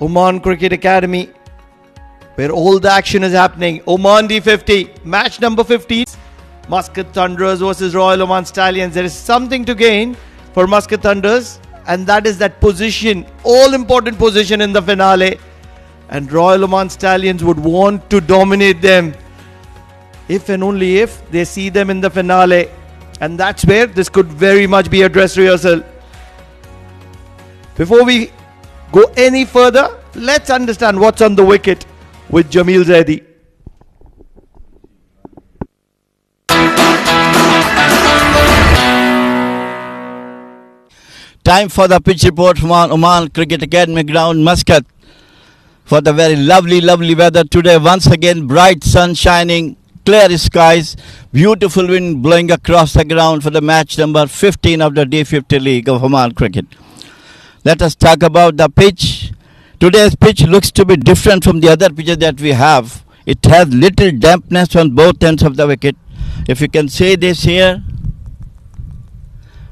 Oman Cricket Academy, where all the action is happening. Oman D50, match number 15. Muscat Thunderers versus Royal Oman Stallions. There is something to gain for Muscat Thunderers, and that is that position, all-important position in the finale. And Royal Oman Stallions would want to dominate them if and only if they see them in the finale. And that's where this could very much be a dress rehearsal. Before we go any further, let's understand what's on the wicket with Jamil Zaidi. Time for the pitch report from Oman Cricket Academy ground, Muscat. For the very lovely weather today. Once again, bright sun shining, clear skies, beautiful wind blowing across the ground for the match number 15 of the D50 League of Oman Cricket. Let us talk about the pitch. Today's pitch looks to be different from the other pitches that we have. It has little dampness on both ends of the wicket. If you can see this here,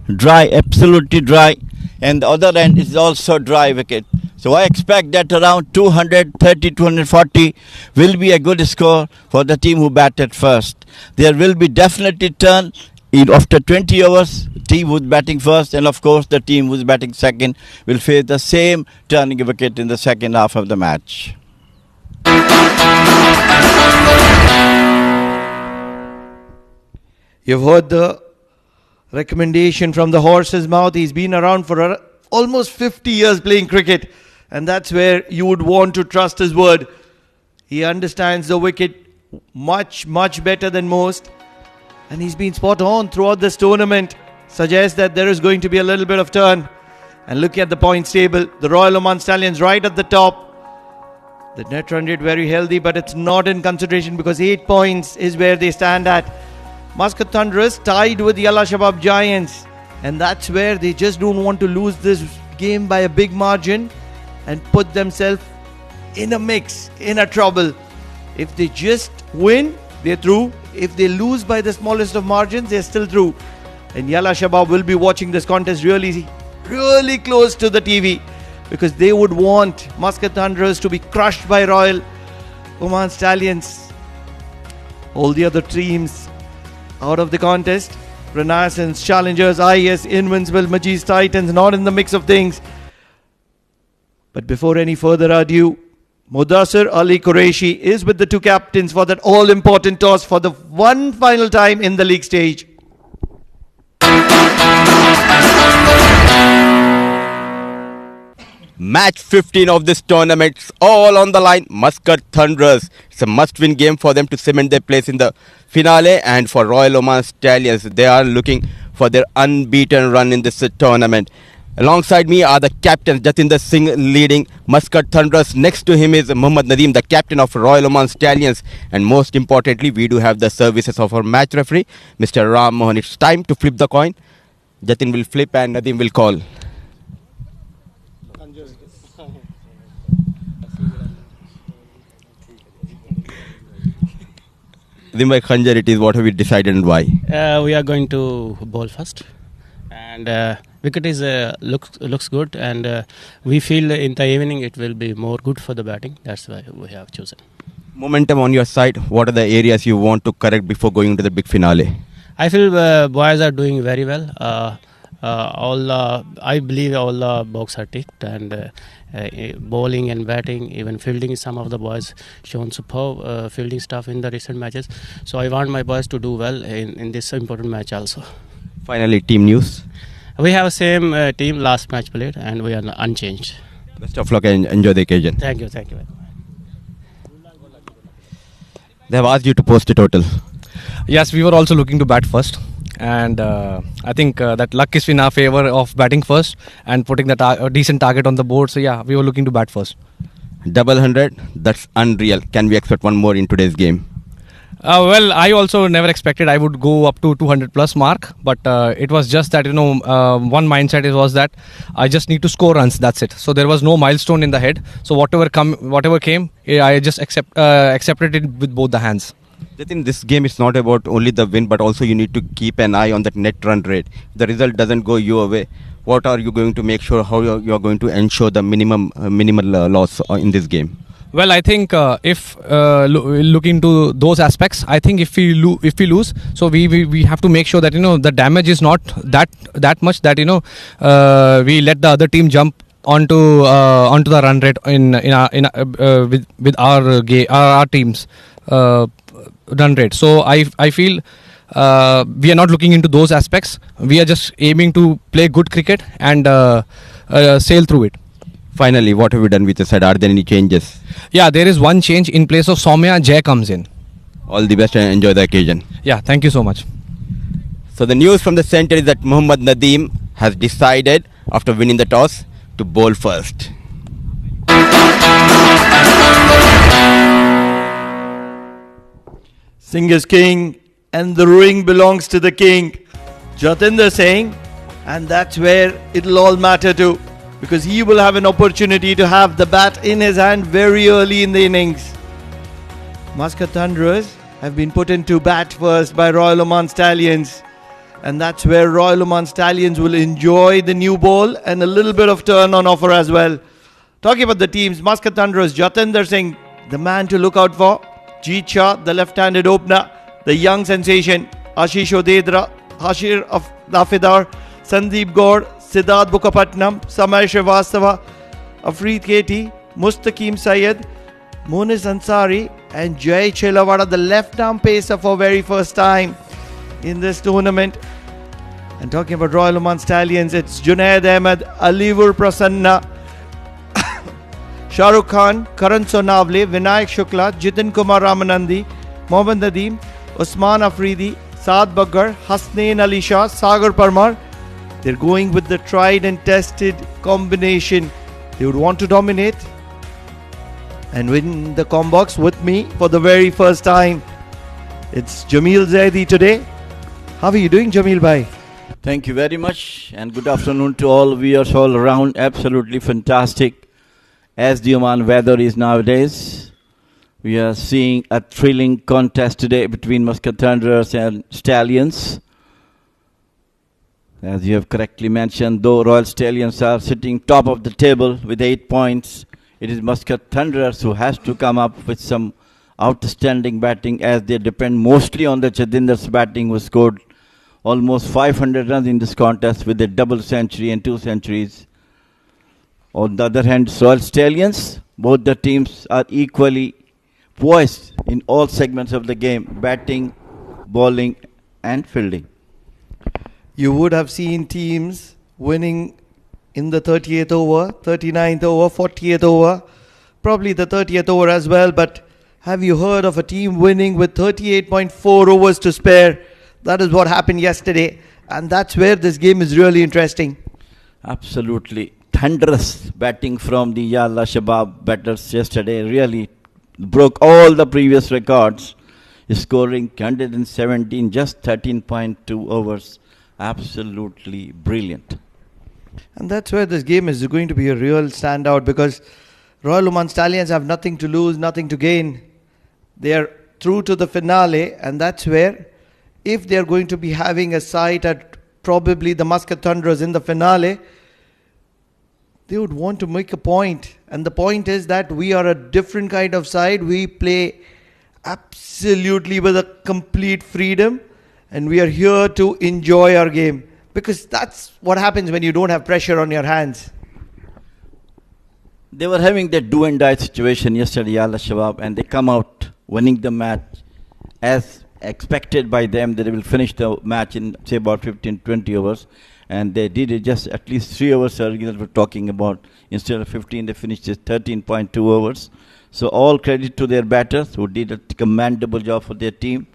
dry, absolutely dry, and the other end is also dry wicket. So I expect that around 230, 240 will be a good score for the team who batted first. There will be definitely turn after 20 overs, team who's batting first, and of course the team who's batting second will face the same turning wicket in the second half of the match. You've heard the recommendation from the horse's mouth. He's been around for almost 50 years playing cricket, and that's where you would want to trust his word. He understands the wicket much better than most, and he's been spot on throughout this tournament. Suggests that there is going to be a little bit of turn. And looking at the points table, the Royal Oman Stallions right at the top. The net run rate very healthy, but it's not in consideration because 8 points is where they stand at. Muscat Thunderers tied with Yalla Shabab Giants, and that's where they just don't want to lose this game by a big margin and put themselves in a mix, in a trouble. If they just win, they're through. If they lose by the smallest of margins, they're still through. And Yalla Shabab will be watching this contest really close to the TV, because they would want Muscat Thunderers to be crushed by Royal Oman Stallions. All the other teams out of the contest, Renaissance, Challengers, IS, Invincible, Majid Titans, not in the mix of things. But before any further ado, Mudassir Ali Qureshi is with the two captains for that all-important toss for the one final time in the league stage. Match 15 of this tournament, all on the line. Muscat Thunderers. It's a must-win game for them to cement their place in the finale. And for Royal Oman Stallions, they are looking for their unbeaten run in this tournament. Alongside me are the captains, Jatinder Singh leading Muscat Thunderers. Next to him is Muhammad Nadeem, the captain of Royal Oman Stallions. And most importantly, we do have the services of our match referee, Mr. Ram Mohan. It's time to flip the coin. Jatin will flip and Nadeem will call. Nadeem, by Khanjar it is. What have we decided and why? We are going to bowl first. And wicket is looks good, and we feel in the evening it will be more good for the batting. That's why we have chosen. Momentum on your side. What are the areas you want to correct before going into the big finale? I feel boys are doing very well. I believe all the box are ticked, and bowling and batting, even fielding, some of the boys shown superb fielding stuff in the recent matches. So I want my boys to do well in this important match also. Finally, team news. We have the same team last match played, and we are unchanged. Best of luck and enjoy the occasion. Thank you. They have asked you to post a total. Yes, we were also looking to bat first, and I think that luck is in our favor of batting first and putting a decent target on the board. So yeah, we were looking to bat first. Double 100, that's unreal. Can we expect one more in today's game? Well, I also never expected I would go up to 200 plus mark, but it was just that, one mindset was that I just need to score runs, that's it. So there was no milestone in the head. So whatever came, I just accepted it with both the hands. I think this game is not about only the win, but also you need to keep an eye on that net run rate. The result doesn't go your way. what are you going to make sure, how you're going to ensure the minimal loss in this game? Well, I think if look into those aspects, I think if we lose, so we have to make sure that the damage is not that much that we let the other team jump onto the run rate with our team's run rate. So I feel we are not looking into those aspects. We are just aiming to play good cricket and sail through it. Finally, what have you done with the side? Are there any changes? Yeah, there is one change. In place of Soumya, Jay comes in. All the best and enjoy the occasion. Yeah, thank you so much. So the news from the centre is that Mohammad Nadeem has decided, after winning the toss, to bowl first. Singh is king and the ring belongs to the king. Jatinder saying, and that's where it'll all matter to, because he will have an opportunity to have the bat in his hand very early in the innings. Muscat Thunderers have been put into bat first by Royal Oman Stallions, and that's where Royal Oman Stallions will enjoy the new ball and a little bit of turn on offer as well. Talking about the teams, Muscat Thunderers, Jatinder Singh, the man to look out for. Jeet Shah, the left-handed opener, the young sensation, Ashish Odedra, Hashir Dafidar, Sandeep Gaur, Siddharth Bukapatnam, Samay Srivastava, Afreed Keti, Mustaqim Syed, Monis Ansari and Jay Chelawada, the left-arm pacer for very first time in this tournament. And talking about Royal Oman Stallions, it's Junaid Ahmed, Alivur Prasanna, Shah Rukh Khan, Karan Sonavle, Vinayak Shukla, Jitin Kumar Ramanandi, Mohammad Nadeem, Usman Afridi, Saad Baggar, Hasnain Ali Shah, Sagar Parmar. They're going with the tried and tested combination. They would want to dominate and win the combox with me for the very first time. It's Jamil Zaidi today. How are you doing, Jamil Bhai? Thank you very much and good afternoon to all viewers all around. Absolutely fantastic as the Oman weather is nowadays. We are seeing a thrilling contest today between Muscat Thunderers and Stallions. As you have correctly mentioned, though Royal Stallions are sitting top of the table with 8 points, it is Muscat Thunderers who has to come up with some outstanding batting, as they depend mostly on the Jatinder's batting, who scored almost 500 runs in this contest with a double century and 2 centuries. On the other hand, Royal Stallions, both the teams are equally poised in all segments of the game, batting, bowling and fielding. You would have seen teams winning in the 38th over, 39th over, 40th over, probably the 30th over as well. But have you heard of a team winning with 38.4 overs to spare? That is what happened yesterday. And that's where this game is really interesting. Absolutely. Thunderous batting from the Yalla Shabab batters yesterday really broke all the previous records, scoring 117, just 13.2 overs. Absolutely brilliant. And that's where this game is going to be a real standout, because Royal Oman Stallions have nothing to lose, nothing to gain. They are through to the finale, and that's where, if they are going to be having a sight at probably the Muscat Thunderers in the finale, they would want to make a point. And the point is that we are a different kind of side. We play absolutely with a complete freedom, and we are here to enjoy our game, because that's what happens when you don't have pressure on your hands. They were having that do and die situation yesterday, Yalla Shabab, and they come out winning the match as expected by them. They will finish the match in, say, about 15-20 overs. And they did it just at least 3 hours earlier. We're talking about, instead of 15, they finished at 13.2 overs. So all credit to their batters, who did a commendable job for their team,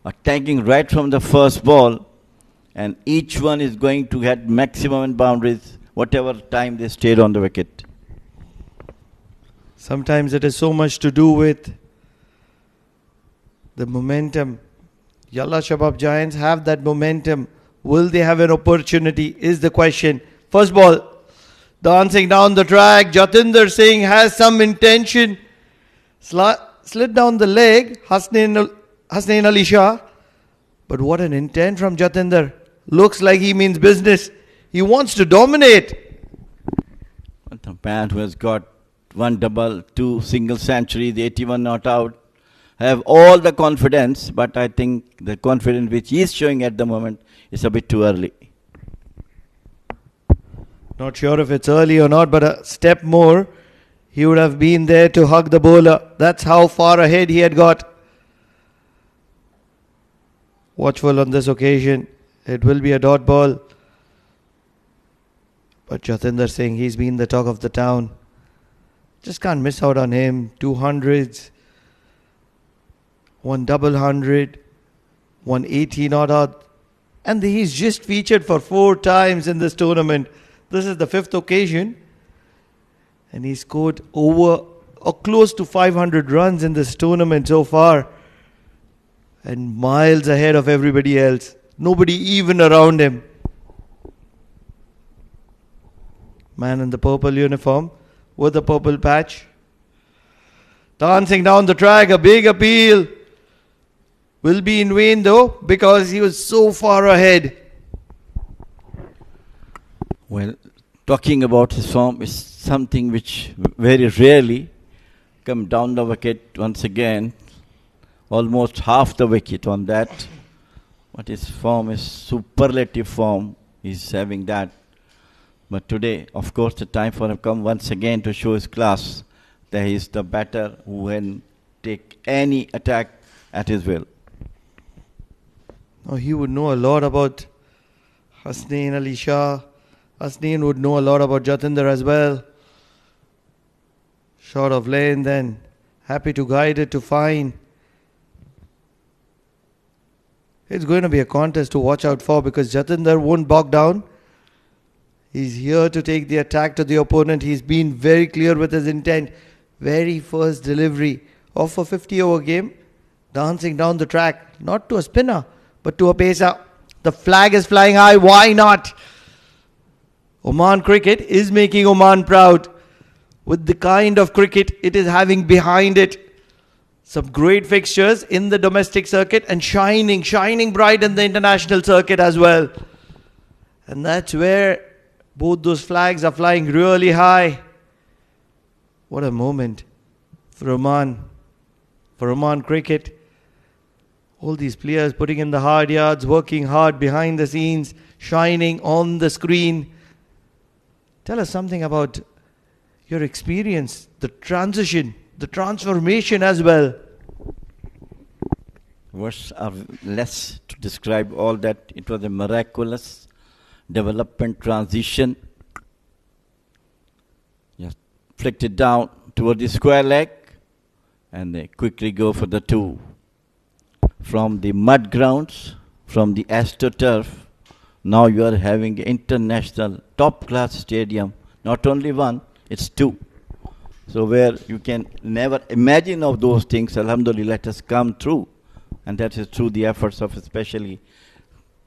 attacking right from the first ball, and each one is going to get maximum boundaries whatever time they stayed on the wicket. Sometimes it is so much to do with the momentum. Yalla Shabab Giants have that momentum. Will they have an opportunity is the question. First ball, dancing down the track. Jatinder Singh has some intention. Slid down the leg. Hasnain Ali Shah. But what an intent from Jatinder. Looks like he means business. He wants to dominate. The man who has got one double, two single centuries, 81 not out, have all the confidence, but I think the confidence which he is showing at the moment is a bit too early. Not sure if it's early or not, but a step more, he would have been there to hug the bowler. That's how far ahead he had got. Watchful on this occasion. It will be a dot ball. But Jatinder Singh, he's been the talk of the town. Just can't miss out on him. 200s, one double hundred, 180 not out. And he's just featured for 4 times in this tournament. This is the 5th occasion. And he scored over or close to 500 runs in this tournament so far. And miles ahead of everybody else. Nobody even around him. Man in the purple uniform with the purple patch. Dancing down the track, a big appeal. Will be in vain though, because he was so far ahead. Well, talking about his form is something which very rarely come down the wicket once again. Almost half the wicket on that. But his form is superlative form. He's having that. But today, of course, the time for him come once again to show his class that he is the batter who can take any attack at his will. Now he would know a lot about Hasnain Ali Shah. Hasnain would know a lot about Jatinder as well. Short of lane then. Happy to guide it to fine. It's going to be a contest to watch out for because Jatinder won't bog down. He's here to take the attack to the opponent. He's been very clear with his intent. Very first delivery of a 50-over game. Dancing down the track. Not to a spinner, but to a pacer. The flag is flying high. Why not? Oman cricket is making Oman proud. With the kind of cricket it is having behind it. Some great fixtures in the domestic circuit and shining bright in the international circuit as well. And that's where both those flags are flying really high. What a moment for Oman. For Oman cricket. All these players putting in the hard yards, working hard behind the scenes, shining on the screen. Tell us something about your experience, the transition, the transformation as well. Words are less to describe all that. It was a miraculous development transition. Just flicked it down toward the square leg and they quickly go for the 2. From the mud grounds, from the AstroTurf, now you are having international top class stadium. Not only one, it's 2. So where you can never imagine of those things, alhamdulillah, let us come through. And that is through the efforts of especially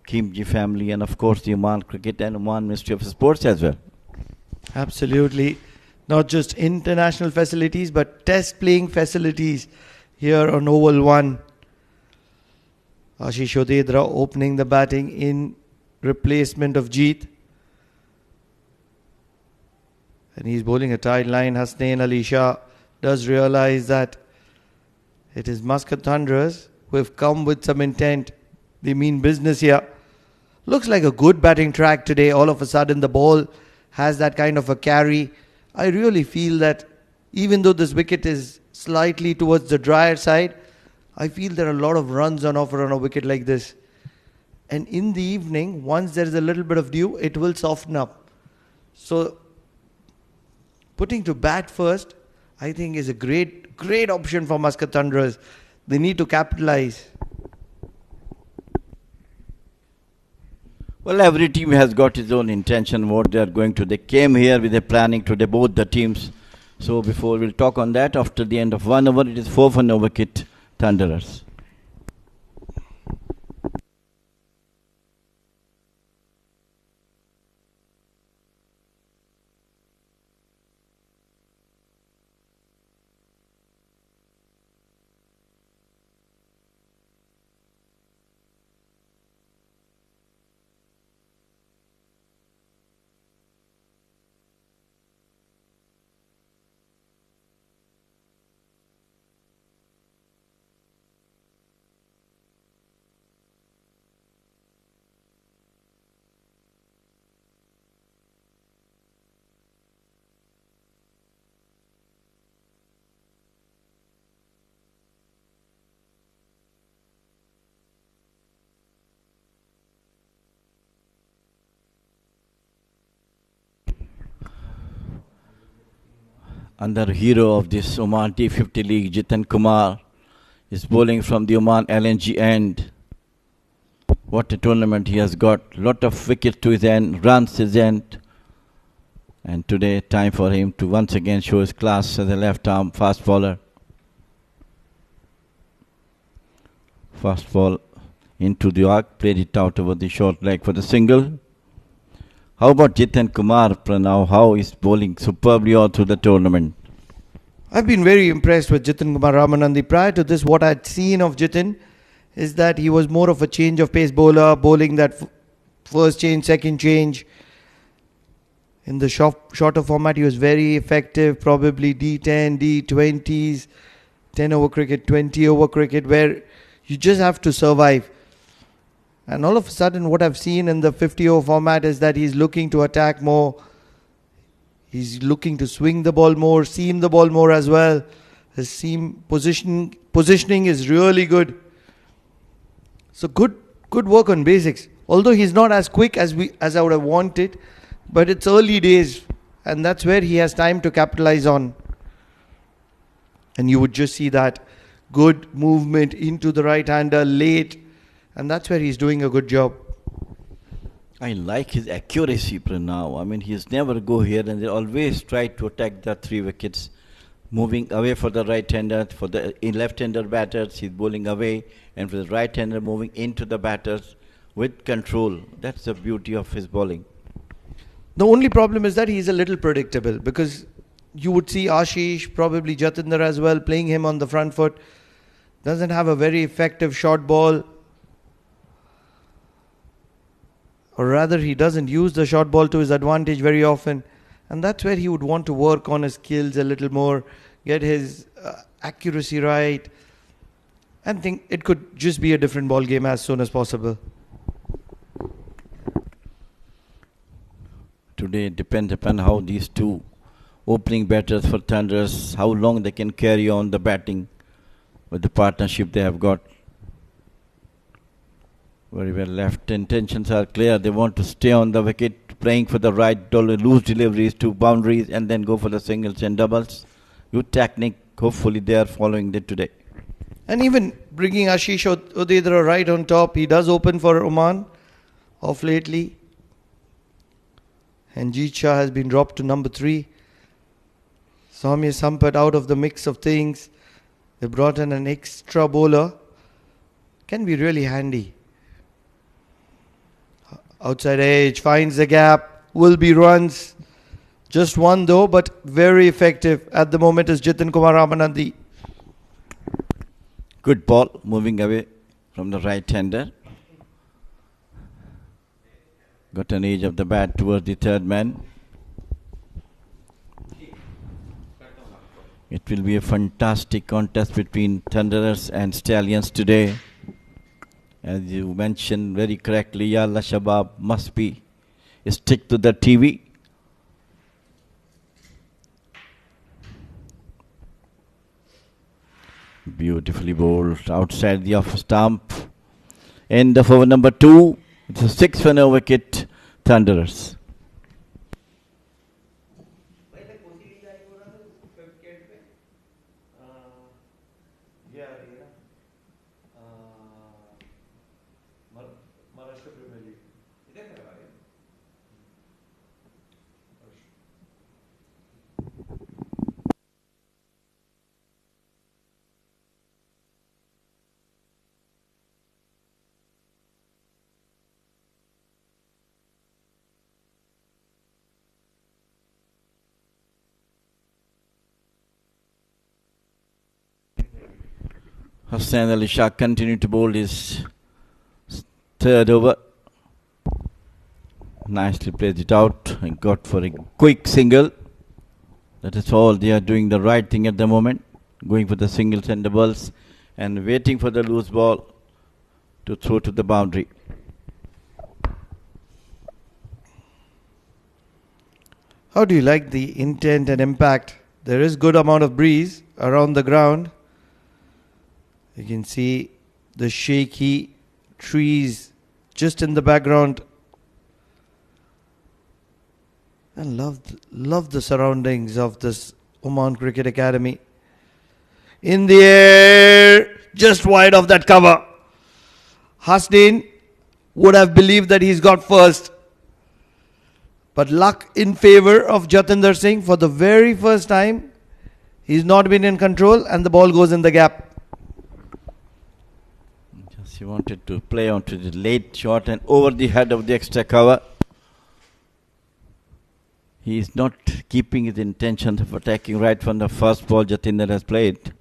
Khimji family and of course the Oman Cricket and Oman Ministry of Sports as well. Absolutely. Not just international facilities, but test playing facilities here on Oval 1. Ashish Odedra opening the batting in replacement of Jeet. And he's bowling a tight line. Hasnain Ali Shah does realize that it is Muscat Thunderers who have come with some intent. They mean business here. Looks like a good batting track today. All of a sudden the ball has that kind of a carry. I really feel that even though this wicket is slightly towards the drier side, I feel there are a lot of runs on offer on a wicket like this. And in the evening, once there is a little bit of dew, it will soften up. So putting to bat first, I think is a great option for Muscat Thunderers. They need to capitalize. Well, every team has got its own intention, what they are going to. They came here with a planning today, both the teams. So before we'll talk on that, after the end of 1 over, it is 4 for no wicket Thunderers. Another hero of this Oman D50 League, Jatinder Kumar, is bowling from the Oman LNG end. What a tournament he has got. Lot of wickets to his end, runs his end. And today, time for him to once again show his class as a left-arm fast bowler. Fast ball into the arc, played it out over the short leg for the single. How about Jatinder Kumar, Pranav? How is bowling superbly all through the tournament? I've been very impressed with Jatinder Kumar Ramanandi. Prior to this, what I'd seen of Jitin is that he was more of a change of pace bowler, bowling that first change, second change. In the shorter format, he was very effective, probably D10, D20s, 10 over cricket, 20 over cricket, where you just have to survive. And all of a sudden, what I've seen in the 50 over format is that he's looking to attack more. He's looking to swing the ball more, seam the ball more as well. His seam positioning is really good. So good work on basics. Although he's not as quick as I would have wanted, but it's early days, and that's where he has time to capitalize on. And you would just see that good movement into the right-hander late, and that's where he's doing a good job. I like his accuracy, Pranav. I mean, he's never go here and they always try to attack the 3 wickets. Moving away for the right-hander, for the left-hander batters, he's bowling away. And for the right-hander, moving into the batters with control. That's the beauty of his bowling. The only problem is that he's a little predictable, because you would see Ashish, probably Jatinder as well, playing him on the front foot. Doesn't have a very effective short ball. Or rather, he doesn't use the short ball to his advantage very often. And that's where he would want to work on his skills a little more, get his accuracy right, and think it could just be a different ball game as soon as possible. Today it depends upon how these 2 opening batters for Thunderers, how long they can carry on the batting with the partnership they have got. Very well left. Intentions are clear. They want to stay on the wicket, playing for the right, loose deliveries to boundaries, and then go for the singles and doubles. Good technique. Hopefully they are following it today. And even bringing Ashish Udedra right on top, he does open for Oman off lately. And Jeet Shah has been dropped to number 3. Soumya Sampat out of the mix of things. They brought in an extra bowler. Can be really handy. Outside edge, finds the gap, will be runs. Just one though, but very effective at the moment is Jatinder Kumar Ramanandi. Good ball, moving away from the right-hander. Got an edge of the bat towards the third man. It will be a fantastic contest between Thunderers and Stallions today. As you mentioned very correctly, Yalla Shabab must be stick to the TV. Beautifully bowled outside the off stump. End of over number 2. It's a 6 wicket, Thunderers. Hussain Ali Shah continued to bowl his 3rd over. Nicely played it out and got for a quick single. That is all. They are doing the right thing at the moment. Going for the singles and doubles and waiting for the loose ball to throw to the boundary. How do you like the intent and impact? There is good amount of breeze around the ground. You can see the shaky trees just in the background. And love the surroundings of this Oman Cricket Academy. In the air, just wide of that cover. Hasnain would have believed that he's got first. But luck in favor of Jatinder Singh. For the very first time, he's not been in control and the ball goes in the gap. Just he wanted to play onto the late shot and over the head of the extra cover. He is not keeping his intention of attacking right from the first ball Jatinder has played.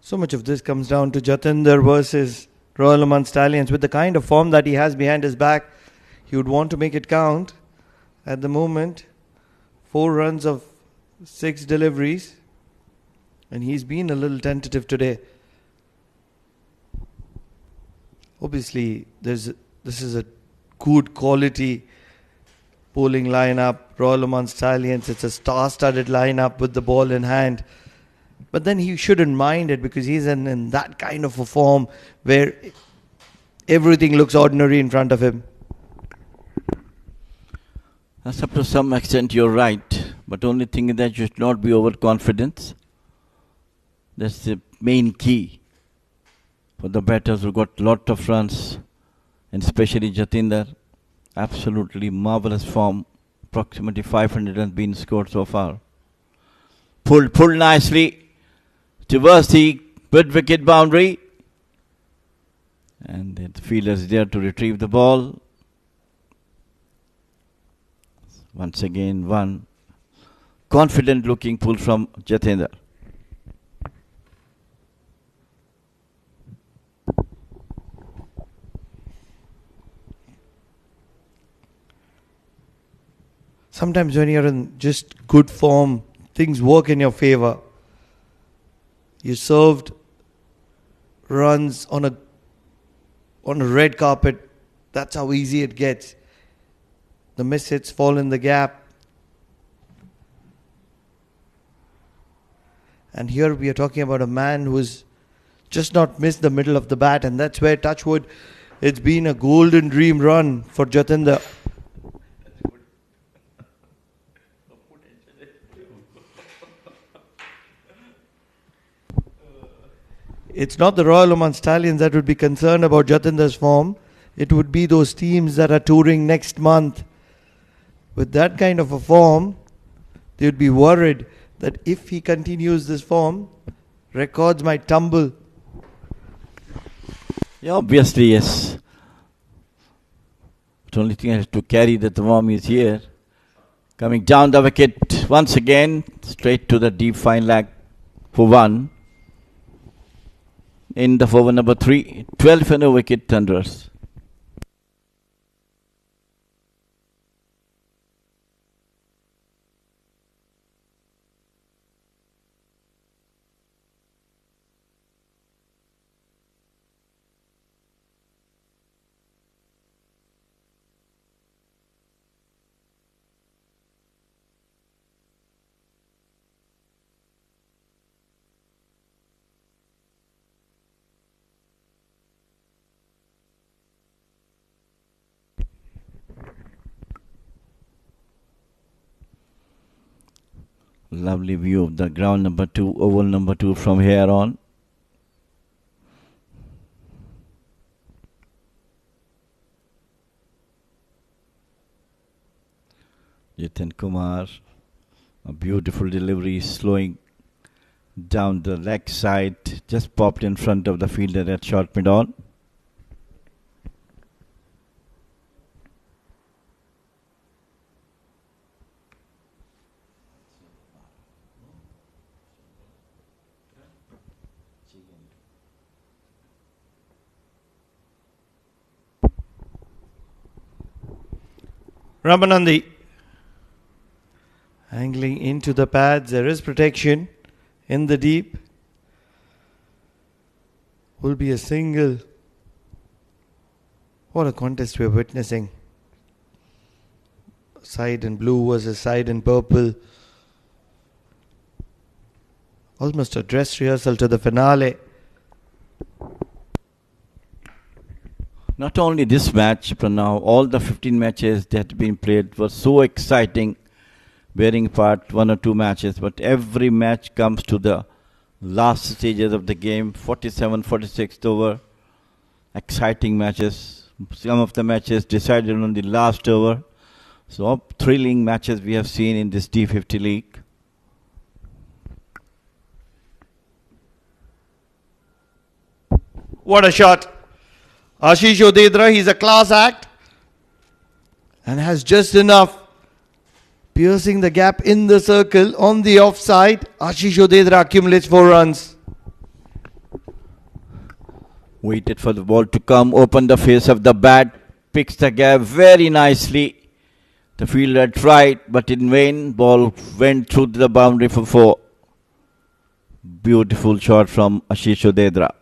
So much of this comes down to Jatinder versus Royal Oman Stallions. With the kind of form that he has behind his back, he would want to make it count. At the moment, 4 runs of 6 deliveries. And he's been a little tentative today. Obviously, this is a good quality bowling lineup. Royal Oman Stallions, it's a star-studded lineup with the ball in hand. But then he shouldn't mind it because he's in that kind of a form where everything looks ordinary in front of him. That's up to some extent you're right. But only thing is that you should not be overconfident. That's the main key for the batters who got lot of runs, and especially Jatinder. Absolutely marvelous form. Approximately 500 runs been scored so far. Pulled nicely towards the mid-wicket boundary. And the fielder is there to retrieve the ball. Once again, one confident looking pull from Jatinder. Sometimes when you're in just good form, things work in your favor. You served runs on a red carpet. That's how easy it gets. The miss hits fall in the gap. And here we are talking about a man who's just not missed the middle of the bat. And that's where, touch wood, it's been a golden dream run for Jatinder. It's not the Royal Oman Stallions that would be concerned about Jatinder's form. It would be those teams that are touring next month. With that kind of a form, they would be worried that if he continues this form, records might tumble. Yeah, obviously, yes. The only thing I have to carry that the form is here. Coming down the wicket once again, straight to the deep fine leg for 1. In the over number 3, 12 and a wicket Thunderers. Lovely view of the ground number 2, oval number 2 from here on. Jiten Kumar, a beautiful delivery, slowing down the leg side, just popped in front of the fielder at short mid-on. Ramanandi angling into the pads. There is protection in the deep. Will be a single. What a contest we're witnessing. Side in blue versus side in purple. Almost a dress rehearsal to the finale. Not only this match, but now all the 15 matches that have been played were so exciting, bearing part one or two matches, but every match comes to the last stages of the game, 47, 46th over, exciting matches. Some of the matches decided on the last over. So thrilling matches we have seen in this D50 league. What a shot. Ashish Odedra, he's a class act and has just enough. Piercing the gap in the circle on the offside. Ashish Odedra accumulates 4 runs. Waited for the ball to come, opened the face of the bat, picks the gap very nicely. The fielder tried, but in vain. Ball went through the boundary for 4. Beautiful shot from Ashish Odedra.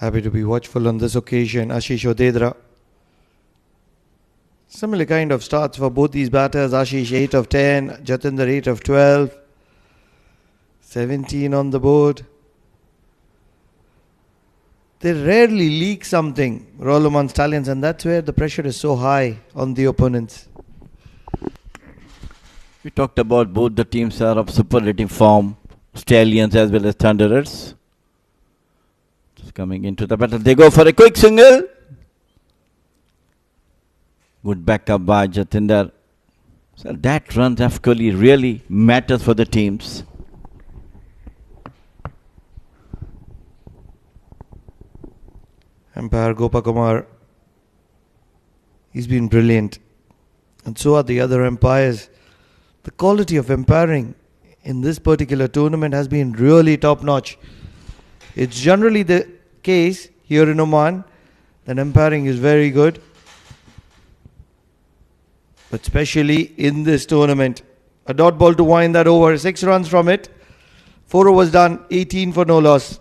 Happy to be watchful on this occasion. Ashish Odedra. Similar kind of starts for both these batters. Ashish 8 of 10, Jatinder 8 of 12, 17 on the board. They rarely leak something, Royal Oman Stallions, and that's where the pressure is so high on the opponents. We talked about both the teams are of superlative form, Stallions as well as Thunderers. Just coming into the battle, they go for a quick single. Good backup by Jatinder. So that run actually really matters for the teams. Umpire Gopakumar, he's been brilliant. And so are the other umpires. The quality of umpiring in this particular tournament has been really top notch. It's generally the case here in Oman that umpiring is very good. But especially in this tournament. A dot ball to wind that over. 6 runs from it. 4 overs done. 18 for no loss.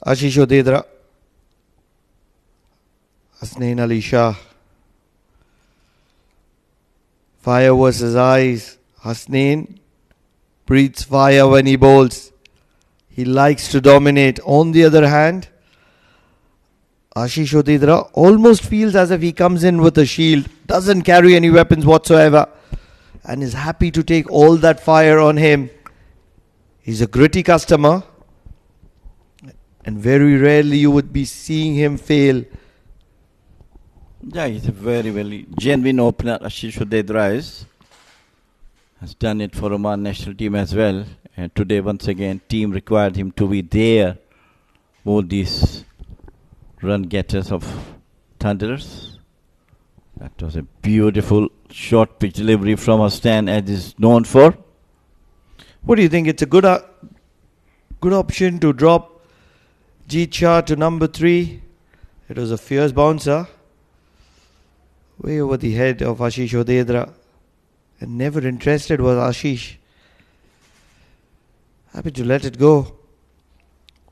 Ashish Odedra, Hasnain Ali Shah. Fire versus ice. Hasnain breathes fire when he bowls. He likes to dominate. On the other hand, Ashish Odedra almost feels as if he comes in with a shield, doesn't carry any weapons whatsoever, and is happy to take all that fire on him. He's a gritty customer. And very rarely you would be seeing him fail. Yeah, he's a very genuine opener. Ashish Odedra has done it for Oman national team as well. And today, once again, team required him to be there. Both these run getters of Thunderers. That was a beautiful short pitch delivery from Hasnain, as is known for. What do you think? It's a good option to drop Jeet Shah to number 3. It was a fierce bouncer. Way over the head of Ashish Odedra. And never interested was Ashish. Happy to let it go.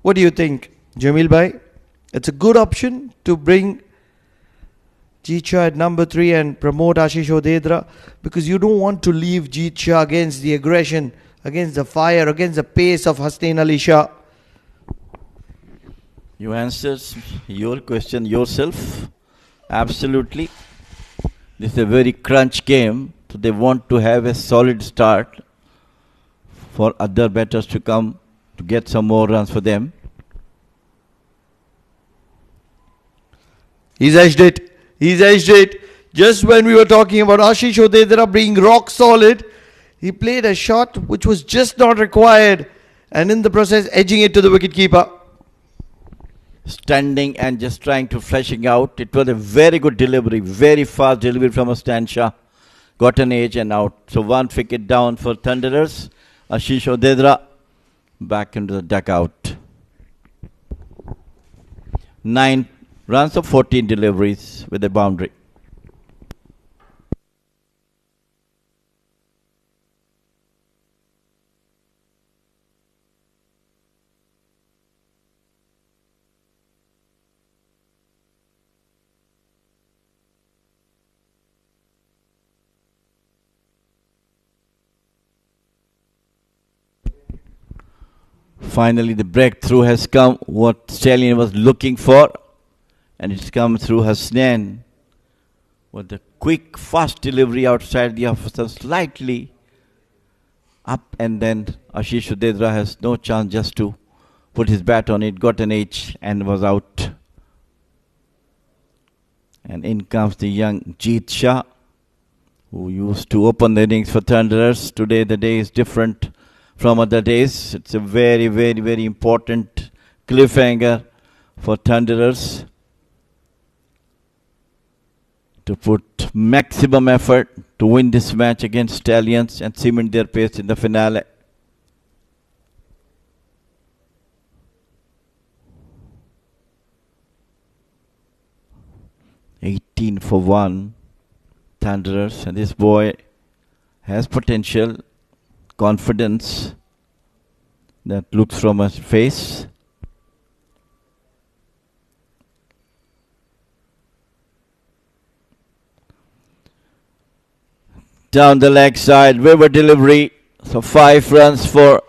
What do you think, Jamil Bhai? It's a good option to bring Jeet Shah at number 3 and promote Ashish Odedra, because you don't want to leave Jeet Shah against the aggression, against the fire, against the pace of Hasnain Ali Shah. You answered your question yourself. Absolutely. This is a very crunch game, so they want to have a solid start. for other batters to come to get some more runs for them. He's edged it. He's edged it. Just when we were talking about Ashish Odedra being rock solid, he played a shot which was just not required, and in the process edging it to the wicketkeeper. Standing and just trying to flashing out. It was a very good delivery, very fast delivery from a Stanshaw. Got an edge and out. So 1 wicket down for Thunderers. Ashish Odedra back into the dugout. 9 runs of 14 deliveries with a boundary. Finally, the breakthrough has come, what Stallion was looking for, and it's come through Hasnain with a quick, fast delivery outside the officer, slightly up, and then Ashish Udedra has no chance just to put his bat on it, got an edge, and was out. And in comes the young Jeet Shah, who used to open the innings for Thunderers. Today, the day is different from other days. It's a very, very, very important cliffhanger for Thunderers to put maximum effort to win this match against Stallions and cement their place in the finale. "18 for 1, Thunderers, and this boy has potential, confidence that looks from his face. Down the leg side, Weaver delivery. So 5 runs for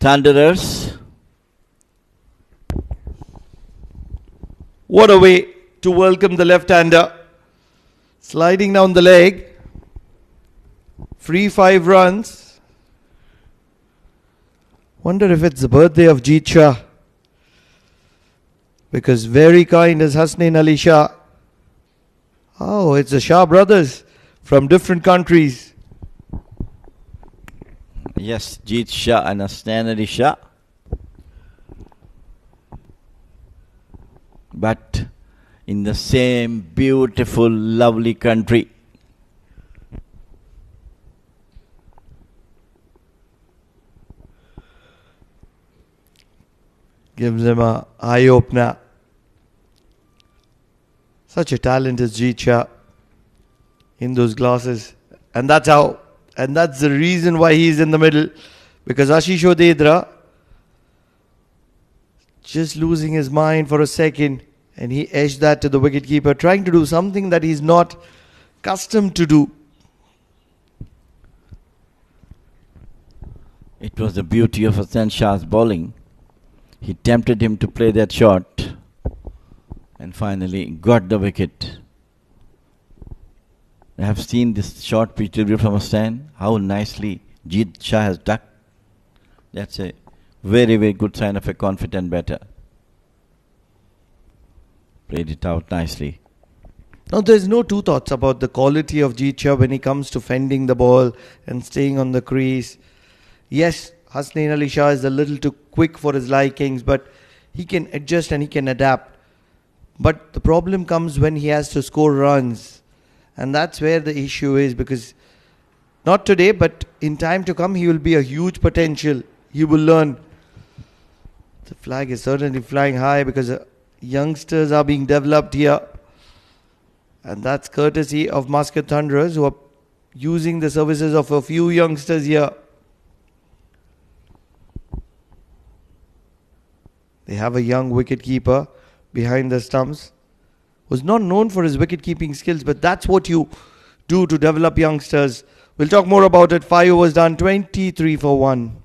Thunderers. What a way to welcome the left-hander. Sliding down the leg. Free 5 runs. Wonder if it's the birthday of Jeet Shah. Because very kind is Hasnain Ali Shah. Oh, it's the Shah brothers from different countries. Yes, Jeet Shah and Hasnain Ali Shah. But in the same beautiful, lovely country. Gives him a eye-opener. Such a talent is Jeet Shah in those glasses. And that's how, and that's the reason why he's in the middle. Because Ashish Odedra just losing his mind for a second, and he edged that to the wicketkeeper, trying to do something that he's not accustomed to do. It was the beauty of Hassan Shah's bowling. He tempted him to play that shot and finally got the wicket. I have seen this short pitch delivery from Hassan, how nicely Jeet Shah has ducked. That's a very, very good sign of a confident batter. Played it out nicely. Now there's no two thoughts about the quality of Jeet Shah when he comes to fending the ball and staying on the crease. Yes, Hasnain Ali Shah is a little too quick for his likings, but he can adjust and he can adapt. But the problem comes when he has to score runs. And that's where the issue is, because not today, but in time to come, he will be a huge potential. He will learn. The flag is certainly flying high because youngsters are being developed here. And that's courtesy of Muscat Thunderers, who are using the services of a few youngsters here. They have a young wicketkeeper behind the stumps, who's not known for his wicket-keeping skills, but that's what you do to develop youngsters. We'll talk more about it. 5 overs done, 23 for 1.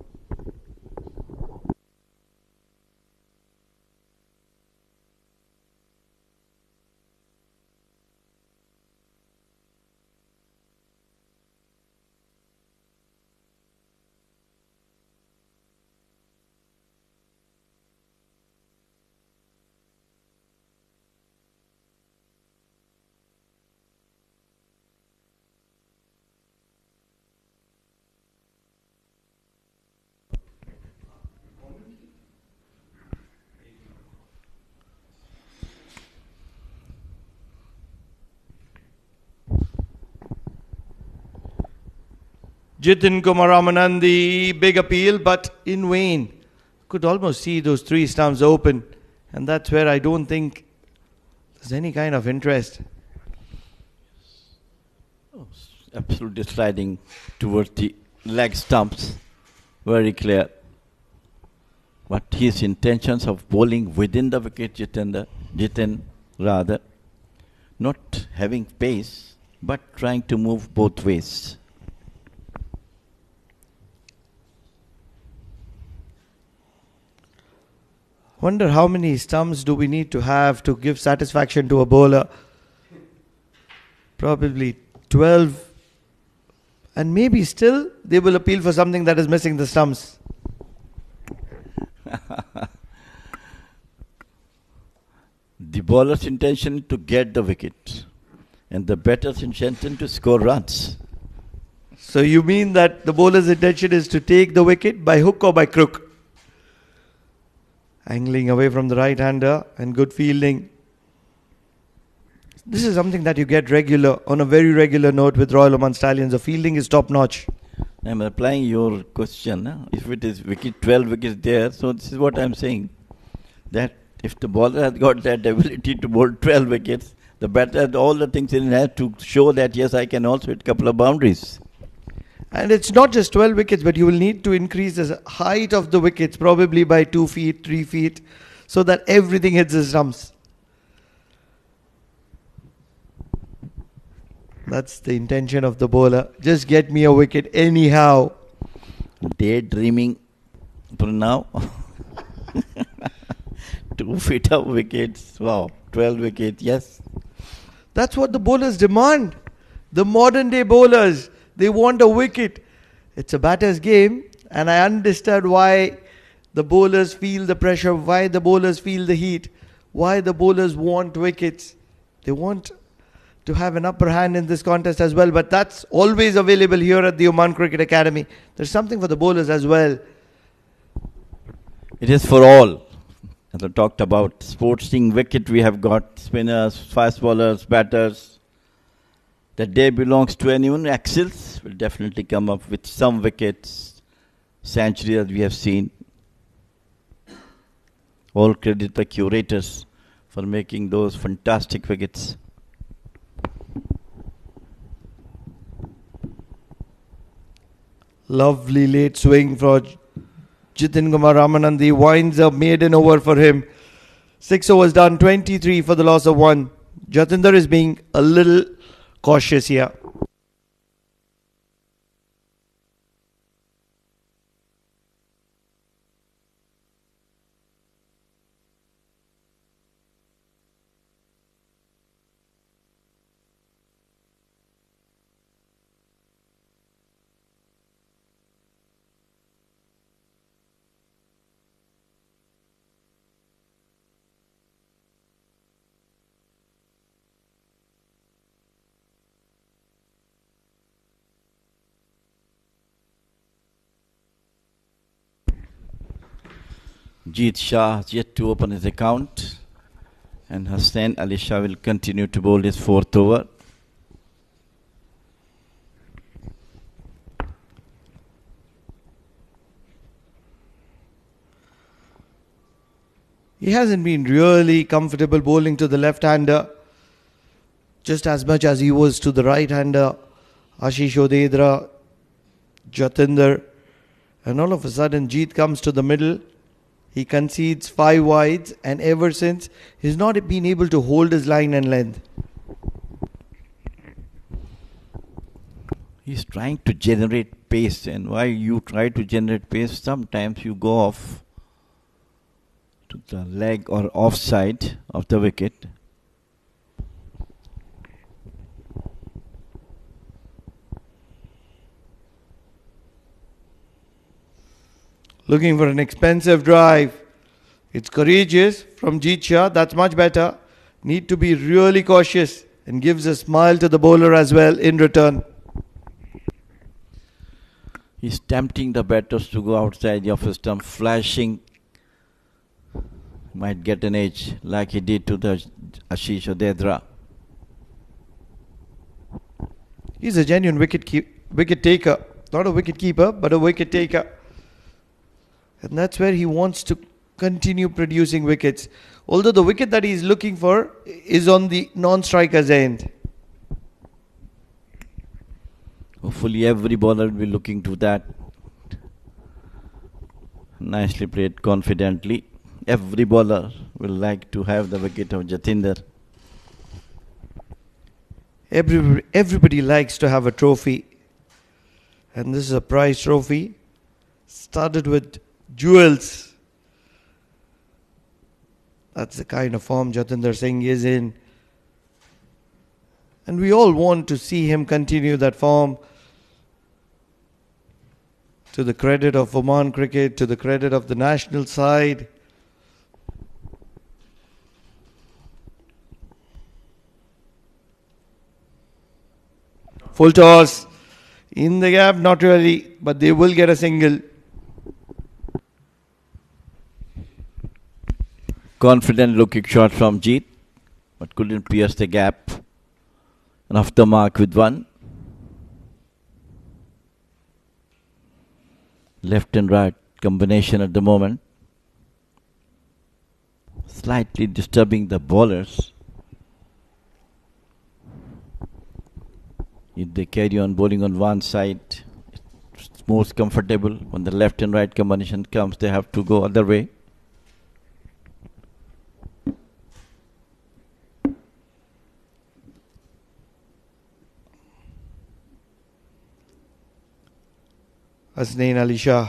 Jitin Kumar Ramanandi, big appeal, but in vain. Could almost see those three stumps open, and that's where I don't think there's any kind of interest. Absolutely sliding towards the leg stumps. Very clear. But his intentions of bowling within the wicket, Jitin rather, not having pace, but trying to move both ways. Wonder how many stumps do we need to have to give satisfaction to a bowler? Probably 12. And maybe still they will appeal for something that is missing the stumps. The bowler's intention is to get the wicket, and the batter's intention to score runs. So you mean that the bowler's intention is to take the wicket by hook or by crook? Angling away from the right-hander and good fielding. This is something that you get on a very regular note with Royal Oman Stallions. The fielding is top-notch. I'm replying your question. If it is 12 wickets there, so this is what I'm saying. That if the bowler has got that ability to bowl 12 wickets, the batter has all the things in hand to show that, yes, I can also hit a couple of boundaries. And it's not just 12 wickets, but you will need to increase the height of the wickets, probably by 2 feet, 3 feet, so that everything hits the stumps. That's the intention of the bowler. Just get me a wicket anyhow. Daydreaming for now. 2 feet of wickets. Wow. 12 wickets. Yes. That's what the bowlers demand. The modern day bowlers, they want a wicket. It's a batter's game, and I understand why the bowlers feel the pressure, why the bowlers feel the heat, why the bowlers want wickets. They want to have an upper hand in this contest as well, but that's always available here at the Oman Cricket Academy. There's something for the bowlers as well. It is for all. As I talked about, sporting wicket we have got, spinners, fast bowlers, batters. The day belongs to anyone. Axels will definitely come up with some wickets, century as we have seen. All credit the curators for making those fantastic wickets. Lovely late swing for Jitin Kumar Ramanandi. Winds up maiden over for him. 6 overs done, 23 for the loss of 1. Jatinder is being a little cautious here. Jeet Shah has yet to open his account, and Hussain Ali Shah will continue to bowl his 4th over. He hasn't been really comfortable bowling to the left-hander, just as much as he was to the right-hander. Ashish Odedra, Jatinder, and all of a sudden Jeet comes to the middle. He concedes 5 wides, and ever since he's not been able to hold his line and length. He's trying to generate pace, and while you try to generate pace, sometimes you go off to the leg or offside of the wicket. Looking for an expensive drive. It's courageous from Jeet Shah. That's much better. Need to be really cautious, and gives a smile to the bowler as well in return. He's tempting the batters to go outside the off stump, flashing. Might get an edge like he did to the Ashish Odedra. He's a genuine wicket taker. Not a wicket keeper, but a wicket taker. And that's where he wants to continue producing wickets. Although the wicket that he's looking for is on the non-striker's end. Hopefully every bowler will be looking to that. Nicely played, confidently. Every bowler will like to have the wicket of Jatinder. Everybody likes to have a trophy. And this is a prize trophy. Started with jewels. That's the kind of form Jatinder Singh is in. And we all want to see him continue that form. To the credit of Oman cricket, to the credit of the national side. Full toss. In the gap, not really, but they will get a single. Confident looking shot from Jeet, but couldn't pierce the gap. And off the mark with one. Left and right combination at the moment. Slightly disturbing the bowlers. If they carry on bowling on one side, it's most comfortable. When the left and right combination comes, they have to go other way. Hasnain Ali Shah.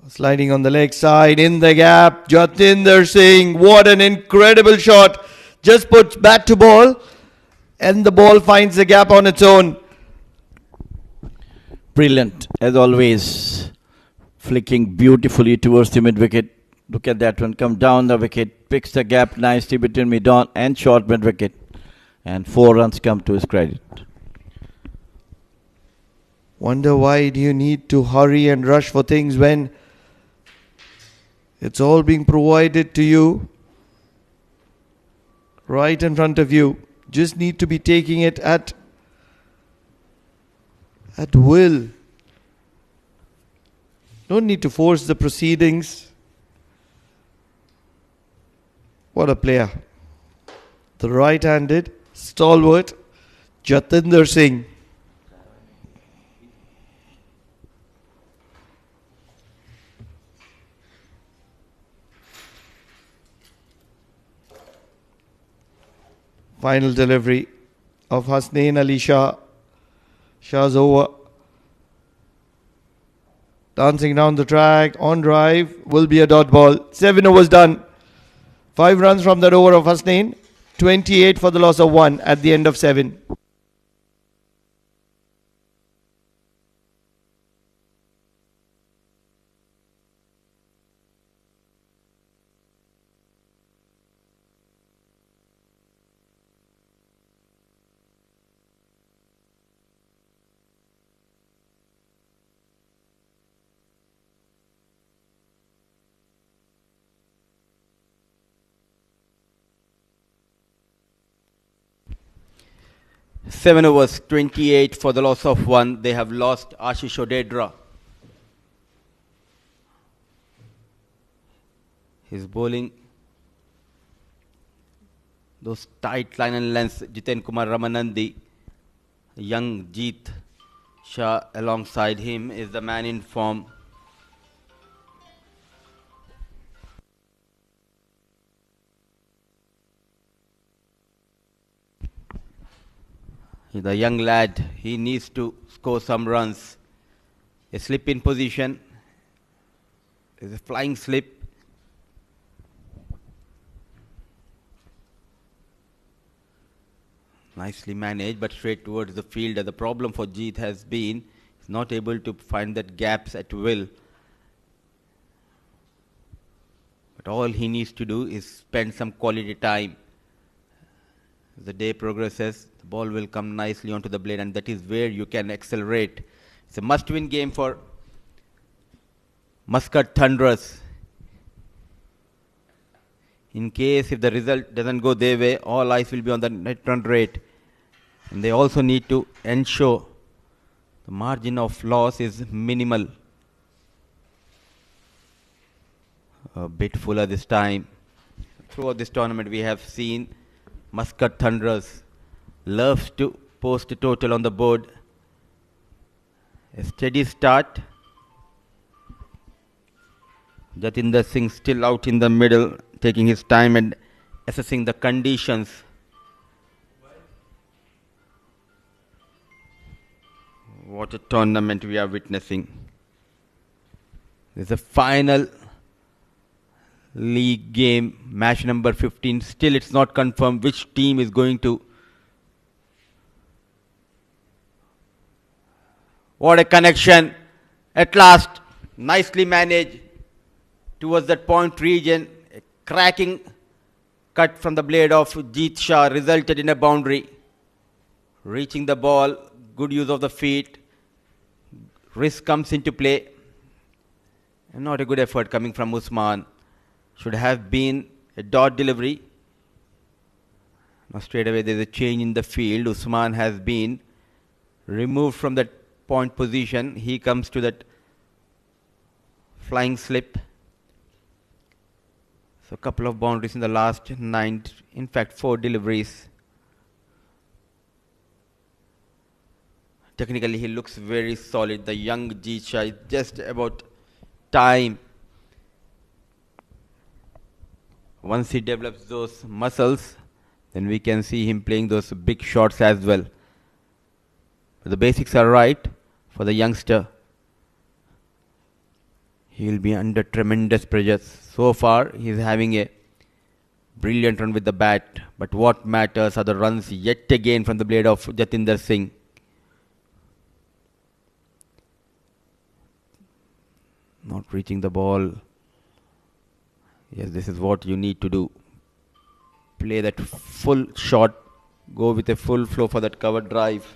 Sliding on the leg side, in the gap. Jatinder Singh, what an incredible shot. Just puts bat to ball and the ball finds the gap on its own. Brilliant, as always. Flicking beautifully towards the mid-wicket. Look at that one, come down the wicket. Picks the gap nicely between mid-on and short mid-wicket. And 4 runs come to his credit. Wonder why do you need to hurry and rush for things when it's all being provided to you right in front of you. Just need to be taking it at will. Don't need to force the proceedings. What a player. The right-handed stalwart Jatinder Singh. Final delivery of Hasnain Ali Shah. Shah's over. Dancing down the track on drive will be a dot ball. 7 overs done. 5 runs from that over of Hasnain. 28 for the loss of 1 at the end of 7. Seven overs, 28 for the loss of 1. They have lost Ashish Odedra. His bowling, those tight line and lengths. Jiten Kumar Ramanandi, young Jeet Shah alongside him is the man in form. The young lad, he needs to score some runs. A slip in position. There's a flying slip. Nicely managed, but straight towards the fielder. The problem for Jeet has been he's not able to find that gaps at will. But all he needs to do is spend some quality time. As the day progresses, the ball will come nicely onto the blade, and that is where you can accelerate. It's a must-win game for Muscat Thunderers. In case if the result doesn't go their way, all eyes will be on the net run rate. And they also need to ensure The margin of loss is minimal. A bit fuller this time. Throughout this tournament, we have seen Muscat Thunderers loves to post a total on the board. A steady start. Jatinder Singh still out in the middle, taking his time and assessing the conditions. What a tournament we are witnessing. There's a final league game, match number 15. Still it's not confirmed which team is going to. What a connection. At last, nicely managed towards that point region. A cracking cut from the blade of Jeet Shah resulted in a boundary. Reaching the ball, good use of the feet. Risk comes into play. And not a good effort coming from Usman. Should have been a dot delivery. Now straight away there is a change in the field. Usman has been removed from that point position. He comes to that flying slip. So a couple of boundaries in the last 9, in fact 4 deliveries. Technically he looks very solid. The young Jeet Shah is just about time. Once he develops those muscles, then we can see him playing those big shots as well. But the basics are right for the youngster. He will be under tremendous pressure. So far, he is having a brilliant run with the bat. But what matters are the runs yet again from the blade of Jatinder Singh. Not reaching the ball. Yes, this is what you need to do. Play that full shot. Go with a full flow for that cover drive.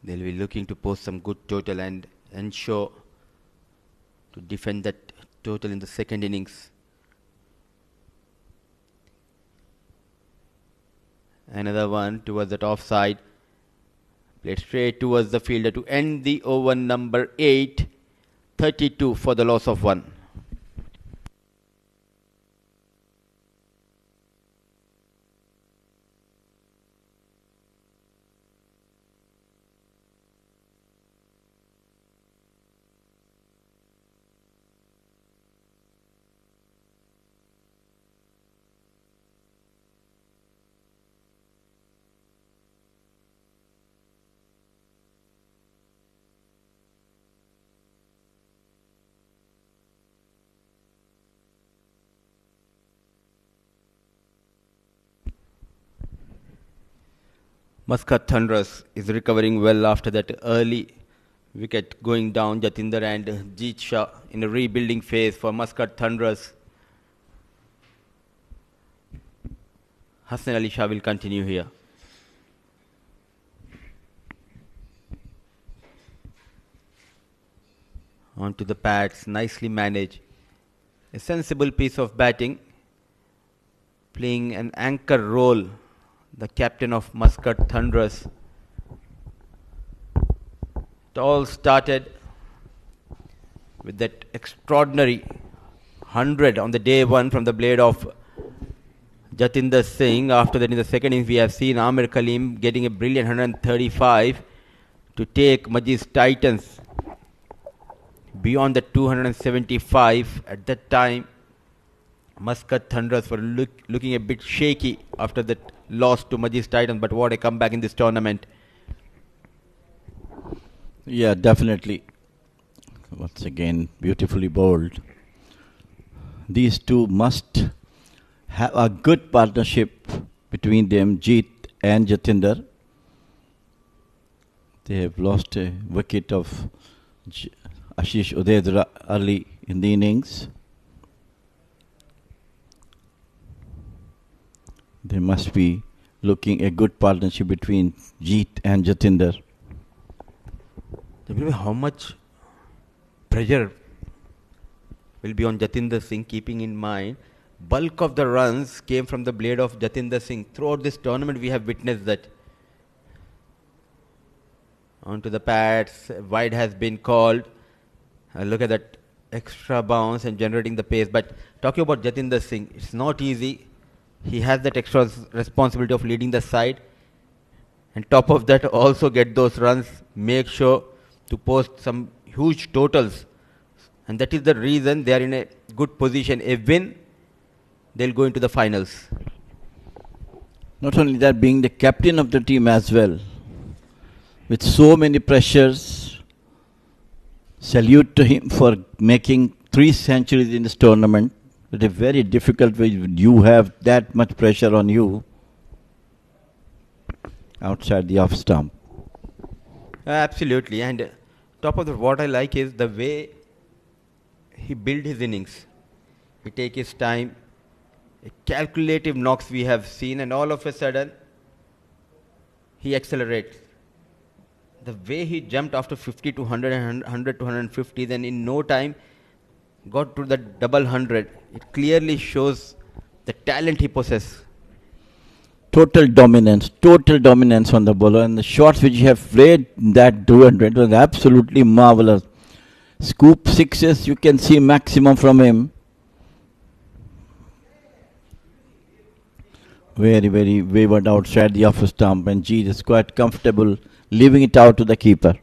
They'll be looking to post some good total and ensure to defend that total in the second innings. Another one towards that offside. Played straight towards the fielder to end the over number 8. 32 for the loss of 1. Muscat Thunderers is recovering well after that early wicket going down. Jatinder and Jeet Shah in a rebuilding phase for Muscat Thunderers. Hassan Ali Shah will continue here. Onto the pads, nicely managed. A sensible piece of batting, playing an anchor role. The captain of Muscat Thunderers. It all started with that extraordinary 100 on the day 1 from the blade of Jatinder Singh. After that, in the second innings, we have seen Amir Kaleem getting a brilliant 135 to take Majid's Titans beyond the 275. At that time, Muscat Thunderers were looking a bit shaky after that loss to Majid's Titans, but what a comeback in this tournament. Yeah, definitely. Once again, beautifully bowled. These two must have a good partnership between them, Jeet and Jatinder. They have lost a wicket of Ashish Udedra early in the innings. There must be looking a good partnership between Jeet and Jatinder. How much pressure will be on Jatinder Singh, keeping in mind bulk of the runs came from the blade of Jatinder Singh. Throughout this tournament, we have witnessed that. Onto the pads, wide has been called. Look at that extra bounce and generating the pace. But talking about Jatinder Singh, it's not easy. He has that extra responsibility of leading the side. And top of that, also get those runs. Make sure to post some huge totals. And that is the reason they are in a good position. A win, they'll go into the finals. Not only that, being the captain of the team as well, with so many pressures, salute to him for making 3 centuries in this tournament. It's a very difficult way. You have that much pressure on you outside the off stump. Absolutely. And top of that, what I like is the way he built his innings. He take his time. A calculative knocks we have seen, and all of a sudden he accelerates. The way he jumped after 50 to 100 and 100 to 150, then in no time got to the double 100. It clearly shows the talent he possesses. Total dominance on the bowler, and the shots which he have played that 200 was absolutely marvelous. Scoop sixes, you can see maximum from him. Very, very wavered outside the off stump, and G is quite comfortable leaving it out to the keeper.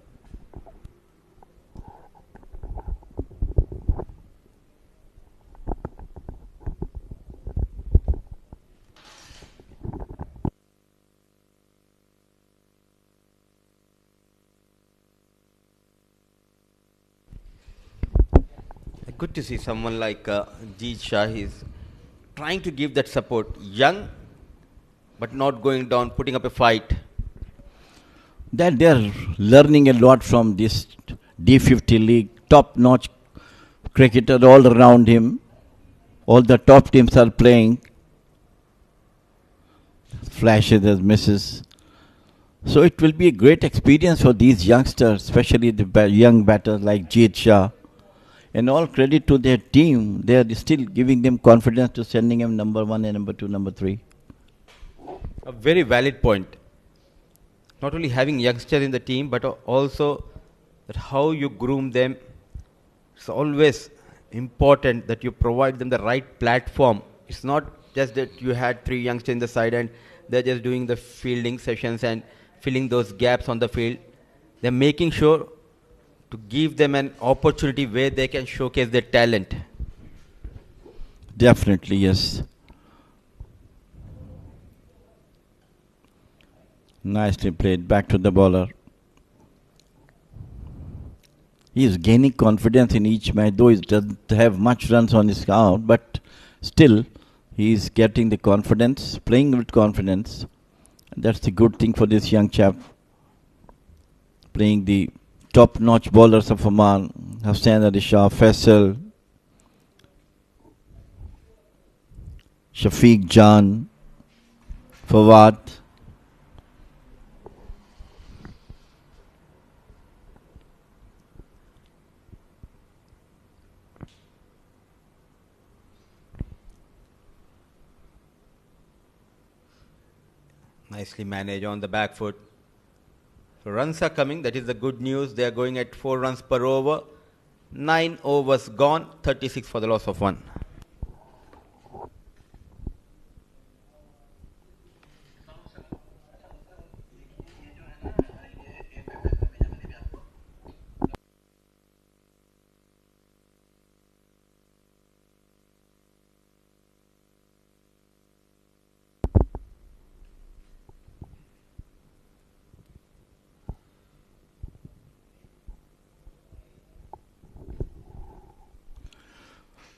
Good to see someone like Jeet Shah. He's trying to give that support. Young, but not going down, putting up a fight. That they are learning a lot from this D50 league. Top-notch cricketer all around him. All the top teams are playing. Flashes as misses. So it will be a great experience for these youngsters, especially the young batters like Jeet Shah. And all credit to their team. They are still giving them confidence to sending him number 1 and number 2, number 3. A very valid point. Not only having youngsters in the team, but also that how you groom them. It's always important that you provide them the right platform. It's not just that you had 3 youngsters in the side and they're just doing the fielding sessions and filling those gaps on the field. They're making sure to give them an opportunity where they can showcase their talent. Definitely, yes. Nicely played. Back to the bowler. He is gaining confidence in each match, though he doesn't have much runs on his count, but still he is getting the confidence, playing with confidence. And that's the good thing for this young chap. Playing the top-notch bowlers of Oman, Hussain Ali Shah, Faisal, Shafiq Jan, Fawad. Nicely managed on the back foot. So runs are coming. That is the good news. They are going at 4 runs per over. 9 overs gone. 36 for the loss of 1.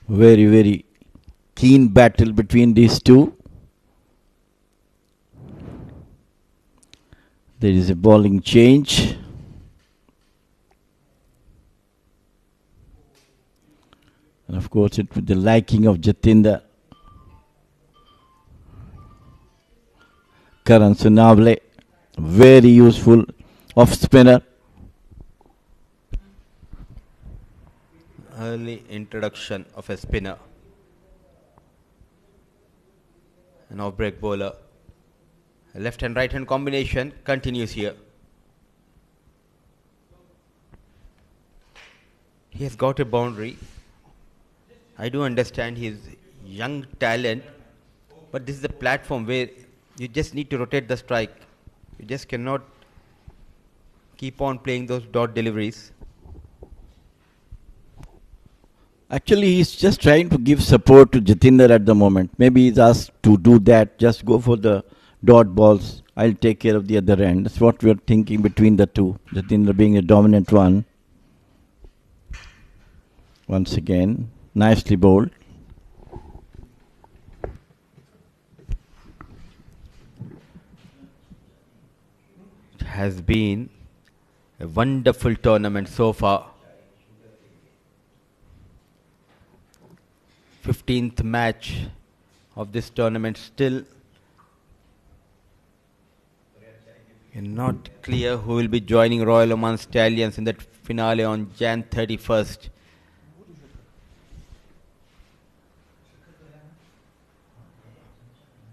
Very, very keen battle between these two. There is a bowling change. And of course, it with the liking of Jatinder. Karan Sunavle, very useful off spinner. early introduction of a spinner. An off-break bowler. A left and right hand combination continues here. He has got a boundary. I do understand his young talent, but this is a platform where you just need to rotate the strike. You just cannot keep on playing those dot deliveries. Actually, he's just trying to give support to Jatinder at the moment. Maybe he's asked to do that. Just go for the dot balls. I'll take care of the other end. That's what we're thinking between the two. Jatinder being a dominant one. Once again, nicely bowled. It has been a wonderful tournament so far. 15th match of this tournament. Still not clear who will be joining Royal Oman Stallions in that finale on Jan 31st.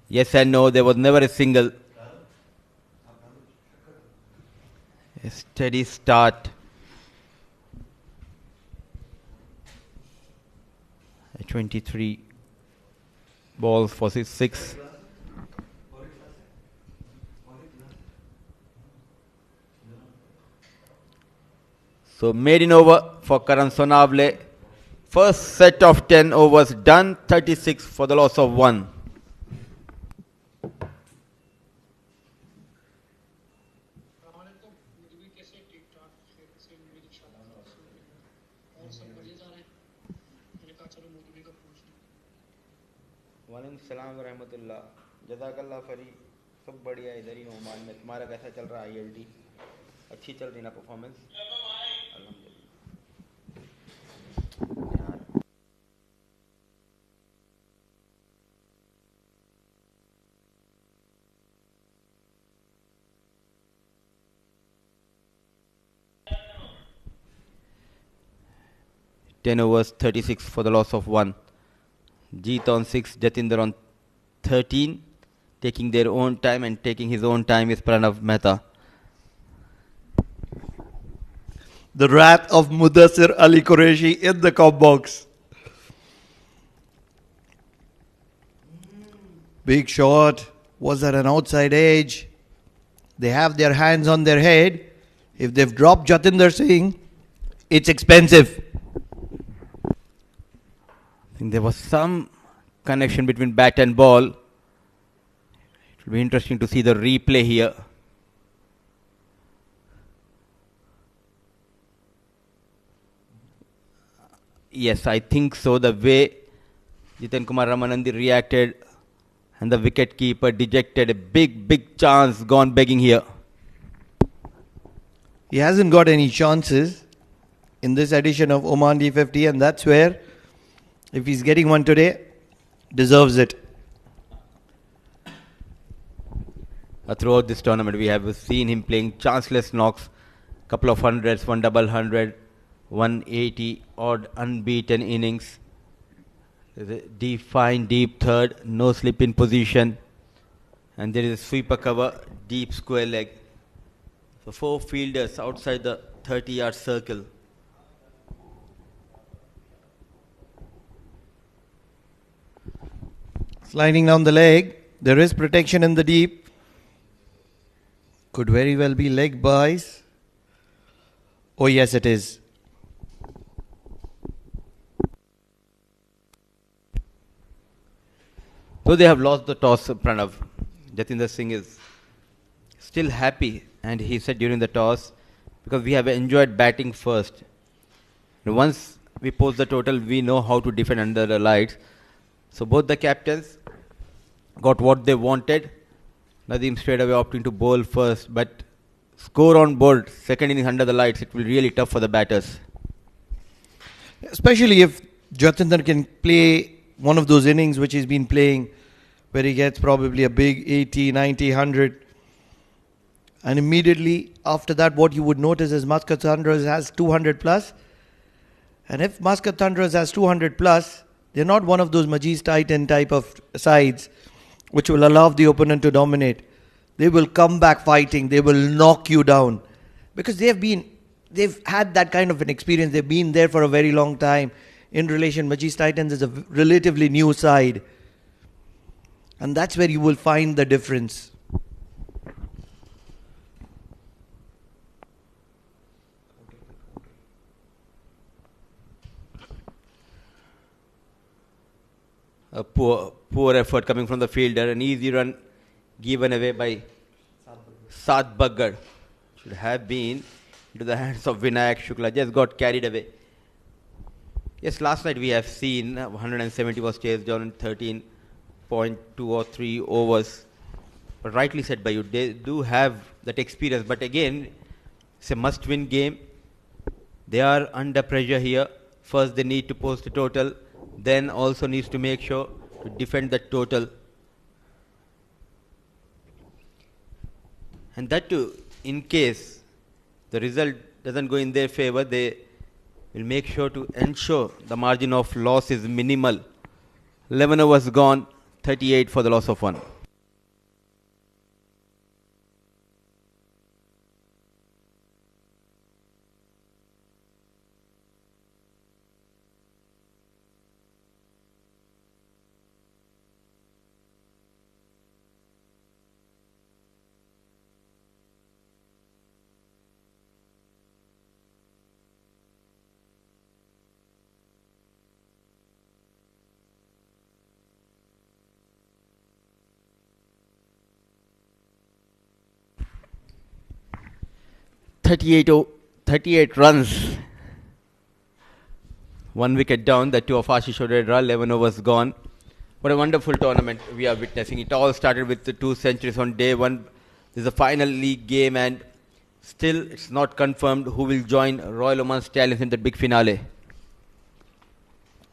Yes and no, there was never a single. A steady start. 23 balls for 6. So maiden over for Karan Sonavle. First set of 10 overs done, 36 for the loss of 1. वालेकुम सलाम व रहमतुल्लाह जज़ाकल्लाह फरी सब बढ़िया इधर ही Oman में तुम्हारा कैसा चल रहा है आईएलटी अच्छी चल रही ना परफॉर्मेंस अल्हम्दुलिल्लाह 10 overs, 36 for the loss of 1. Jeet on 6, Jatinder on 13. Taking their own time and taking his own time is Pranav Mehta. The wrath of Mudassir Ali Qureshi in the cop box. Big shot. Was that an outside edge? They have their hands on their head. If they've dropped Jatinder Singh, it's expensive. I think there was some connection between bat and ball. It will be interesting to see the replay here. Yes, I think so. The way Jitan Kumar Ramanandi reacted and the wicket keeper dejected, a big chance gone begging here. He hasn't got any chances in this edition of Oman D50, and that's where, if he's getting one today, deserves it. Throughout this tournament, we have seen him playing chanceless knocks, couple of hundreds, one double hundred, 180 odd unbeaten innings. There's a fine deep third, no slip in position, and there is a sweeper cover, deep square leg. So 4 fielders outside the 30-yard circle. Sliding down the leg, there is protection in the deep. Could very well be leg buys. Oh yes, it is. Though they have lost the toss, Pranav, Jatinder Singh is still happy, and he said during the toss, because we have enjoyed batting first. And once we post the total, we know how to defend under the lights. So both the captains got what they wanted. Nadeem straight away opting to bowl first, but score on board, second innings under the lights, it will be really tough for the batters. Especially if Jatinder can play one of those innings which he's been playing, where he gets probably a big 80, 90, 100. And immediately after that, what you would notice is Muscat Thunderers has 200 plus. And if Muscat Thunderers has 200 plus, they're not one of those Majis Titan type of sides which will allow the opponent to dominate. They will come back fighting. They will knock you down because they've had that kind of an experience. They've been there for a very long time. In relation, Majis Titans is a relatively new side, and that's where you will find the difference. A poor effort coming from the fielder. An easy run given away by Saad Baggar. Should have been into the hands of Vinayak Shukla. Just got carried away. Yes, last night we have seen 170 was chased down in 13.2 or 3 overs. But rightly said by you, they do have that experience. But again, it's a must-win game. They are under pressure here. First they need to post a total. Then also needs to make sure to defend that total. And that too, in case the result doesn't go in their favor, they will make sure to ensure the margin of loss is minimal. 11 overs gone, 38 for the loss of 1. Thirty-eight runs. 1 wicket down. The two of Ashish Odedra. 11 overs gone. What a wonderful tournament we are witnessing. It all started with the 2 centuries on day 1. This is a final league game and still it's not confirmed who will join Royal Oman Stallions in the big finale.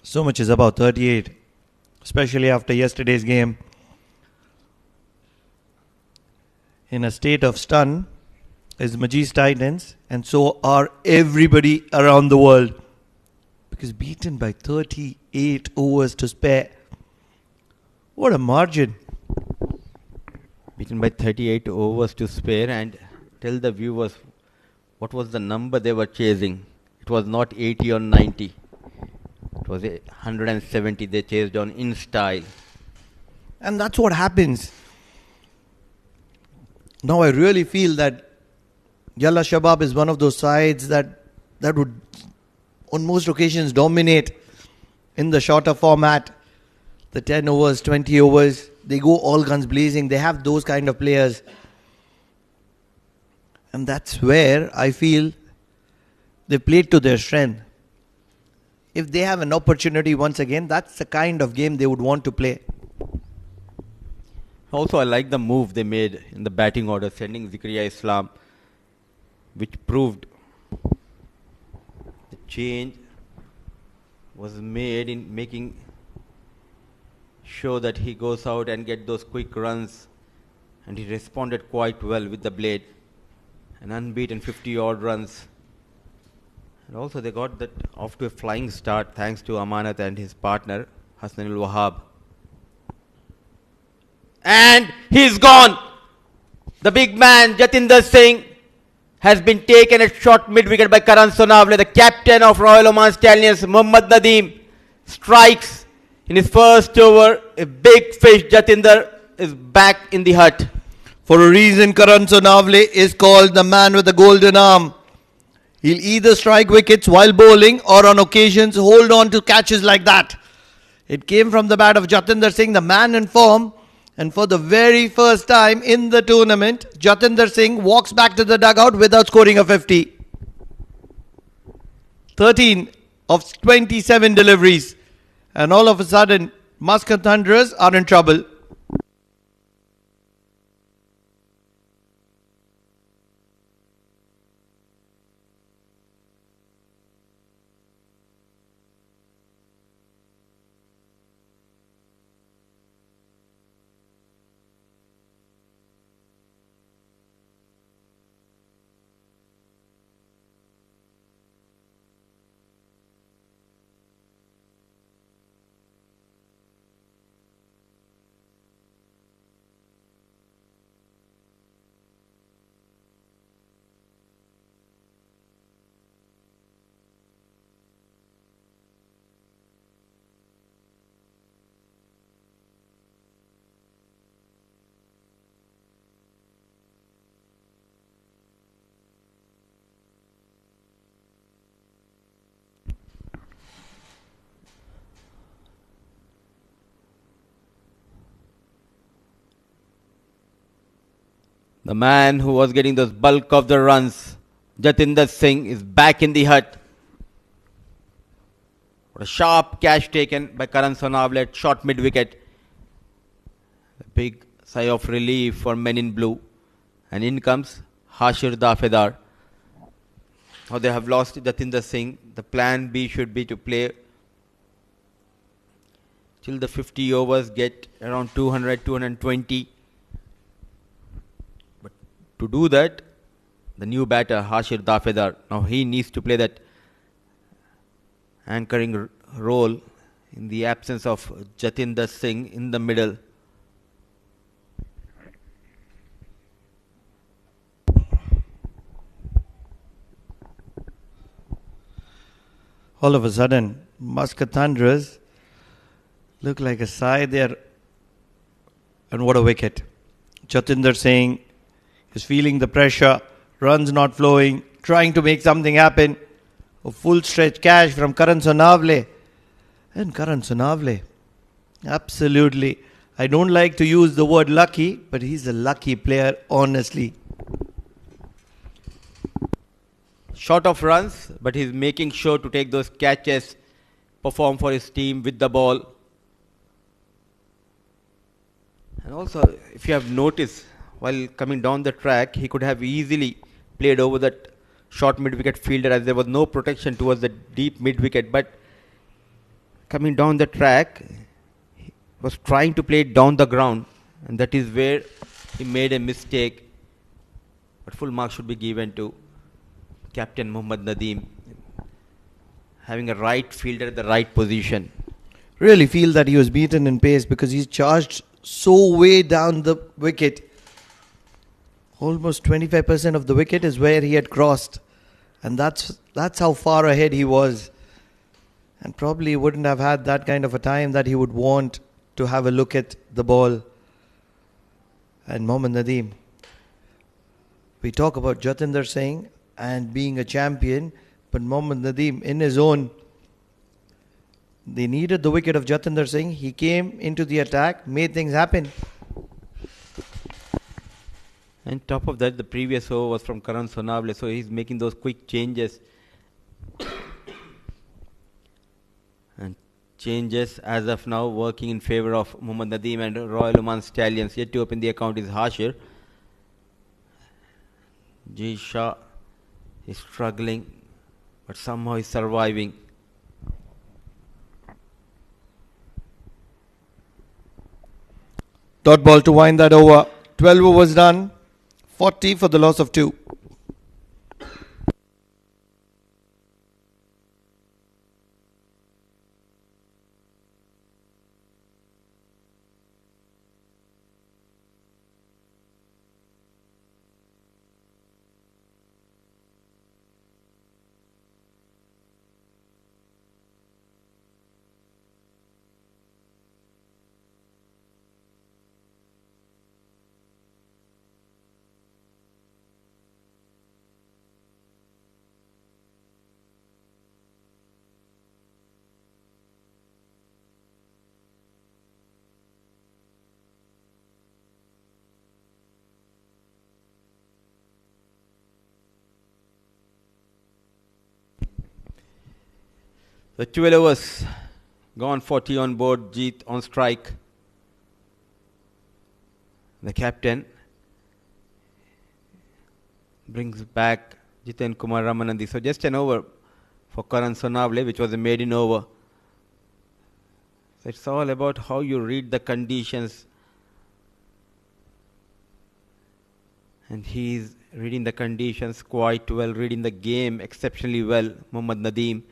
So much is about 38, especially after yesterday's game. In a state of stun is Majis Titans, and so are everybody around the world. Because beaten by 38 overs to spare. What a margin. Beaten by 38 overs to spare, and tell the viewers what was the number they were chasing. It was not 80 or 90. It was 170 they chased on in style. And that's what happens. Now I really feel that Yalla Shabab is one of those sides that would on most occasions dominate in the shorter format. The 10 overs, 20 overs, they go all guns blazing. They have those kind of players. And that's where I feel they played to their strength. If they have an opportunity once again, that's the kind of game they would want to play. Also, I like the move they made in the batting order, sending Zikaria Islam, which proved the change was made in making sure that he goes out and get those quick runs, and he responded quite well with the blade. An unbeaten 50 odd runs. And also they got that off to a flying start thanks to Amanat and his partner Hassanul Wahab. And he's gone. The big man Jatinder Singh has been taken at short mid-wicket by Karan Sonavle. The captain of Royal Oman Stallions, Mohammad Nadeem, strikes in his first over. A big fish. Jatinder is back in the hut. For a reason, Karan Sonavle is called the man with the golden arm. He'll either strike wickets while bowling or on occasions hold on to catches like that. It came from the bat of Jatinder Singh, the man in form. And for the very first time in the tournament, Jatinder Singh walks back to the dugout without scoring a 50. 13 of 27 deliveries. And all of a sudden, Muscat Thunderers are in trouble. The man who was getting those bulk of the runs, Jatinder Singh, is back in the hut. What a sharp catch taken by Karan Sonawale at short mid-wicket. A big sigh of relief for men in blue. And in comes Hashir Dafedar. Now they have lost Jatinder Singh. The plan B should be to play till the 50 overs, get around 200, 220. But to do that, the new batter, Hashir Dafedar, now he needs to play that anchoring role in the absence of Jatinder Singh in the middle. All of a sudden, Muscat Thunderers look like a side there. And what a wicket. Jatinder Singh is feeling the pressure, runs not flowing, trying to make something happen. A full stretch catch from Karan Sonawale. And Karan Sonawale, absolutely. I don't like to use the word lucky, but he's a lucky player, honestly. Short of runs, but he's making sure to take those catches, perform for his team with the ball. And also, if you have noticed, while coming down the track, he could have easily played over that short mid-wicket fielder as there was no protection towards the deep mid-wicket. But coming down the track, he was trying to play it down the ground, and that is where he made a mistake. But full marks should be given to Captain Mohammad Nadeem, having a right fielder at the right position. Really feel that he was beaten in pace because he's charged so way down the wicket. Almost 25% of the wicket is where he had crossed. And that's how far ahead he was. And probably wouldn't have had that kind of a time that he would want to have a look at the ball. And Mohammad Nadeem. We talk about Jatinder Singh and being a champion, but Mohammad Nadeem in his own, they needed the wicket of Jatinder Singh. He came into the attack, made things happen. And top of that, the previous over was from Karan Sonawale, so he's making those quick changes. And changes as of now working in favour of Mohammad Nadeem and Royal Oman Stallions. Yet to open the account is Hashir. G. Shah is struggling, but somehow he's surviving. Dot ball to wind that over. 12 overs done. 40 for the loss of 2. The 12 overs gone, 40 on board, Jeet on strike. The captain brings back Jiten Kumar Ramanandi. So just an over for Karan Sonawale, which was a maiden over. So it's all about how you read the conditions. And he's reading the conditions quite well, reading the game exceptionally well, Mohammad Nadeem.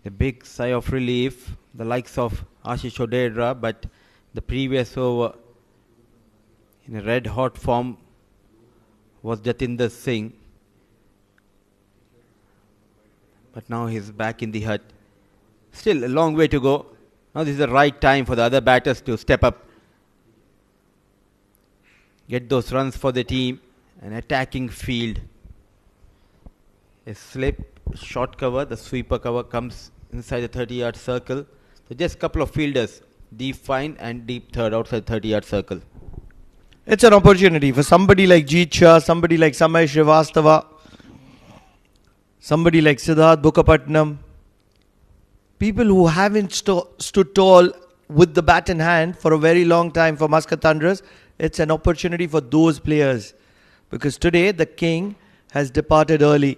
A big sigh of relief, the likes of Ashish Odedra, but the previous over in a red hot form was Jatinder Singh. But now he's back in the hut. Still a long way to go. Now this is the right time for the other batters to step up, get those runs for the team. An attacking field. A slip, short cover, the sweeper cover comes inside the 30-yard circle. So just a couple of fielders, deep fine and deep third outside 30-yard circle. It's an opportunity for somebody like Jeet Shah, somebody like Samay Srivastava, somebody like Siddharth Bukapatnam. People who haven't stood tall with the bat in hand for a very long time for Muscat Thunderers. It's an opportunity for those players. Because today the king has departed early.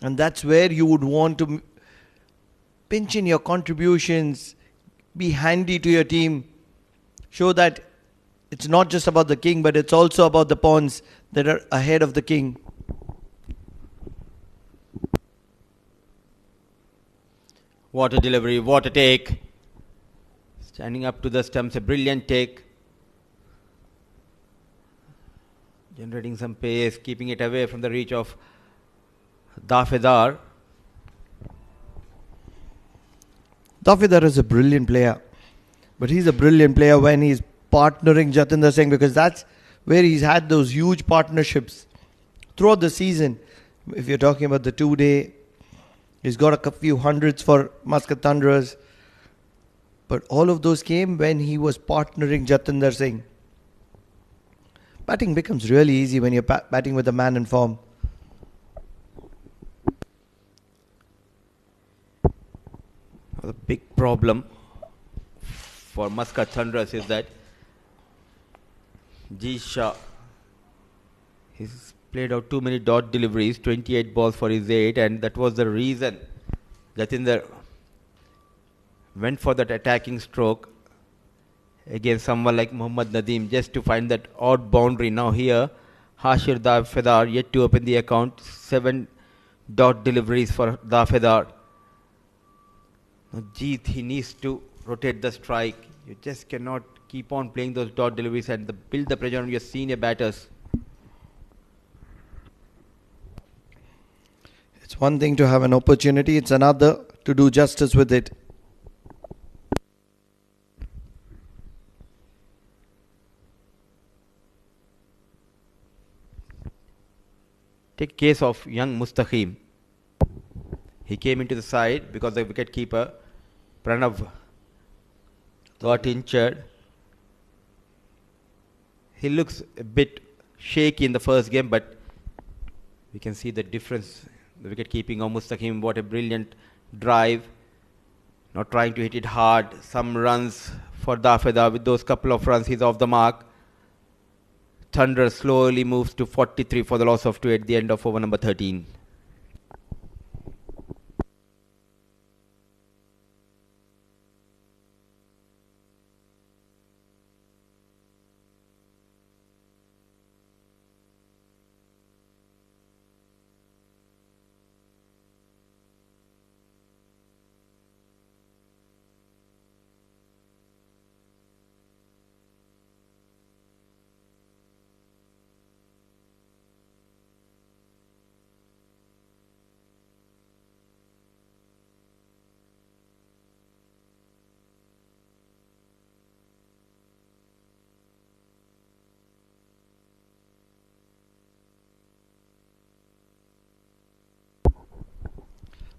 And that's where you would want to pinch in your contributions, be handy to your team, show that it's not just about the king, but it's also about the pawns that are ahead of the king. What a delivery, what a take. Standing up to the stumps, a brilliant take. Generating some pace, keeping it away from the reach of Dafedar. Dafedar is a brilliant player. But he's a brilliant player when he's partnering Jatinder Singh, because that's where he's had those huge partnerships throughout the season. If you're talking about the 2-day, he's got a few hundreds for Muscat Thunderers. But all of those came when he was partnering Jatinder Singh. Batting becomes really easy when you're batting with a man in form. The big problem for Muscat Thunderers is that Jeet Shah, he's played out too many dot deliveries, 28 balls for his 8, and that was the reason Jatinder went for that attacking stroke against someone like Mohammad Nadeem just to find that odd boundary. Now here, Hashir Dafedar yet to open the account, 7 dot deliveries for Dafedar. Now Jeet, he needs to rotate the strike. You just cannot keep on playing those dot deliveries and build the pressure on your senior batters. It's one thing to have an opportunity, it's another to do justice with it. Take case of young Mustaqim. He came into the side because the wicket keeper Pranav got injured. He looks a bit shaky in the first game, but we can see the difference. The wicket keeping of Mustaqim, what a brilliant drive. Not trying to hit it hard. Some runs for Dafedar. With those couple of runs, he's off the mark. Thunder slowly moves to 43 for the loss of 2 at the end of over number 13.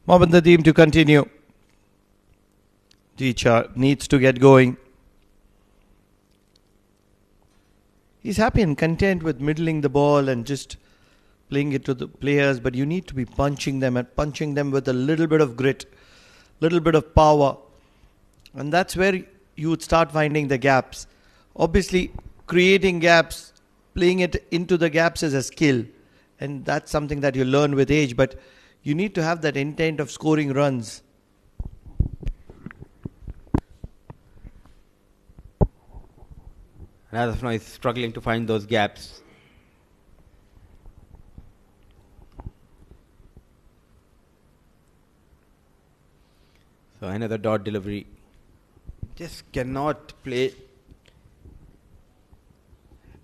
Mohammad Nadeem to continue. Jeet Shah needs to get going. He's happy and content with middling the ball and just playing it to the players, but you need to be punching them and punching them with a little bit of grit, little bit of power. And that's where you would start finding the gaps. Obviously, creating gaps, playing it into the gaps is a skill. And that's something that you learn with age, but you need to have that intent of scoring runs. And as of now, he's struggling to find those gaps. So another dot delivery. Just cannot play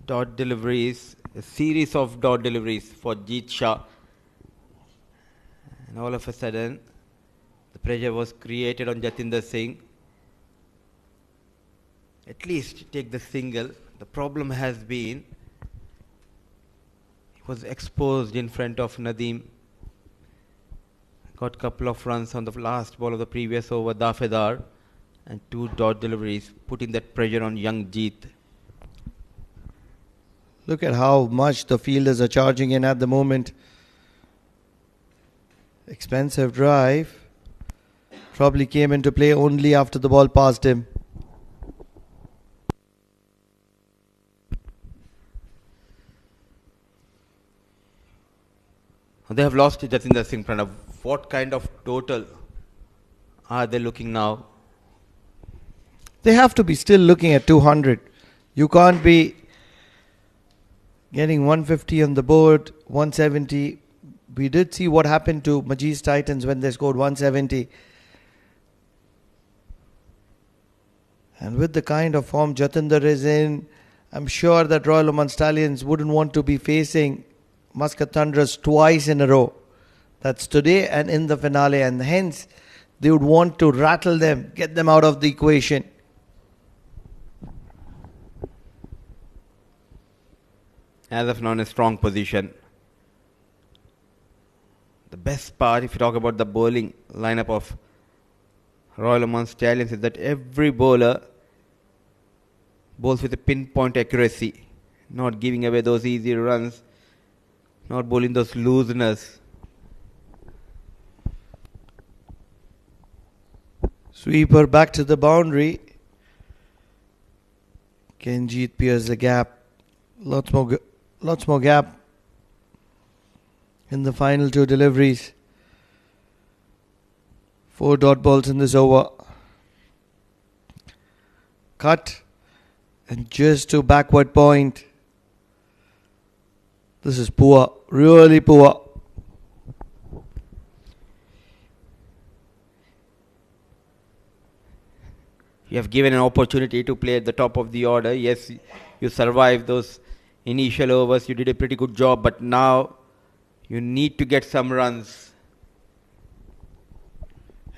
dot deliveries, a series of dot deliveries for Jeet Shah. And all of a sudden, the pressure was created on Jatinder Singh. At least take the single. The problem has been he was exposed in front of Nadeem. Got a couple of runs on the last ball of the previous over, Dafedar, and 2 dot deliveries, putting that pressure on young Jeet. Look at how much the fielders are charging in at the moment. Expensive drive. Probably came into play only after the ball passed him. They have lost Jatinder Singh Pranav. What kind of total are they looking now? They have to be still looking at 200. You can't be getting 150 on the board, 170. We did see what happened to Majid's Titans when they scored 170. And with the kind of form Jatinder is in, I'm sure that Royal Oman Stallions wouldn't want to be facing Muscat Thunderers twice in a row. That's today and in the finale, and hence they would want to rattle them, get them out of the equation. As of now, in a strong position. The best part, if you talk about the bowling lineup of Royal Oman Stallions, is that every bowler bowls with a pinpoint accuracy, not giving away those easy runs, not bowling those looseness. Sweeper back to the boundary. Kenjit pierces the gap. Lots more gap in the final two deliveries. 4 dot balls in this over. Cut and just to backward point. This is poor, really poor. You have given an opportunity to play at the top of the order. Yes, you survived those initial overs. You did a pretty good job, but now you need to get some runs.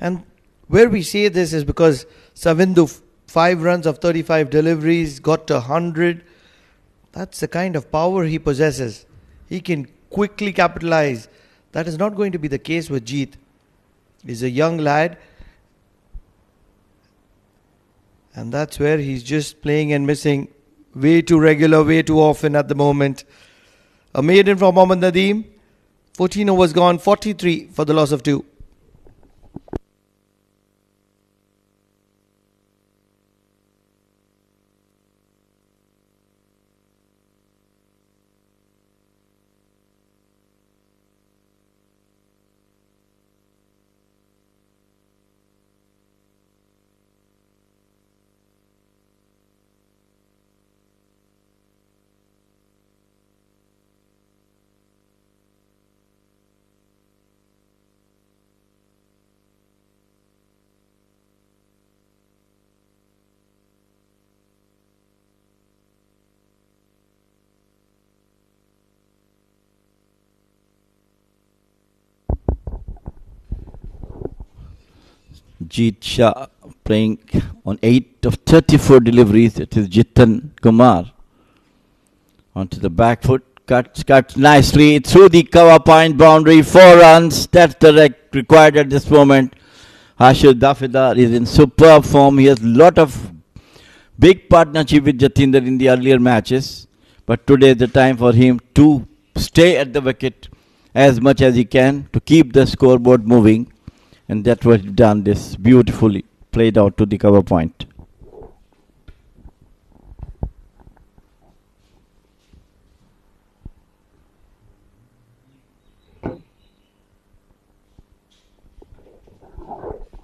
And where we say this is because Savindu, 5 runs of 35 deliveries, got to 100. That's the kind of power he possesses. He can quickly capitalize. That is not going to be the case with Jeet. He's a young lad. And that's where he's just playing and missing. Way too regular, way too often at the moment. A maiden from Mohammad Nadeem. 14 overs gone, 43 for the loss of 2. Jeet Shah playing on 8 of 34 deliveries. It is Jatinder Kumar. Onto the back foot. Cuts nicely through the cover point boundary. 4 runs. That's the required at this moment. Hashir Dafidar is in superb form. He has a lot of big partnership with Jatinder in the earlier matches. But today is the time for him to stay at the wicket as much as he can to keep the scoreboard moving. And that's what he's done. This beautifully played out to the cover point.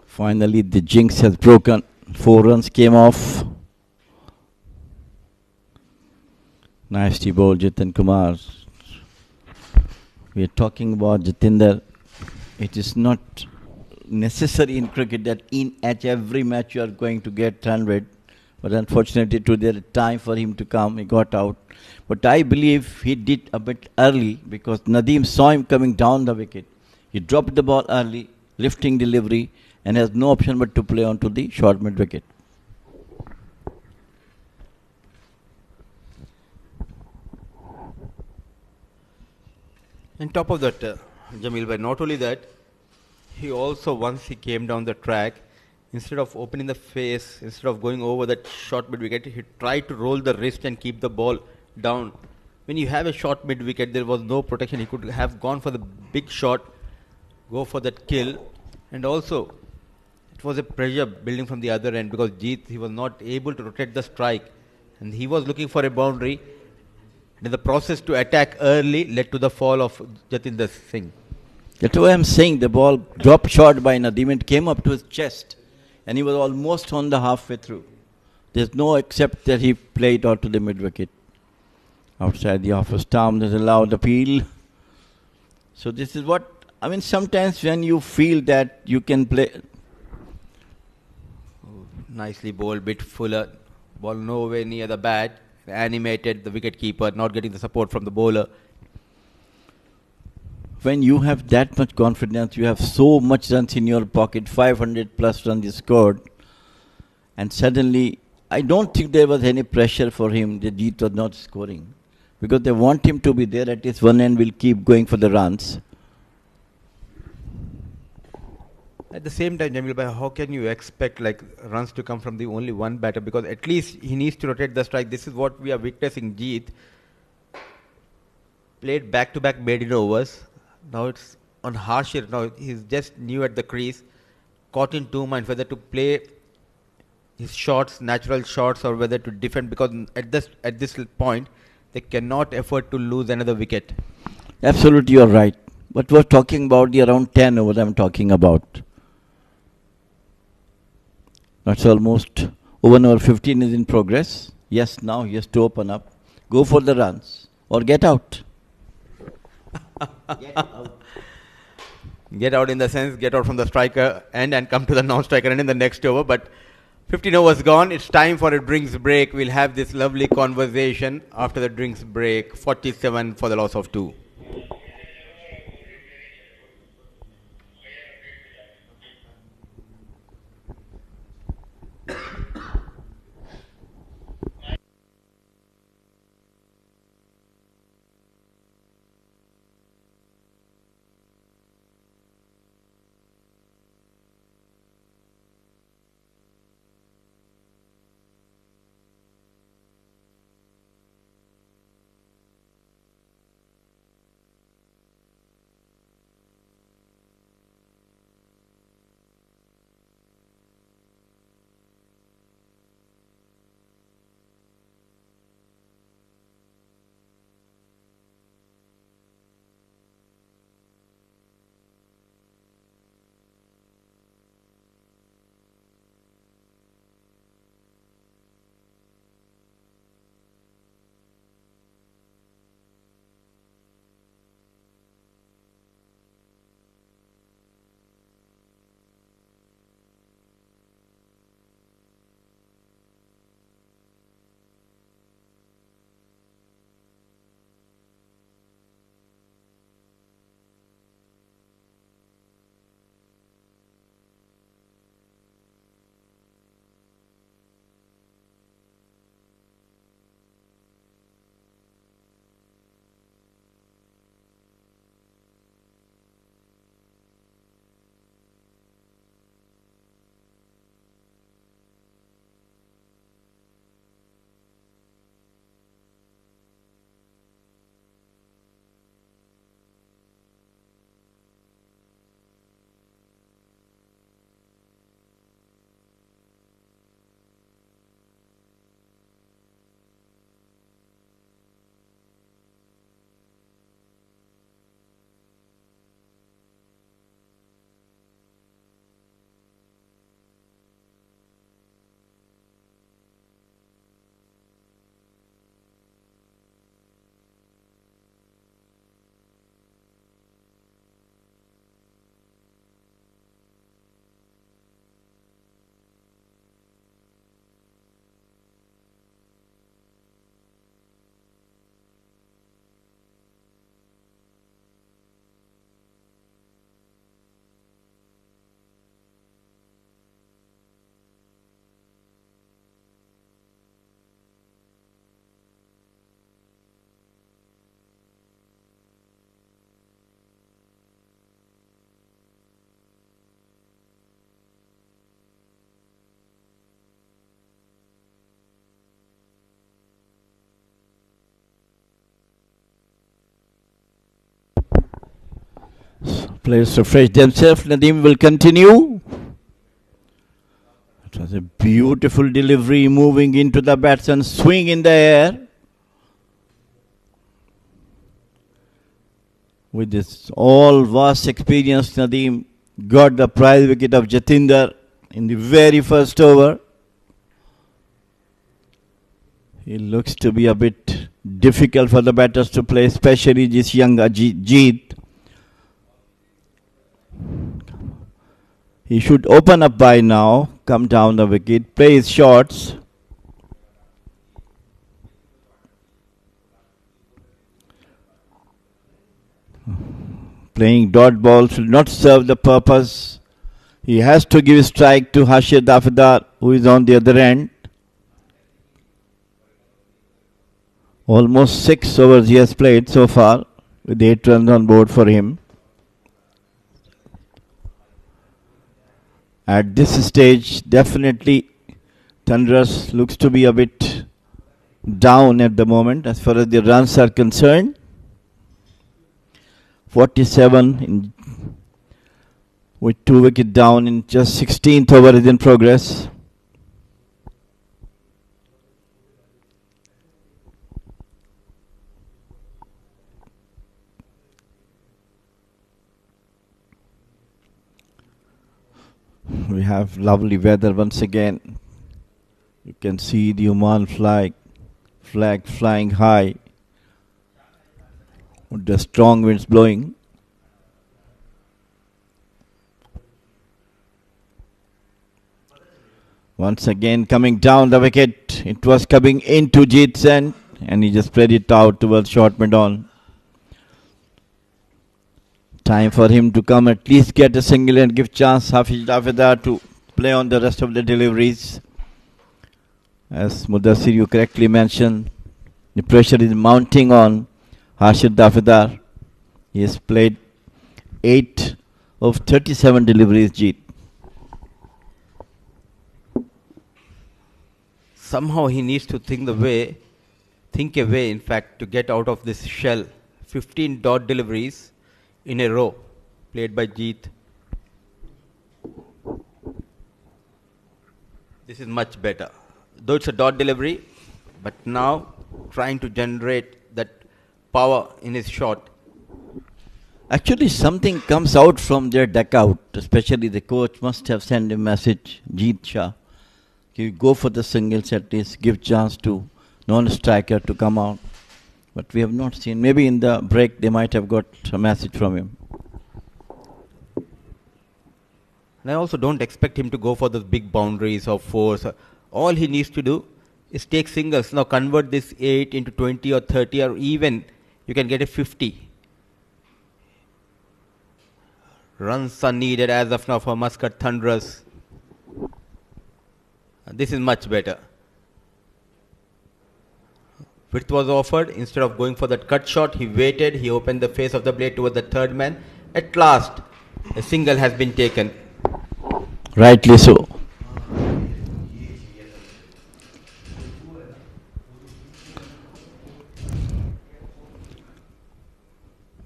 Finally, the jinx has broken. 4 runs came off. Nicely bowled, Jatinder Kumar. We are talking about Jatinder. It is not necessary in cricket that at every match you are going to get 100. But unfortunately, today the time for him to come, he got out. But I believe he did a bit early because Nadeem saw him coming down the wicket. He dropped the ball early, lifting delivery, and has no option but to play onto the short mid wicket. On top of that, Jamil bhai, not only that, he also, once he came down the track, instead of opening the face, instead of going over that short mid wicket, he tried to roll the wrist and keep the ball down when you have a short mid wicket, there was no protection. He could have gone for the big shot, go for that kill, and also it was a pressure building from the other end because Jeet, he was not able to rotate the strike, and he was looking for a boundary. And the process to attack early led to the fall of Jatinder Singh. That's why I'm saying the ball dropped short by Nadeem. It came up to his chest, and he was almost on the halfway through. There's no except that he played out to the mid wicket. Outside the off stump, there's allowed appeal. So this is what I mean. Sometimes when you feel that you can play, Nicely bowled, bit fuller, ball nowhere near the bat, animated the wicket keeper, not getting the support from the bowler. when you have that much confidence, you have so much runs in your pocket, 500 plus runs you scored, and suddenly, I don't think there was any pressure for him that Jeet was not scoring. Because they want him to be there at his one end, will keep going for the runs. At the same time, Jamil Bhai, how can you expect like runs to come from the only one batter? Because at least he needs to rotate the strike. This is what we are witnessing. Jeet played back-to-back maiden overs. Now it's on harsher. Now he's just new at the crease, caught in two minds whether to play his shots, natural shots, or whether to defend. Because at this point, they cannot afford to lose another wicket. Absolutely, you're right. But we're talking about the around 10 overs I'm talking about. That's almost over number 15 is in progress. Yes, now he has to open up. Go for the runs or get out. Get out in the sense, get out from the striker and come to the non-striker and in the next over. But 15 overs gone. It's time for a drinks break. We'll have this lovely conversation after the drinks break. 47 for the loss of 2. Players refresh themselves. Nadeem will continue. It was a beautiful delivery moving into the batsman, swing in the air. With this all vast experience, Nadeem got the prize wicket of Jatinder in the very first over. It looks to be a bit difficult for the batters to play, especially this young Ajit. He should open up by now, come down the wicket, play his shots. Playing dot balls will not serve the purpose. He has to give a strike to Hashir Dafidar, who is on the other end. Almost 6 overs he has played so far, with 8 runs on board for him. At this stage, definitely Thunderous looks to be a bit down at the moment as far as the runs are concerned. 47 with 2 wickets down in just 16th over is in progress. We have lovely weather once again. You can see the Oman flag flying high with the strong winds blowing. Once again coming down the wicket. It was coming into Jeet's end and he just spread it out towards short mid-on. Time for him to come at least get a single and give chance Hafiz Dafidar to play on the rest of the deliveries. As Mudassir you correctly mentioned, the pressure is mounting on Hashir Dafidar. He has played 8 of 37 deliveries, Jeet. Somehow he needs to think a way, in fact, to get out of this shell. 15 dot deliveries in a row played by Jeet. This is much better. Though it's a dot delivery, but now trying to generate that power in his shot. Actually, something comes out from their deck out, especially the coach must have sent a message, Jeet Shah. You go for the singles at least, give chance to non-striker to come out. But we have not seen. Maybe in the break they might have got a message from him. And I also don't expect him to go for those big boundaries of force. All he needs to do is take singles. Now convert this 8 into 20 or 30 or even you can get a 50. Runs are needed as of now for Muscat Thunderous. This is much better. Width was offered. Instead of going for that cut shot, he waited. He opened the face of the blade toward the third man. At last, a single has been taken. Rightly so.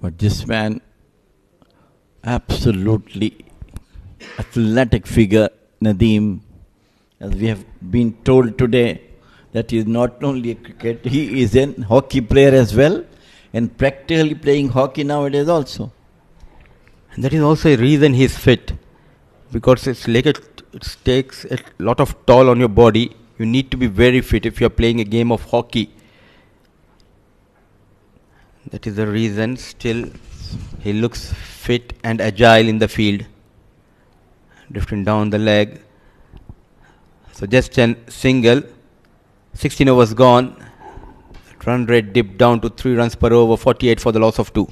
But this man, absolutely athletic figure, Nadeem, as we have been told today, that he is not only a cricket, he is a hockey player as well, and practically playing hockey nowadays also. And that is also a reason he is fit, because it takes a lot of toll on your body. You need to be very fit if you are playing a game of hockey. That is the reason still he looks fit and agile in the field. Drifting down the leg. So just a single. 16 overs gone. Run rate dipped down to 3 runs per over, 48 for the loss of 2.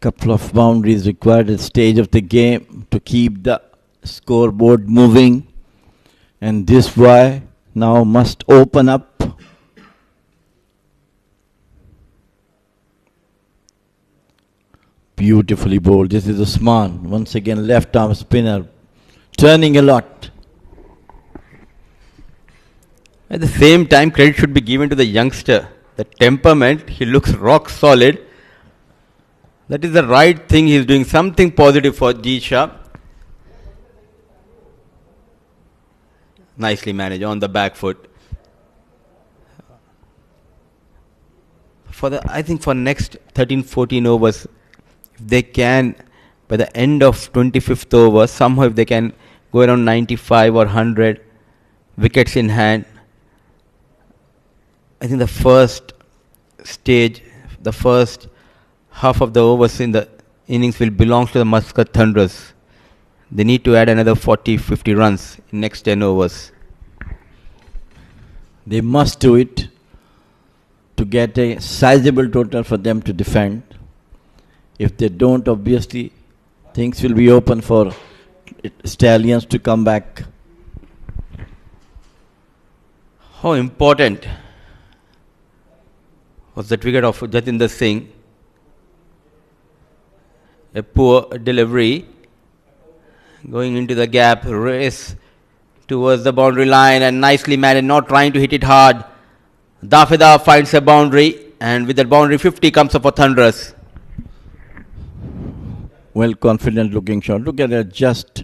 Couple of boundaries required at the stage of the game to keep the scoreboard moving. And this boy now must open up. Beautifully bowled. This is Usman. Once again, left arm spinner. Turning a lot. At the same time, credit should be given to the youngster. The temperament, he looks rock solid. That is the right thing. He is doing something positive for Jisha. Nicely managed on the back foot. I think for next 13-14 overs, if they can, by the end of 25th over, somehow if they can go around 95 or 100 wickets in hand, I think the first stage, the first half of the overs in the innings will belong to the Muscat Thunderers. They need to add another 40-50 runs in next 10 overs. They must do it to get a sizable total for them to defend. If they don't, obviously, things will be open for Stallions to come back. How important was that wicket of Jatinder Singh? A poor delivery. Going into the gap, race towards the boundary line and nicely managed, not trying to hit it hard. Dafida finds a boundary, and with that boundary 50 comes up for Thunderers. Well, confident looking shot. Look at it, just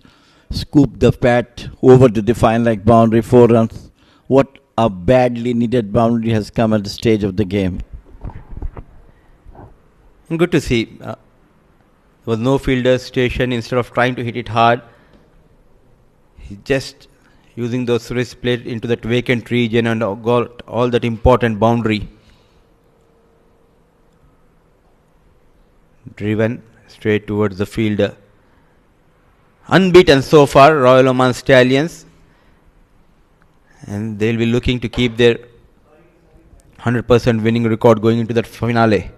scoop the bat over to the fine like boundary, 4 runs. What a badly needed boundary has come at the stage of the game. And good to see. There was no fielder station. Instead of trying to hit it hard, he just using those wrist plate into that vacant region and got all that important boundary. Driven straight towards the fielder. Unbeaten so far, Royal Oman Stallions. And they'll be looking to keep their 100% winning record going into that finale.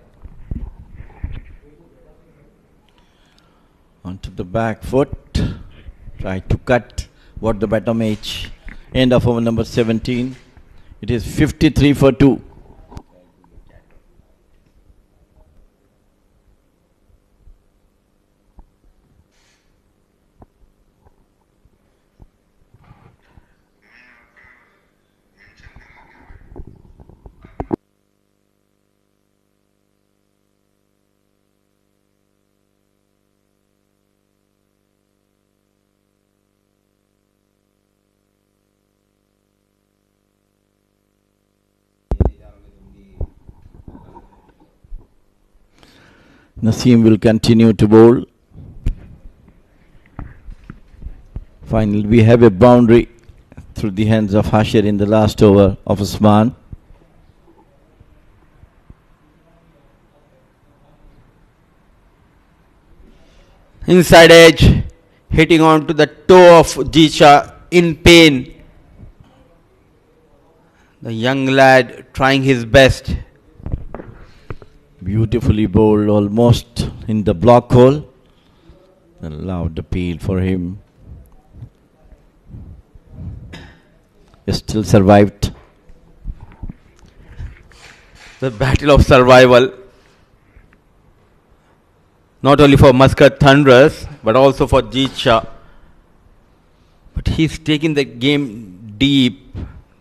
Onto the back foot. Try to cut what the bottom edge. End of over number 17. It is 53 for 2. Naseem will continue to bowl. Finally, we have a boundary through the hands of Hashir in the last over of Usman. Inside edge, hitting on to the toe of Jisha in pain. The young lad trying his best. Beautifully bowled, almost in the block hole. A loud appeal for him. He still survived. The battle of survival. Not only for Muscat Thunderers, but also for Jisha. But he's taking the game deep.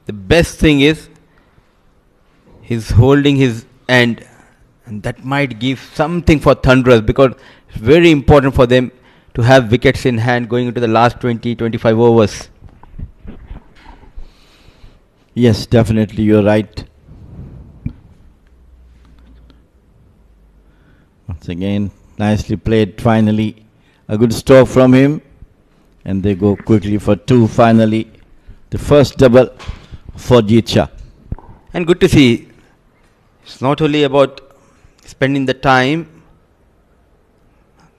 The best thing is he's holding his end. And that might give something for Thunderers, because it's very important for them to have wickets in hand going into the last 20-25 overs. Yes, definitely, you're right. Once again, nicely played finally. A good stroke from him. And they go quickly for 2 finally. The first double for Jisha. And good to see. It's not only about spending the time.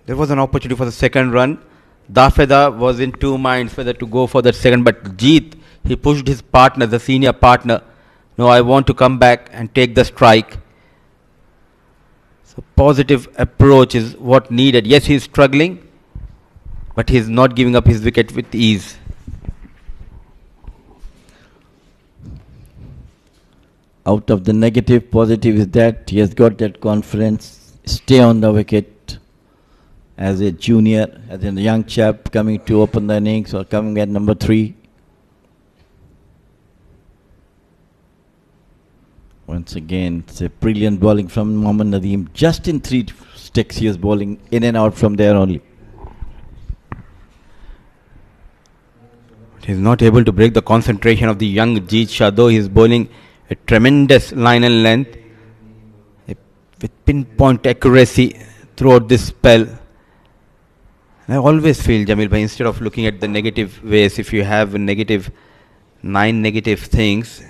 There was an opportunity for the second run. Dafeda was in 2 minds whether to go for that second, but Jeet, he pushed his partner, the senior partner. No, I want to come back and take the strike. So positive approach is what needed. Yes, he's struggling, but he's not giving up his wicket with ease. Out of the negative, positive is that he has got that confidence, stay on the wicket as a junior, as a young chap coming to open the innings or coming at number 3. Once again, it's a brilliant bowling from Mohammad Nadeem. Just in 3 sticks, he is bowling in and out from there only. He's not able to break the concentration of the young Jeet Shah, though he's bowling a tremendous line and length with pinpoint accuracy throughout this spell. I always feel, Jamil bhai, instead of looking at the negative ways, if you have 9 negative things,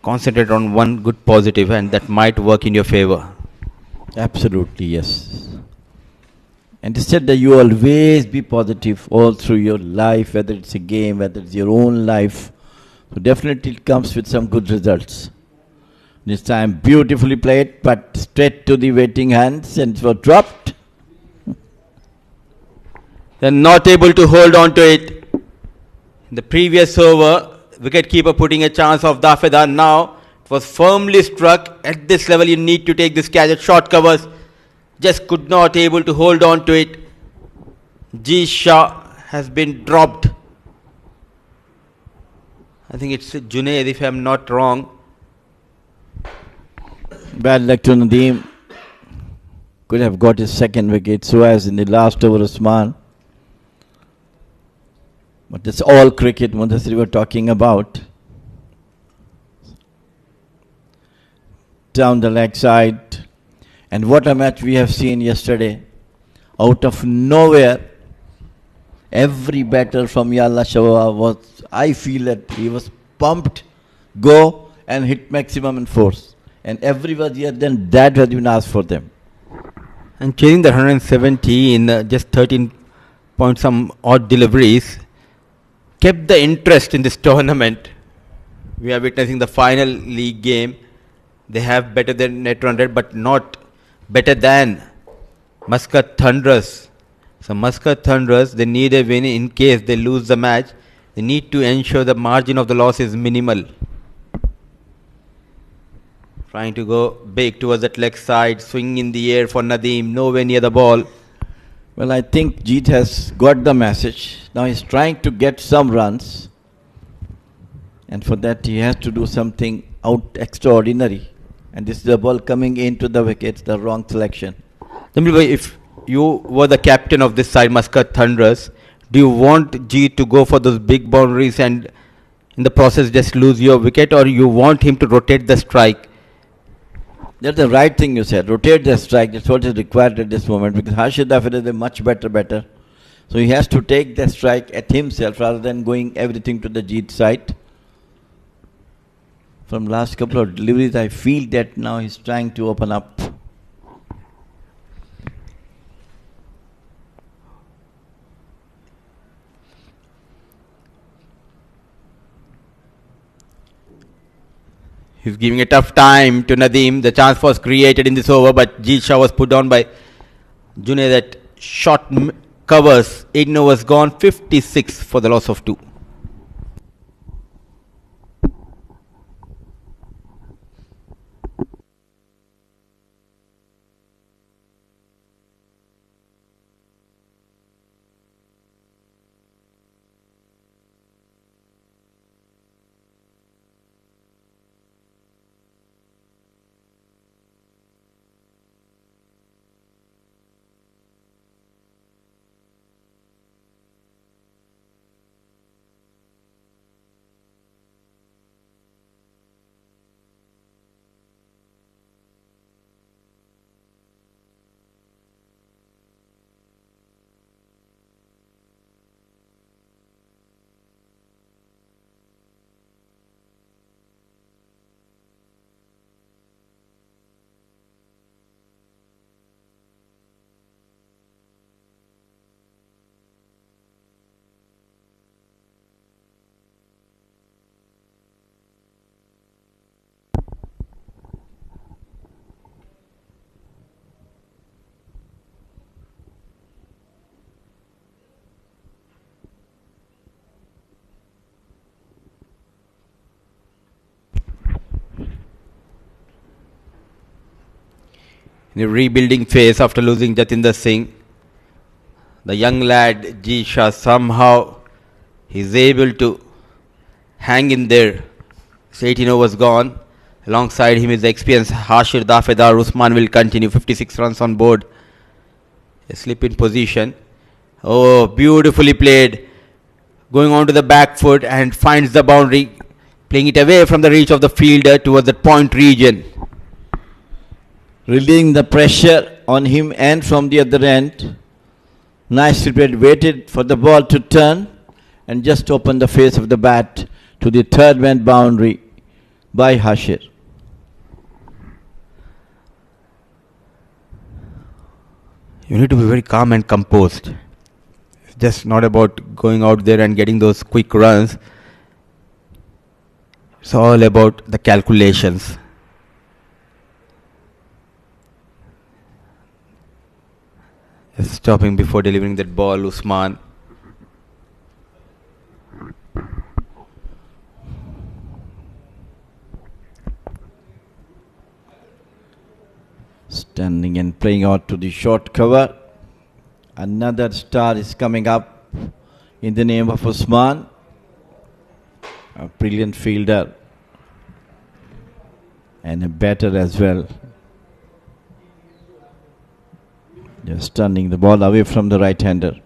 concentrate on one good positive, and that might work in your favor. Absolutely, yes. And instead that you always be positive all through your life, whether it's a game, whether it's your own life. So definitely it comes with some good results. This time beautifully played, but straight to the waiting hands, and it was dropped. They're not able to hold on to it. In the previous over, wicketkeeper putting a chance of Dafeda. Now it was firmly struck. At this level, you need to take this catch at short covers. Just could not able to hold on to it. G Shah has been dropped. I think it's Junaid, if I'm not wrong. Bad luck to Nadeem. Could have got his second wicket, so as in the last over Usman. But that's all cricket Mudassir were talking about. Down the leg side. And what a match we have seen yesterday. Out of nowhere, every batter from Yalla Shawa was, I feel that he was pumped, go and hit maximum in force. And everybody here then that has been asked for them. And chasing the 170 in just 13 point some odd deliveries kept the interest in this tournament. We are witnessing the final league game. They have better than net run rate, but not better than Muscat Thunderers. So Muscat Thunderers, they need a win in case they lose the match. They need to ensure the margin of the loss is minimal. Trying to go big towards that leg side, swing in the air for Nadeem, nowhere near the ball. Well, I think Jeet has got the message. Now he's trying to get some runs. And for that he has to do something out extraordinary. And this is the ball coming into the wickets, the wrong selection. If you were the captain of this side, Muscat Thunderers, do you want Jeet to go for those big boundaries and in the process just lose your wicket, or you want him to rotate the strike? That's the right thing you said. Rotate the strike. That's what is required at this moment, because Harshad Dafir is a much better batter. So he has to take the strike at himself rather than going everything to the Jeet side. From last couple of deliveries, I feel that now he's trying to open up. He's giving a tough time to Nadeem. The chance was created in this over, but Jeet Shah was put down by Junaid at short covers. 8 overs gone, 56 for the loss of 2. in a rebuilding phase after losing Jatinder Singh. The young lad G Shah, somehow he's able to hang in there. It's 18 overs gone. Alongside him is the experienced Hashir Dafedar. Usman will continue. 56 runs on board. A slip in position. Oh, beautifully played. Going on to the back foot and finds the boundary. Playing it away from the reach of the fielder towards the point region. Relieving the pressure on him and from the other end. Nicely played. Waited for the ball to turn and just opened the face of the bat to the third man boundary by Hashir. You need to be very calm and composed. It's just not about going out there and getting those quick runs. It's all about the calculations. Just stopping before delivering that ball, Usman. Standing and playing out to the short cover. Another star is coming up in the name of Usman. A brilliant fielder and a batter as well. Just turning the ball away from the right-hander.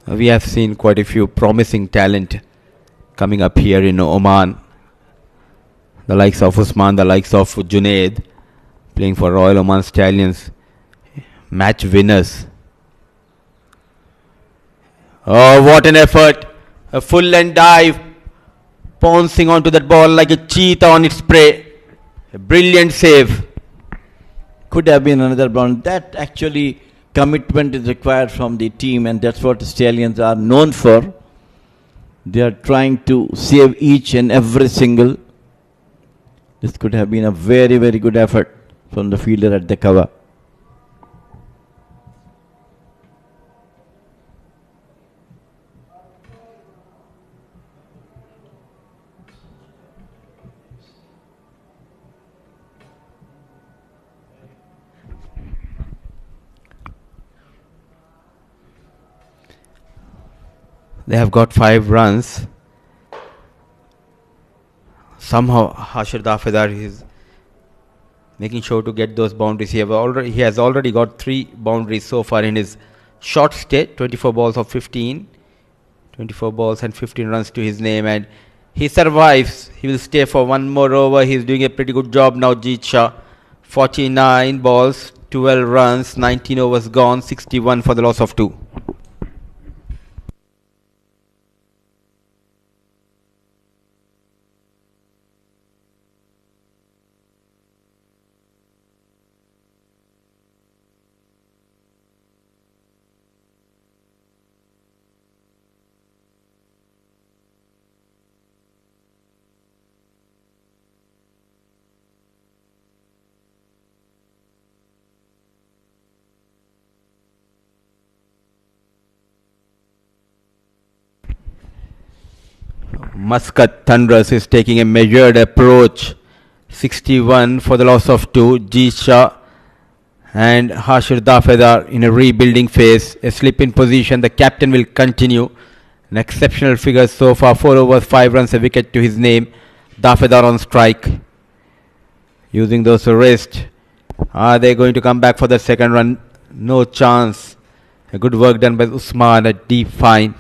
We have seen quite a few promising talent coming up here in Oman. The likes of Usman, the likes of Junaid, playing for Royal Oman Stallions, match winners. Oh, what an effort! A full and dive, pouncing onto that ball like a cheetah on its prey. A brilliant save. Could have been another bound. That actually commitment is required from the team, and that's what the Stallions are known for. They are trying to save each and every single. This could have been a very, very good effort from the fielder at the cover. They have got 5 runs. Somehow Hashir Dafedar is making sure to get those boundaries. He has already got 3 boundaries so far in his short stay. 24 balls of 15. 24 balls and 15 runs to his name, and he survives. He will stay for one more over. He's doing a pretty good job now, Jeet Shah. 49 balls, 12 runs, 19 overs gone, 61 for the loss of 2. Muscat Thunderers is taking a measured approach. 61 for the loss of 2. Jeet Shah and Hashir Dafedar in a rebuilding phase. A slip in position. The captain will continue. An exceptional figure so far. 4 overs, 5 runs, a wicket to his name. Dafedar on strike. Using those wrists. Are they going to come back for the second run? No chance. A good work done by Usman. A deep fine.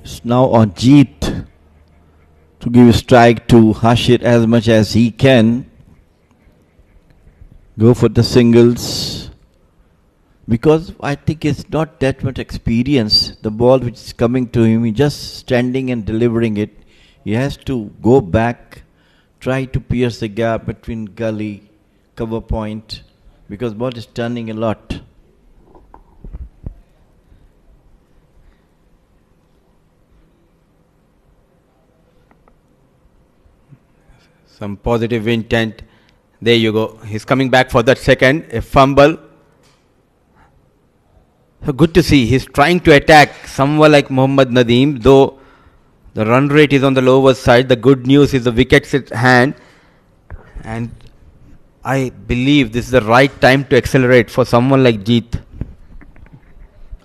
It's now on Jeet to give a strike to Hashir as much as he can. Go for the singles. Because I think it's not that much experience. The ball which is coming to him, he's just standing and delivering it. He has to go back, try to pierce the gap between gully, cover point, because ball is turning a lot. Some positive intent. There you go. He's coming back for that second. A fumble. Good to see. He's trying to attack someone like Mohammad Nadeem, though the run rate is on the lower side. The good news is the wickets at hand, and I believe this is the right time to accelerate for someone like Jeet.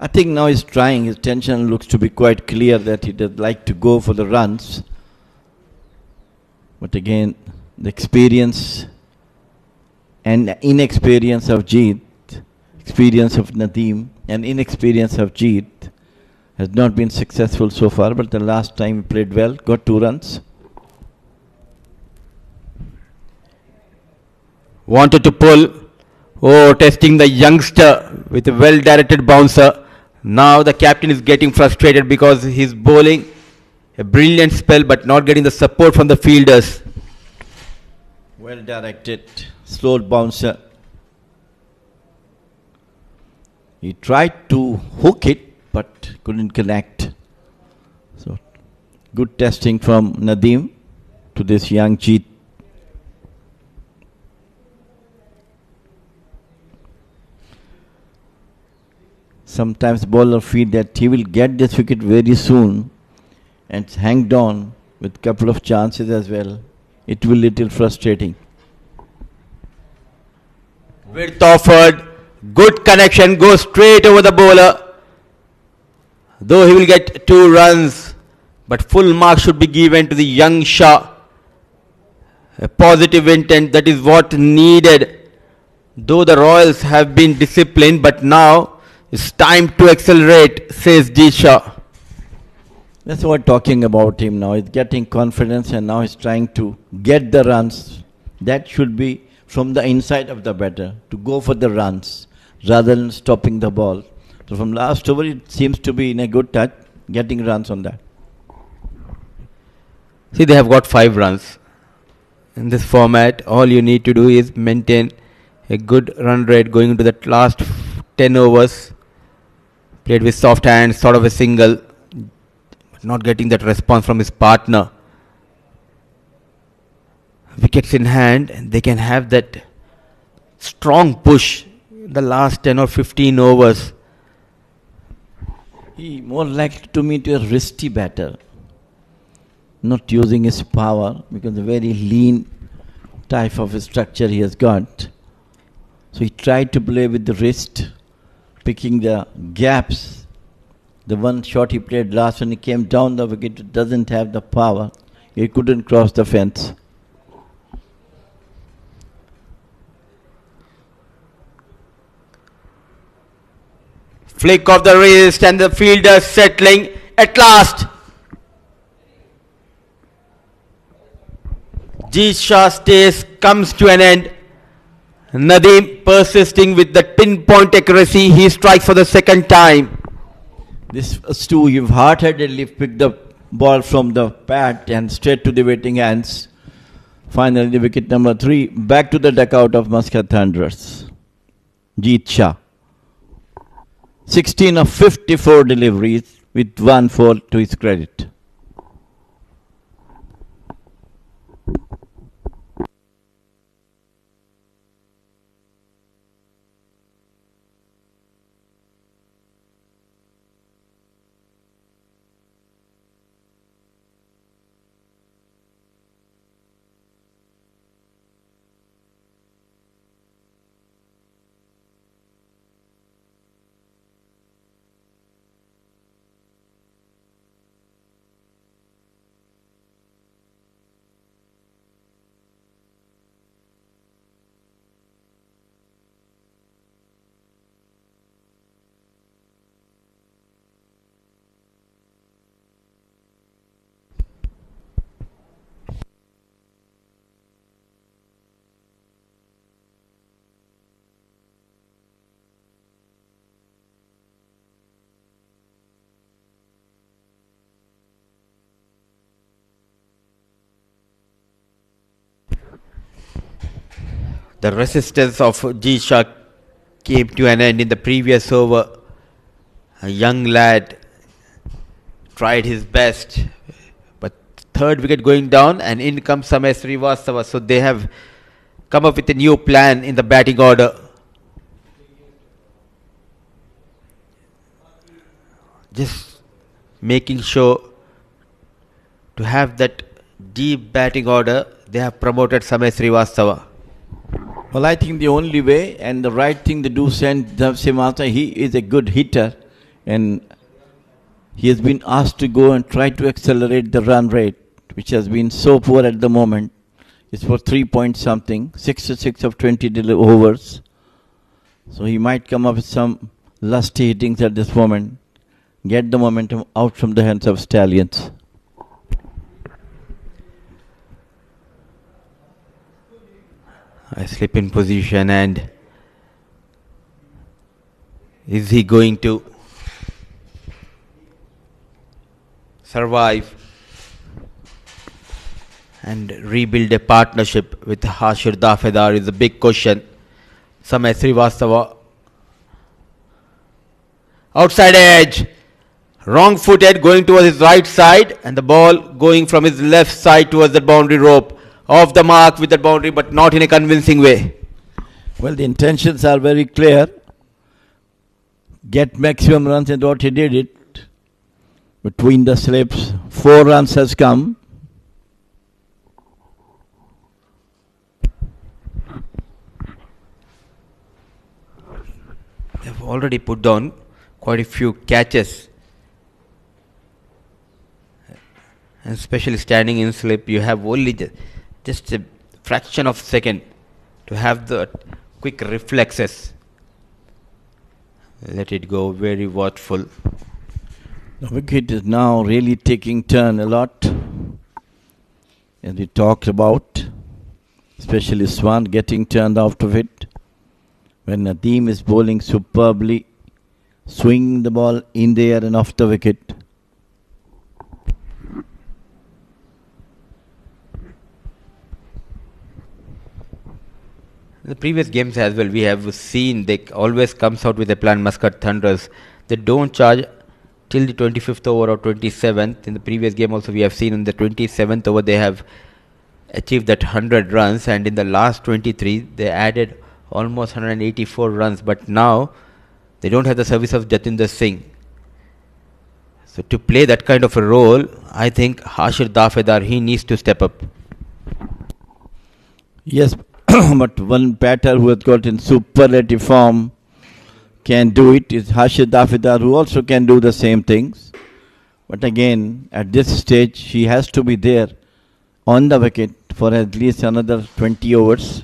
I think now he's trying. His tension looks to be quite clear that he does like to go for the runs. But again, the experience and inexperience of Jeet, experience of Nadeem and inexperience of Jeet has not been successful so far, but the last time he played well, got 2 runs. Wanted to pull. Oh, testing the youngster with a well-directed bouncer. Now the captain is getting frustrated because he's bowling a brilliant spell but not getting the support from the fielders. Well directed, slow bouncer. He tried to hook it but couldn't connect. So good testing from Nadeem to this young Jeet. Sometimes bowler feel that he will get this wicket very soon and hanged on with couple of chances as well. It will little frustrating. Width offered, good connection, goes straight over the bowler. Though he will get 2 runs, but full marks should be given to the young Shah. A positive intent, that is what needed. Though the Royals have been disciplined, but now it's time to accelerate, says G. Shah. That's what talking about him now. He's getting confidence and now he's trying to get the runs. That should be from the inside of the batter, to go for the runs rather than stopping the ball. So from last over it seems to be in a good touch, getting runs on that. See, they have got 5 runs. In this format, all you need to do is maintain a good run rate going into that last 10 overs. Played with soft hands, sort of a single, but not getting that response from his partner. Wickets in hand, and they can have that strong push in the last 10 or 15 overs. He more likely to me to a wristy batter, not using his power because a very lean type of structure he has got. So he tried to play with the wrist, picking the gaps. The one shot he played last when he came down the wicket doesn't have the power. He couldn't cross the fence. Flick of the wrist and the fielder settling at last. G. Shah stays comes to an end. Nadeem persisting with the pinpoint accuracy. He strikes for the second time. This was too, you've hard-headedly picked the ball from the pad and straight to the waiting hands. Finally, the wicket number 3, back to the dugout of Muscat Thunderers. Jeet Shah. 16 of 54 deliveries with 1 4 to his credit. The resistance of G. Shah came to an end in the previous over. A young lad tried his best, but third wicket going down, and in comes Samay Srivastava. So they have come up with a new plan in the batting order. just making sure to have that deep batting order, they have promoted Samay Srivastava. Well, I think the only way and the right thing to do, send Srivastava. He is a good hitter, and he has been asked to go and try to accelerate the run rate, which has been so poor at the moment. It's for 3 point something, 66 of 20 overs. So he might come up with some lusty hittings at this moment, get the momentum out from the hands of Stallions. I slip in position, and is he going to survive and rebuild a partnership with Hashir Dafedar is a big question. Samay Srivastava, outside edge, wrong footed, going towards his right side, and the ball going from his left side towards the boundary rope. Off the mark with the boundary, but not in a convincing way. Well, the intentions are very clear. Get maximum runs, and what he did it. Between the slips, 4 runs has come. They've already put down quite a few catches. And especially standing in slip, you have only just a fraction of a second to have the quick reflexes. Let it go, very watchful. The wicket is now really taking turn a lot, as we talked about, especially Swan getting turned out of it. When Nadeem is bowling superbly, swinging the ball in the air and off the wicket. In the previous games as well, we have seen they always comes out with a plan. Muscat Thunderers, they don't charge till the 25th over or 27th. In the previous game also we have seen in the 27th over they have achieved that 100 runs, and in the last 23 they added almost 184 runs, but now they don't have the service of Jatinder Singh. So to play that kind of a role, I think Hashir Dafedar, he needs to step up. Yes, but one batter who has got in superlative form can do it is Hashir Dafedar, who also can do the same things. But again, at this stage, he has to be there on the wicket for at least another 20 overs.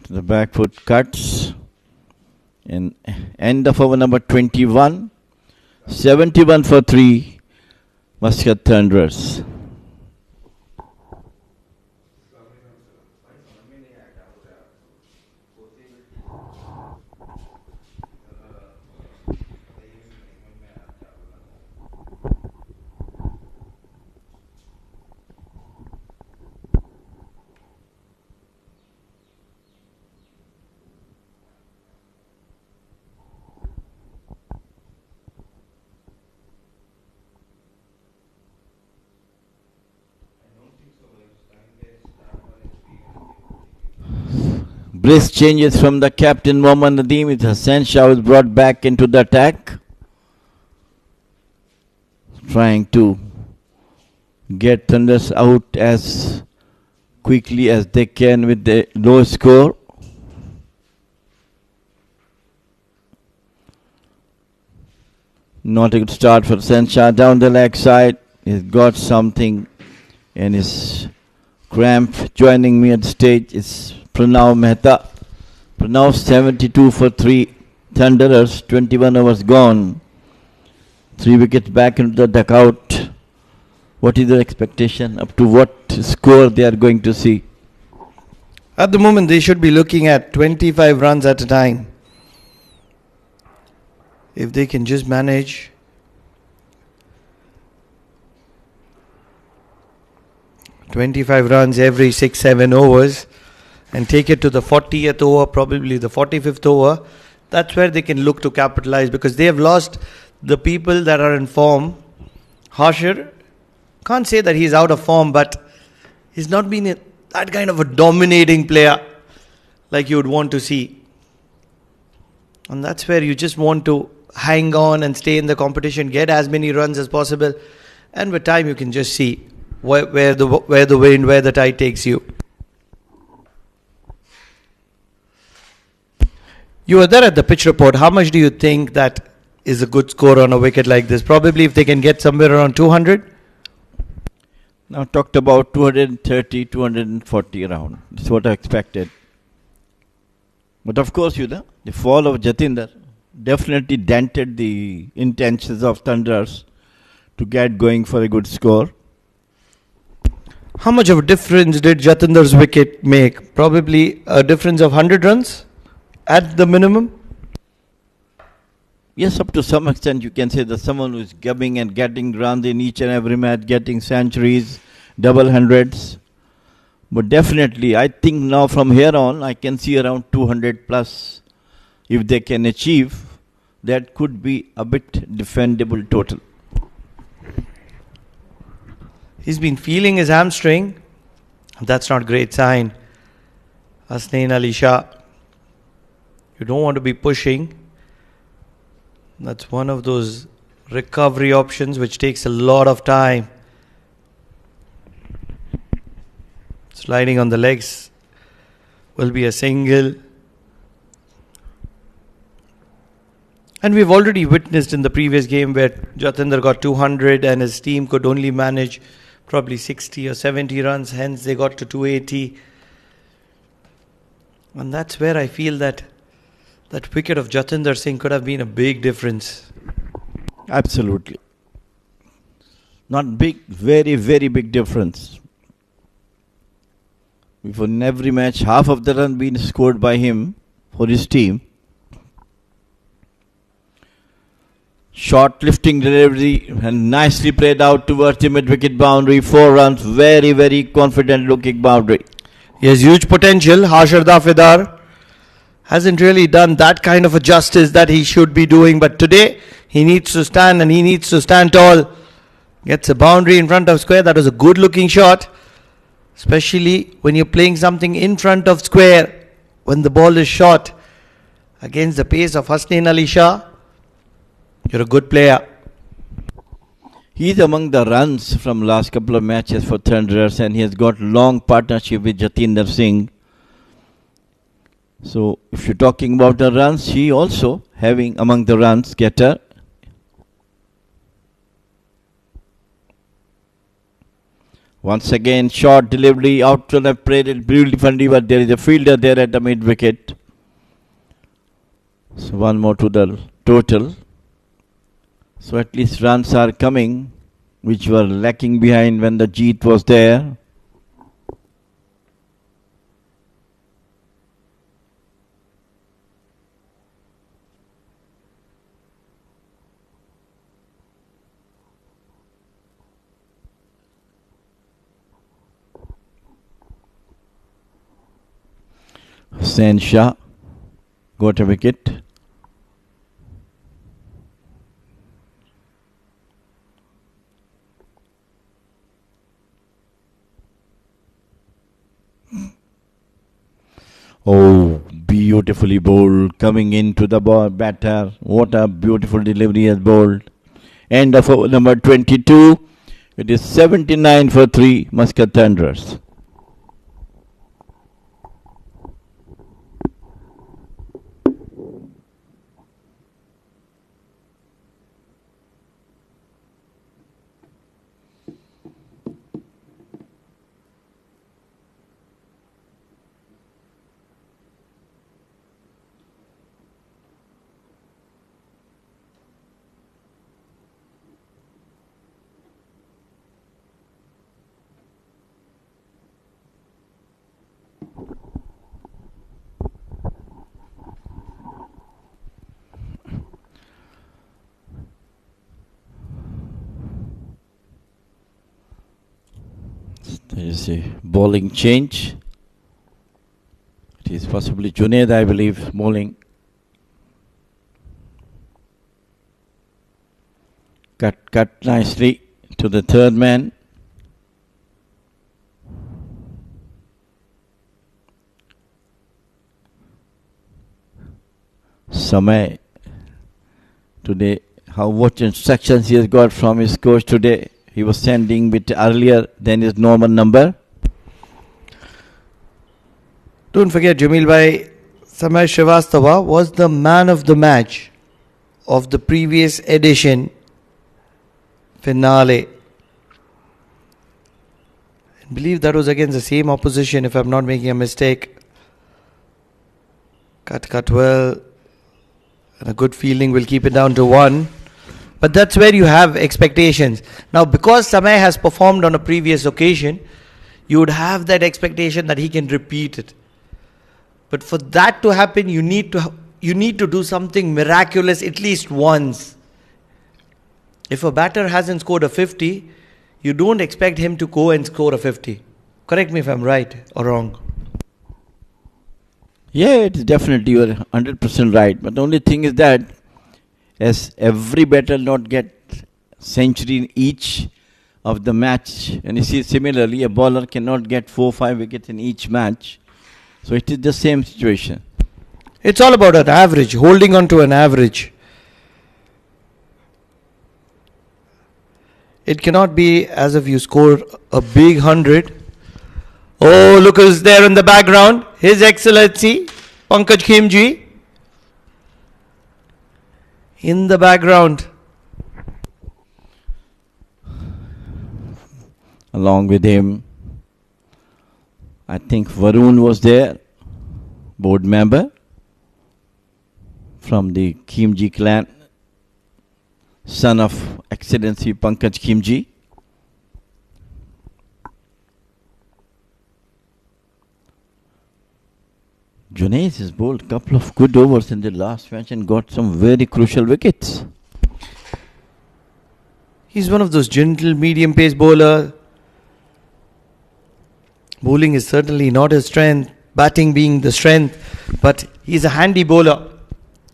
The back foot cuts. And end of over number 21. 71 for 3. Muscat Thunderers. Brisk changes from the captain Oman Nadeem. Hassan Shah was brought back into the attack, trying to get Thunders out as quickly as they can with the low score. Not a good start for Hassan Shah. Down the leg side, he's got something, and his cramp. Joining me at stage is Pranav Mehta. Pranav 72 for 3. Thunderers, 21 overs gone. 3 wickets back into the dugout. What is the expectation? Up to what score they are going to see? At the moment, they should be looking at 25 runs at a time. If they can just manage (25 runs every 6-7 overs) and take it to the 40th over, probably the 45th over, that's where they can look to capitalize, because they have lost the people that are in form. Hashir, can't say that he's out of form, but he's not been that kind of a dominating player like you would want to see. And that's where you just want to hang on and stay in the competition, get as many runs as possible. And with time, you can just see where the wind, where the tide takes you. You were there at the pitch report. How much do you think that is a good score on a wicket like this? Probably if they can get somewhere around 200. Now talked about 230, 240 around. That's what I expected. But of course, the fall of Jatinder definitely dented the intentions of Thunderers to get going for a good score. How much of a difference did Jatinder's wicket make? Probably a difference of 100 runs at the minimum. Yes, up to some extent you can say that someone who is gubbing and getting runs in each and every match, getting centuries, double hundreds. But definitely, I think now from here on, I can see around 200 plus. If they can achieve, that could be a bit defendable total. He's been feeling his hamstring. That's not a great sign. Hasnain Ali Shah. You don't want to be pushing. That's one of those recovery options which takes a lot of time. Sliding on the legs will be a single. And we've already witnessed in the previous game where Jatinder got 200 and his team could only manage probably 60 or 70 runs. Hence they got to 280. And that's where I feel that wicket of Jatinder Singh could have been a big difference. Absolutely. Not big, very, very big difference. If in every match half of the run being scored by him for his team. Short lifting delivery and nicely played out towards the mid-wicket boundary. 4 runs, very, very confident looking boundary. He has huge potential. Hashar Dafidar hasn't really done that kind of a justice that he should be doing. But today, he needs to stand and he needs to stand tall. Gets a boundary in front of square. That was a good looking shot. Especially when you're playing something in front of square. When the ball is shot against the pace of Hasnain Ali Shah. You're a good player. He's among the runs from last couple of matches for Thunderers and he has got long partnership with Jatinder Singh. So if you're talking about the runs, he also having among the runs getter. Once again, short delivery out to left, played it beautifully, but there is a fielder there at the mid wicket. So one more to the total. So at least runs are coming, which were lacking behind when the Jeet was there. Hussain Shah got a wicket. Oh, beautifully bowled, coming into the batter. What a beautiful delivery has bowled. End of over number 22. It is 79 for 3 Muscat Thunderers. There is a bowling change. It is possibly Junaid, I believe, bowling. Cut nicely to the third man. Samay today, what instructions he has got from his coach today. He was sending bit earlier than his normal number. Don't forget, Jamil bhai, Samay Srivastava was the man of the match of the previous edition finale. I believe that was against the same opposition, if I'm not making a mistake. Cut well, and a good feeling will keep it down to 1. But that's where you have expectations. Now, because Samay has performed on a previous occasion, you would have that expectation that he can repeat it. But for that to happen, you need to do something miraculous at least once. If a batter hasn't scored a 50, you don't expect him to go and score a 50. Correct me if I'm right or wrong. Yeah, it is definitely, you are 100% right. But the only thing is that as every batter not get century in each of the match, and you see similarly a bowler cannot get 4-5 wickets in each match. So it is the same situation. It's all about an average, holding on to an average. It cannot be as if you score a big 100. Oh, look who's there in the background. His Excellency, Pankaj Khemji. In the background. Along with him, I think Varun was there, board member from the Khemji clan, son of Excellency Pankaj Khemji. Junaid has bowled a couple of good overs in the last match and got some very crucial wickets. He's one of those gentle medium pace bowler. Bowling is certainly not his strength, batting being the strength, but he's a handy bowler.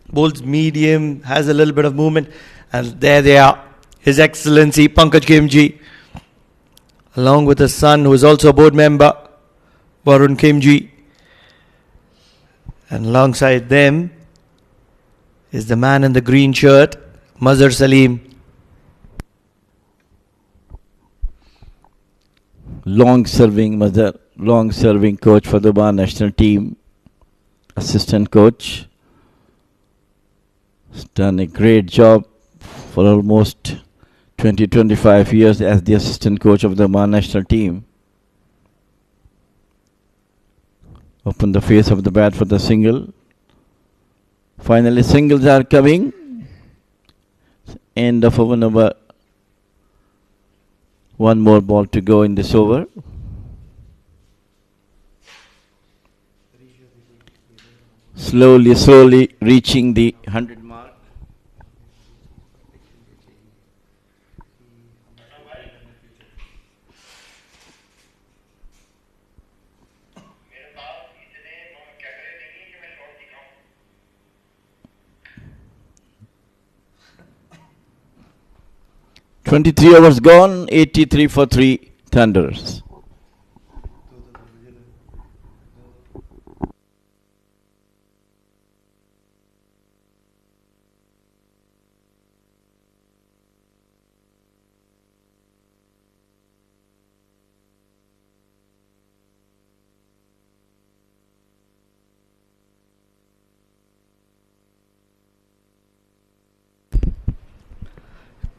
Bowls medium, has a little bit of movement, and there they are. His Excellency Pankaj Khemji, along with his son who is also a board member, Varun Khemji. And alongside them is the man in the green shirt, Mazhar Salim. Long-serving coach for the Oman national team, assistant coach. Has done a great job for almost 20-25 years as the assistant coach of the Oman national team. Open the face of the bat for the single. Finally, singles are coming. End of over number. One more ball to go in this over. Slowly reaching the 100 mark. "23 overs gone, 83 for 3 Thunders."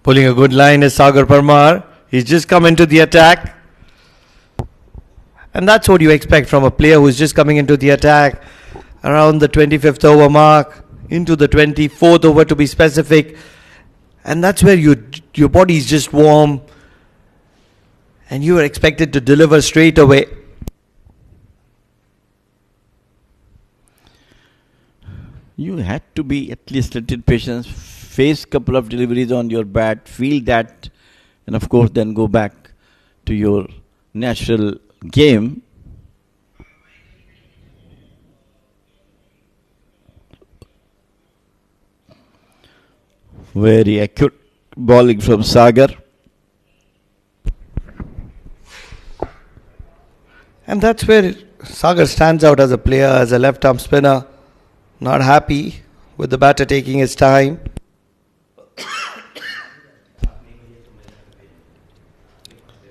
Pulling a good line is Sagar Parmar. He's just come into the attack. And that's what you expect from a player who's just coming into the attack around the 25th over mark, into the 24th over to be specific. And that's where your body is just warm and you are expected to deliver straight away. You had to be at least a little patient, face couple of deliveries on your bat, feel that, and of course then go back to your natural game. Very accurate bowling from Sagar. And that's where Sagar stands out as a player, as a left-arm spinner. Not happy with the batter taking his time.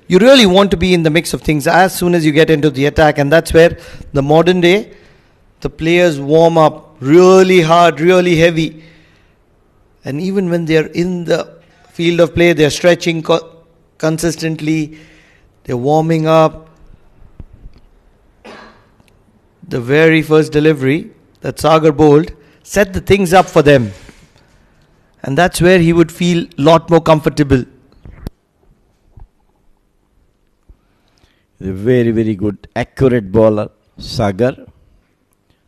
You really want to be in the mix of things as soon as you get into the attack, and that's where the modern day, the players warm up really hard, really heavy. And even when they're in the field of play, they're stretching consistently, they're warming up. The very first delivery that Sagar bowled set the things up for them. And that's where he would feel a lot more comfortable. A very, very good, accurate bowler, Sagar.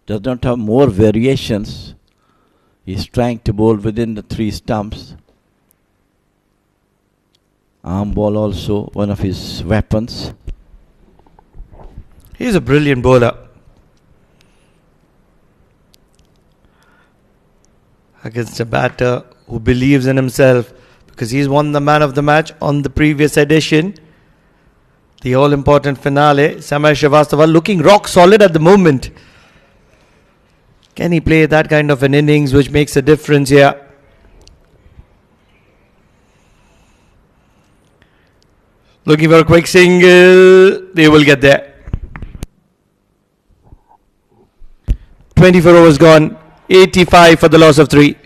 Does not have more variations. He's trying to bowl within the 3 stumps. Arm ball also one of his weapons. He's a brilliant bowler. Against a batter who believes in himself, because he's won the man of the match on the previous edition. The all-important finale. Samay Srivastava looking rock solid at the moment. Can he play that kind of an innings which makes a difference here? Looking for a quick single. They will get there. 24 overs gone. 85 for the loss of 3.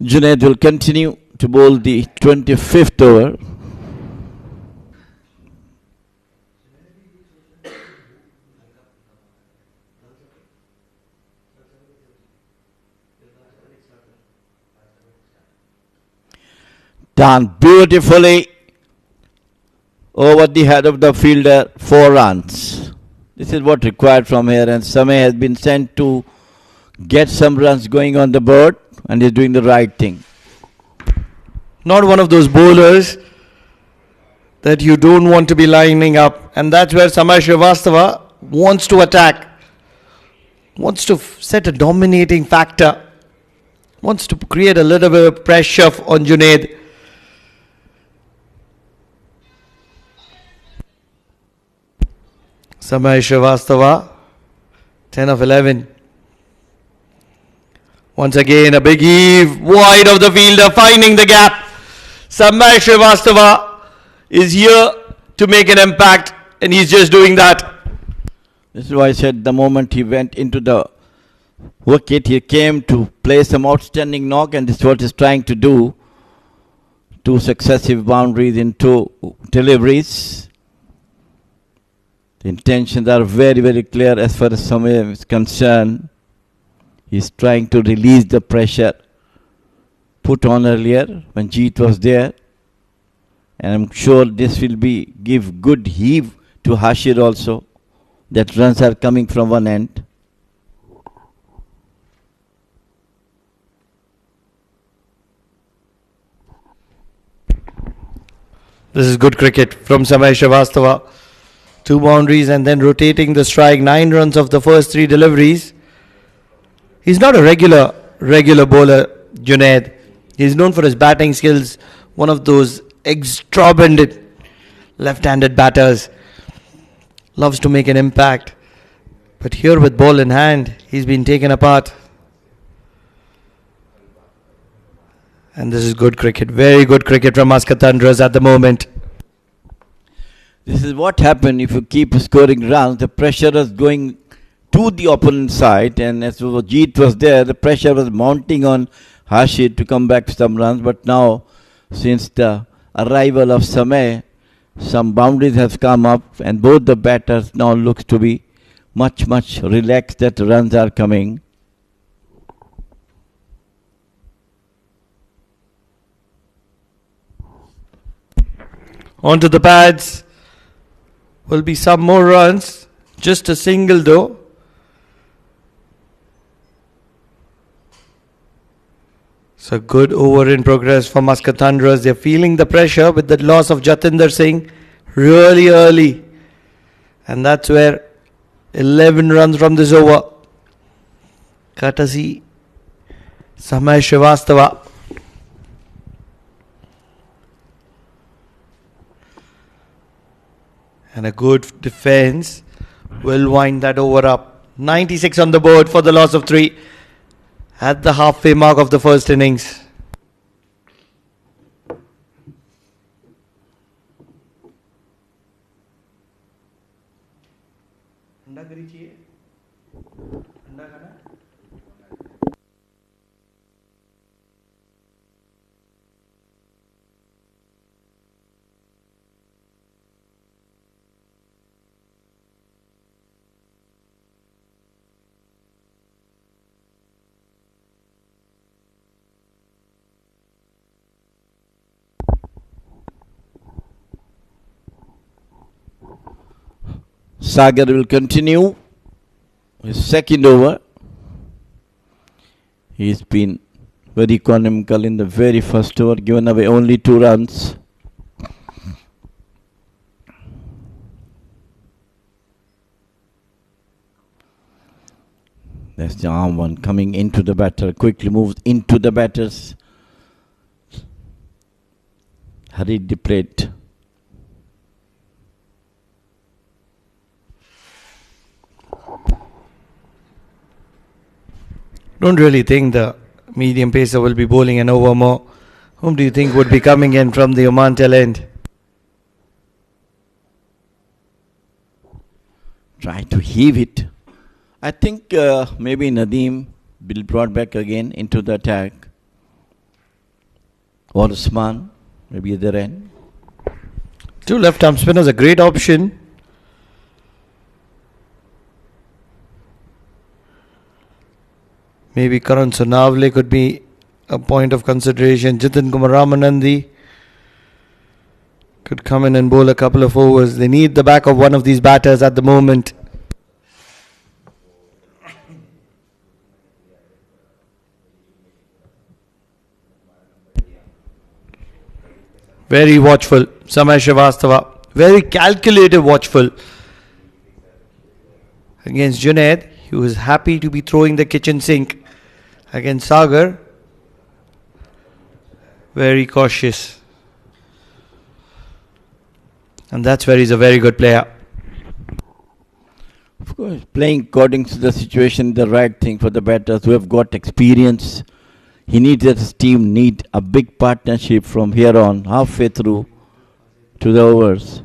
Junaid will continue to bowl the 25th over. Done beautifully over the head of the fielder, 4 runs. This is what required from here, and Samay has been sent to get some runs going on the board, and is doing the right thing. Not one of those bowlers that you don't want to be lining up, and that's where Samay Srivastava wants to attack, wants to set a dominating factor, wants to create a little bit of pressure on Junaid. Samay Srivastava, 10 of 11. Once again, a big heave, wide of the fielder, finding the gap. Samay Srivastava is here to make an impact, and he's just doing that. This is why I said the moment he went into the wicket, he came to play some outstanding knock, and this is what he's trying to do. 2 successive boundaries in 2 deliveries. The intentions are very, very clear as far as Samay is concerned. He's trying to release the pressure put on earlier when Jeet was there. And I'm sure this will give good heave to Hashir also. That runs are coming from one end. This is good cricket from Samay Srivastava. 2 boundaries and then rotating the strike. 9 runs of the first 3 deliveries. He's not a regular bowler, Junaid. He's known for his batting skills. One of those extravagant left-handed batters. Loves to make an impact. But here with ball in hand, he's been taken apart. And this is good cricket. Very good cricket from Muscat Thunderers at the moment. This is what happened if you keep scoring runs. The pressure is going to the opponent side, and as Jeet was there, the pressure was mounting on Hashir to come back some runs. But now, since the arrival of Samay, some boundaries have come up, and both the batters now looks to be much relaxed that runs are coming. Onto the pads. Will be some more runs. Just a single though. So good over in progress for Muscat Thunderers. They're feeling the pressure with the loss of Jatinder Singh really early. And that's where 11 runs from this over. Courtesy Samay Srivastava. And a good defense will wind that over up. 96 on the board for the loss of 3 at the halfway mark of the first innings. Sagar will continue his second over. He's been very economical in the very first over, given away only 2 runs. That's the arm one coming into the batter, quickly moves into the batters. Hurried the plate. Don't really think the medium pacer will be bowling an over more. Whom do you think would be coming in from the Oman tail end? Try to heave it. I think maybe Nadeem will be brought back again into the attack. Or Usman, maybe at the end. 2 left-arm spinners, a great option. Maybe Karan Sonavle could be a point of consideration. Jitin Kumar Ramanandi could come in and bowl a couple of overs. They need the back of one of these batters at the moment. Very watchful, Samay Srivastava. Very calculative, watchful. Against Junaid, he was happy to be throwing the kitchen sink. Against Sagar, very cautious. And that's where he's a very good player. Of course, playing according to the situation, the right thing for the batters who have got experience. He needs that his team need a big partnership from here on, halfway through to the overs.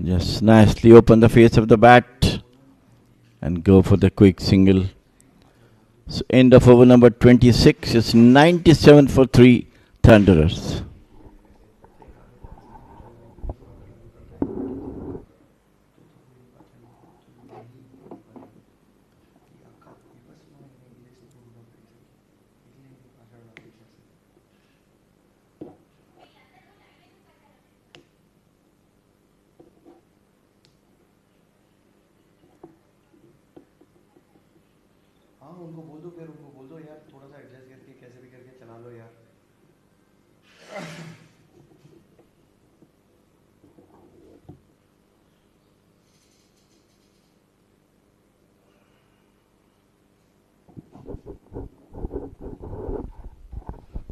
Just nicely open the face of the bat and go for the quick single. So end of over number 26 is 97 for 3 Thunderers.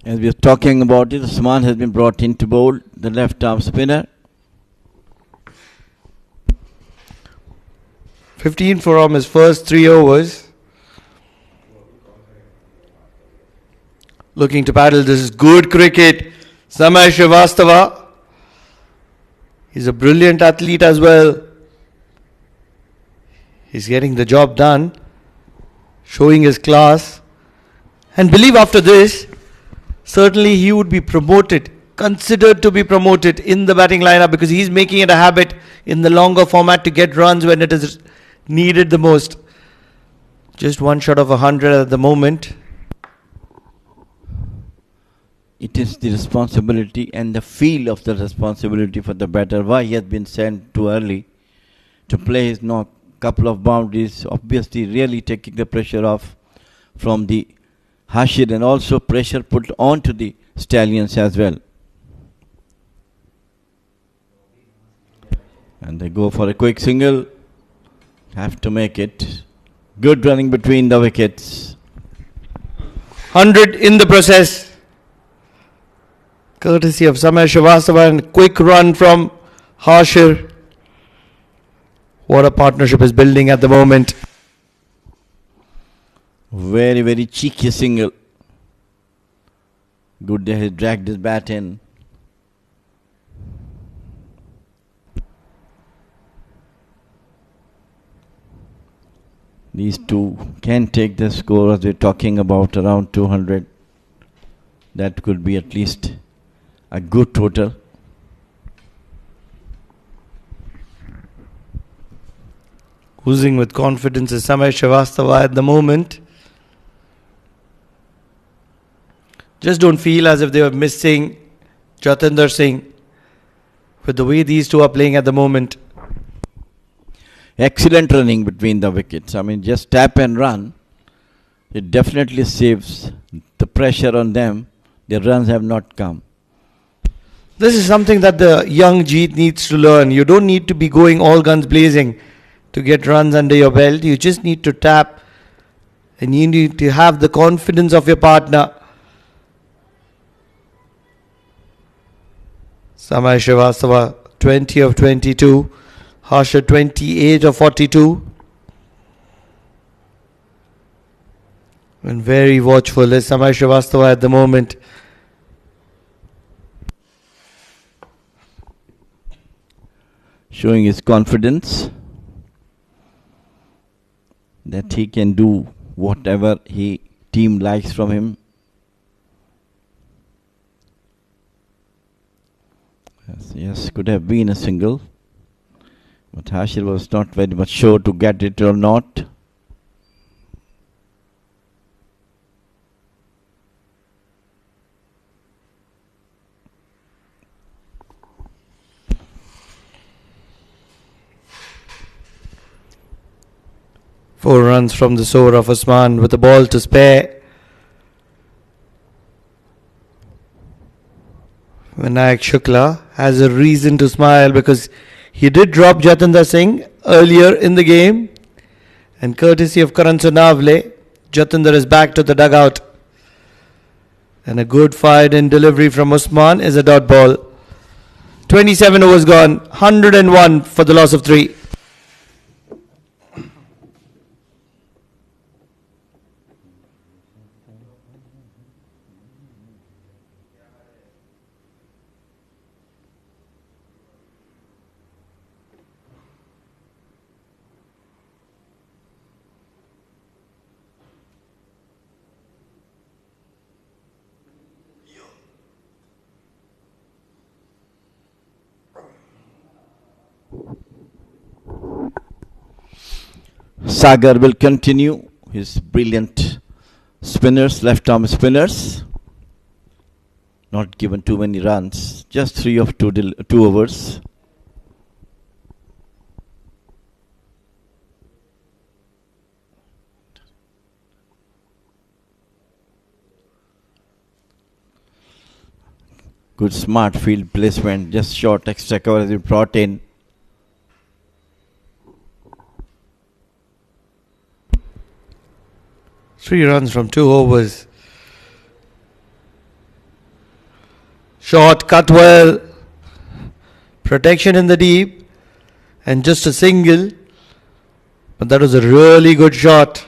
As we are talking about it, Usman has been brought in to bowl, the left arm spinner. 15 from his first 3 overs. Looking to paddle. This is good cricket. Samay Srivastava. He's a brilliant athlete as well. He's getting the job done. Showing his class. And believe after this, certainly he would be promoted, considered to be promoted in the batting lineup, because he's making it a habit in the longer format to get runs when it is needed the most. Just one shot of 100 at the moment. It is the responsibility and the feel of the responsibility for the batter. Why he has been sent too early to play his knock couple of boundaries, obviously really taking the pressure off from the Hashir, and also pressure put onto the Stallions as well. And they go for a quick single. Have to make it. Good running between the wickets. 100 in the process. Courtesy of Samay Srivastava, and quick run from Hashir. What a partnership is building at the moment. Very, very cheeky single. Good day, he dragged his bat in. These two can take the score as we're talking about around 200. That could be at least a good total. Oozing with confidence is Samay Srivastava at the moment. Just don't feel as if they were missing Jatinder Singh with the way these two are playing at the moment. Excellent running between the wickets. I mean, just tap and run. It definitely saves the pressure on them. Their runs have not come. This is something that the young Jeet needs to learn. You don't need to be going all guns blazing to get runs under your belt. You just need to tap, and you need to have the confidence of your partner. Samay Srivastava 20 of 22, Harsha 28 of 42. And very watchful is Samay Srivastava at the moment. Showing his confidence that he can do whatever team likes from him. Yes, could have been a single, but Hashir was not very much sure to get it or not. Four runs from the over of Usman with a ball to spare. Vinayak Shukla has a reason to smile because he did drop Jatinder Singh earlier in the game. And courtesy of Karan Sunavle, Jatinder is back to the dugout. And a good fired in delivery from Usman is a dot ball. 27 overs gone, 101 for the loss of 3. Sagar will continue his brilliant spinners, left arm spinners. Not given too many runs, just 3 of 2 overs. Good smart field placement, just short extra cover has been brought in. Three runs from 2 overs. Short, cut well. Protection in the deep. And just a single. But that was a really good shot.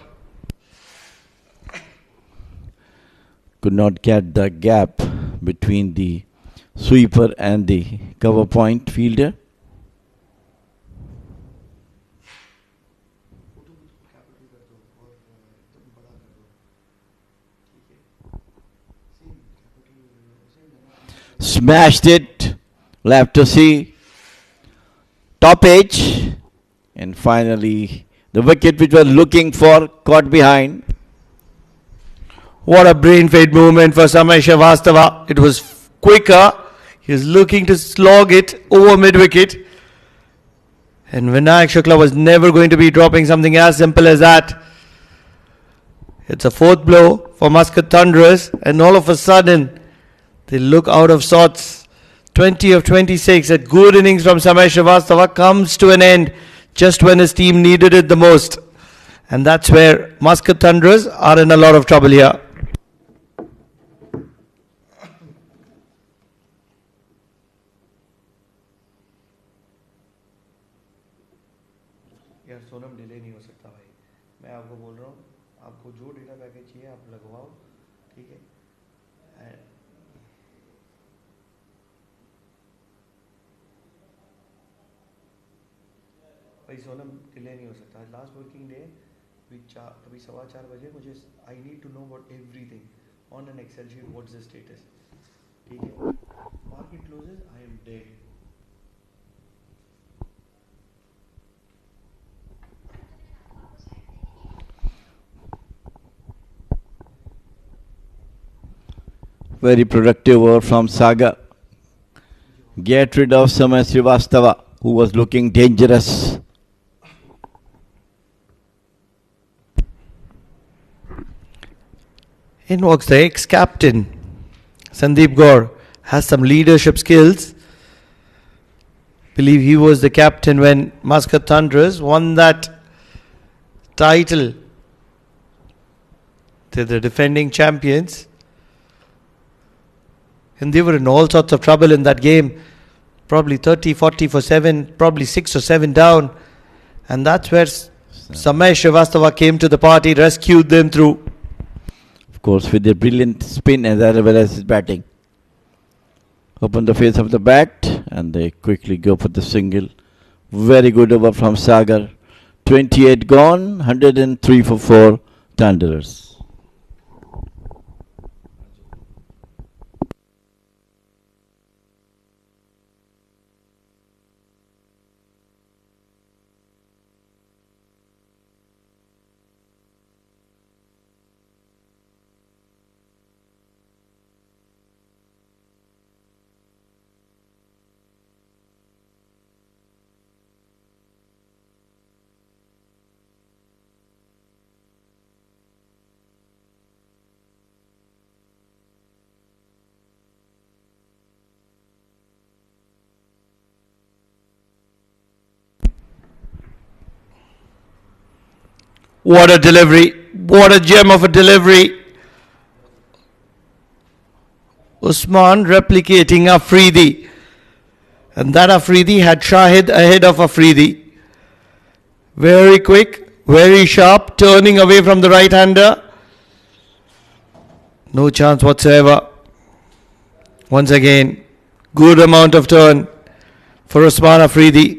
Could not get the gap between the sweeper and the cover point fielder. Smashed it. We'll have to see. Top edge. And finally, the wicket which was looking for caught behind. What a brain fade movement for Samay Srivastava. It was quicker. He was looking to slog it over mid wicket. And Vinayak Shukla was never going to be dropping something as simple as that. It's a fourth blow for Muscat Thunderers, and all of a sudden, they look out of sorts. 20 of 26, a good innings from Samay Srivastava comes to an end just when his team needed it the most. And that's where Muscat Thunderers are in a lot of trouble here. यार Sonam delay नहीं हो सकता भाई, मैं आपको बोल रहा हूँ, आपको जो डेटा पैकेज चाहिए आप लगवाओ, ठीक है? भाई सोनम डिले नहीं हो सकता, लास्ट वर्किंग डे अभी 4:15 मुझे I need to know about everything on an Excel sheet, what's the status, ठीक है? Market closes, I am dead. Very productive over from Saga. Get rid of Samay Srivastava, who was looking dangerous. In walks the ex-captain. Sandeep Gaur has some leadership skills. Believe he was the captain when Muscat Thunderers won that title. They're the defending champions. And they were in all sorts of trouble in that game. Probably 30, 40 for 7, probably 6 or 7 down. And that's where Samay Srivastava came to the party, rescued them through. Of course, with their brilliant spin as well as his batting. Open the face of the bat and they quickly go for the single. Very good over from Sagar. 28 gone, 103 for 4 Thunderers. What a delivery. What a gem of a delivery. Usman replicating Afridi. And that Afridi had Shahid ahead of Afridi. Very quick, very sharp, turning away from the right-hander. No chance whatsoever. Once again, good amount of turn for Usman Afridi.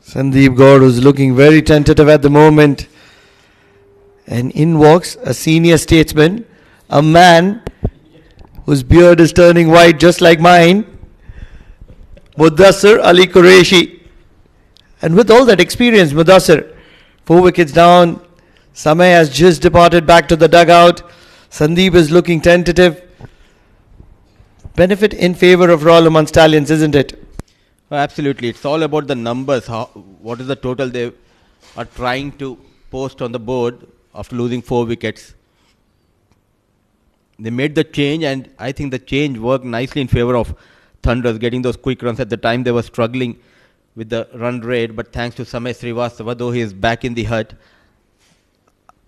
Sandeep Gaur, who's looking very tentative at the moment. And in walks a senior statesman, a man whose beard is turning white just like mine, Mudassir Ali Qureshi. And with all that experience, Mudassir, 4 wickets down, Samay has just departed back to the dugout. Sandeep is looking tentative. Benefit in favour of Royal Oman Stallions, isn't it? Oh, absolutely. It's all about the numbers. What is the total they are trying to post on the board after losing 4 wickets. They made the change, and I think the change worked nicely in favour of Thunderers, getting those quick runs. At the time, they were struggling with the run rate, but thanks to Samay Srivastava, though he is back in the hut,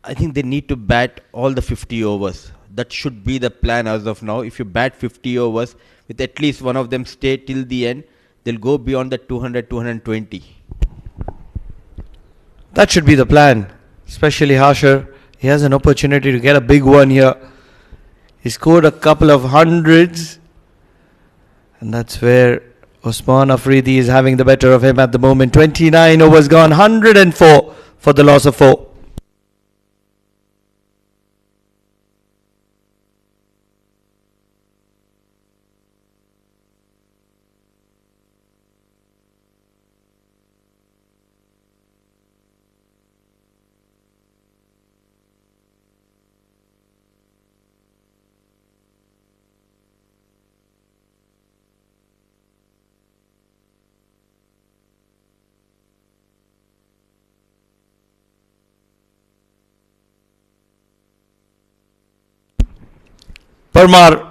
I think they need to bat all the 50 overs. That should be the plan as of now. If you bat 50 overs, with at least one of them stay till the end, they'll go beyond the 200, 220. That should be the plan. Especially Harsher. He has an opportunity to get a big one here. He scored a couple of hundreds. And that's where Usman Afridi is having the better of him at the moment. 29 overs gone. 104 for the loss of 4. Parmar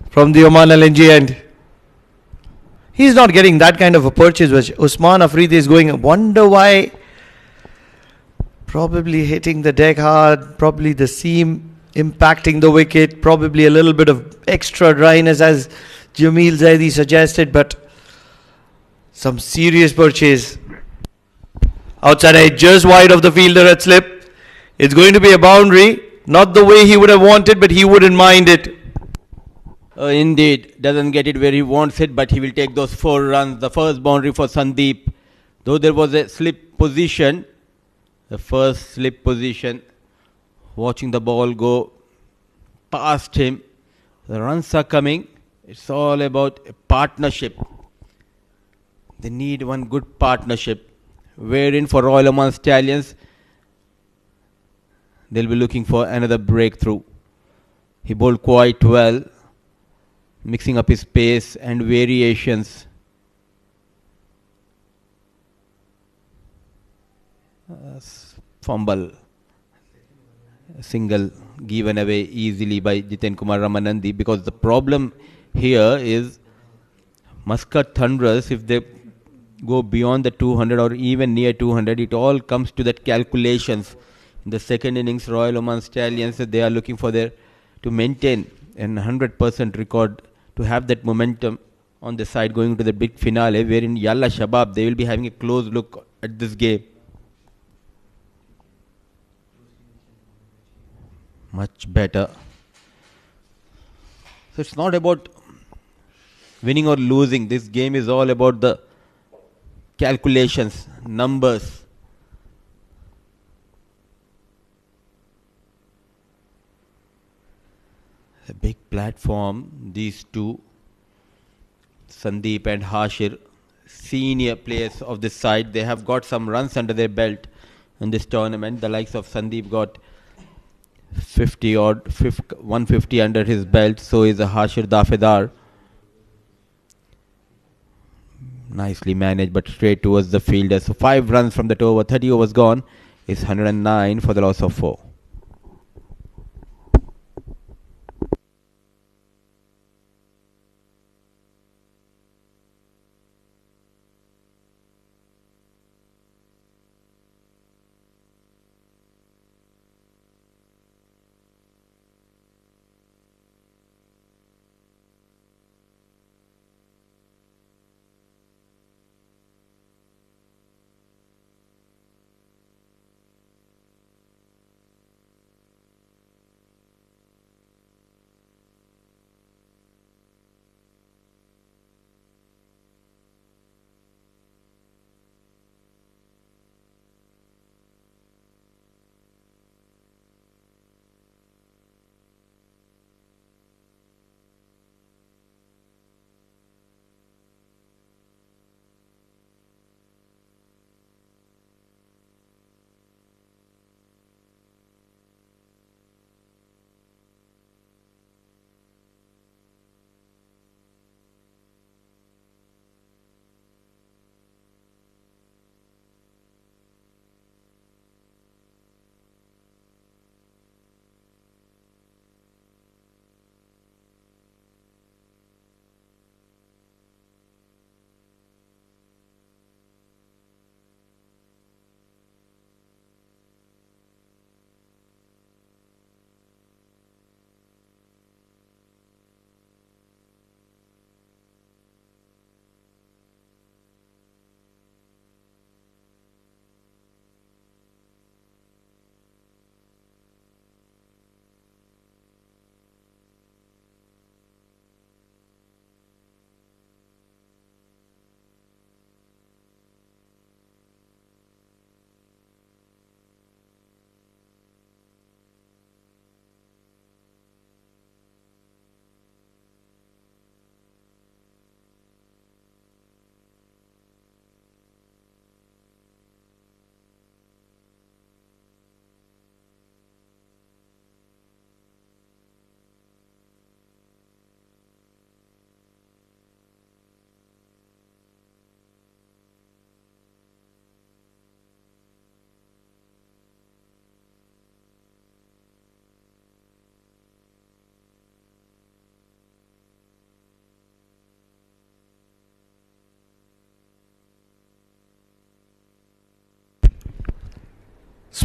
from the Oman LNG end. He's not getting that kind of a purchase which Usman Afridi is going. I wonder why. Probably hitting the deck hard, probably the seam impacting the wicket, probably a little bit of extra dryness as Jamil Zaidi suggested, but some serious purchase. Outside edge, just wide of the fielder at slip. It's going to be a boundary. Not the way he would have wanted, but he wouldn't mind it. Indeed, doesn't get it where he wants it, but he will take those 4 runs. The first boundary for Sandeep. Though there was a slip position, the first slip position, watching the ball go past him. The runs are coming. It's all about a partnership. They need one good partnership. Wherein for Royal Oman Stallions, they'll be looking for another breakthrough. He bowled quite well, mixing up his pace and variations. Fumble. Single given away easily by Jiten Kumar Ramanandi, because the problem here is Muscat Thunderers, if they go beyond the 200 or even near 200, it all comes to that calculations. In the second innings, Royal Oman Stallions, they are looking for to maintain an 100% record, to have that momentum on the side going to the big finale, wherein Yalla Shabab, they will be having a close look at this game. Much better. So it's not about winning or losing. This game is all about the calculations, numbers. A big platform, these two, Sandeep and Hashir, senior players of this side. They have got some runs under their belt in this tournament. The likes of Sandeep got 150 under his belt. So is a Hashir Dafedar. Nicely managed, but straight towards the fielder. So 5 runs from that over. 30 overs gone. Is 109 for the loss of 4.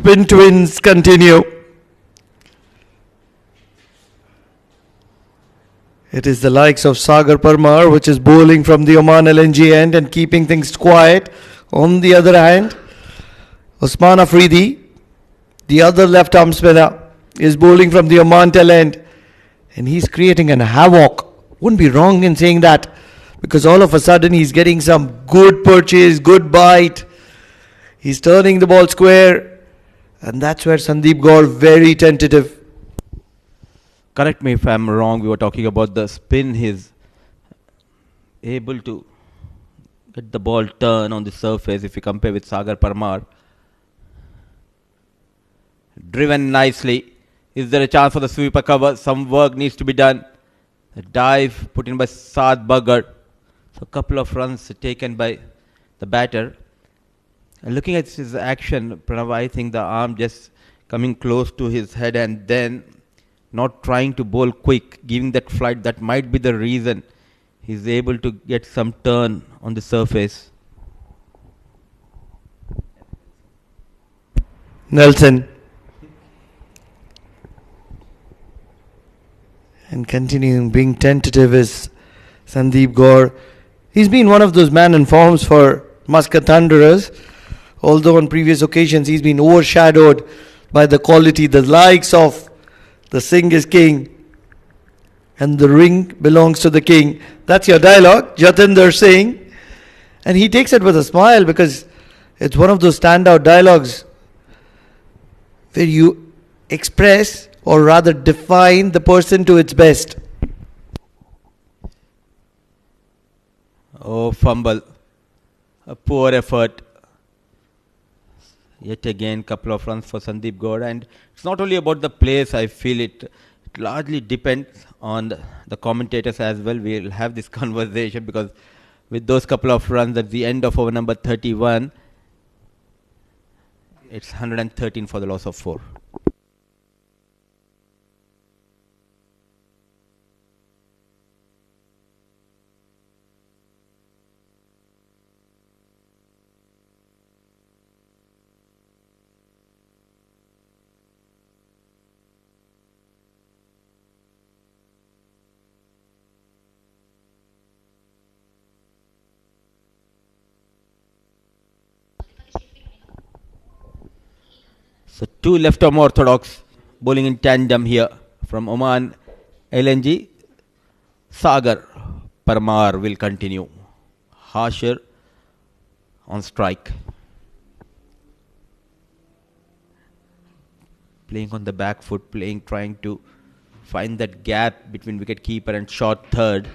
spin twins continue. It is the likes of Sagar Parmar, which is bowling from the Oman LNG end and keeping things quiet. On the other hand, Usman Afridi, the other left arm spinner, is bowling from the Oman tail end, and he's creating an havoc. Wouldn't be wrong in saying that, because all of a sudden he's getting some good purchase, good bite. He's turning the ball square, and that's where Sandeep Gaur very tentative. Correct me if I'm wrong, we were talking about the spin. He's able to get the ball turn on the surface if you compare with Sagar Parmar. Driven nicely. Is there a chance for the sweeper cover? Some work needs to be done. A dive put in by Saad Bagar. So a couple of runs taken by the batter. And looking at his action, Pranav, I think the arm just coming close to his head and then not trying to bowl quick, giving that flight. That might be the reason he's able to get some turn on the surface. Nelson. And continuing being tentative is Sandeep Gaur. He's been one of those man in forms for Muscat Thunderers, although on previous occasions he's been overshadowed by the quality, the likes of the Singh is king and the ring belongs to the king. That's your dialogue, Jatinder Singh. And he takes it with a smile because it's one of those standout dialogues where you express or rather define the person to its best. Oh, fumble. A poor effort. Yet again, couple of runs for Sandeep Gaur. And it's not only about the place, I feel it largely depends on the commentators as well. We'll have this conversation because with those couple of runs at the end of over number 31, it's 113 for the loss of 4. So two left-arm orthodox bowling in tandem here from Oman LNG. Sagar Parmar will continue. Harsher on strike. Playing on the back foot, trying to find that gap between wicket keeper and short third.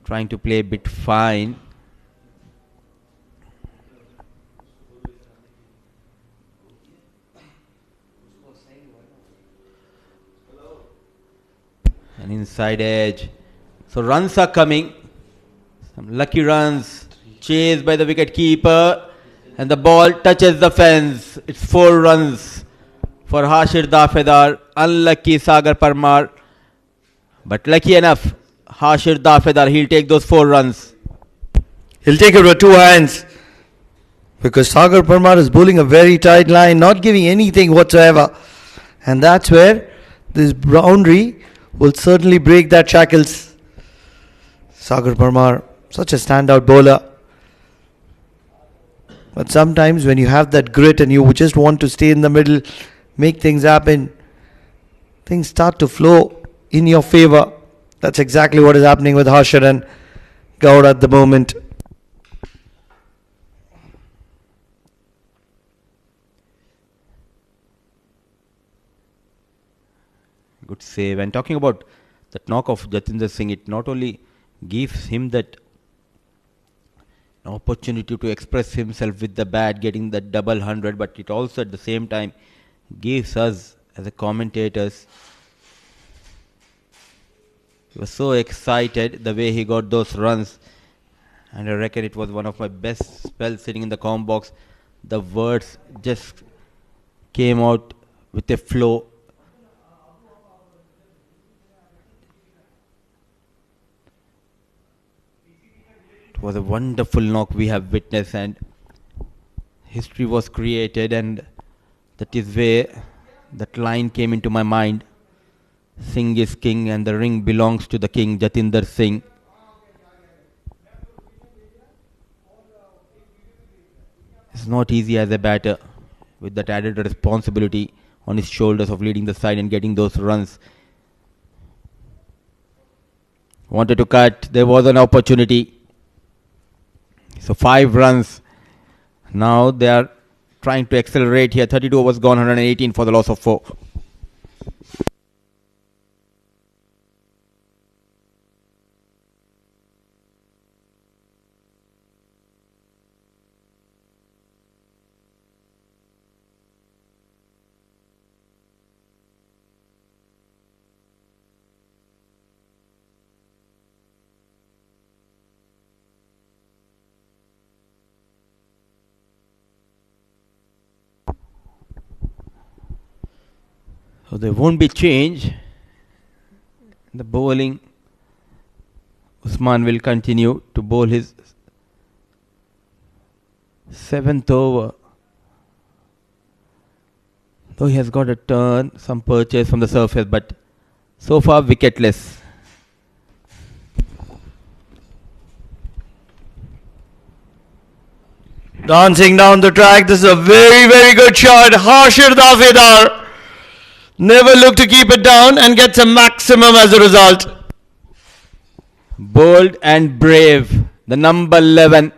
Trying to play a bit fine. An inside edge. So runs are coming. Some lucky runs. Chased by the wicket keeper. And the ball touches the fence. It's 4 runs for Hashir Dafedar. Unlucky Sagar Parmar. But lucky enough, Hashir Dafedar, he'll take those 4 runs. He'll take it with 2 hands. Because Sagar Parmar is bowling a very tight line, not giving anything whatsoever. And that's where this boundary will certainly break that shackles. Sagar Parmar, such a standout bowler. But sometimes when you have that grit and you just want to stay in the middle, make things happen, things start to flow in your favor. That's exactly what is happening with Harsher and Gaur at the moment. Good save. And talking about that knock of Jatinder Singh, it not only gives him that opportunity to express himself with the bat, getting that double 100, but it also at the same time gives us as a commentators. He was so excited the way he got those runs, and I reckon it was one of my best spells sitting in the comm box. The words just came out with a flow. It was a wonderful knock we have witnessed, and history was created, and That is where that line came into my mind. Singh is king and the ring belongs to the king, Jatinder Singh. It's not easy as a batter with that added responsibility on his shoulders of leading the side and getting those runs. Wanted to cut, there was an opportunity. So 5 runs. Now they are trying to accelerate here. 32 overs gone, 118 for the loss of 4. So there won't be change. The bowling, Usman will continue to bowl his 7th over. Though he has got a turn, some purchase from the surface, but so far wicketless. Dancing down the track. This is a very, very good shot. Hashir Dafedar never looked to keep it down and gets a maximum as a result. Bold and brave. The number 11.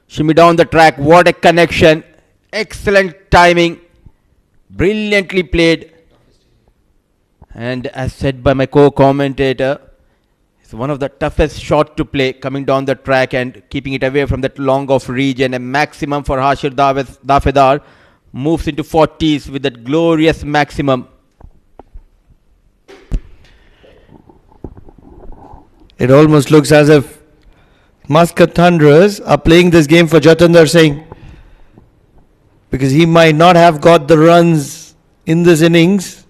Shimmy down the track. What a connection. Excellent timing. Brilliantly played. And as said by my co-commentator, it's one of the toughest shots to play, coming down the track and keeping it away from that long off region. A maximum for Hashir Dafedar. Moves into 40s with that glorious maximum. It almost looks as if Muscat Thunderers are playing this game for Jatinder Singh, because he might not have got the runs in this innings,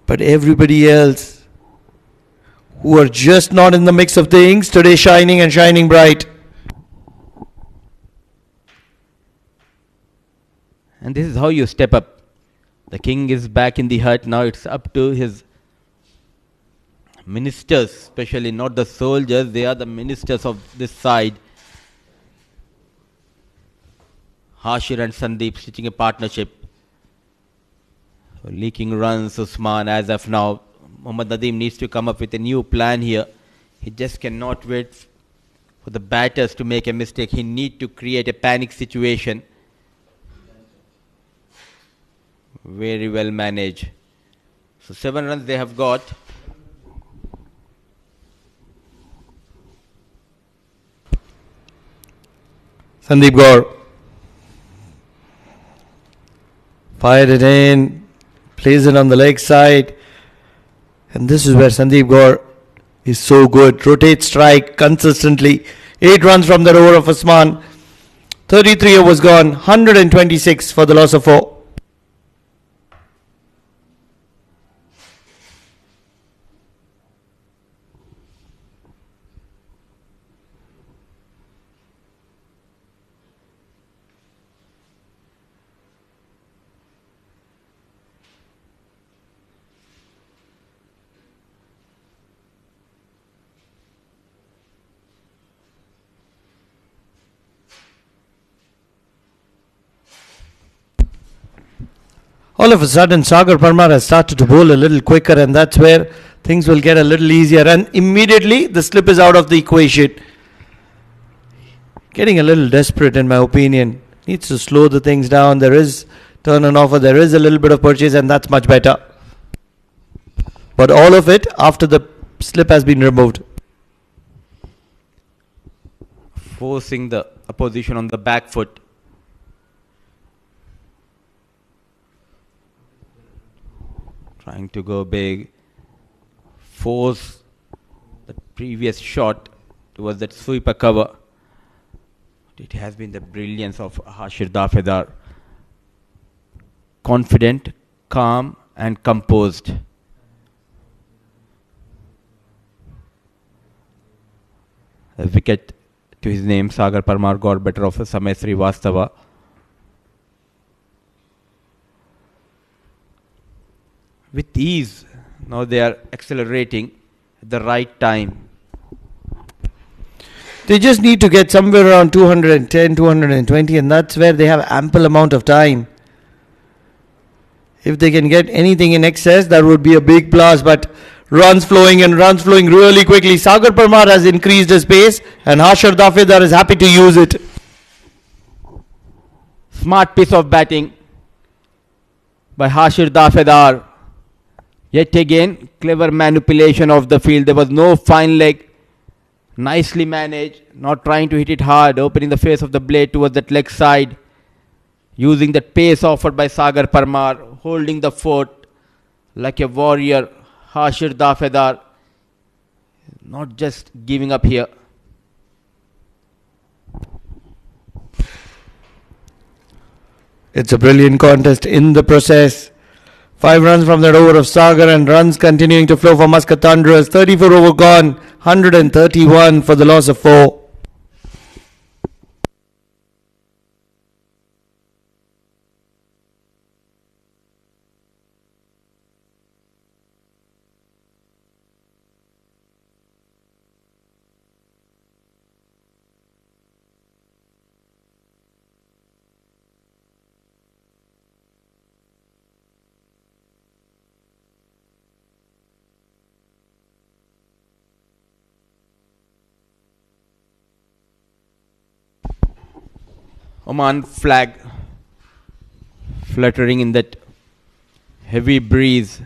but everybody else who are just not in the mix of things today shining and shining bright. And this is how you step up. The king is back in the hut. Now it's up to his ministers, especially not the soldiers. They are the ministers of this side. Hashir and Sandeep stitching a partnership. So leaking runs, Usman as of now. Mohammad Nadeem needs to come up with a new plan here. He just cannot wait for the batters to make a mistake. He needs to create a panic situation. Very well managed. So 7 runs they have got. Sandeep Gaur fired it in, plays it on the leg side, and this is where Sandeep Gaur is so good. Rotate strike consistently. 8 runs from that over of Usman. 33 overs gone, 126 for the loss of 4. All of a sudden, Sagar Parmar has started to bowl a little quicker, and that's where things will get a little easier. And immediately, the slip is out of the equation. Getting a little desperate, in my opinion. Needs to slow the things down. There is turn and offer. There is a little bit of purchase, and that's much better. But all of it after the slip has been removed. Forcing the opposition on the back foot. Trying to go big, force the previous shot towards that sweeper cover. It has been the brilliance of Hashir Dafedar. Confident, calm and composed. A wicket to his name, Sagar Parmar got better of Samay Srivastava. with ease. Now they are accelerating at the right time. They just need to get somewhere around 210, 220, and that's where they have ample amount of time. If they can get anything in excess, that would be a big plus. But runs flowing really quickly. Sagar Parmar has increased his pace, and Hashar Dafedar is happy to use it. Smart piece of batting by Hashir Dafedar. Yet again, clever manipulation of the field. There was no fine leg. Nicely managed. Not trying to hit it hard. Opening the face of the blade towards that leg side. Using that pace offered by Sagar Parmar. Holding the fort like a warrior. Hashir Dafedar. Not just giving up here. It's a brilliant contest in the process. 5 runs from that over of Sagar, and runs continuing to flow for Muscat Thunderers. 34 over gone, 131 for the loss of 4. Oman flag fluttering in that heavy breeze.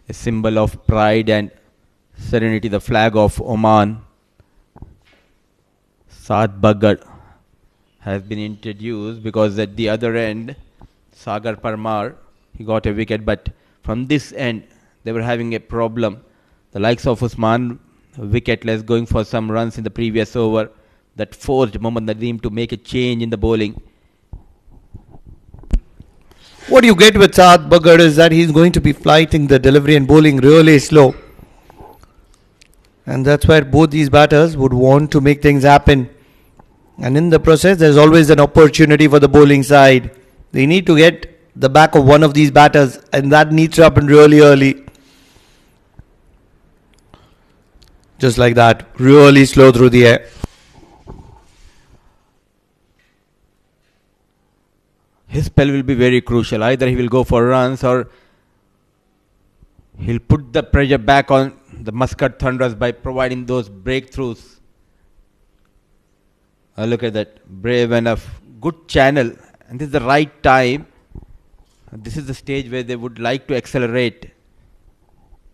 A symbol of pride and serenity, the flag of Oman. Saad Bagad has been introduced because at the other end, Sagar Parmar, he got a wicket, but from this end, they were having a problem. The likes of Usman, wicketless, going for some runs in the previous over, that forced Mohammad Nadeem to make a change in the bowling. What you get with Saad Bagad is that he's going to be flighting the delivery and bowling really slow. And that's where both these batters would want to make things happen. And in the process, there's always an opportunity for the bowling side. They need to get the back of one of these batters, and that needs to happen really early. Just like that, really slow through the air. His spell will be very crucial. Either he will go for runs or he'll put the pressure back on the Muscat Thunderers by providing those breakthroughs. Look at that, brave enough, good channel, and this is the right time. This is the stage where they would like to accelerate.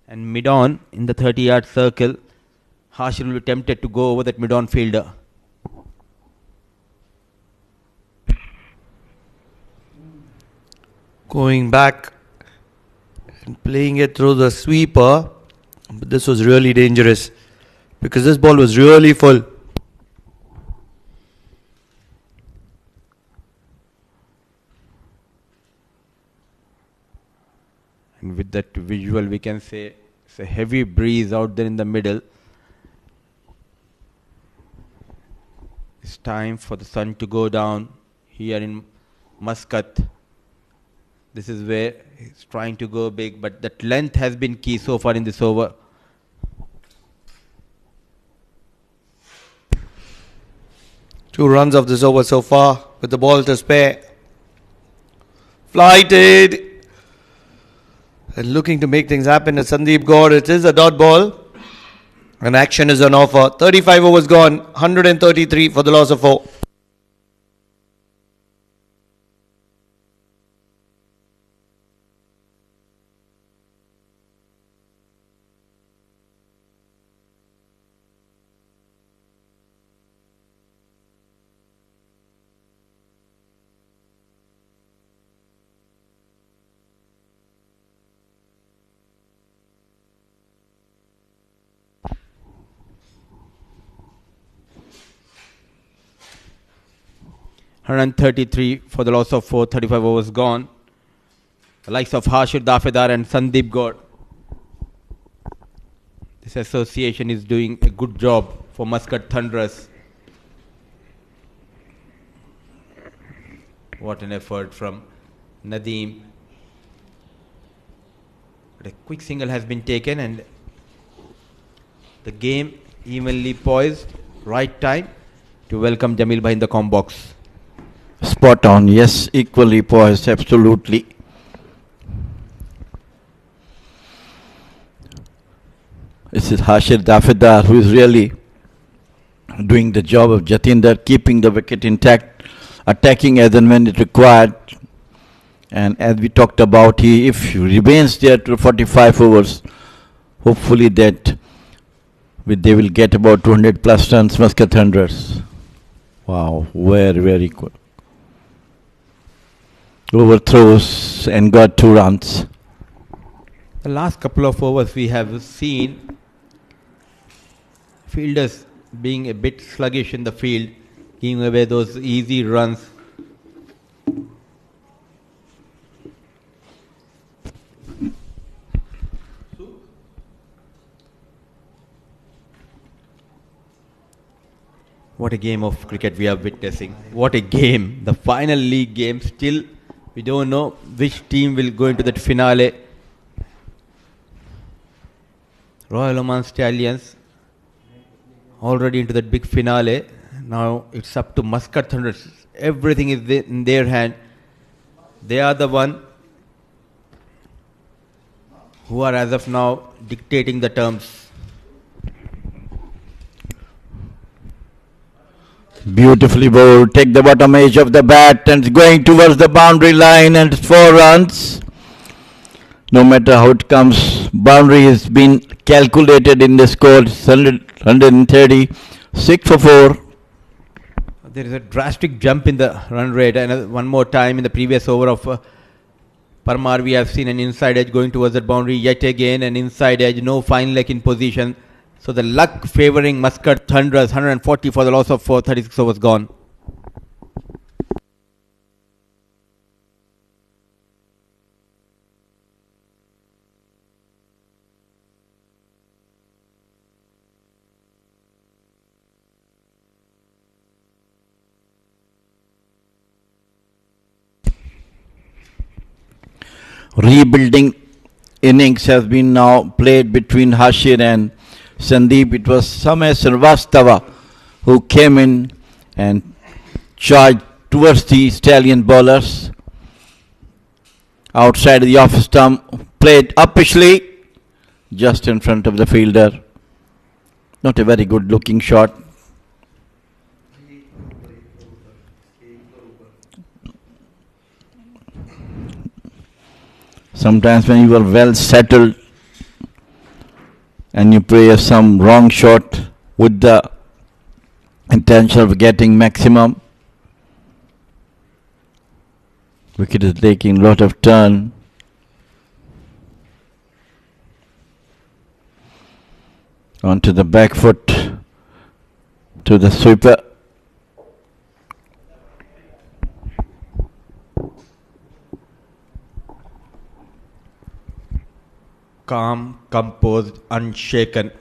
And mid-on in the 30-yard circle, Hashir will be tempted to go over that mid-on fielder. Going back and playing it through the sweeper. But this was really dangerous because this ball was really full. And with that visual, we can say it's a heavy breeze out there in the middle. It's time for the sun to go down here in Muscat. This is where he's trying to go big, but that length has been key so far in this over. Two runs of this over so far with the ball to spare. Flighted. And looking to make things happen is Sandeep Gaur. It is a dot ball. And action is on offer. 35 overs gone. 133 for the loss of 4. Run 33 for the loss of 4, 35 overs gone. The likes of Hashir Dafedar and Sandeep Gaur. This association is doing a good job for Muscat Thunderers. What an effort from Nadeem. But a quick single has been taken and the game evenly poised. Right time to welcome Jamil Bhai in the com box. Spot on, yes, equally poised, absolutely. This is Hashir Dafedar, who is really doing the job of Jatinder, keeping the wicket intact, attacking as and when it required. And as we talked about, if he remains there to 45 overs, hopefully that they will get about 200 plus runs, Muscat Thunderers. Wow, very good. Overthrows and got 2 runs. The last couple of overs we have seen fielders being a bit sluggish in the field, giving away those easy runs. What a game of cricket we are witnessing. What a game. The final league game. Still, we don't know which team will go into that finale. Royal Oman Stallions already into that big finale. Now it's up to Muscat Thunderers. Everything is in their hand. They are the one who are as of now dictating the terms. Beautifully bowled, take the bottom edge of the bat and it's going towards the boundary line and it's 4 runs. No matter how it comes, boundary has been calculated in the score. It's 130, 6 for 4. There is a drastic jump in the run rate. And one more time in the previous over of Parmar, we have seen an inside edge going towards the boundary. Yet again, an inside edge, no fine leg in position. So the luck favouring Muscat Thunderers, 140 for the loss of 4, 36 overs gone. Rebuilding innings has been now played between Hashir and Sandeep. It was Samay Srivastava who came in and charged towards the Stallion bowlers. Outside the off stump, played uppishly, just in front of the fielder. Not a very good looking shot. Sometimes when you are well settled and you play some wrong shot with the intention of getting maximum, wicket is taking a lot of turn. Onto the back foot to the sweeper. Calm, composed, unshaken.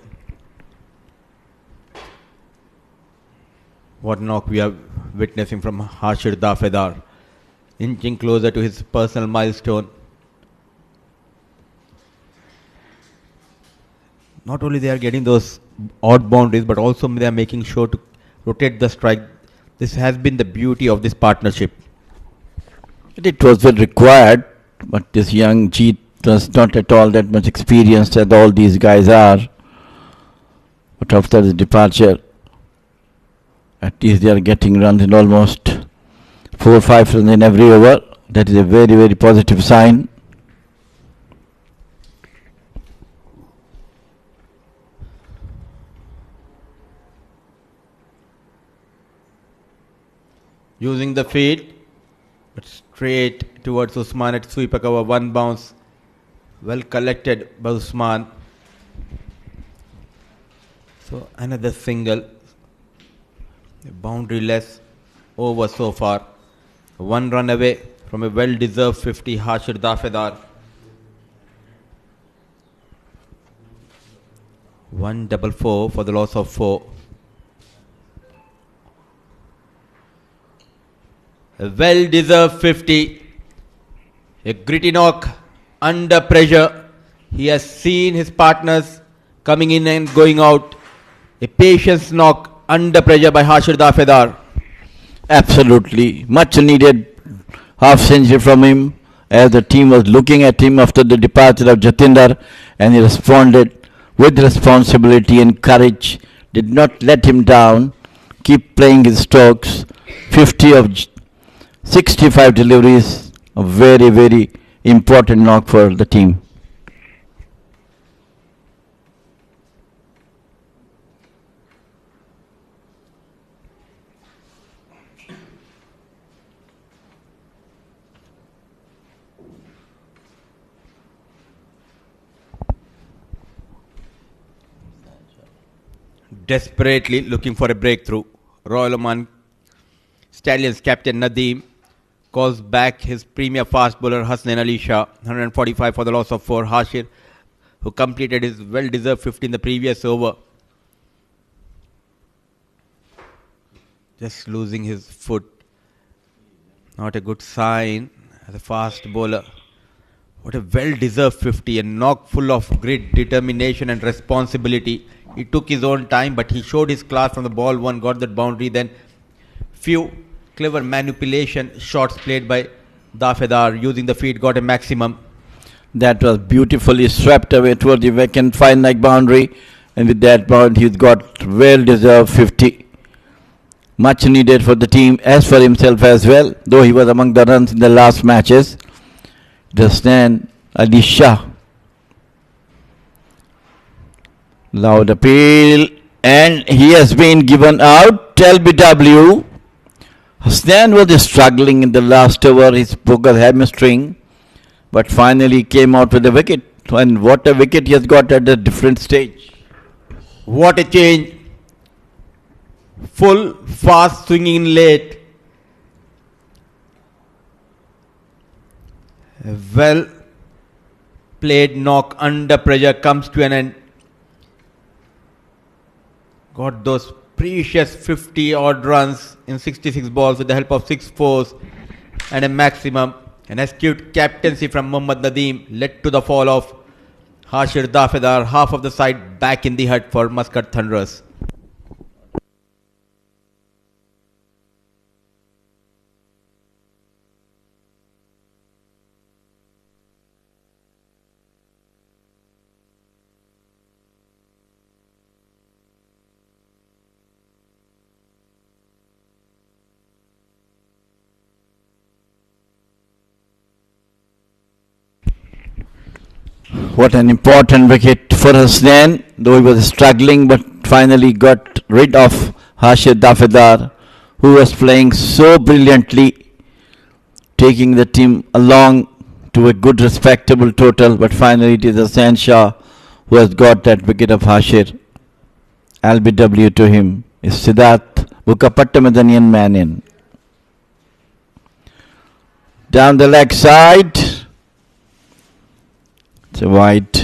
What knock we are witnessing from Hashir Dafedar, inching closer to his personal milestone. Not only they are getting those odd boundaries, but also they are making sure to rotate the strike. This has been the beauty of this partnership. It was well required, but this young Jeet was not at all that much experienced as all these guys are. But after the departure, at least they are getting runs in almost 4 or 5 runs in every over. That is a very, very positive sign. Using the feed, but straight towards Usman at sweeper cover, 1 bounce. Well collected by Usman. So another single. Boundary-less over so far. 1 run away from a well-deserved 50, Hashir Dafedar. 144 for the loss of 4. A well-deserved 50. A gritty knock under pressure. He has seen his partners coming in and going out. A patience knock under pressure by Hashir Dafedar. Absolutely. Much needed half century from him as the team was looking at him after the departure of Jatinder, and he responded with responsibility and courage. Did not let him down. Keep playing his strokes. 50 of 65 deliveries. A very, very important knock for the team. Desperately looking for a breakthrough. Royal Oman Stallions captain Nadeem calls back his premier fast bowler Hasnain Ali Shah. 145 for the loss of 4. Hashir, who completed his well-deserved 50 in the previous over, just losing his foot. Not a good sign as a fast bowler. What a well-deserved 50, a knock full of great determination and responsibility. He took his own time, but he showed his class from the ball one, got that boundary, then few clever manipulation shots played by Dafedar, using the feet, got a maximum. That was beautifully swept away toward the vacant fine leg boundary, and with that bound he's got well-deserved 50. Much needed for the team, as for himself as well, though he was among the runs in the last matches. Hasnain Ali Shah. Loud appeal, and he has been given out. LBW. Hasnain was struggling in the last over. He spoke of hamstring, but finally came out with a wicket. And what a wicket he has got at a different stage. What a change. Full, fast swinging in late. A well played knock under pressure comes to an end. Got those precious 50 odd runs in 66 balls with the help of 6 fours and a maximum. An astute captaincy from Mohammad Nadeem led to the fall of Hashir Dafedar, half of the side back in the hut for Muscat Thunderers. What an important wicket for Hasnain, though he was struggling, but finally got rid of Hashir Dafedar, who was playing so brilliantly, taking the team along to a good respectable total, but finally it is Hasnain Shah who has got that wicket of Hashir. LBW to him is Siddharth Bukapattamadanian man in. Down the leg side. It's a wide.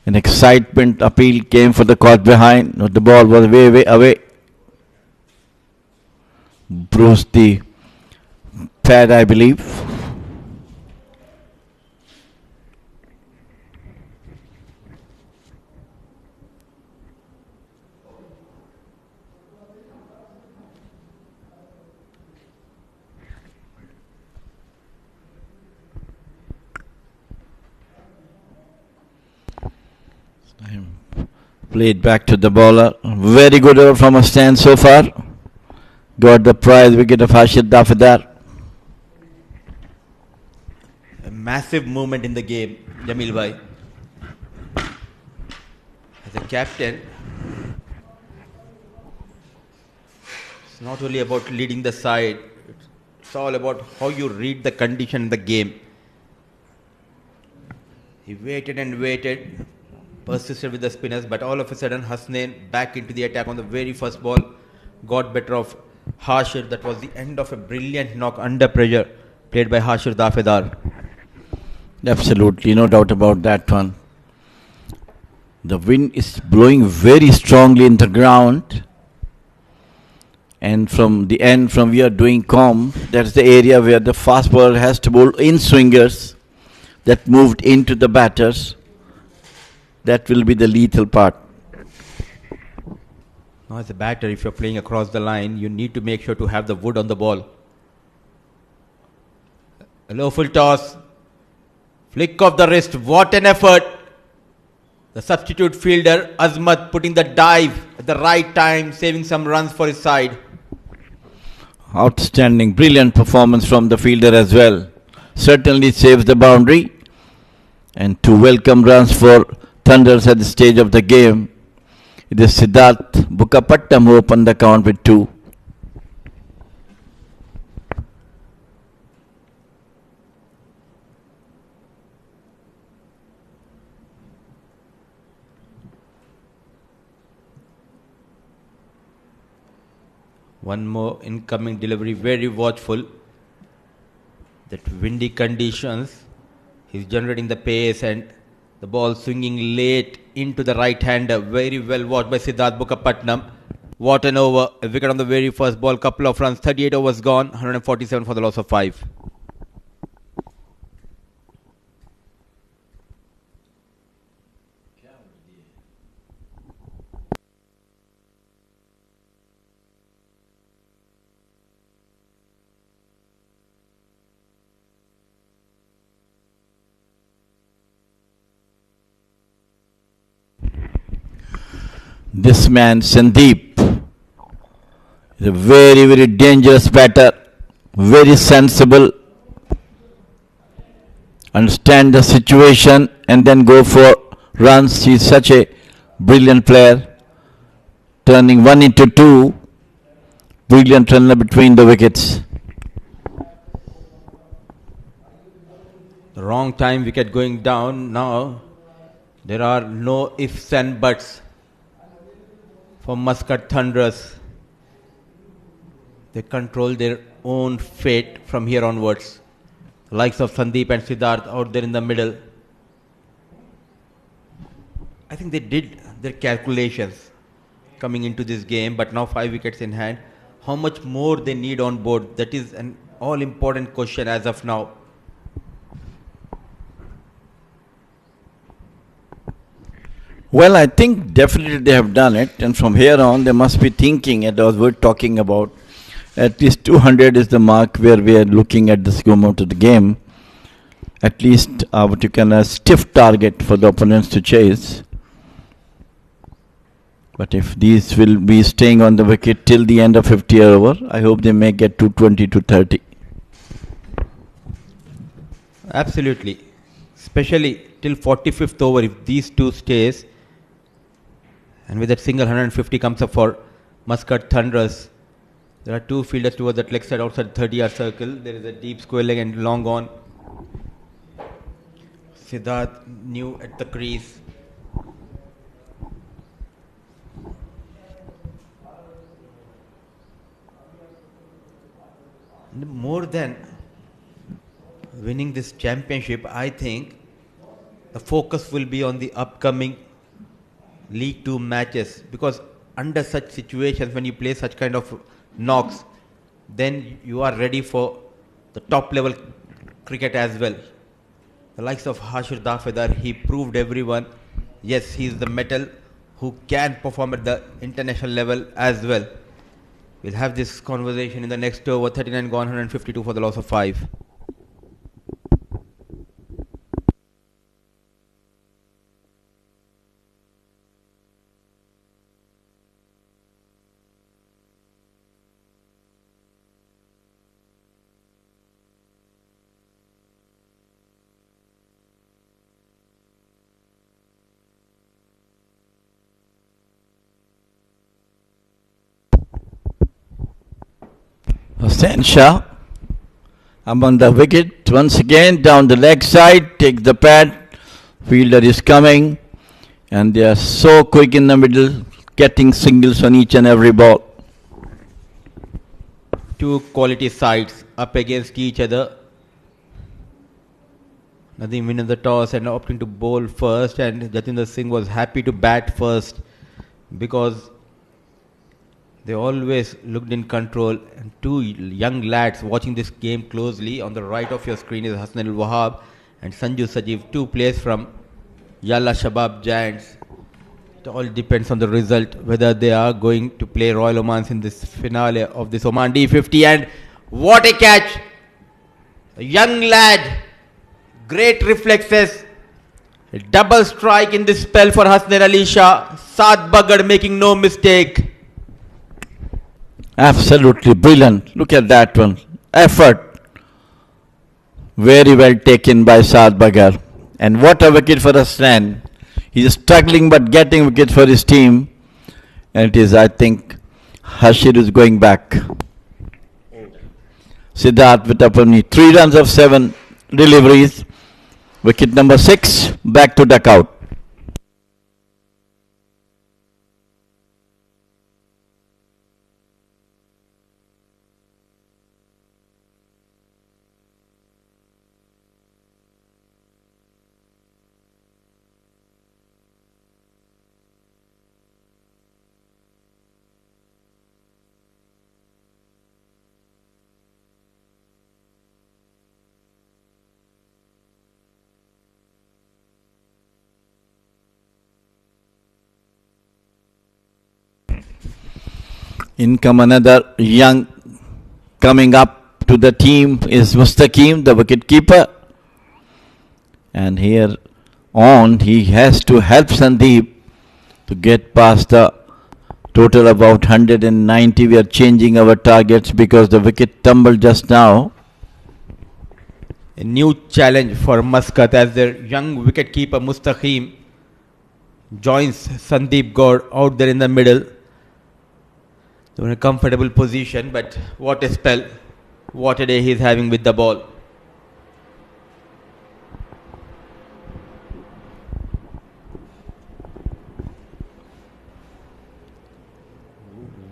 An excitement appeal came for the caught behind. But the ball was way away. Bruised the pad, I believe. Played back to the bowler. Very good over from a stand so far. Got the prize wicket of Hashir Dafedar. A massive movement in the game, Jamil Bhai. As a captain, it's not only about leading the side, it's all about how you read the condition in the game. He waited and waited, persisted with the spinners, but all of a sudden Hasnain back into the attack on the very first ball, got better of Hashir. That was the end of a brilliant knock under pressure played by Hashir Dafedar. Absolutely, no doubt about that one. The wind is blowing very strongly in the ground, And from the end, from we are doing comb, that's the area where the fast bowler has to bowl in swingers that moved into the batters. That will be the lethal part. Now, as a batter, if you're playing across the line, you need to make sure to have the wood on the ball. A low full toss. Flick of the wrist. What an effort. The substitute fielder, Azmat, putting the dive at the right time, saving some runs for his side. Outstanding, brilliant performance from the fielder as well. Certainly saves the boundary. And to welcome runs for Thunders at the stage of the game, it is Siddharth Bukapattam who opened the count with 2. One more incoming delivery, very watchful. That windy conditions, he's generating the pace and the ball swinging late into the right hander. Very well watched by Siddharth Bukapatnam. What an over. A wicket on the very first ball, couple of runs, 38 overs gone, 147 for the loss of 5. This man, Sandeep, is a very, very dangerous batter, very sensible, understand the situation and then go for runs. He is such a brilliant player, turning 1 into 2, brilliant runner between the wickets. The wrong time wicket going down. Now there are no ifs and buts for Muscat Thunderers. They control their own fate from here onwards. The likes of Sandeep and Siddharth out there in the middle. I think they did their calculations coming into this game, but now 5 wickets in hand. How much more they need on board? That is an all-important question as of now. Well, I think definitely they have done it, and from here on they must be thinking, as we're talking about, at least 200 is the mark where we are looking at this moment of the game. At least what you can a stiff target for the opponents to chase. But if these will be staying on the wicket till the end of 50 over, I hope they may get to 20 to 30. Absolutely. Especially till 45th over, if these two stays, and with that single 150 comes up for Muscat Thunderers. There are 2 fielders towards that leg side outside 30-yard circle. There is a deep square leg and long on. Siddharth new at the crease. More than winning this championship, I think the focus will be on the upcoming League 2 matches, because under such situations, when you play such kind of knocks, then you are ready for the top level cricket as well. The likes of Hashir Dafedar, he proved everyone, yes, he is the metal who can perform at the international level as well. We'll have this conversation in the next over. 39 gone, 152 for the loss of 5. Hussain Shah, I'm on the wicket once again, down the leg side, takes the pad, fielder is coming, and they are so quick in the middle, getting singles on each and every ball. 2 quality sides up against each other. Nadeem winning the toss and opting to bowl first, and Jatinder Singh was happy to bat first because They always looked in control. And two young lads watching this game closely. On the right of your screen is Hassan Al Wahab and Sanju Sajeev, two players from Yalla Shabab Giants. It all depends on the result whether they are going to play Royal Omans in this finale of this Oman D50. And what a catch! A young lad, great reflexes. A double strike in this spell for Hasnain Ali Shah. Saad Bagad making no mistake. Absolutely brilliant. Look at that one. Effort. Very well taken by Saad Bagar. And what a wicket for Hasnain. He is struggling but getting wicket for his team. And it is, I think, Hashir is going back. Siddharth with only 3 runs of 7 deliveries. Wicket number 6, back to duck out. In come another young coming up to the team is Mustaqim, the wicket keeper. And here on he has to help Sandeep to get past the total about 190. We are changing our targets because the wicket tumbled just now. A new challenge for Muscat as their young wicketkeeper Mustaqim joins Sandeep Gaur out there in the middle. They're in a comfortable position, but what a spell. What a day he's having with the ball.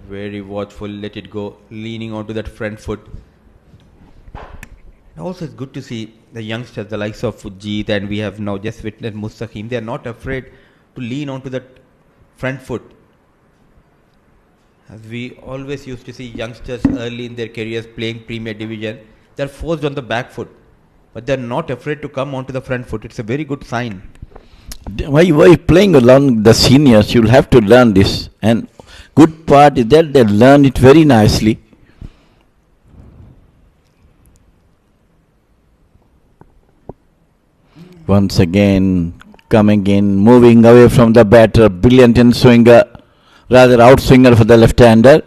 Very watchful, let it go, leaning onto that front foot. Also, it's good to see the youngsters, the likes of Fujit, and we have now just witnessed Mustaqim. They are not afraid to lean onto that front foot. As we always used to see youngsters early in their careers playing Premier Division, they are forced on the back foot, but they are not afraid to come onto the front foot. It's a very good sign. Why you playing along the seniors? You'll have to learn this. And good part is that they learn it very nicely. Once again, coming in, moving away from the batter, brilliant in swinger, rather outswinger for the left-hander.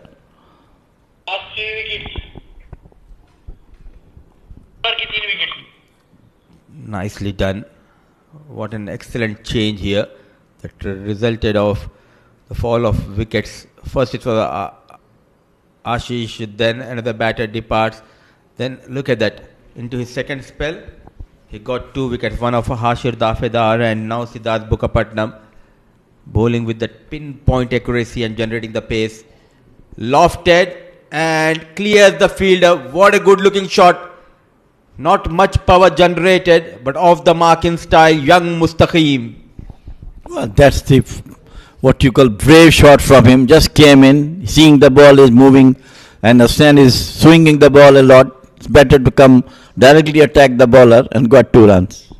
Nicely done. What an excellent change here that resulted of the fall of wickets. First it was Ashish, then another batter departs. Then look at that. Into his second spell, he got 2 wickets. One of Hashir Dafedar and now Siddharth Bukapatnam. Bowling with that pinpoint accuracy and generating the pace. Lofted and clears the fielder. What a good looking shot. Not much power generated, but off the mark in style, young Mustaqim. Well, that's the what you call brave shot from him. Just came in, seeing the ball is moving, and Hasnain is swinging the ball a lot. It's better to come directly attack the bowler and got 2 runs.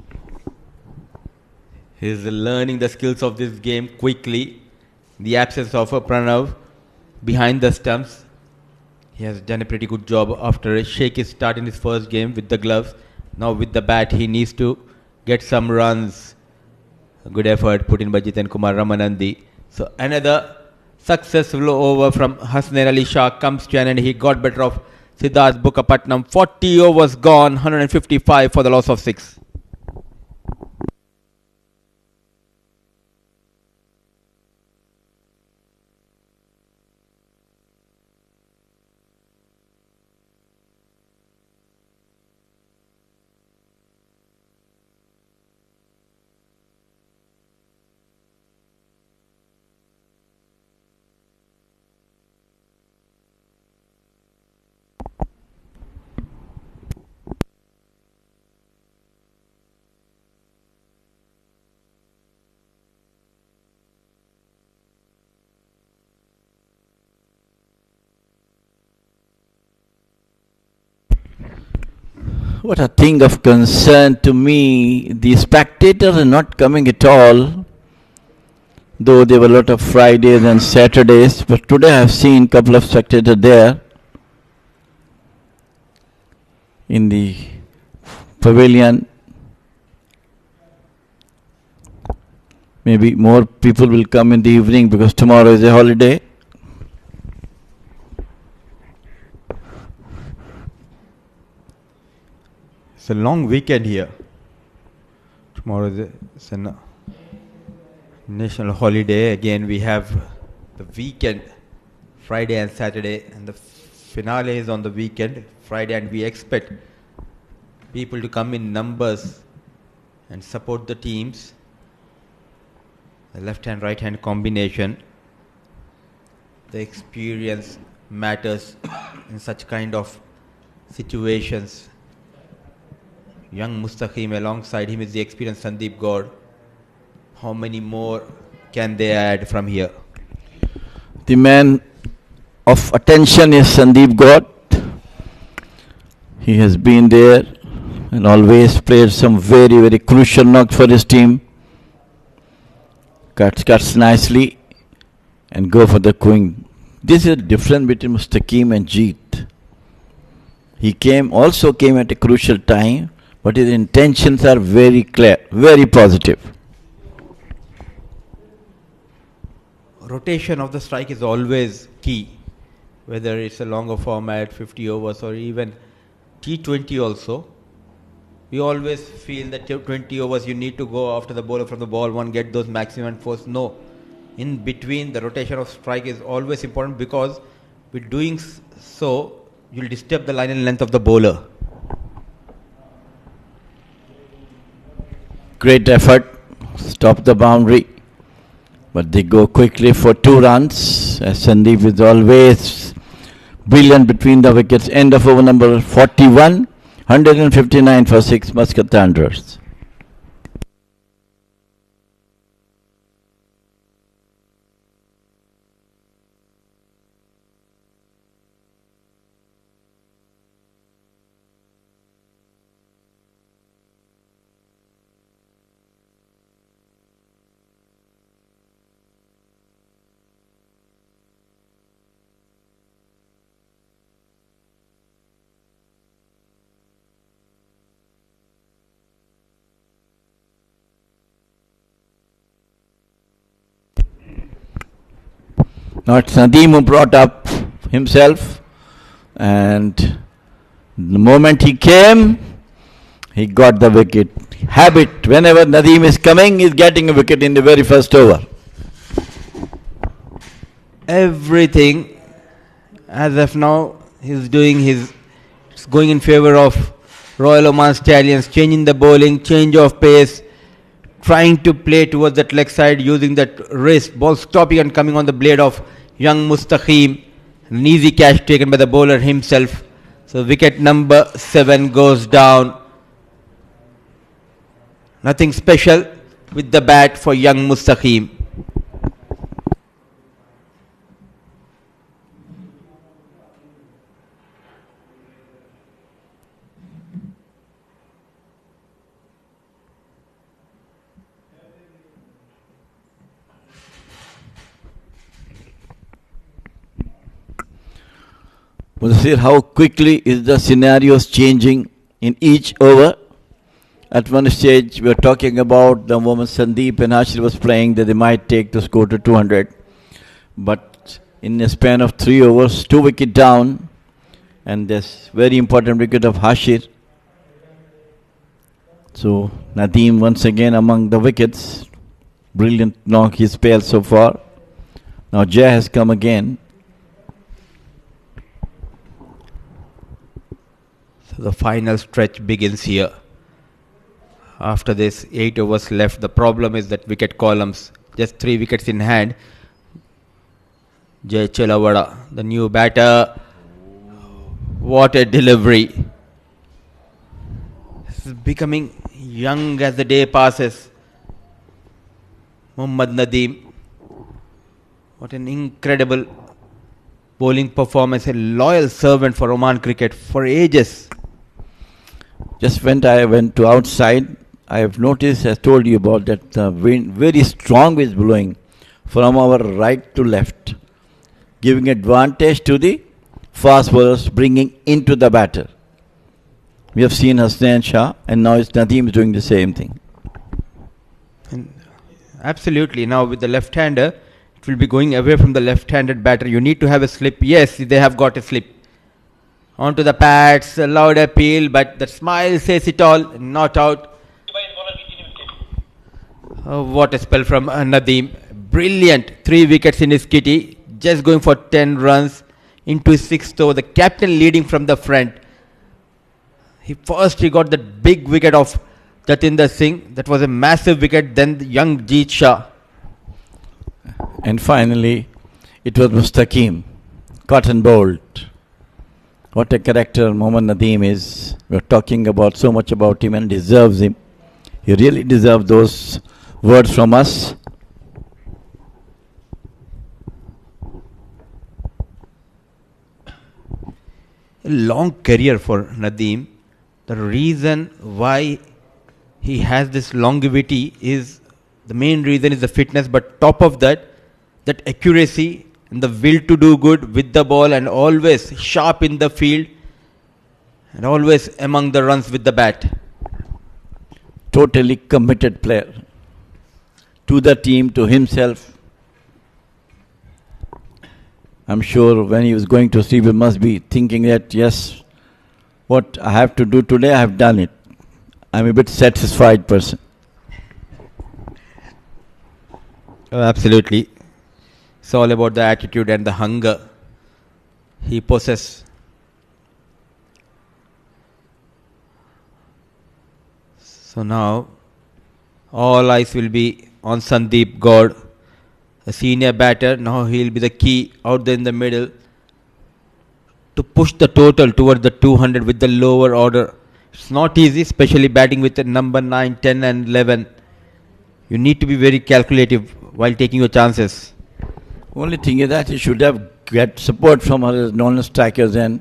He's learning the skills of this game quickly. The absence of a Pranav behind the stumps. He has done a pretty good job after a shaky start in his first game with the gloves. Now with the bat, he needs to get some runs. A good effort put in by Jiten Kumar Ramanandi. So another successful over from Hasnain Ali Shah comes to an end. He got better of Siddharth Bukapatnam. 40 overs gone, 155 for the loss of 6. What a thing of concern to me. The spectators are not coming at all, though there were a lot of Fridays and Saturdays. But today I have seen a couple of spectators there in the pavilion. Maybe more people will come in the evening because tomorrow is a holiday. It's a long weekend here. Tomorrow is a national holiday. Again, we have the weekend, Friday and Saturday, and the finale is on the weekend, Friday, and we expect people to come in numbers and support the teams. The left-hand, right-hand combination. The experience matters in such kind of situations. Young Mustaqim, alongside him is the experienced Sandeep Gaur. How many more can they add from here? The man of attention is Sandeep Gaur. He has been there and always played some very, very crucial knocks for his team. Cuts nicely and go for the queen. This is the difference between Mustaqim and Jeet. He also came at a crucial time, but his intentions are very clear, very positive. Rotation of the strike is always key, whether it's a longer format, 50 overs, or even T20 also. We always feel that 20 overs you need to go after the bowler from the ball one, get those maximum force. No. In between, the rotation of strike is always important because with doing so, you'll disturb the line and length of the bowler. Great effort. Stop the boundary. But they go quickly for 2 runs. As Sandeep is always brilliant between the wickets. End of over number 41. 159 for 6 Muscat Thunderers. Now it's Nadeem who brought up himself, and the moment he came, he got the wicket. Habit, whenever Nadeem is coming, he's getting a wicket in the very first over. Everything, as of now, he's going in favor of Royal Oman Stallions, changing the bowling, change of pace, trying to play towards that leg side, using that wrist, ball stopping and coming on the blade of young Mustaqim. An easy catch taken by the bowler himself. So wicket number 7 goes down. Nothing special with the bat for young Mustaqim. See how quickly is the scenarios changing in each over. At one stage we were talking about the moment Sandeep and Hashir was playing that they might take the score to 200. But in a span of 3 overs, 2 wicket down, and this very important wicket of Hashir. So Nadeem once again among the wickets. Brilliant knock he's spelled so far. Now Jay has come again. The final stretch begins here. After this, 8 overs left. The problem is that wicket columns, just 3 wickets in hand. Jay Chelawada, the new batter. What a delivery. This is becoming young as the day passes. Muhammad Nadeem. What an incredible bowling performance. A loyal servant for Oman cricket for ages. Just when I went to outside, I have noticed, I told you about that the wind, very strong wind blowing from our right to left, giving advantage to the fast bowlers, bringing into the batter. We have seen Hasnain Shah, and now it's Nadeem is doing the same thing. Absolutely. Now with the left-hander, it will be going away from the left-handed batter. You need to have a slip. Yes, they have got a slip. Onto the pads, a loud appeal, but the smile says it all. Not out. What a spell from Nadeem. Brilliant. 3 wickets in his kitty. Just going for 10 runs into his 6th over. The captain leading from the front. He got that big wicket of Jatinder Singh. That was a massive wicket. Then the young Jeet Shah. And finally, it was Mustaqim, cotton bolt. What a character Mohammad Nadeem is. We're talking about so much about him and deserves him. He really deserves those words from us. A long career for Nadeem. The reason why he has this longevity is, the main reason is the fitness, but top of that accuracy and the will to do good with the ball, and always sharp in the field and always among the runs with the bat. Totally committed player to the team, to himself. I'm sure when he was going to sleep, he must be thinking that, yes, what I have to do today, I have done it. I'm a bit satisfied person. Oh, absolutely. It's all about the attitude and the hunger he possesses. So now all eyes will be on Sandeep Gaur, a senior batter. Now he'll be the key out there in the middle to push the total towards the 200 with the lower order. It's not easy, especially batting with the number 9, 10 and 11. You need to be very calculative while taking your chances. Only thing is that he should have get support from his non-strikers, and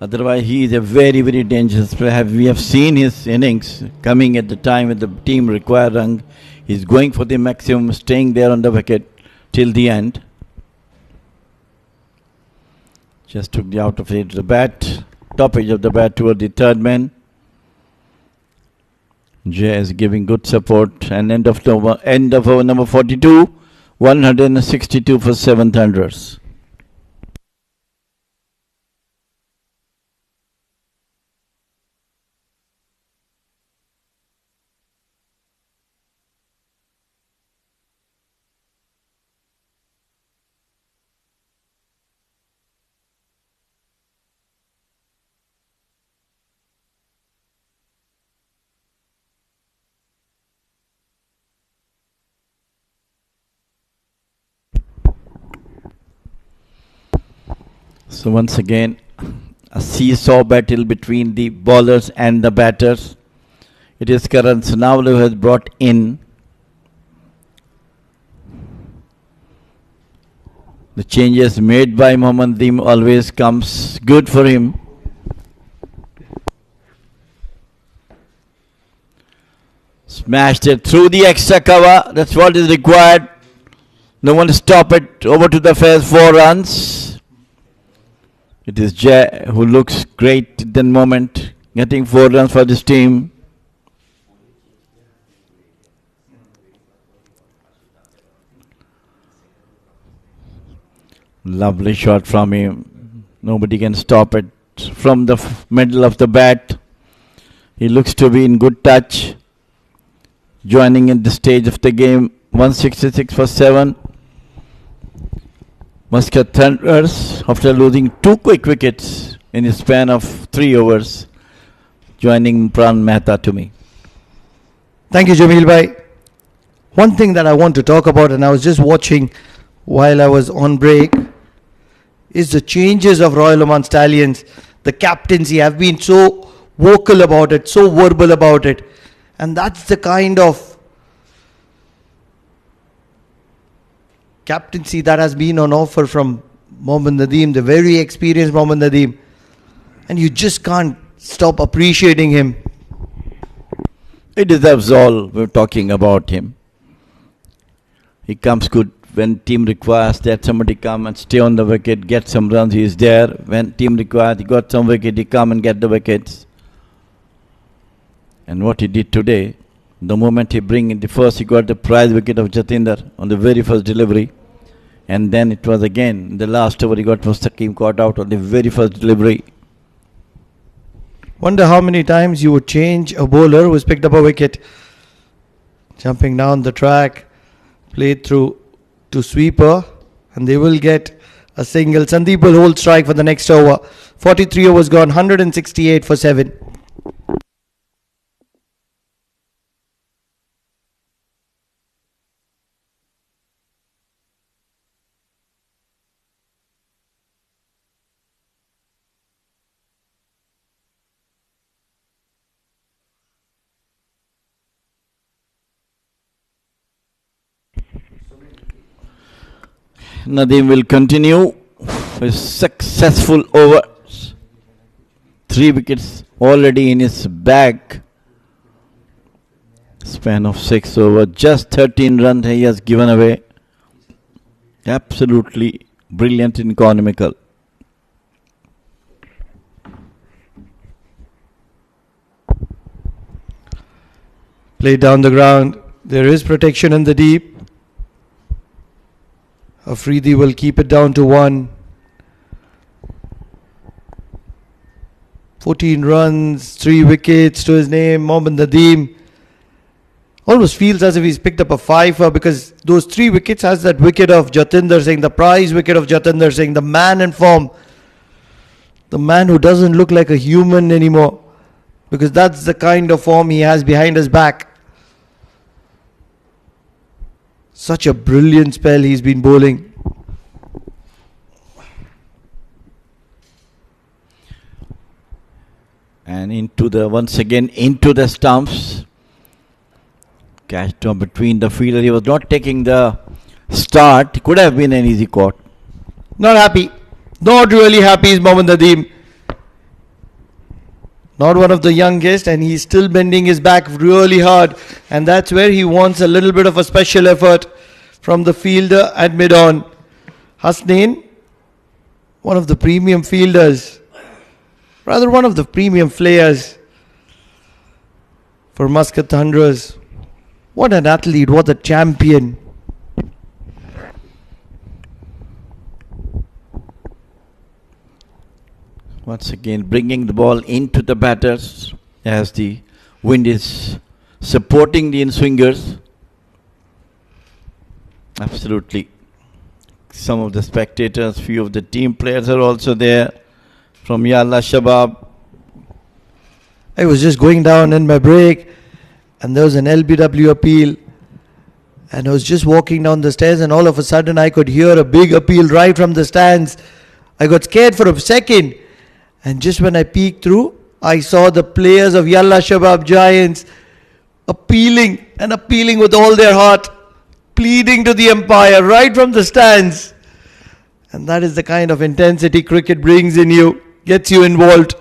otherwise he is a very, very dangerous player. We have seen his innings coming at the time when the team require run. He's going for the maximum, staying there on the wicket till the end. Just took the out of it, the bat, top edge of the bat toward the third man. Jay is giving good support, and end of over number 42, 162 for 700s. So once again, a seesaw battle between the bowlers and the batters. It is Karan Sanawala who has brought in the changes made by Mohammad Nadeem. Always comes good for him. Smashed it through the extra cover. That's what is required. No one to stop it. Over to the first 4 runs. It is Jay who looks great at the moment, getting 4 runs for this team. Lovely shot from him. Nobody can stop it from the middle of the bat. He looks to be in good touch. Joining in the stage of the game, 166 for 7. Muscat Thunderers, after losing 2 quick wickets in a span of 3 overs, joining Pran Mehta to me. Thank you, Jamil Bhai. One thing that I want to talk about, and I was just watching while I was on break, is the changes of Royal Oman Stallions. The captaincy have been so vocal about it, so verbal about it. And that's the kind of captaincy that has been on offer from Mohammad Nadeem, the very experienced Mohammad Nadeem. And you just can't stop appreciating him. He deserves all. We're talking about him. He comes good when team requires that somebody come and stay on the wicket, get some runs. He is there. When team requires, he got some wicket, he come and get the wickets. And what he did today, the moment he bring in the first, he got the prize wicket of Jatinder on the very first delivery. And then it was again, in the last over, he got Mustaqim caught out on the very first delivery. Wonder how many times you would change a bowler who's picked up a wicket. Jumping down the track, played through to sweeper, and they will get a single. Sandeep will hold strike for the next over. 43 overs gone, 168 for 7. Nadeem will continue his successful overs. 3 wickets already in his bag. Span of 6 overs. Just 13 runs he has given away. Absolutely brilliant and economical. Played down the ground. There is protection in the deep. Afridi will keep it down to 1. 14 runs, 3 wickets to his name. Mohammad Nadeem almost feels as if he's picked up a fifer, because those 3 wickets has that wicket of Jatinder Singh, the prize wicket of Jatinder Singh, the man in form, the man who doesn't look like a human anymore, because that's the kind of form he has behind his back. Such a brilliant spell he's been bowling. And once again into the stumps. Catch down between the fielder. He was not taking the start. It could have been an easy caught. Not happy. Not really happy is Mohammad Nadeem. Not one of the youngest, and he's still bending his back really hard. And that's where he wants a little bit of a special effort from the fielder at mid-on. Hasnain, one of the premium fielders, rather one of the premium players for Muscat Thunderers. What an athlete, what a champion. Once again bringing the ball into the batters as the wind is supporting the in-swingers. Absolutely. Some of the spectators, few of the team players are also there from Yalla Shabab. I was just going down in my break, and there was an LBW appeal, and I was just walking down the stairs, and all of a sudden I could hear a big appeal right from the stands. I got scared for a second, and just when I peeked through, I saw the players of Yalla Shabab Giants appealing with all their heart, pleading to the umpire right from the stands. And that is the kind of intensity cricket brings in you, gets you involved.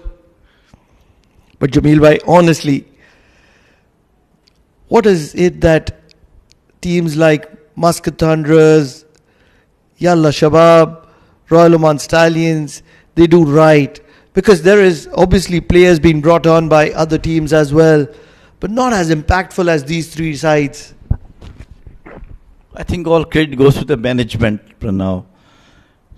But Jameel bhai, honestly, what is it that teams like Muscat Thunderers, Yalla Shabab, Royal Oman Stallions, they do right? Because there is obviously players being brought on by other teams as well, but not as impactful as these 3 sides. I think all credit goes to the management, Pranav,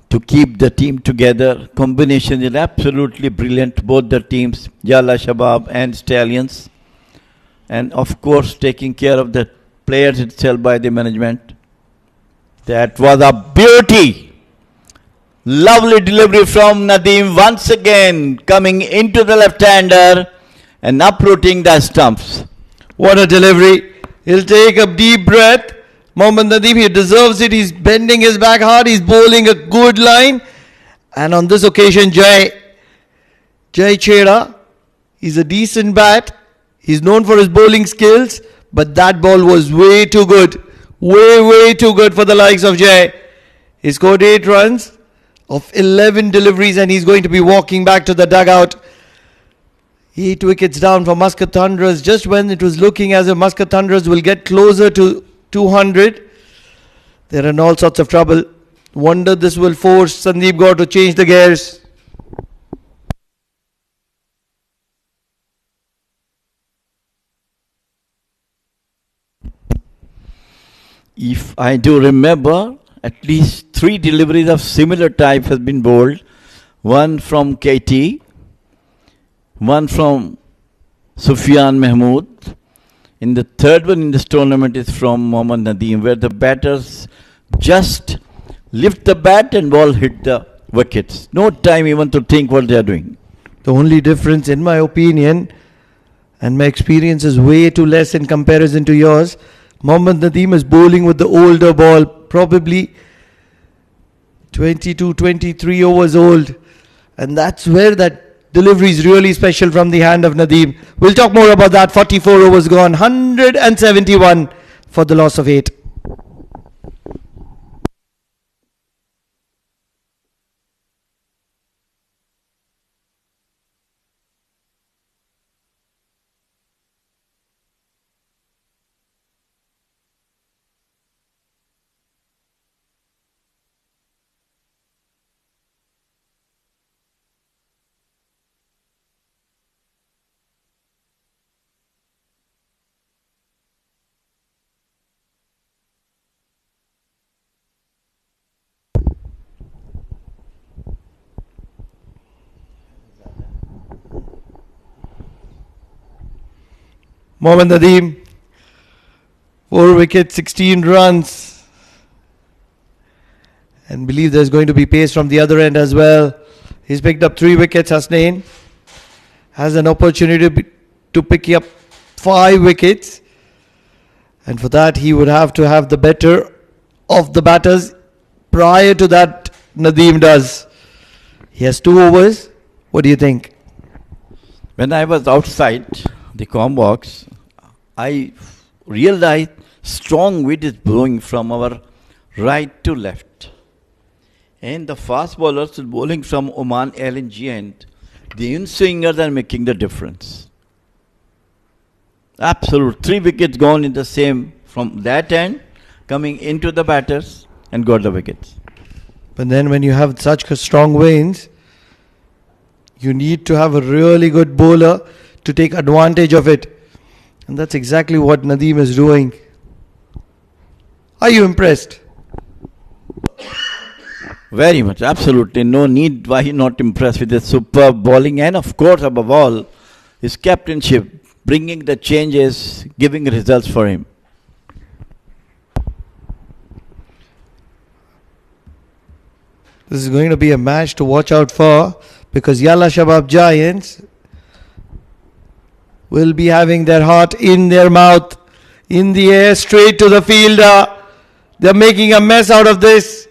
to keep the team together. Combination is absolutely brilliant, both the teams, Yalla Shabab and Stallions. And of course, taking care of the players itself by the management. That was a beauty. Lovely delivery from Nadeem once again, coming into the left-hander and uprooting the stumps. What a delivery. He'll take a deep breath. Mohammad Nadeem, he deserves it. He's bending his back hard. He's bowling a good line. And on this occasion, Jai Chera, he's a decent bat. He's known for his bowling skills. But that ball was way too good. Way too good for the likes of Jai. He scored 8 runs of 11 deliveries, and he's going to be walking back to the dugout. 8 wickets down for Muscat Thunderers. Just when it was looking as if Muscat Thunderers will get closer to 200, they're in all sorts of trouble. Wonder this will force Sandeep Gaur to change the gears. If I do remember, at least 3 deliveries of similar type has been bowled. One from KT, one from Sufyan Mahmood. And the third one in this tournament is from Mohammad Nadeem, where the batters just lift the bat and ball hit the wickets. No time even to think what they are doing. The only difference, in my opinion, and my experience is way too less in comparison to yours, Mohammad Nadeem is bowling with the older ball, probably 22, 23 overs old. And that's where that delivery is really special from the hand of Nadeem. We'll talk more about that. 44 overs gone, 171 for the loss of 8. Mohammad Nadeem, 4 wickets, 16 runs. And believe there's going to be pace from the other end as well. He's picked up 3 wickets. Hasnain has an opportunity to pick up 5 wickets. And for that, he would have to have the better of the batters. Prior to that, Nadeem does. He has 2 overs. What do you think? When I was outside the com box, I realized strong wind is blowing from our right to left. And the fast bowlers are bowling from Oman LNG, and the in-swingers are making the difference. Absolute. 3 wickets gone in the same from that end, coming into the batters and got the wickets. But then when you have such strong winds, you need to have a really good bowler to take advantage of it. And that's exactly what Nadeem is doing. Are you impressed? Very much, absolutely. No need why he not impressed with his superb bowling, and of course above all, his captainship, bringing the changes, giving results for him. This is going to be a match to watch out for, because Yalla Shabab Giants will be having their heart in their mouth, in the air, straight to the fielder. They're making a mess out of this.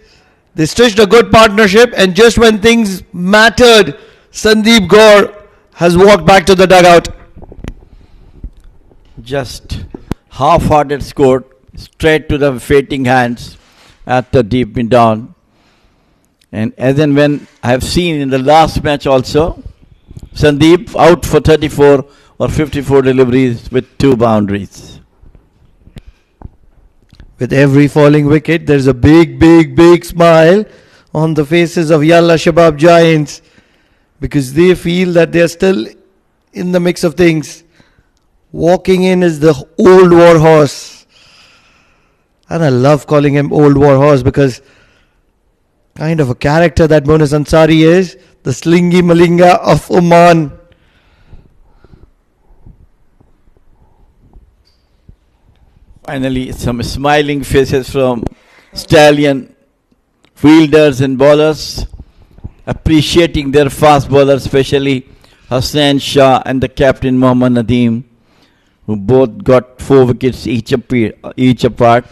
They stitched a good partnership, and just when things mattered, Sandeep Gaur has walked back to the dugout. Just half-hearted scored, straight to the fating hands at the deep mid down. And as and when I have seen in the last match also, Sandeep out for 34 or 54 deliveries with 2 boundaries. With every falling wicket, there's a big, big, big smile on the faces of Yalla Shabab Giants, because they feel that they're still in the mix of things. Walking in is the old war horse. And I love calling him old war horse, because kind of a character that Bonus Ansari is, the Slingy Malinga of Oman. Finally, some smiling faces from Stallion fielders and bowlers, appreciating their fast bowlers, especially Hassan Shah and the captain Mohammad Nadeem, who both got 4 wickets each apart.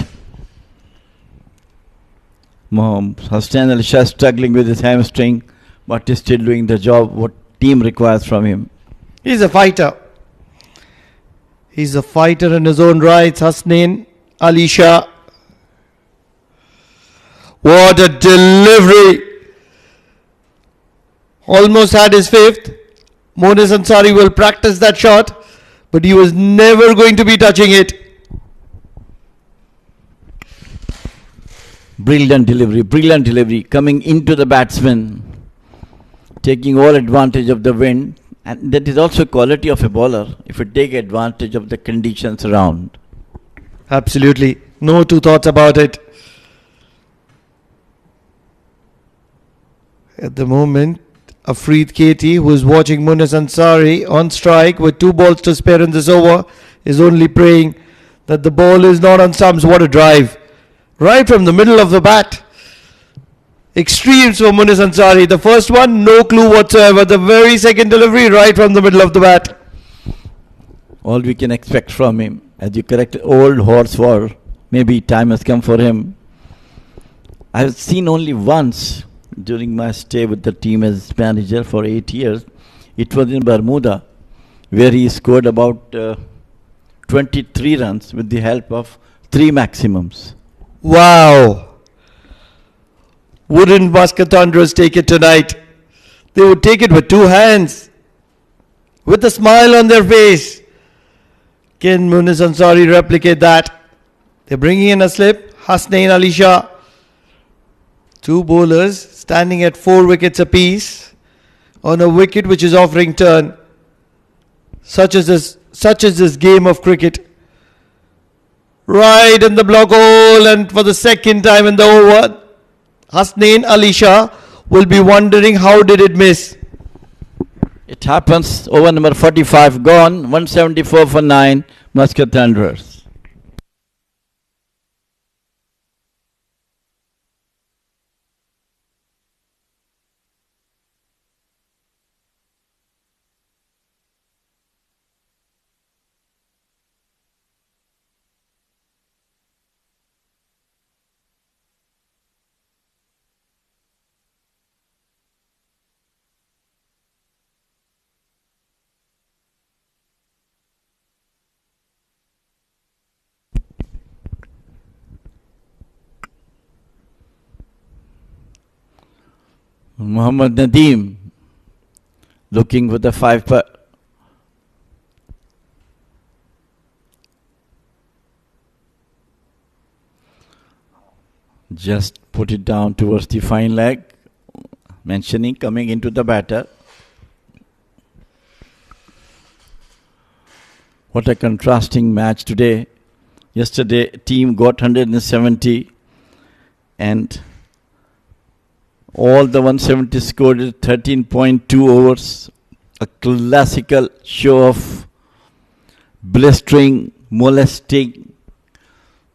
Hassan Ali Shah struggling with his hamstring, but is still doing the job what team requires from him. He's a fighter. He's a fighter in his own rights. Hasnain Ali Shah. What a delivery. Almost had his 5th. Monis Ansari will practice that shot, but he was never going to be touching it. Brilliant delivery coming into the batsman, taking all advantage of the wind, and that is also quality of a bowler if you take advantage of the conditions around. Absolutely. No two thoughts about it. At the moment, Afreed Katie, who is watching Monis Ansari on strike with 2 balls to spare in this over, is only praying that the ball is not on stumps. What a drive. Right from the middle of the bat. Extremes for Monis Ansari. The first one, no clue whatsoever. The very second delivery, right from the middle of the bat. All we can expect from him, as you correct, old horse war, maybe time has come for him. I have seen only once during my stay with the team as manager for 8 years. It was in Bermuda, where he scored about 23 runs with the help of 3 maximums. Wow. Wouldn't Muscat Thunderers take it tonight? They would take it with 2 hands, with a smile on their face. Can Monis Ansari replicate that? They're bringing in a slip. Hasnain Ali Shah. 2 bowlers standing at 4 wickets apiece on a wicket which is offering turn. Such is this game of cricket. Right in the block hole, and for the second time in the over, Hasnain Ali Shah will be wondering how did it miss. It happens. Over number 45 gone. 174 for 9. Muscat Thunderers. Muhammad Nadeem looking with the 5 just put it down towards the fine leg, mentioning coming into the batter. What a contrasting match today. Yesterday team got 170 and all the 170 scored 13.2 overs. A classical show of blistering, molesting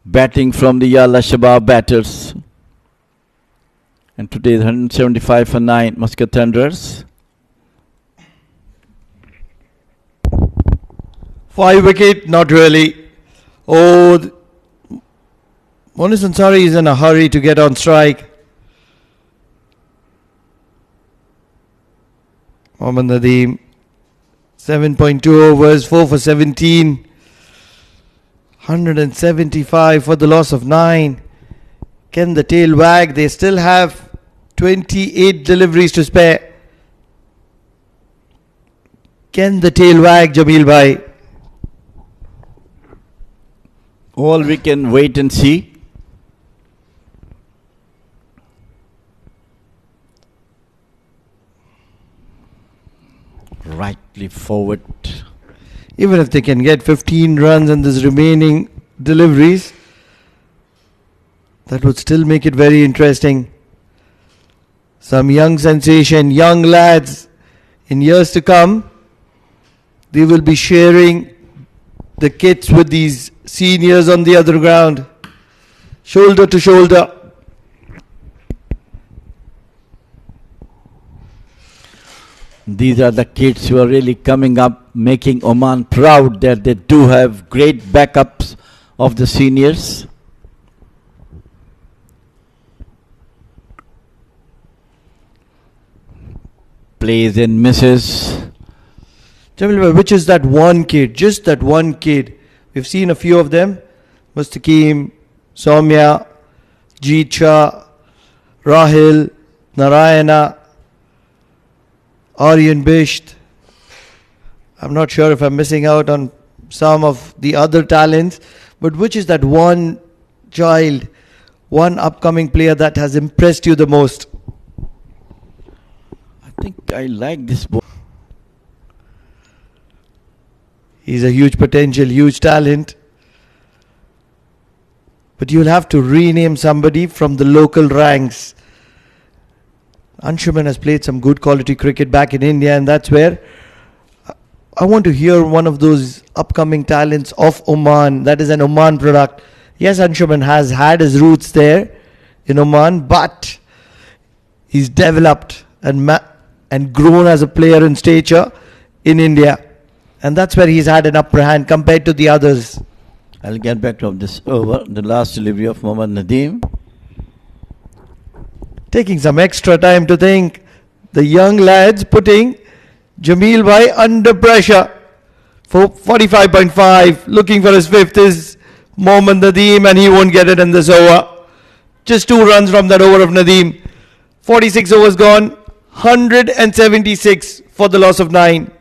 batting from the Yala Shabab batters. And today 175 for 9 Muscat Thunderers. 5 wicket, not really. Oh, Monis Ansari is in a hurry to get on strike. Mohammad Nadeem, 7.2 overs, 4 for 17. 175 for the loss of 9. Can the tail wag? They still have 28 deliveries to spare. Can the tail wag, Jameel bhai? All we can wait and see. Rightly forward. Even if they can get 15 runs in this remaining deliveries, that would still make it very interesting. Some young sensation, young lads, in years to come, they will be sharing the kits with these seniors on the other ground, shoulder to shoulder. These are the kids who are really coming up, making Oman proud that they do have great backups of the seniors. Plays and misses. Jamil bhai, which is that one kid? Just that one kid. We've seen a few of them. Mustaqim, Soumya, Jeet Shah, Rahil, Narayana, Aryan Bisht. I'm not sure if I'm missing out on some of the other talents, but which is that one child, one upcoming player that has impressed you the most? I think I like this boy. He's a huge potential, huge talent. But you'll have to rename somebody from the local ranks. Anshuman has played some good quality cricket back in India, and that's where I want to hear one of those upcoming talents of Oman. That is an Oman product. Yes, Anshuman has had his roots there in Oman, but he's developed and grown as a player in stature in India. And that's where he's had an upper hand compared to the others. I'll get back to this over. The last delivery of Mohammad Nadeem. Taking some extra time to think. The young lads putting Jamil Bhai under pressure. For 45.5. Looking for his fifth is Mohammad Nadeem, and he won't get it in this over. Just 2 runs from that over of Nadeem. 46 overs gone. 176 for the loss of 9.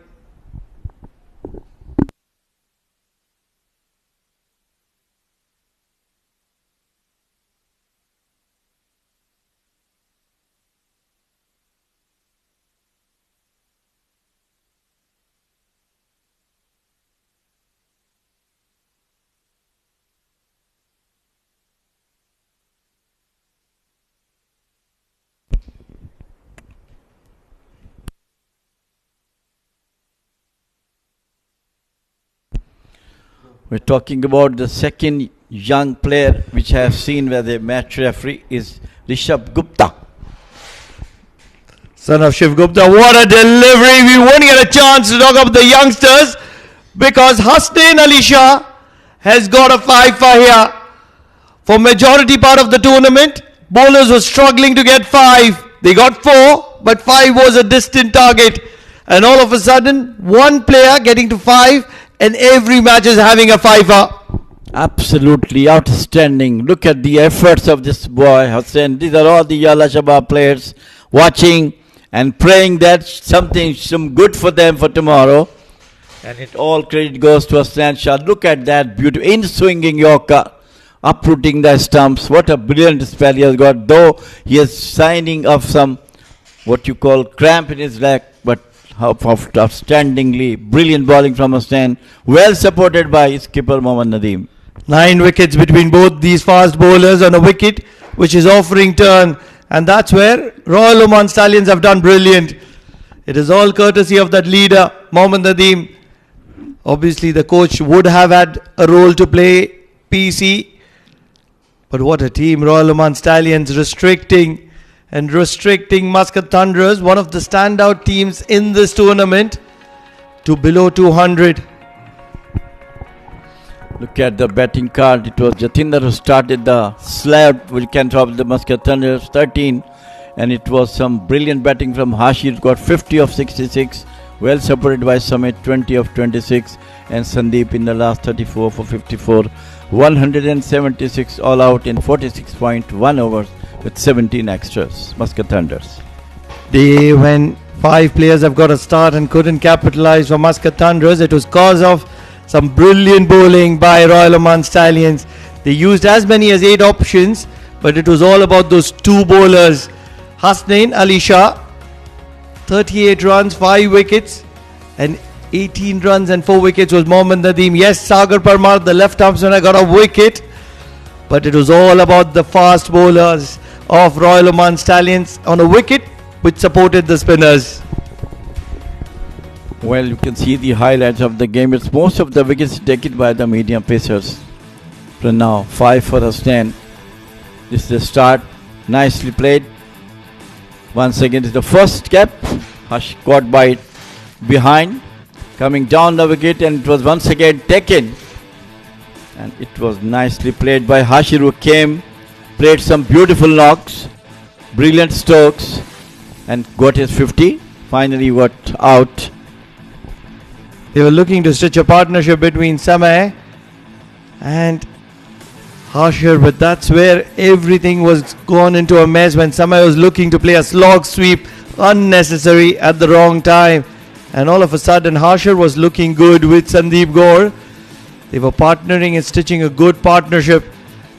We're talking about the second young player which I have seen where the match referee is Rishabh Gupta. Son of Shiv Gupta, what a delivery. We won't get a chance to talk about the youngsters because Hasnain Ali Shah has got a 5 for here. For majority part of the tournament, bowlers were struggling to get 5. They got 4, but 5 was a distant target. And all of a sudden, one player getting to 5 and every match is having a 5er. Absolutely outstanding. Look at the efforts of this boy, Hussain. These are all the Yala Shabab players watching and praying that some good for them for tomorrow. And it all credit goes to Hasnain Shah. Look at that beauty. In swinging Yorker, uprooting the stumps. What a brilliant spell he has got. Though he is signing of some, what you call, cramp in his leg. But outstandingly brilliant bowling from Hasnain. Well supported by his skipper Mohammad Nadeem. 9 wickets between both these fast bowlers on a wicket which is offering turn. And that's where Royal Oman Stallions have done brilliant. It is all courtesy of that leader, Mohammad Nadeem. Obviously, the coach would have had a role to play, PC. But what a team, Royal Oman Stallions, restricting Muscat Thunderers, one of the standout teams in this tournament, to below 200. Look at the batting card. It was Jatinder who started the slab, which can drop the Muscat Thunderers 13. And it was some brilliant batting from Hashir, got 50 of 66. Well supported by Samit, 20 of 26. And Sandeep in the last 34 for 54. 176 all out in 46.1 overs with 17 extras. Muscat Thunderers. Day when 5 players have got a start and couldn't capitalize for Muscat Thunderers, it was cause of some brilliant bowling by Royal Oman Stallions. They used as many as 8 options, but it was all about those 2 bowlers. Hasnain Ali Shah, 38 runs, 5 wickets, and 18 runs and 4 wickets was Mohammad Nadeem. Yes, Sagar Parmar, the left arm spinner, got a wicket, but it was all about the fast bowlers of Royal Oman Stallions on a wicket which supported the spinners. Well, you can see the highlights of the game. It's most of the wickets taken by the medium pacers. So now 5 for Hasnain. This is the start. Nicely played. Once again, it's the first cap. Hush caught by it behind. Coming down the wicket, and it was once again taken. And it was nicely played by Hashir, who came, played some beautiful knocks, brilliant strokes, and got his 50. Finally got out. They were looking to stitch a partnership between Samay and Hashir, but that's where everything was gone into a mess when Samay was looking to play a slog sweep, unnecessary at the wrong time. And all of a sudden, Harsher was looking good with Sandeep Gaur. They were partnering and stitching a good partnership.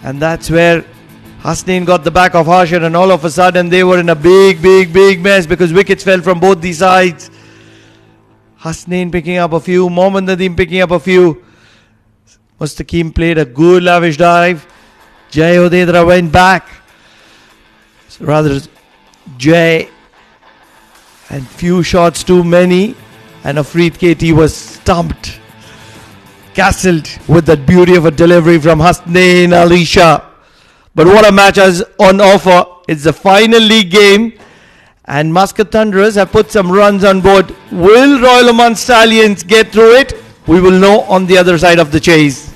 And that's where Hasnain got the back of Harsher. And all of a sudden, they were in a big mess because wickets fell from both the sides. Hasnain picking up a few. Mohammad Nadeem picking up a few. Mustaqim played a good lavish dive. Jay Odedra went back. So rather, Jay and few shots too many, and Afreed KT was stumped, castled with that beauty of a delivery from Hasnain Ali Shah. But what a match is on offer. It's the final league game, and Muscat Thunderers have put some runs on board. Will Royal Oman Stallions get through it? We will know on the other side of the chase.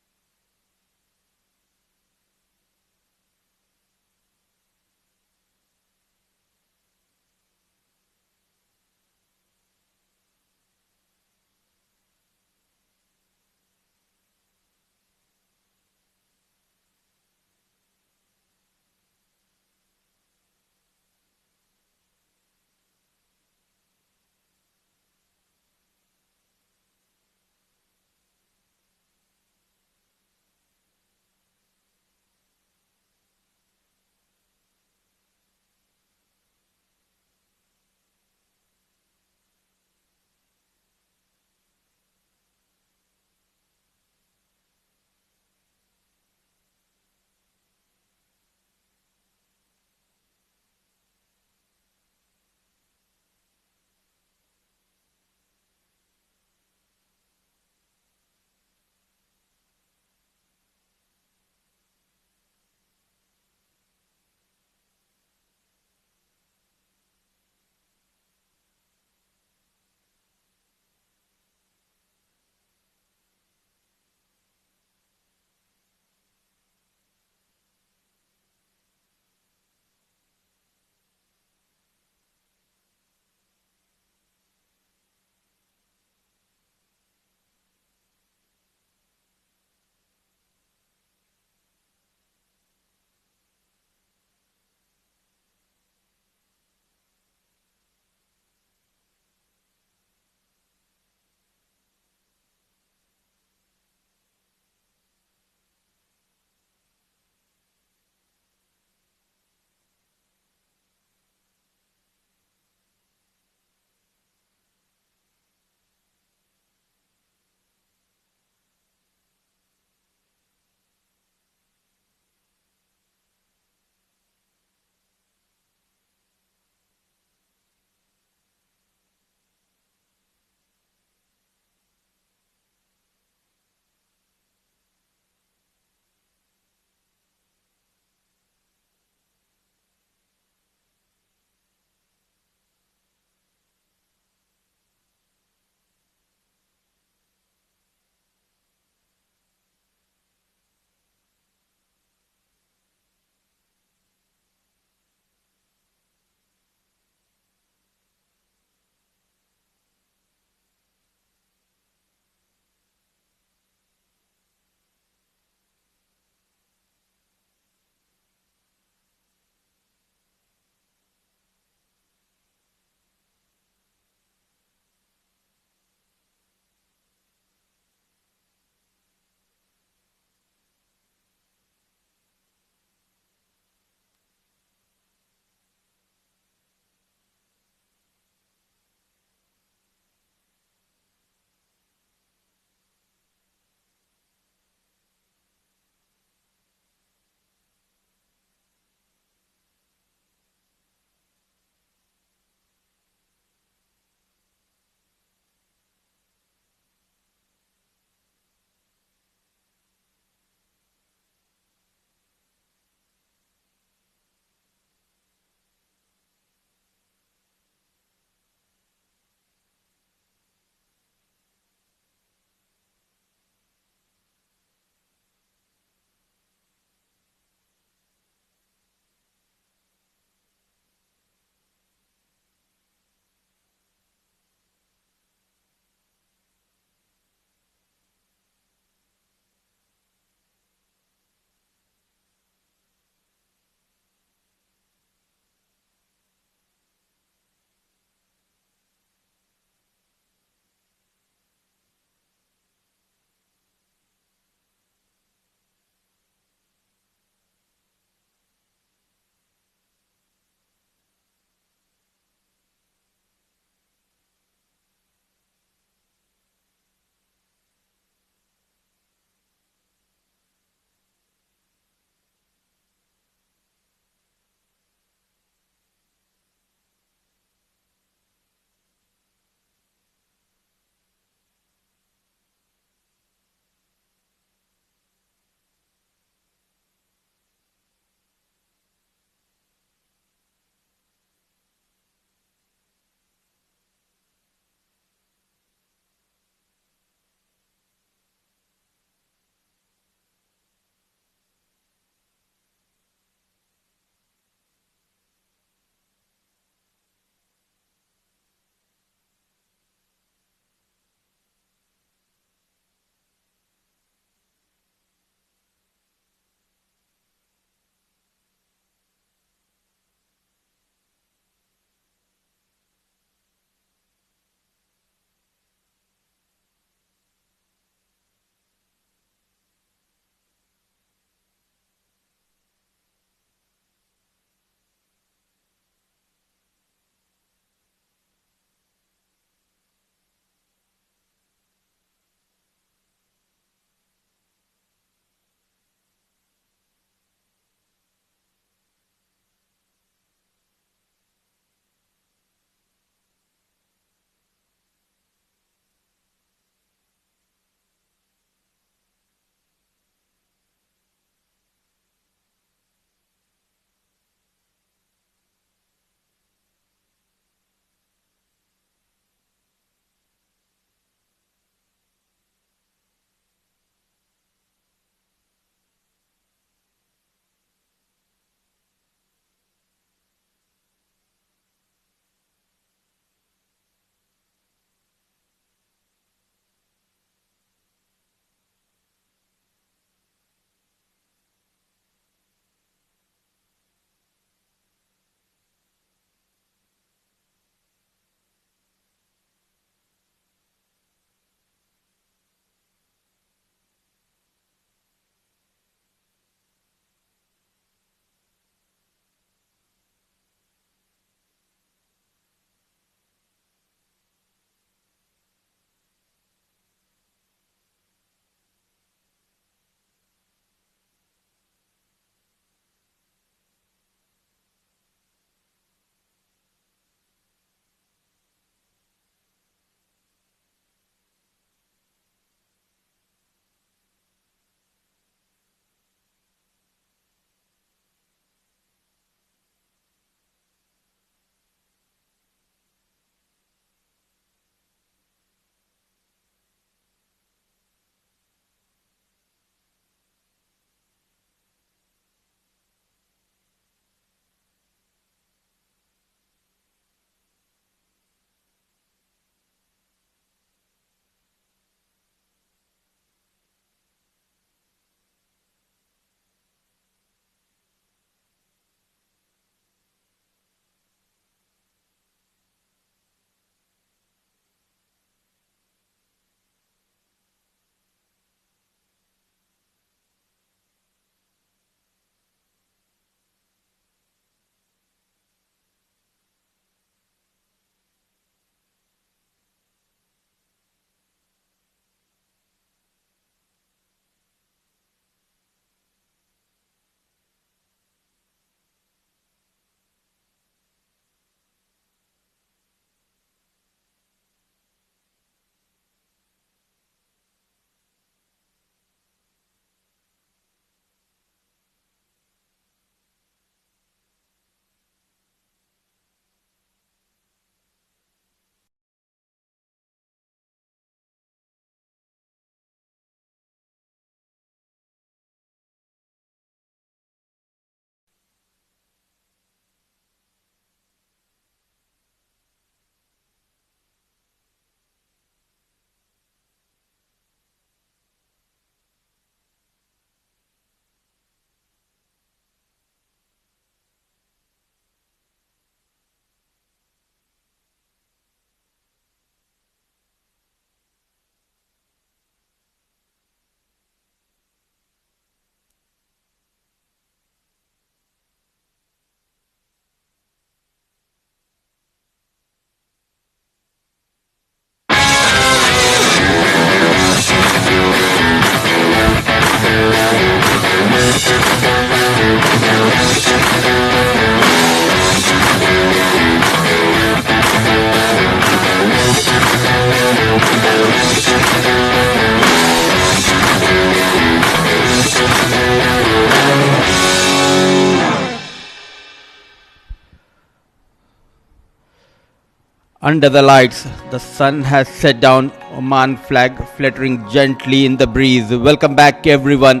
Under the lights, the sun has set down, Oman flag fluttering gently in the breeze. Welcome back everyone.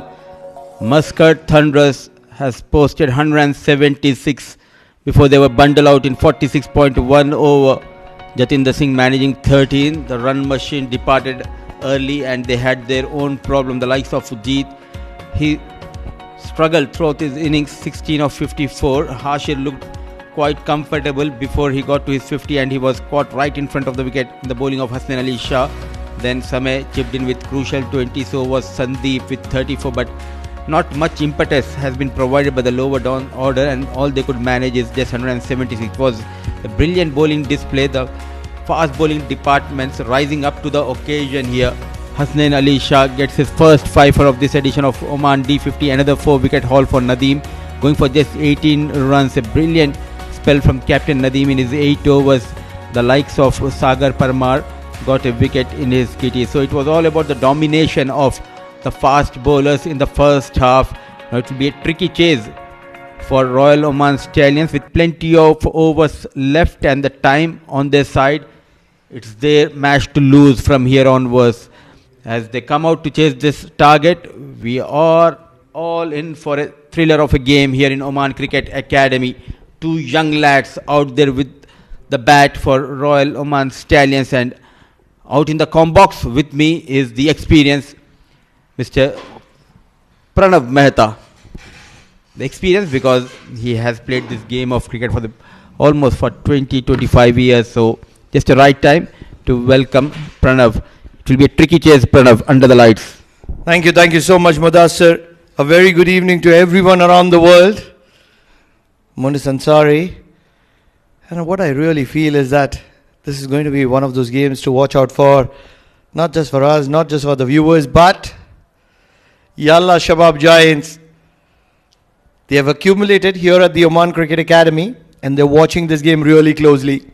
Muscat Thunderers has posted 176 before they were bundled out in 46.1 over. Jatinder Singh managing 13. The run machine departed early and they had their own problem. The likes of Jeet, he struggled throughout his innings, 16 of 54. Hashir looked quite comfortable before he got to his 50 and he was caught right in front of the wicket in the bowling of Hasnain Ali Shah. Then Samay chipped in with crucial 20, so was Sandeep with 34, but not much impetus has been provided by the lower down order and all they could manage is just 176. It was a brilliant bowling display, the fast bowling departments rising up to the occasion here. Hasnain Ali Shah gets his first fifer of this edition of Oman D50, another 4-wicket haul for Nadeem, going for just 18 runs. A brilliant spell from Captain Nadeem in his 8 overs. The likes of Sagar Parmar got a wicket in his kitty. So it was all about the domination of the fast bowlers in the first half. Now it will be a tricky chase for Royal Oman Stallions with plenty of overs left and the time on their side. It's their match to lose from here onwards. As they come out to chase this target, we are all in for a thriller of a game here in Oman Cricket Academy. Two young lads out there with the bat for Royal Oman Stallions, and out in the box with me is the experienced Mr. Pranav Mehta. The experience because he has played this game of cricket for almost for 20-25 years. So just the right time to welcome Pranav. It will be a tricky chase, Pranav, under the lights. Thank you so much, Mudassir. A very good evening to everyone around the world. Munis Ansari. And what I really feel is that this is going to be one of those games to watch out for, not just for us, not just for the viewers, but Yalla Shabab Giants. They have accumulated here at the Oman Cricket Academy and they're watching this game really closely.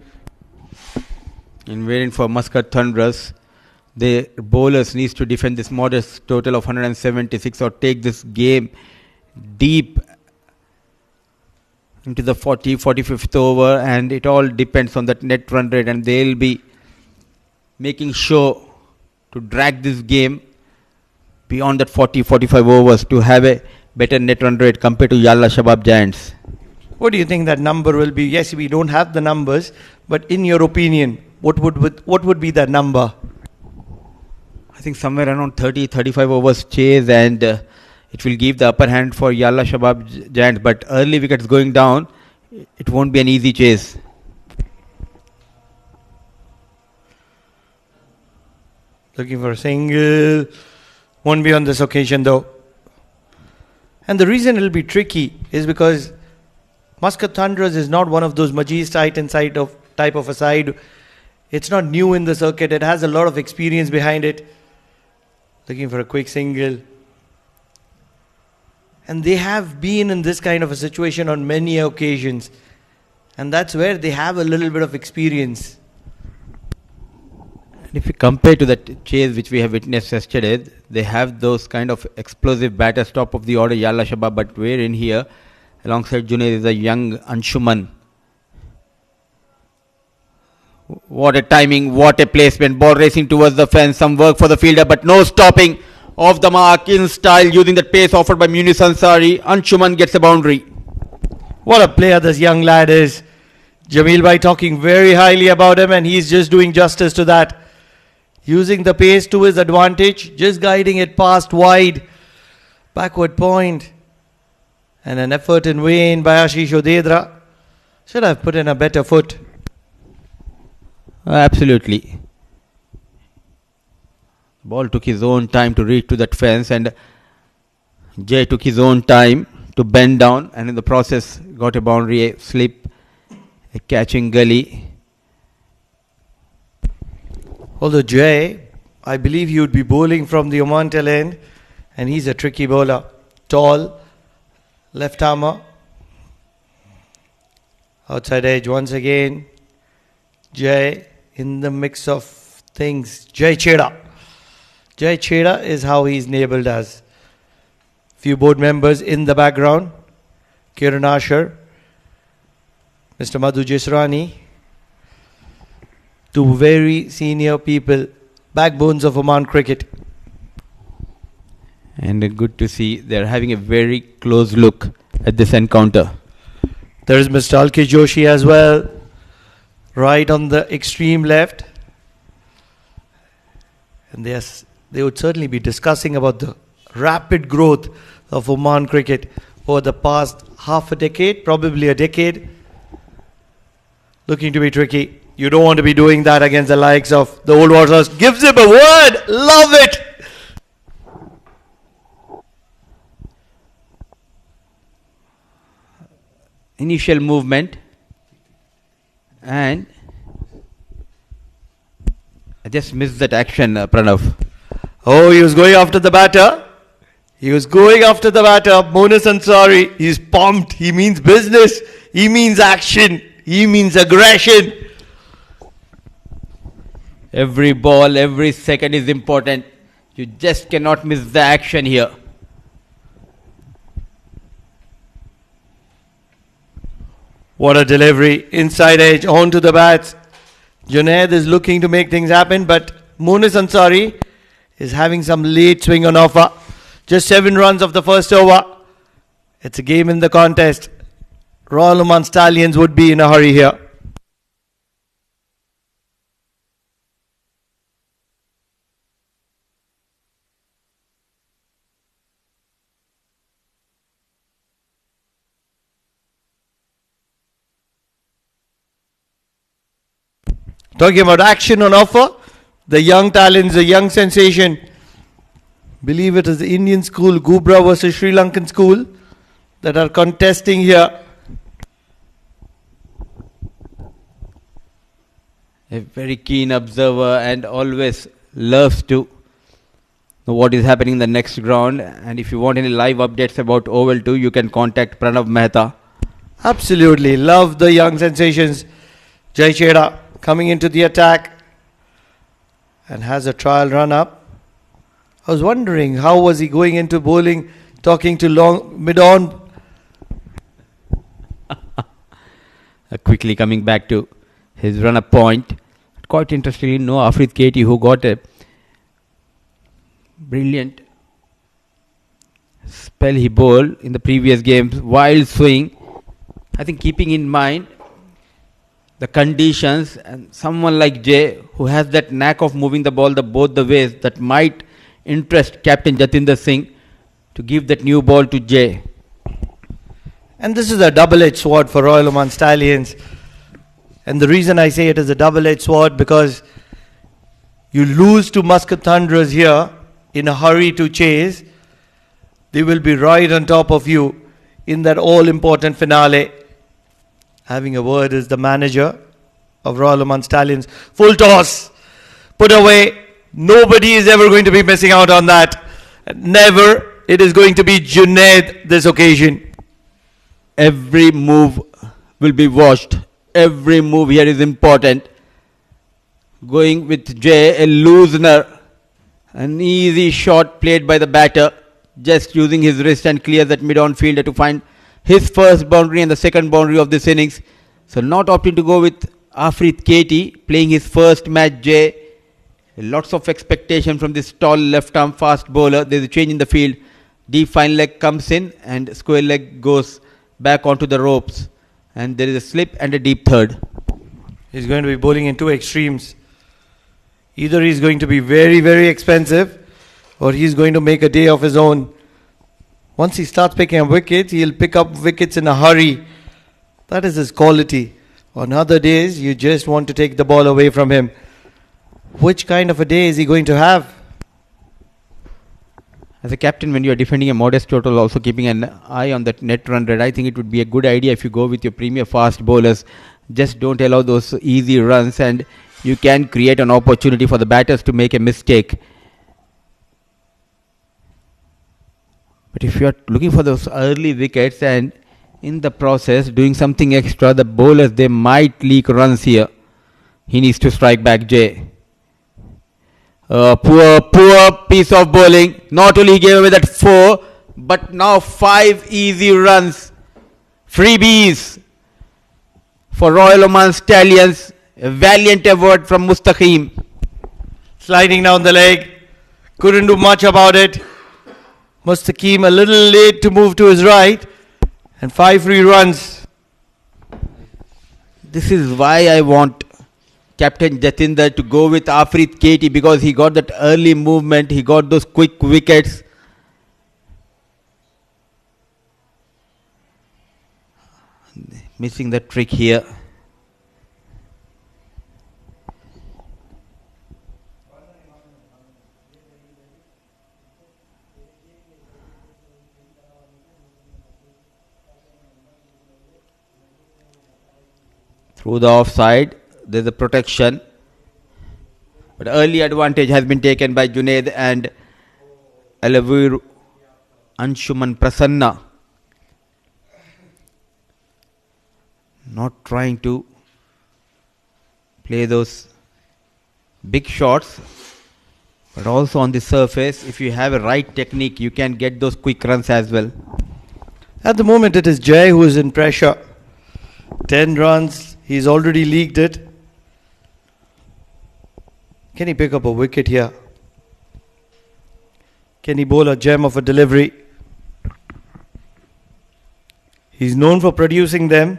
In waiting for Muscat Thunderers, the bowlers needs to defend this modest total of 176 or take this game deep into the 45th over, and it all depends on that net run rate, and they'll be making sure to drag this game beyond that 40-45 overs to have a better net run rate compared to Yalla Shabab Giants. What do you think that number will be? Yes, we don't have the numbers, but in your opinion, what would be that number? I think somewhere around 30-35 overs chase, and it will give the upper hand for Yalla Shabab Giants, but early wickets going down, it won't be an easy chase. Looking for a single. Won't be on this occasion though. And the reason it'll be tricky is because Muscat Thunderers is not one of those Majid Titan type of a side. It's not new in the circuit. It has a lot of experience behind it. Looking for a quick single. And they have been in this kind of a situation on many occasions. And that's where they have a little bit of experience. And if you compare to that chase which we have witnessed yesterday, they have those kind of explosive batters top of the order, Yalla Shabab, but we're in here. Alongside Junaid is a young Anshuman. What a timing, what a placement. Ball racing towards the fence, some work for the fielder, but no stopping. Off the mark in style using the pace offered by Munis Ansari. Anshuman gets a boundary. What a player this young lad is. Jamil Bhai talking very highly about him and he's just doing justice to that. Using the pace to his advantage, just guiding it past wide. Backward point. And an effort in vain by Ashish Odedra. Should have put in a better foot. Absolutely. Ball took his own time to reach to that fence, and Jay took his own time to bend down, and in the process got a boundary, a slip, a catching gully. Although Jay, I believe he would be bowling from the Oman tail end, and he's a tricky bowler. Tall, left armer, outside edge once again. Jay in the mix of things. Jay Cheda. Jay Cheda is how he's labelled as. Few board members in the background. Kiran Asher, Mr. Madhu Jisrani, Two very senior people, backbones of Oman cricket. And good to see they're having a very close look at this encounter. There is Mr. Alkesh Joshi as well, right on the extreme left. And they would certainly be discussing about the rapid growth of Oman cricket over the past half a decade, probably a decade. Looking to be tricky. You don't want to be doing that against the likes of the old Warriors. Gives him a word. Love it. Initial movement, and I just missed that action, Pranav. Oh, he was going after the batter. Monas Ansari. He's pumped. He means business. He means action. He means aggression. Every ball, every second is important. You just cannot miss the action here. What a delivery. Inside edge, onto the bats. Junaid is looking to make things happen, but Monas Ansari is having some late swing on offer. Just 7 runs of the first over. It's a game in the contest. Royal Oman Stallions would be in a hurry here. Talking about action on offer, the young talents, the young sensation. Believe it is the Indian school, Gubra versus Sri Lankan school, that are contesting here. A very keen observer and always loves to know what is happening in the next ground. And if you want any live updates about Oval 2, you can contact Pranav Mehta. Absolutely. Love the young sensations. Jai Cheda coming into the attack and has a trial run up. I was wondering how was he going into bowling, talking to mid-on. Quickly coming back to his run-up point. Quite interestingly, no Afrid Katie, who got a brilliant spell he bowled in the previous games, wild swing. I think keeping in mind the conditions, and someone like Jay who has that knack of moving the ball both the ways, that might interest Captain Jatinder Singh to give that new ball to Jay. And this is a double-edged sword for Royal Oman Stallions. And the reason I say it is a double-edged sword because you lose to Muscat Thunderers here in a hurry to chase. They will be right on top of you in that all-important finale. Having a word is the manager of Royal Oman Stallions. Full toss. Put away. Nobody is ever going to be missing out on that. Never. It is going to be Junaid this occasion. Every move will be watched. Every move here is important. Going with Jay, a loosener. An easy shot played by the batter. Just using his wrist and clears that mid-on fielder to find his first boundary and the second boundary of this innings. So not opting to go with Afrid Katie, playing his first match Jay. Lots of expectation from this tall left-arm fast bowler. There is a change in the field. Deep fine leg comes in and square leg goes back onto the ropes. And there is a slip and a deep third. He's going to be bowling in two extremes. Either he's going to be very, very expensive or he's going to make a day of his own. Once he starts picking up wickets, he'll pick up wickets in a hurry. That is his quality. On other days, you just want to take the ball away from him. Which kind of a day is he going to have? As a captain, when you are defending a modest total, also keeping an eye on that net run rate, I think it would be a good idea if you go with your premier fast bowlers. Just don't allow those easy runs and you can create an opportunity for the batters to make a mistake. But if you are looking for those early wickets and in the process doing something extra, the bowlers, they might leak runs here. He needs to strike back Jay. Poor piece of bowling. Not only he gave away that 4, but now 5 easy runs. Freebies for Royal Oman Stallions. A valiant effort from Mustaqim. Sliding down the leg. Couldn't do much about it. Mustaqim a little late to move to his right. And 5 free runs. This is why I want Captain Jatinder to go with Afrit Katie, because he got that early movement, he got those quick wickets. Missing the trick here. Through the offside, there's a protection. But early advantage has been taken by Junaid and Alavir Anshuman Prasanna. Not trying to play those big shots, but also on the surface, if you have a right technique, you can get those quick runs as well. At the moment, it is Jay who is in pressure. 10 runs. He's already leaked it. Can he pick up a wicket here? Can he bowl a gem of a delivery? He's known for producing them.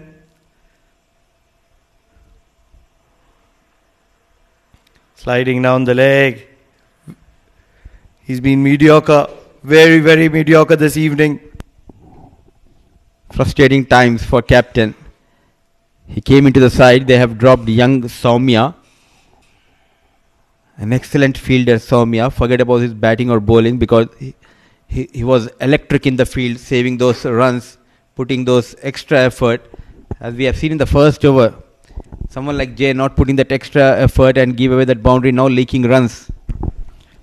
Sliding down the leg. He's been mediocre. Very, very mediocre this evening. Frustrating times for captain. He came into the side. They have dropped young Soumya. An excellent fielder, Soumya. Forget about his batting or bowling, because he was electric in the field, saving those runs, putting those extra effort. As we have seen in the first over, someone like Jay not putting that extra effort and give away that boundary, now leaking runs.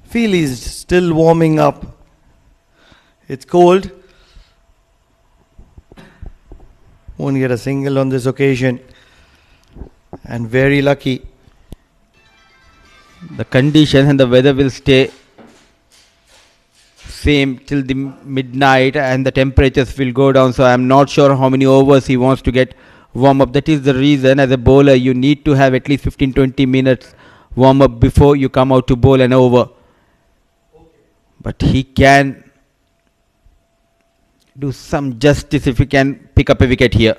Feel he's still warming up. It's cold. Won't get a single on this occasion. And very lucky. The conditions and the weather will stay same till the midnight, and the temperatures will go down. So I'm not sure how many overs he wants to get warm up. That is the reason, as a bowler, you need to have at least 15-20 minutes warm up before you come out to bowl an over. But he can do some justice if he can pick up a wicket here.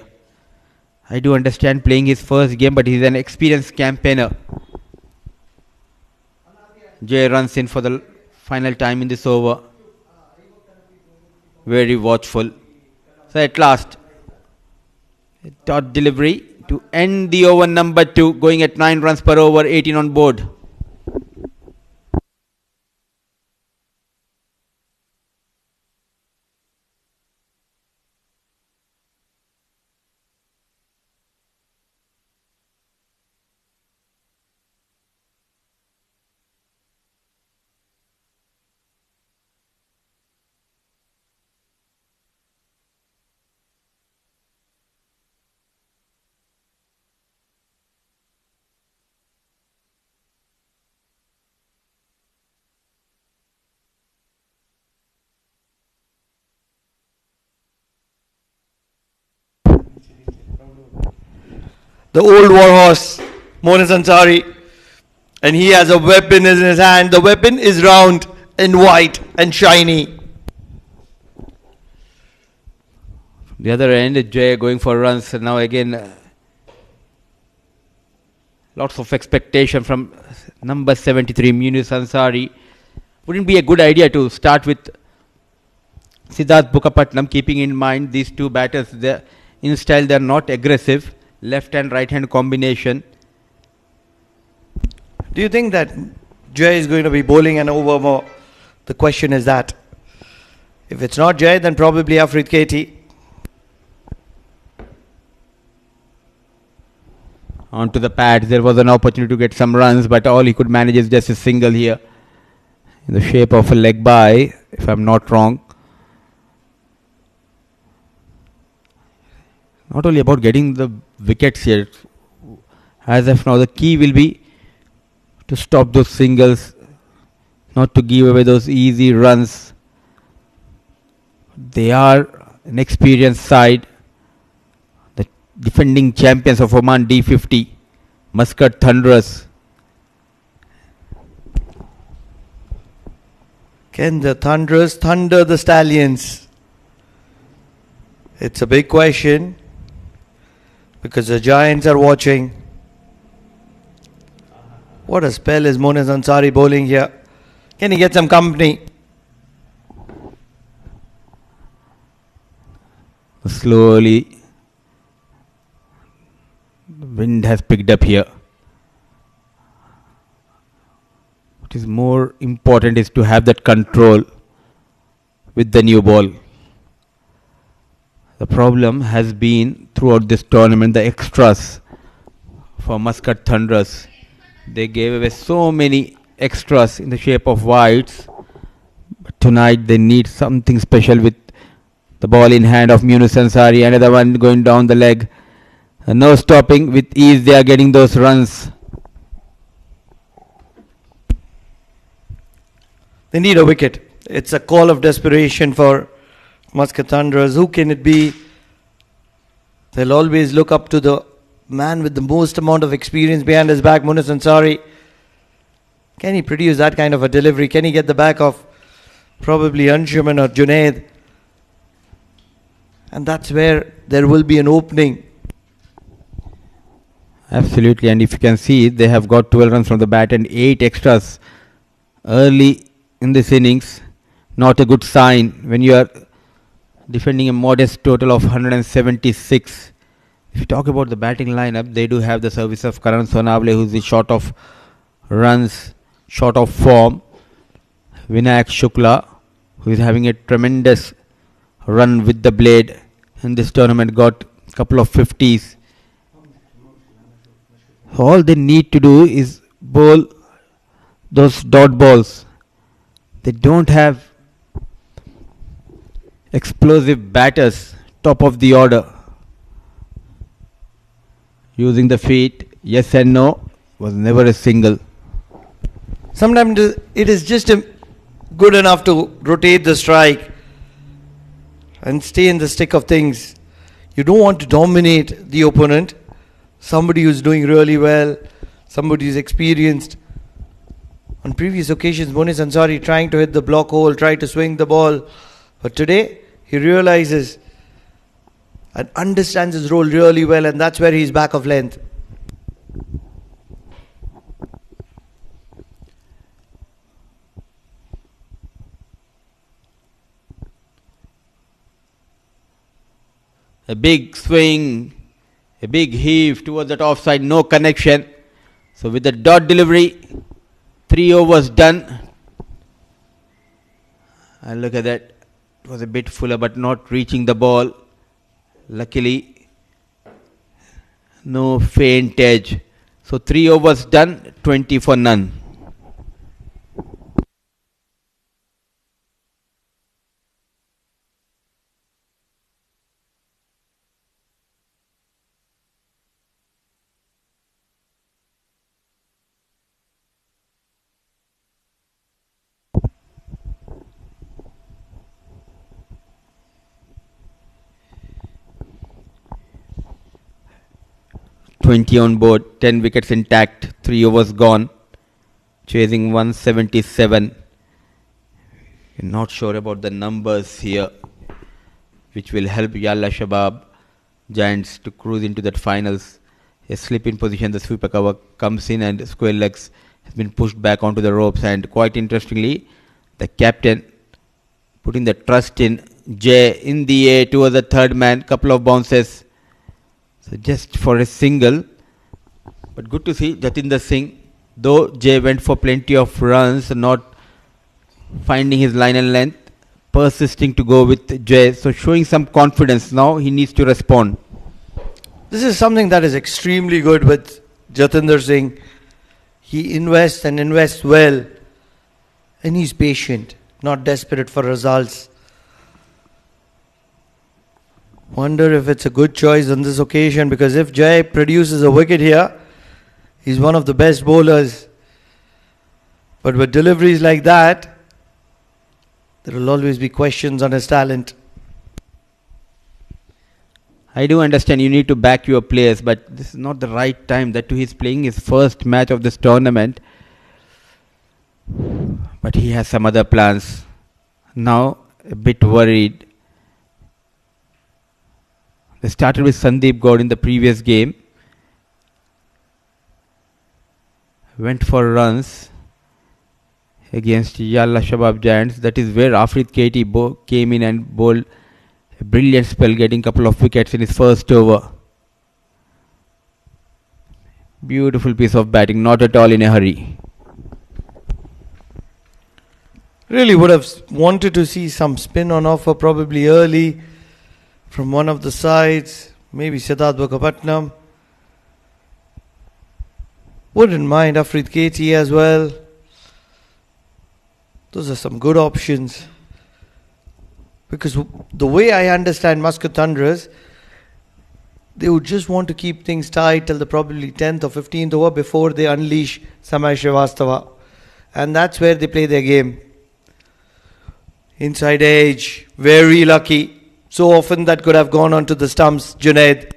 I do understand playing his first game, but he's an experienced campaigner. Jay runs in for the final time in this over. Very watchful. So at last, dot delivery to end the over number 2, going at 9 runs per over, 18 on board. The old warhorse, Monas Ansari, and he has a weapon in his hand. The weapon is round and white and shiny. The other end, Jay going for runs. Now again, lots of expectation from number 73, Monas Ansari. Wouldn't be a good idea to start with Siddharth Bukapatnam, keeping in mind these two batters. In style, they are not aggressive. Left and right hand combination. Do you think that Jay is going to be bowling an over more? The question is that. If it's not Jay, then probably Afrit Katie. Onto the pads, there was an opportunity to get some runs, but all he could manage is just a single here, in the shape of a leg by, if I'm not wrong. Not only about getting the wickets here, as of now the key will be to stop those singles, not to give away those easy runs. They are an experienced side, the defending champions of Oman D50. Muscat Thunderers. Can the Thunderers thunder the Stallions? It's a big question because the Giants are watching. What a spell is Monis Ansari bowling here. Can he get some company? Slowly, the wind has picked up here. What is more important is to have that control with the new ball. The problem has been throughout this tournament the extras for Muscat Thunderers. They gave away so many extras in the shape of wides. But tonight they need something special with the ball in hand of Munus Ansari. Another one going down the leg. No stopping. With ease they are getting those runs. They need a wicket. It's a call of desperation for Muscat Thunderers. Who can it be? They'll always look up to the man with the most amount of experience behind his back, Munus Ansari. Can he produce that kind of a delivery? Can he get the back of probably Anshuman or Junaid? And that's where there will be an opening. Absolutely, and if you can see, they have got 12 runs from the bat and 8 extras early in this innings. Not a good sign when you are defending a modest total of 176. If you talk about the batting lineup, they do have the service of Karan Sonawale, who is short of runs, short of form. Vinayak Shukla, who is having a tremendous run with the blade in this tournament, got a couple of 50s. All they need to do is bowl those dot balls. They don't have explosive batters top of the order. Using the feet, yes and no, was never a single. Sometimes it is just good enough to rotate the strike and stay in the stick of things. You don't want to dominate the opponent. Somebody who's doing really well, somebody who's experienced. On previous occasions, Monis Ansari trying to hit the block hole, try to swing the ball. But today, he realizes and understands his role really well, and that's where he's back of length. A big swing, a big heave towards that offside, no connection. So with the dot delivery, 3 overs done. And look at that. It was a bit fuller but not reaching the ball. Luckily, no faint edge. So 3 overs done, 20 for none. On board, 10 wickets intact, 3 overs gone, chasing 177. You're not sure about the numbers here, which will help Yalla Shabab Giants to cruise into that finals. A slip in position, the sweeper cover comes in and square legs has been pushed back onto the ropes, and quite interestingly, the captain putting the trust in Jay in the air towards the third man, couple of bounces. So just for a single, but good to see Jatinder Singh, though Jay went for plenty of runs, not finding his line and length, persisting to go with Jay, so showing some confidence. Now he needs to respond. This is something that is extremely good with Jatinder Singh. He invests and invests well, and he's patient, not desperate for results. Wonder if it's a good choice on this occasion, because if Jay produces a wicket here, he's one of the best bowlers. But with deliveries like that, there will always be questions on his talent. I do understand you need to back your players, but this is not the right time. That too, he's playing his first match of this tournament. But he has some other plans. Now, a bit worried. They started with Sandeep Gaud in the previous game. Went for runs against Yalla Shabab Giants. That is where Afrid Katie came in and bowled a brilliant spell, getting a couple of wickets in his first over. Beautiful piece of batting, not at all in a hurry. Really would have wanted to see some spin on offer probably early from one of the sides, maybe Siddharth Visakhapatnam. Wouldn't mind Afrid Katie as well. Those are some good options. Because the way I understand Muscat Thunderers, they would just want to keep things tight till the probably 10th or 15th over before they unleash Samay Srivastava. And that's where they play their game. Inside edge, very lucky. So often that could have gone onto the stumps, Junaid.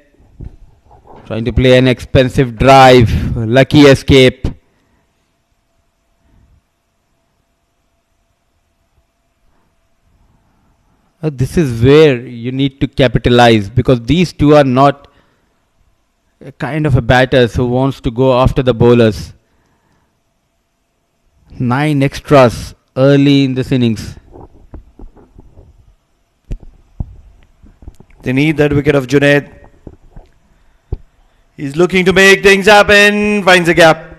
Trying to play an expensive drive, lucky escape. This is where you need to capitalize, because these two are not a kind of a batters who wants to go after the bowlers. 9 extras early in this innings. They need that wicket of Junaid. He's looking to make things happen. Finds a gap.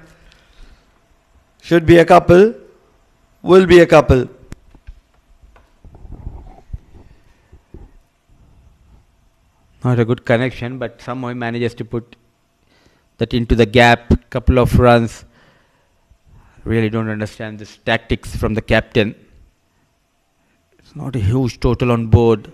Should be a couple. Will be a couple. Not a good connection, but somehow he manages to put that into the gap. Couple of runs. Really don't understand this tactics from the captain. It's not a huge total on board.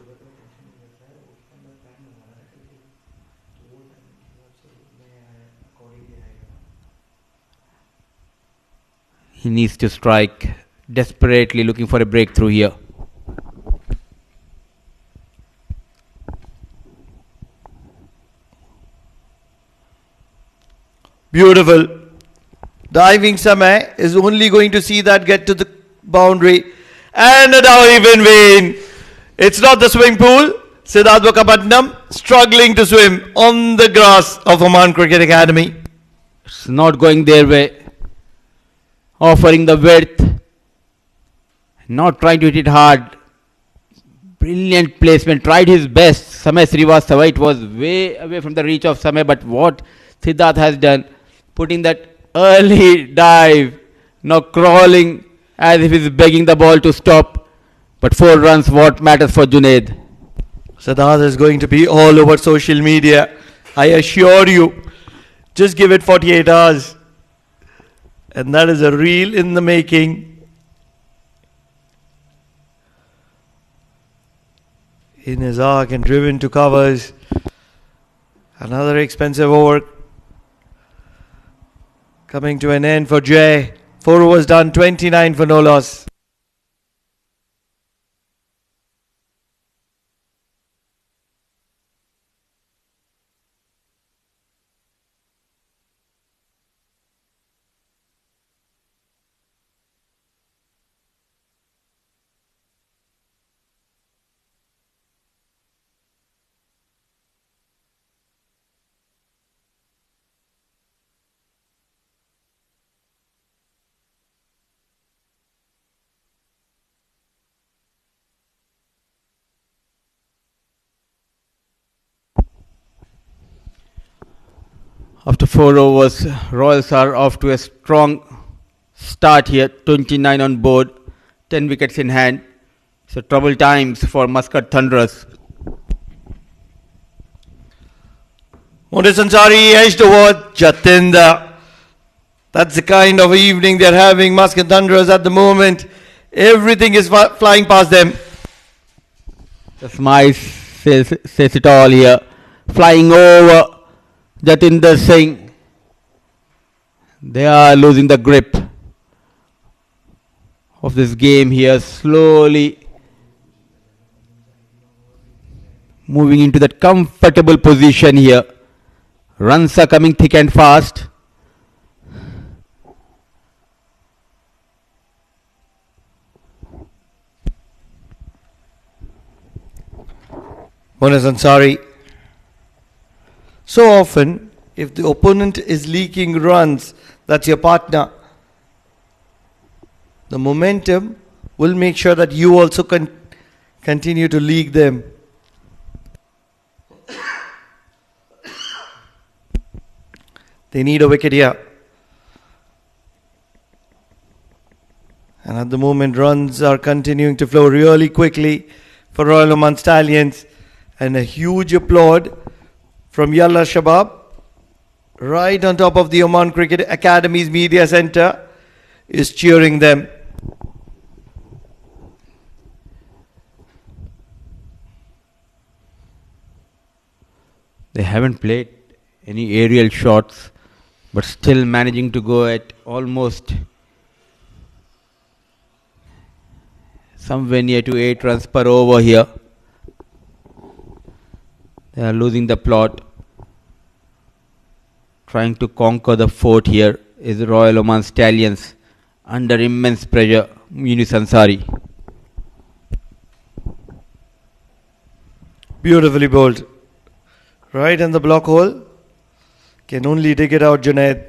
He needs to strike, desperately looking for a breakthrough here. Beautiful. Diving Samay is only going to see that get to the boundary. And a dive in vain. It's not the swimming pool. Siddharth Visakhapatnam struggling to swim on the grass of Oman Cricket Academy. It's not going their way. Offering the width. Not trying to hit it hard. Brilliant placement. Tried his best. Samay Srivastava. It was way away from the reach of Samay. But what Siddharth has done, putting that early dive, now crawling as if he's begging the ball to stop. But 4 runs, what matters for Junaid? Siddharth is going to be all over social media. I assure you. Just give it 48 hours. And that is a reel in the making. In his arc and driven to covers. Another expensive over. Coming to an end for Jay. 4 overs done, 29 for no loss. After 4 overs, Royals are off to a strong start here. 29 on board, 10 wickets in hand. So trouble times for Muscat Thunderers. Mohit Ansari edged over Jatinder. That's the kind of evening they're having, Muscat Thunderers at the moment. Everything is flying past them. The smile says it all here. Flying over Jatinder Singh. They are losing the grip of this game here. Slowly moving into that comfortable position here. Runs are coming thick and fast. Monas Ansari. So often, if the opponent is leaking runs, that's your partner. The momentum will make sure that you also continue to leak them. They need a wicket here. And at the moment, runs are continuing to flow really quickly for Royal Oman Stallions. And a huge applaud from Yalla Shabab, right on top of the Oman Cricket Academy's media centre, is cheering them. They haven't played any aerial shots, but still managing to go at almost somewhere near to 8 runs per over here. They are losing the plot. Trying to conquer the fort here is Royal Oman Stallions under immense pressure. Yunus Ansari. Beautifully bowled. Right in the block hole. Can only dig it out, Junaid.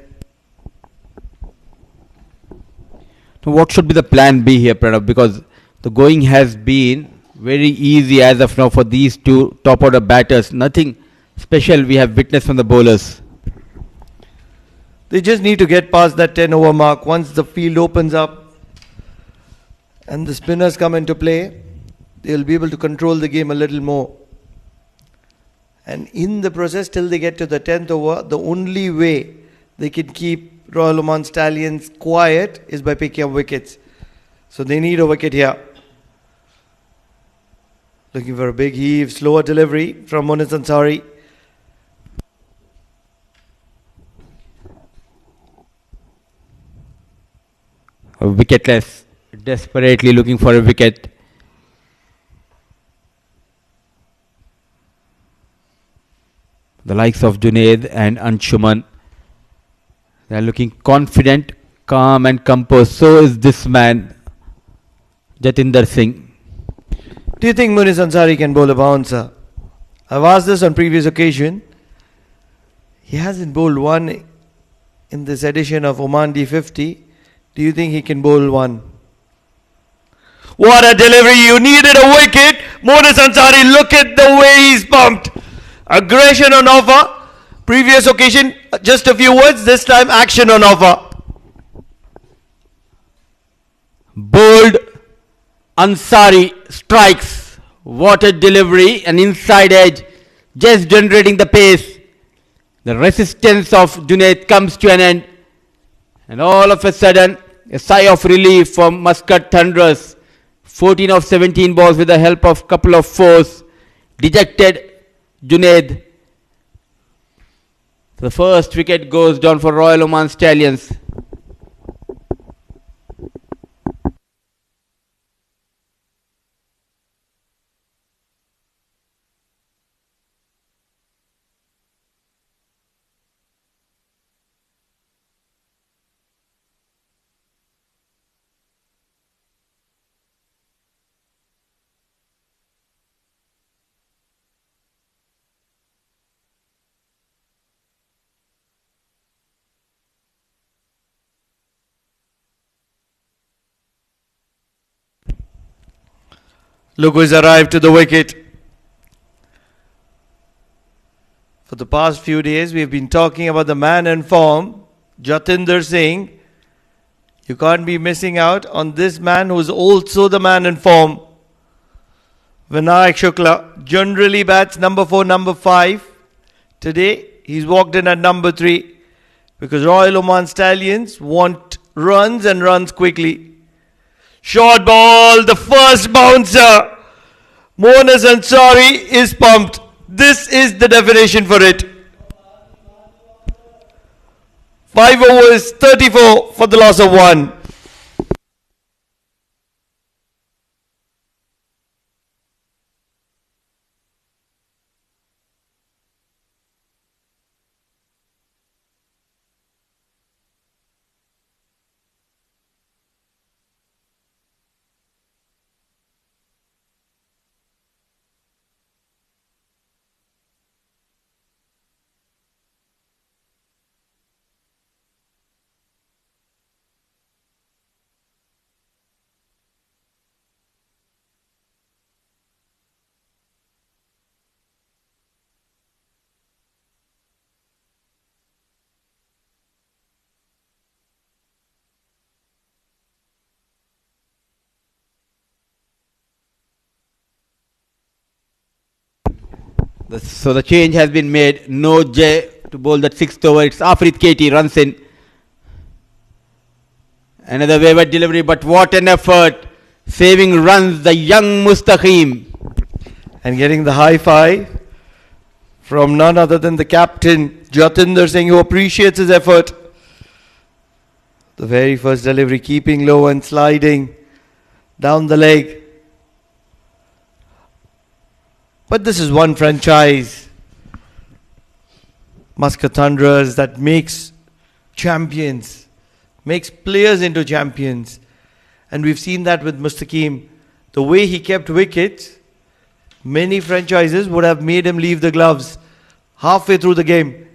So what should be the plan B here, Pranav? Because the going has been very easy as of now for these two top order batters. Nothing special we have witnessed from the bowlers. They just need to get past that 10 over mark. Once the field opens up and the spinners come into play, they'll be able to control the game a little more. And in the process, till they get to the 10th over, the only way they can keep Royal Oman Stallions quiet is by picking up wickets. So they need a wicket here. Looking for a big heave, slower delivery from Monas Ansari. Wicketless, desperately looking for a wicket. The likes of Junaid and Anshuman, they are looking confident, calm and composed. So is this man, Jatinder Singh. Do you think Monas Ansari can bowl a bouncer? I've asked this on previous occasion. He hasn't bowled one in this edition of Oman D50. Do you think he can bowl one? What a delivery! You needed a wicket. Monas Ansari, look at the way he's pumped. Aggression on offer. Previous occasion, just a few words. This time, action on offer. Bold Ansari strikes. What a delivery. An inside edge. Just generating the pace. The resistance of Junaid comes to an end. And all of a sudden, a sigh of relief from Muscat Thunderers. 14 of 17 balls with the help of couple of fours. Dejected Junaid. The first wicket goes down for Royal Oman Stallions. Look who's arrived to the wicket. For the past few days, we've been talking about the man in form, Jatinder Singh. You can't be missing out on this man who's also the man in form. Vinayak Shukla generally bats number 4, number 5. Today, he's walked in at number 3 because Royal Oman Stallions want runs and runs quickly. Short ball, the first bouncer. Monas Ansari is pumped. This is the definition for it. 5 overs, 34 for the loss of 1. So the change has been made. No J to bowl that sixth over. It's Afrit Katie runs in. Another wayward delivery, but what an effort. Saving runs, the young Mustaqim. And getting the high five from none other than the captain, Jatinder Singh, who appreciates his effort. The very first delivery, keeping low and sliding down the leg. But this is one franchise, Muscat Thunderers, that makes champions, makes players into champions. And we've seen that with Mustaqim. The way he kept wickets, many franchises would have made him leave the gloves halfway through the game.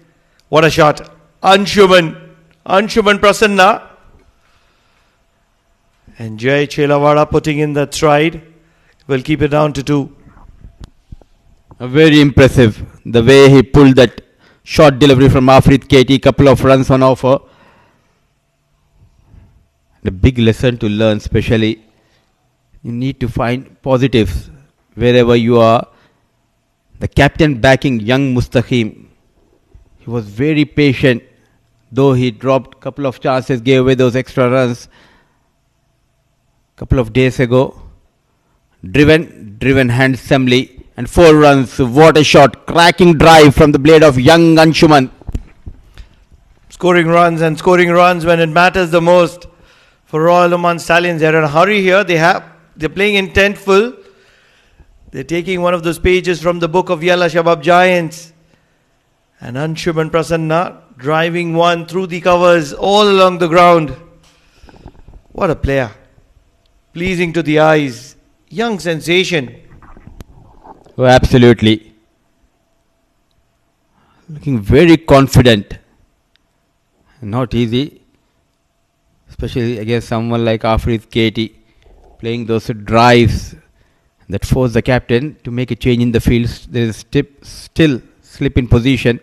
What a shot. Anshuman Prasanna. And Jai Chelawada putting in that stride. Will keep it down to 2. Very impressive. The way he pulled that short delivery from Afrit Katie. Couple of runs on offer. The big lesson to learn, especially, you need to find positives wherever you are. The captain backing young Mustaqim. He was very patient, though he dropped a couple of chances, gave away those extra runs a couple of days ago. Driven handsomely, and 4 runs. What a shot. Cracking drive from the blade of young Anshuman. Scoring runs when it matters the most. For Royal Oman Stallions, they're in a hurry here. They're playing intentful. They're taking one of those pages from the book of Yalla Shabab Giants. And Anshuman Prasanna driving one through the covers all along the ground. What a player. Pleasing to the eyes. Young sensation. Oh, absolutely. Looking very confident. Not easy. Especially against someone like Afrit Katie. Playing those drives that force the captain to make a change in the field. There is still slip in position.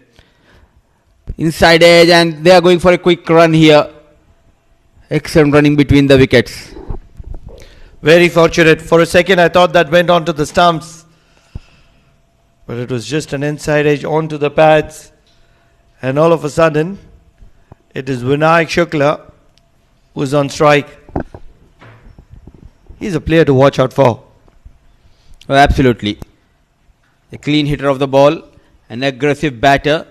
Inside edge, and they are going for a quick run here. Excellent running between the wickets. Very fortunate. For a second I thought that went onto the stumps. But it was just an inside edge onto the pads. And all of a sudden, it is Vinayak Shukla who's on strike. He's a player to watch out for. Oh, absolutely. A clean hitter of the ball, an aggressive batter.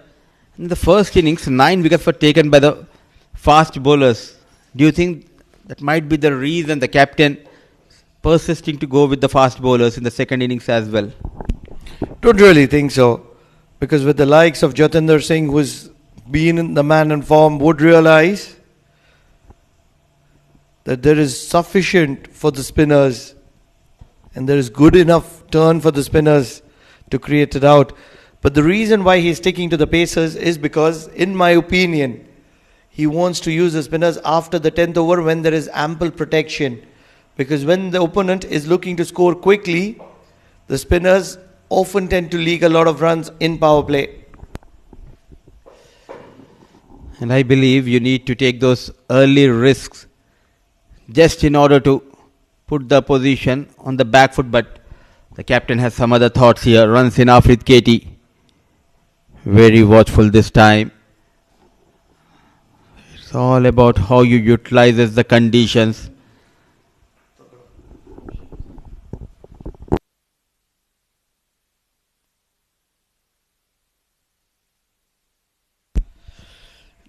In the first innings, 9 wickets were taken by the fast bowlers. Do you think that might be the reason the captain persisting to go with the fast bowlers in the second innings as well? Don't really think so. Because with the likes of Jatinder Singh, who's been the man in form, would realize that there is sufficient for the spinners and there is good enough turn for the spinners to create it out. But the reason why he's sticking to the pacers is because, in my opinion, he wants to use the spinners after the 10th over when there is ample protection. Because when the opponent is looking to score quickly, the spinners often tend to leak a lot of runs in power play. And I believe you need to take those early risks just in order to put the opposition on the back foot. But the captain has some other thoughts here. Runs in Afrit Katie. Very watchful this time. It's all about how you utilize the conditions.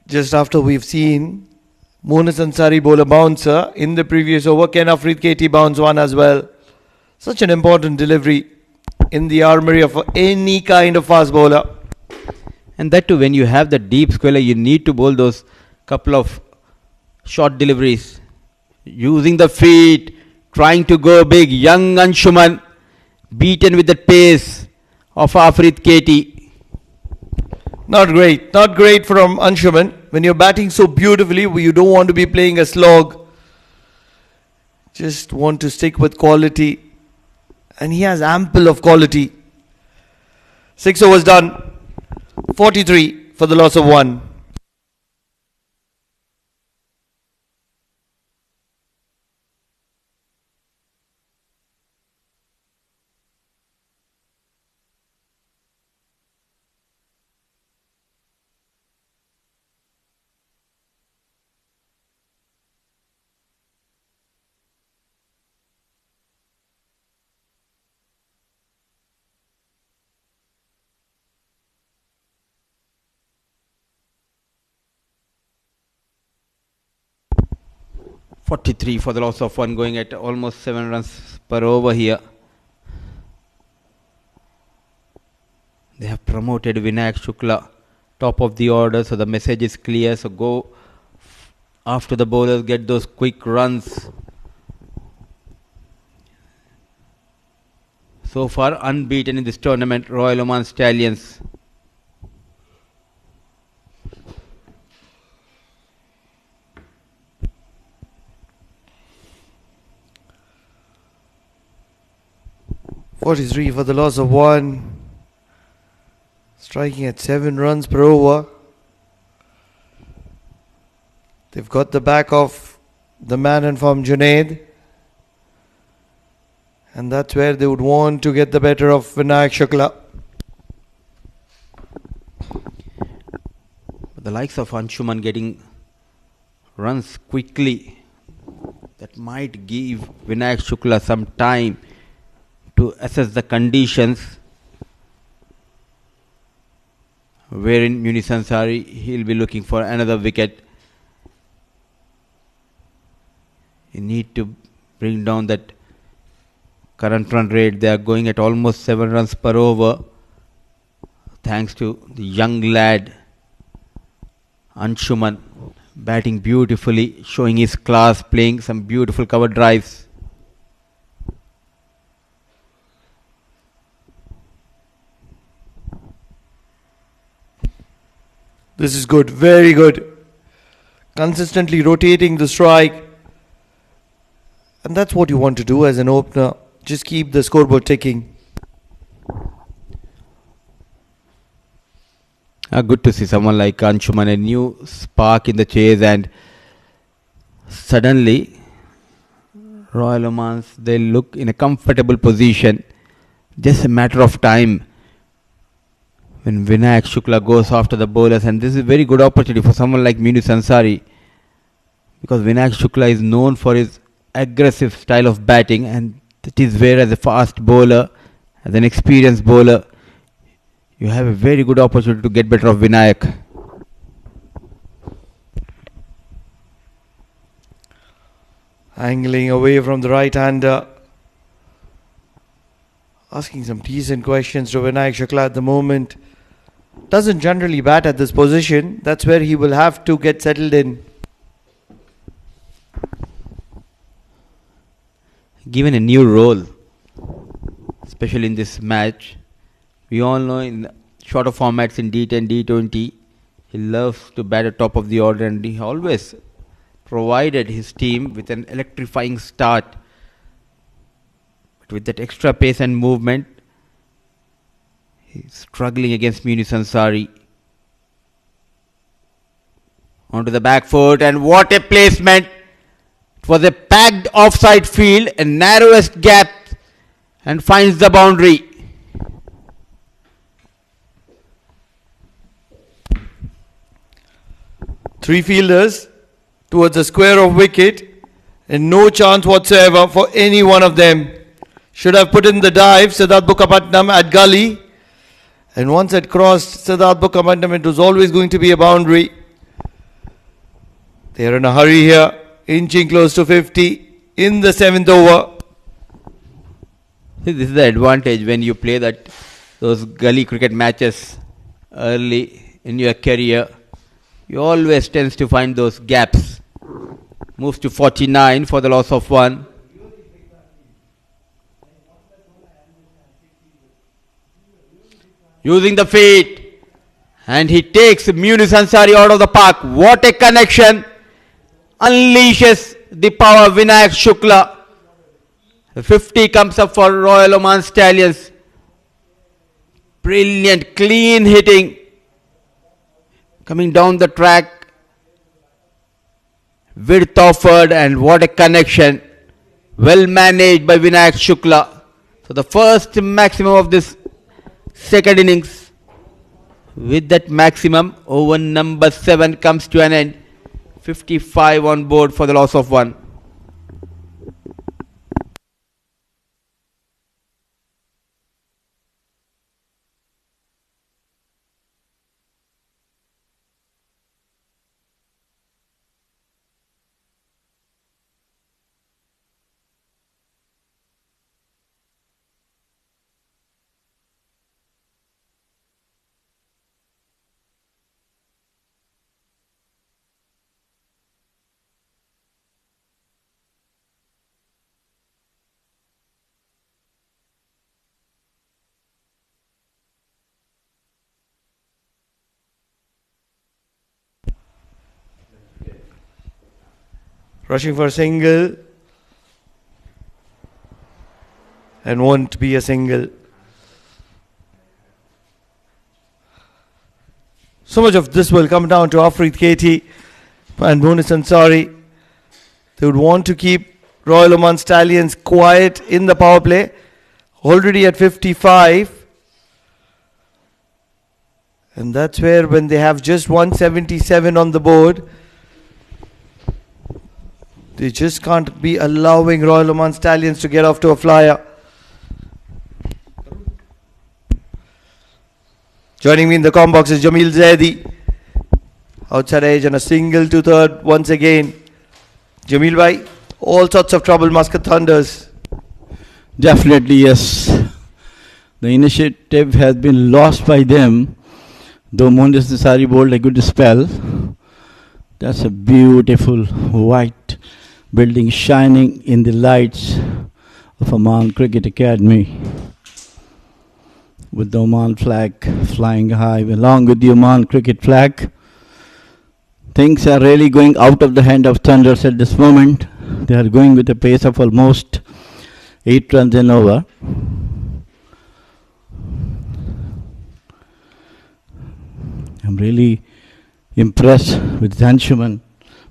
Just after we've seen Monas Ansari bowl a bouncer in the previous over, can Afrit Katie bounce one as well? Such an important delivery in the armory of any kind of fast bowler. And that too, when you have the deep square, you need to bowl those couple of short deliveries. Using the feet, trying to go big. Young Anshuman beaten with the pace of Afrit Katie. Not great from Anshuman. When you're batting so beautifully, you don't want to be playing a slog. Just want to stick with quality. And he has ample of quality. 6 overs done. 43 for the loss of 1. 43 for the loss of 1, going at almost 7 runs per over here. They have promoted Vinayak Shukla top of the order, so the message is clear. So go after the bowlers, get those quick runs. So far unbeaten in this tournament, Royal Oman Stallions. "43 for the loss of 1. Striking at 7 runs per over. They've got the back of the man in form, Junaid. And that's where they would want to get the better of Vinayak Shukla. The likes of Anshuman getting runs quickly, that might give Vinayak Shukla some time to assess the conditions, wherein Munis Ansari, he'll be looking for another wicket. You need to bring down that current run rate. They are going at almost 7 runs per over, thanks to the young lad Anshuman, batting beautifully, showing his class, playing some beautiful cover drives. This is good, very good. Consistently rotating the strike. And that's what you want to do as an opener. Just keep the scoreboard ticking. Good to see someone like Anshuman, a new spark in the chase, and suddenly Royal Omans, they look in a comfortable position. Just a matter of time when Vinayak Shukla goes after the bowlers, and this is a very good opportunity for someone like Munis Ansari, because Vinayak Shukla is known for his aggressive style of batting, and that is where, as a fast bowler, as an experienced bowler, you have a very good opportunity to get better of Vinayak. Angling away from the right-hander. Asking some decent questions to Vinayak Shukla at the moment. Doesn't generally bat at this position. That's where he will have to get settled in. Given a new role, especially in this match, we all know in shorter formats in D10, D20, he loves to bat at top of the order, and he always provided his team with an electrifying start. But with that extra pace and movement, he's struggling against Munis Ansari. Onto the back foot, and what a placement! It was a packed offside field, a narrowest gap, and finds the boundary. Three fielders towards the square of wicket, and no chance whatsoever for any one of them. Should have put in the dive, Siddharth Bukkapatnam at gully. And once it crossed Siddharth Bukkapatnam, it was always going to be a boundary. They are in a hurry here, inching close to 50 in the 7th over. This is the advantage when you play those gully cricket matches early in your career. You always tends to find those gaps. Moves to 49 for the loss of 1. Using the feet, and he takes Munis Ansari out of the park. What a connection! Unleashes the power of Vinayak Shukla. The 50 comes up for Royal Oman Stallions. Brilliant, clean hitting. Coming down the track. Width offered, and what a connection. Well managed by Vinayak Shukla. So the first maximum of this second innings. With that maximum, over number 7 comes to an end. 55 on board for the loss of 1. Rushing for a single. And won't be a single. So much of this will come down to Afreed Katie and Bonus Ansari. They would want to keep Royal Oman Stallions quiet in the power play. Already at 55. And that's where, when they have just 177 on the board, they just can't be allowing Royal Oman Stallions to get off to a flyer. Joining me in the com box is Jamil Zaidi. Outside edge and a single to third once again. Jamil bhai, all sorts of trouble, Muscat Thunders. Definitely, yes. The initiative has been lost by them. Though Mohnish Nisari bowled a good spell. That's a beautiful white building shining in the lights of Oman Cricket Academy, with the Oman flag flying high along with the Oman cricket flag. Things are really going out of the hand of Thunders at this moment. They are going with a pace of almost 8 runs and over. I'm really impressed with Anshuman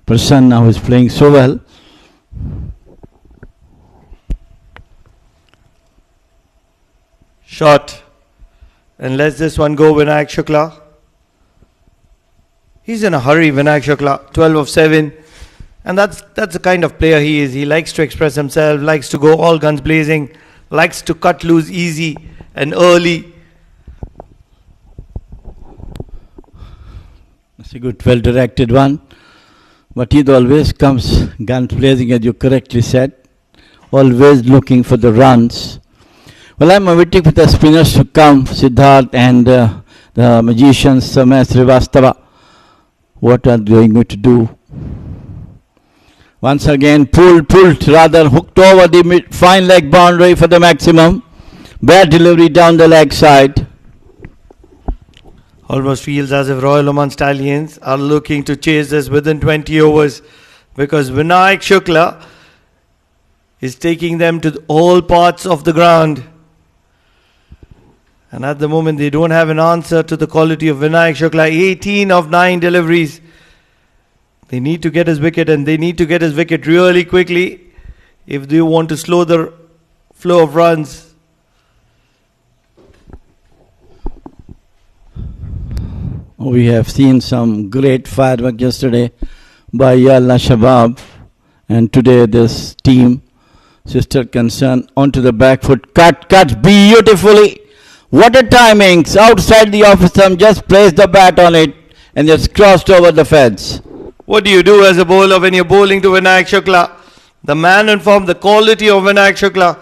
Prasanna, who is playing so well. Shot. And lets this one go, Vinayak Shukla. He's in a hurry, Vinayak Shukla. 12 of 7. And that's the kind of player he is. He likes to express himself, likes to go all guns blazing, likes to cut loose easy and early. That's a good, well-directed one. But he always comes guns blazing, as you correctly said. Always looking for the runs. Well, I'm waiting for the spinners to come, Siddharth and the magicians, Samay Srivastava. What are they going to do? Once again, pulled, rather hooked over the fine leg boundary for the maximum. Bad delivery down the leg side. Almost feels as if Royal Oman Stallions are looking to chase this within 20 overs, because Vinayak Shukla is taking them to all parts of the ground. And at the moment, they don't have an answer to the quality of Vinayak Shukla. 18 of 9 deliveries. They need to get his wicket, and they need to get his wicket really quickly if they want to slow the flow of runs. We have seen some great firework yesterday by Ya Allah Shabab, and today this team, Sister Concern, onto the back foot, cut beautifully. What a timings! Outside the off stump, just placed the bat on it and just crossed over the fence. What do you do as a bowler when you're bowling to Vinayak Shukla? The man in form, the quality of Vinayak Shukla.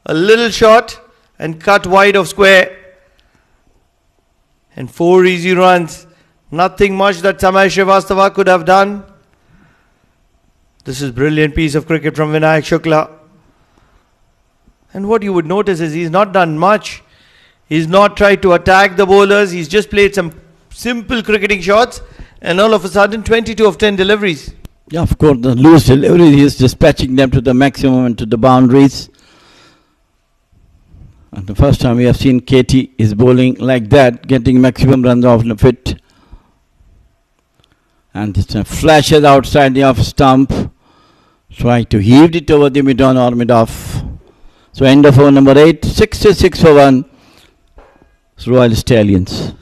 A little shot and cut wide of square. And 4 easy runs. Nothing much that Samay Srivastava could have done. This is brilliant piece of cricket from Vinayak Shukla. And what you would notice is he's not done much. He's not tried to attack the bowlers. He's just played some simple cricketing shots. And all of a sudden, 22 of 10 deliveries. Yeah, of course, the loose delivery, he is dispatching them to the maximum and to the boundaries. And the first time we have seen Katie is bowling like that, getting maximum runs off the fit. And it's a flashes outside the off stump, trying to heave it over the mid-on or mid-off. So end of over number 8, 66 for 1, Royal Stallions.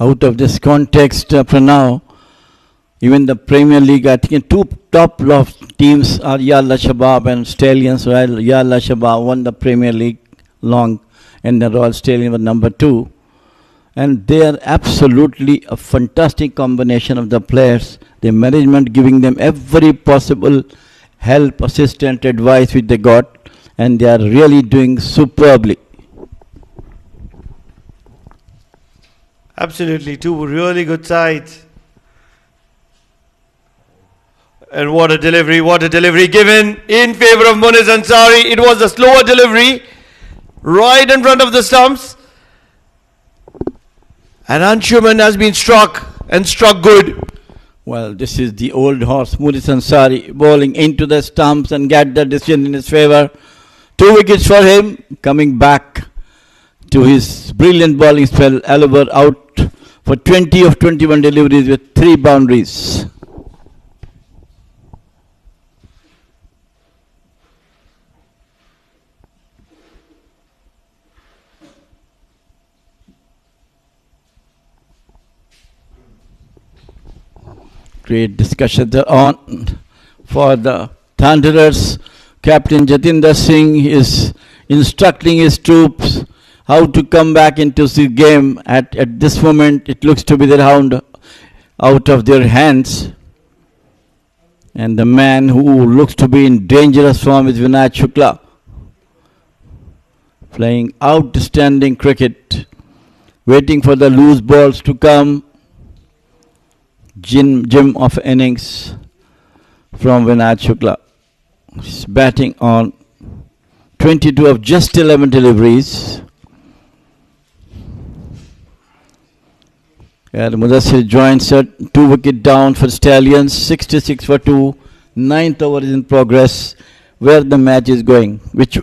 Out of this context, for now, even the Premier League, I think two top teams are Ya Allah Shabab and Stallions. Well, Ya Allah Shabab won the Premier League long, and the Royal Stallions were number 2. And they are absolutely a fantastic combination of the players. The management giving them every possible help, assistance, advice which they got, and they are really doing superbly. Absolutely, two really good sides. And what a delivery given in favor of Muniz Ansari. It was a slower delivery right in front of the stumps. And Anshuman has been struck and struck good. Well, this is the old horse, Muniz Ansari, bowling into the stumps and get the decision in his favor. 2 wickets for him, coming back to his brilliant bowling spell. Oliver out for 20 of 21 deliveries with 3 boundaries. Great discussions are on for the Thunderers. Captain Jatinder Singh is instructing his troops how to come back into the game. At this moment, it looks to be the round out of their hands. And the man who looks to be in dangerous form is Vinay Shukla, playing outstanding cricket, waiting for the loose balls to come. Gym of innings from Vinay Shukla. He's batting on 22 of just 11 deliveries. And Mudassir joins at 2 wicket down for Stallions, 66 for 2. 9th over is in progress. Where the match is going? Which?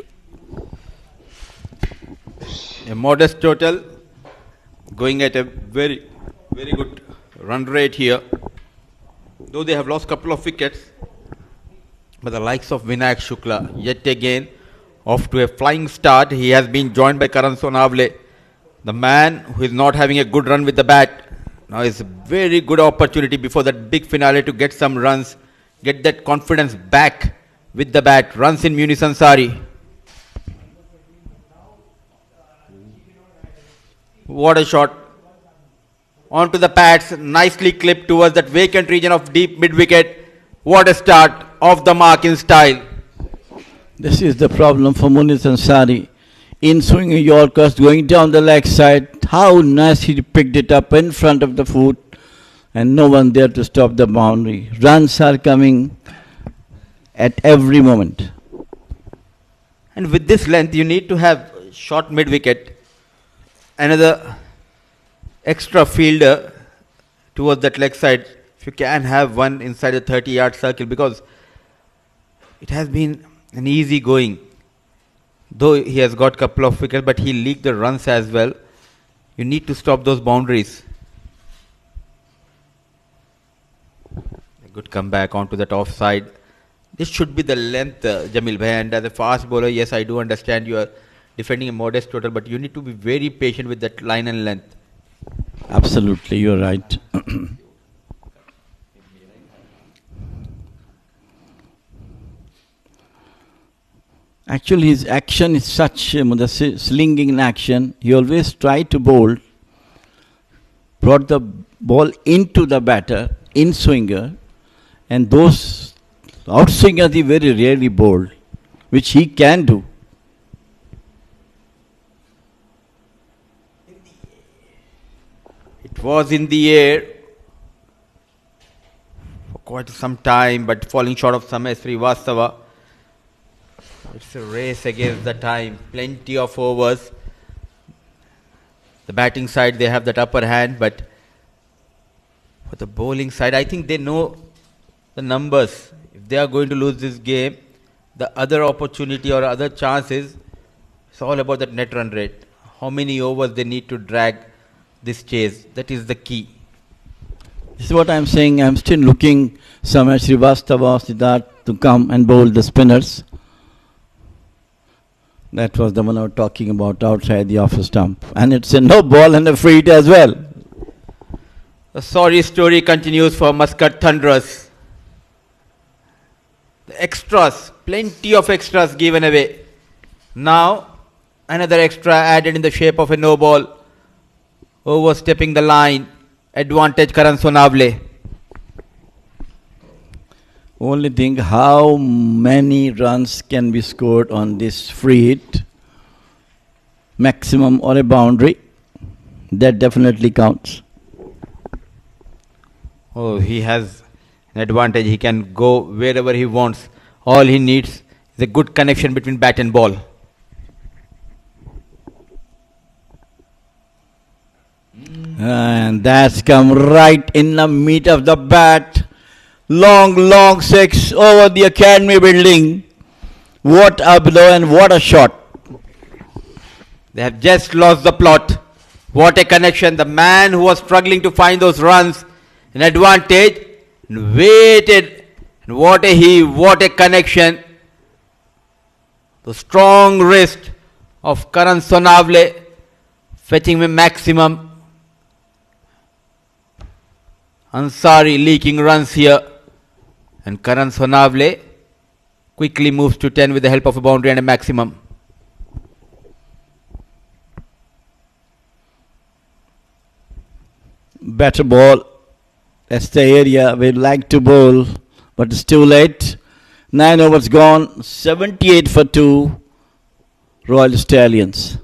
A modest total, going at a very, very good run rate here. Though they have lost a couple of wickets, but the likes of Vinayak Shukla, yet again, off to a flying start. He has been joined by Karan Sonavle, the man who is not having a good run with the bat. Now is a very good opportunity before that big finale to get some runs, get that confidence back with the bat. Runs in Muniz Ansari. What a shot. Onto the pads, nicely clipped towards that vacant region of deep mid-wicket. What a start, off the mark in style. This is the problem for Muniz Ansari. In swinging Yorkers, going down the leg side, how nice he picked it up in front of the foot, and no one there to stop the boundary. Runs are coming at every moment. And with this length, you need to have short mid-wicket, another extra fielder towards that leg side. If you can have one inside the 30-yard circle, because it has been an easy going. Though he has got a couple of wickets, but he leaked the runs as well. You need to stop those boundaries. A good comeback onto that offside. This should be the length, Jamil Bhai. And as a fast bowler, yes, I do understand you are defending a modest total, but you need to be very patient with that line and length. Absolutely, you're right. Actually, his action is such, the slinging in action. He always tried to bowl, brought the ball into the batter, in swinger, and those out swingers he very rarely bowled, which he can do. It was in the air for quite some time, but falling short of Samay Srivastava. It's a race against the time. Plenty of overs. The batting side, they have that upper hand, but for the bowling side, I think they know the numbers. If they are going to lose this game, the other opportunity or other chances, it's all about that net run rate. How many overs they need to drag this chase. That is the key. This is what I'm saying. I'm still looking Samay Srivastava, Siddharth to come and bowl the spinners. That was the one I was talking about outside the off stump. And it's a no ball and a free hit as well. The sorry story continues for Muscat Thunderers. The extras, plenty of extras given away. Now, another extra added in the shape of a no ball. overstepping the line. Advantage Karan Sonavle. Only thing, how many runs can be scored on this free hit? Maximum or a boundary? That definitely counts. Oh, he has an advantage. He can go wherever he wants. All he needs is a good connection between bat and ball. And that's come right in the meat of the bat. Long six over the academy building. What a blow and what a shot. They have just lost the plot. What a connection. The man who was struggling to find those runs, an advantage, and waited. And what a heave, what a connection. The strong wrist of Karan Sonavle fetching him maximum. Ansari leaking runs here. And Karan Sonavle quickly moves to 10 with the help of a boundary and a maximum. Better ball. That's the area we like to bowl. But it's too late. 9 overs gone. 78 for 2. Royal Stallions.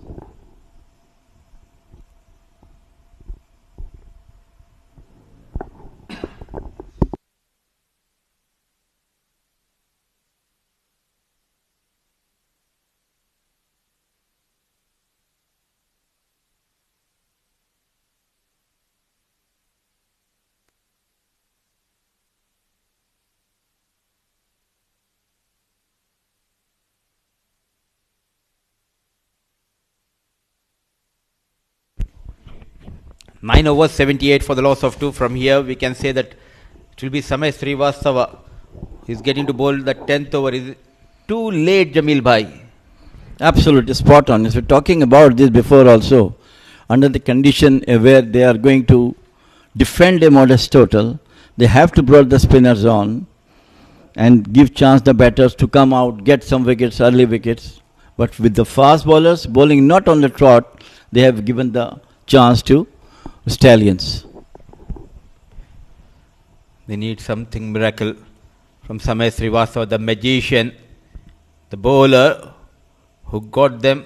Nine overs, 78 for the loss of 2. From here, we can say that it will be Samay Srivastava. He's getting to bowl the 10th over. Is it too late, Jamil Bhai? Absolutely spot on. We're talking about this before also. Under the condition where they are going to defend a modest total, they have to bring the spinners on and give chance the batters to come out, get some wickets, early wickets. But with the fast bowlers bowling not on the trot, they have given the chance to Stallions. They need something miracle from Samay Srivastava, the magician, the bowler who got them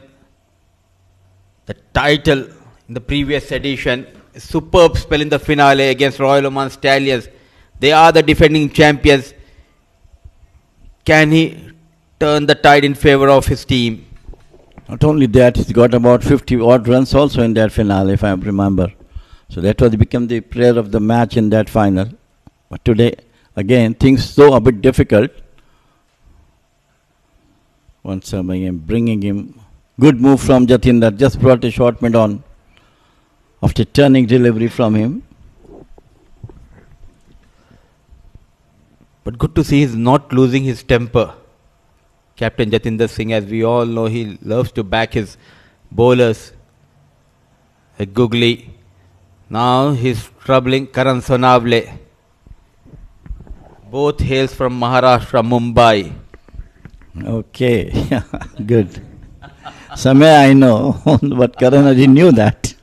the title in the previous edition. A superb spell in the finale against Royal Oman Stallions. They are the defending champions. Can he turn the tide in favor of his team? Not only that, he's got about 50 odd runs also in that finale, if I remember. So that was become the player of the match in that final. But today, again, things so a bit difficult. Once again, bringing him. Good move from Jatinder. Just brought a short mid on after turning delivery from him. But good to see he's not losing his temper. Captain Jatinder Singh, as we all know, he loves to back his bowlers. A googly. Now he's troubling Karan Sonavle. Both hails from Maharashtra, Mumbai. Okay, good. Samay I know, but Karan he knew that.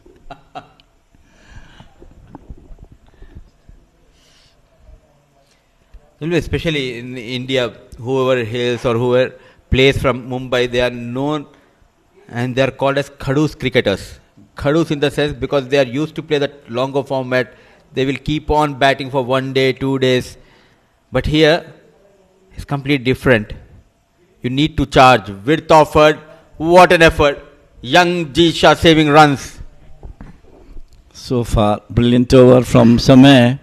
Especially in India, whoever hails or whoever plays from Mumbai, they are known and they are called as Khadus cricketers. Khadus in the sense because they are used to play that longer format. They will keep on batting for 1 day, 2 days. But here, it's completely different. You need to charge. Width offered. What an effort. Young Jisha saving runs. So far, brilliant over from Samay.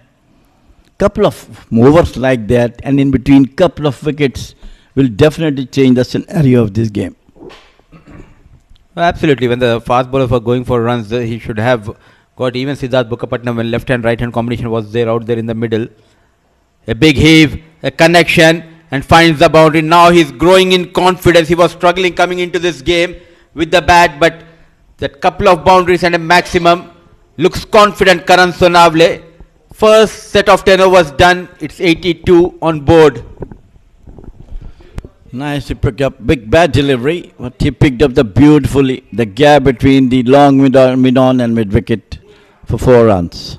Couple of overs like that and in between couple of wickets will definitely change the scenario of this game. Absolutely. When the fast bowlers were going for runs, he should have got even Siddharth Bukkapatnam when left hand, right hand combination was there out there in the middle. A big heave, a connection and finds the boundary. Now he's growing in confidence. He was struggling coming into this game with the bat, but that couple of boundaries and a maximum looks confident. Karan Sonavle. First set of 10 overs done. It's 82 on board. Nice to pick up big bat delivery, but he picked up the beautifully the gap between the long mid on and mid wicket for 4 runs.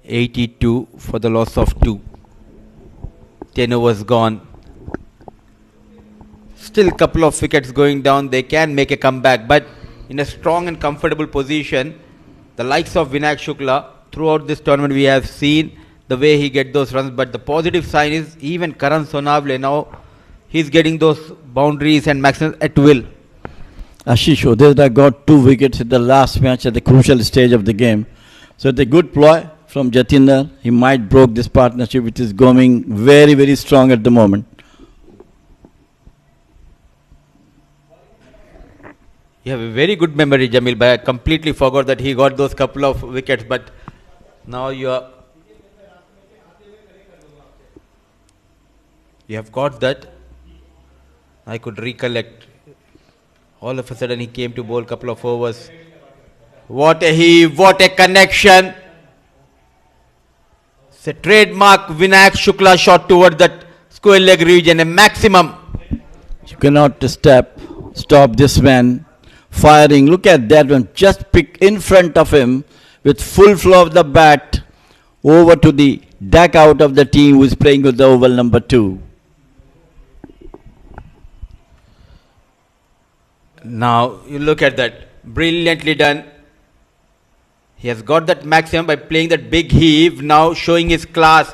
$82 for the loss of 2. 10 overs gone. Still couple of wickets going down. They can make a comeback, but in a strong and comfortable position. The likes of Vinayak Shukla, throughout this tournament we have seen the way he get those runs, but the positive sign is even Karan Sonavle now, he's getting those boundaries and maximums at will. Ashish Odeda got 2 wickets in the last match at the crucial stage of the game. So it's a good ploy from Jatinder. He might broke this partnership, which is going very, very strong at the moment. You have a very good memory, Jamil, but I completely forgot that he got those couple of wickets, but now you have got that. I could recollect. All of a sudden he came to bowl couple of overs. What a heave, what a connection. It's a trademark Vinayak Shukla shot toward that square leg region, a maximum. You cannot stop this man firing. Look at that one, just pick in front of him with full flow of the bat over to the deck out of the team who is playing with the oval number 2. Now you look at that, brilliantly done. He has got that maximum by playing that big heave, now showing his class,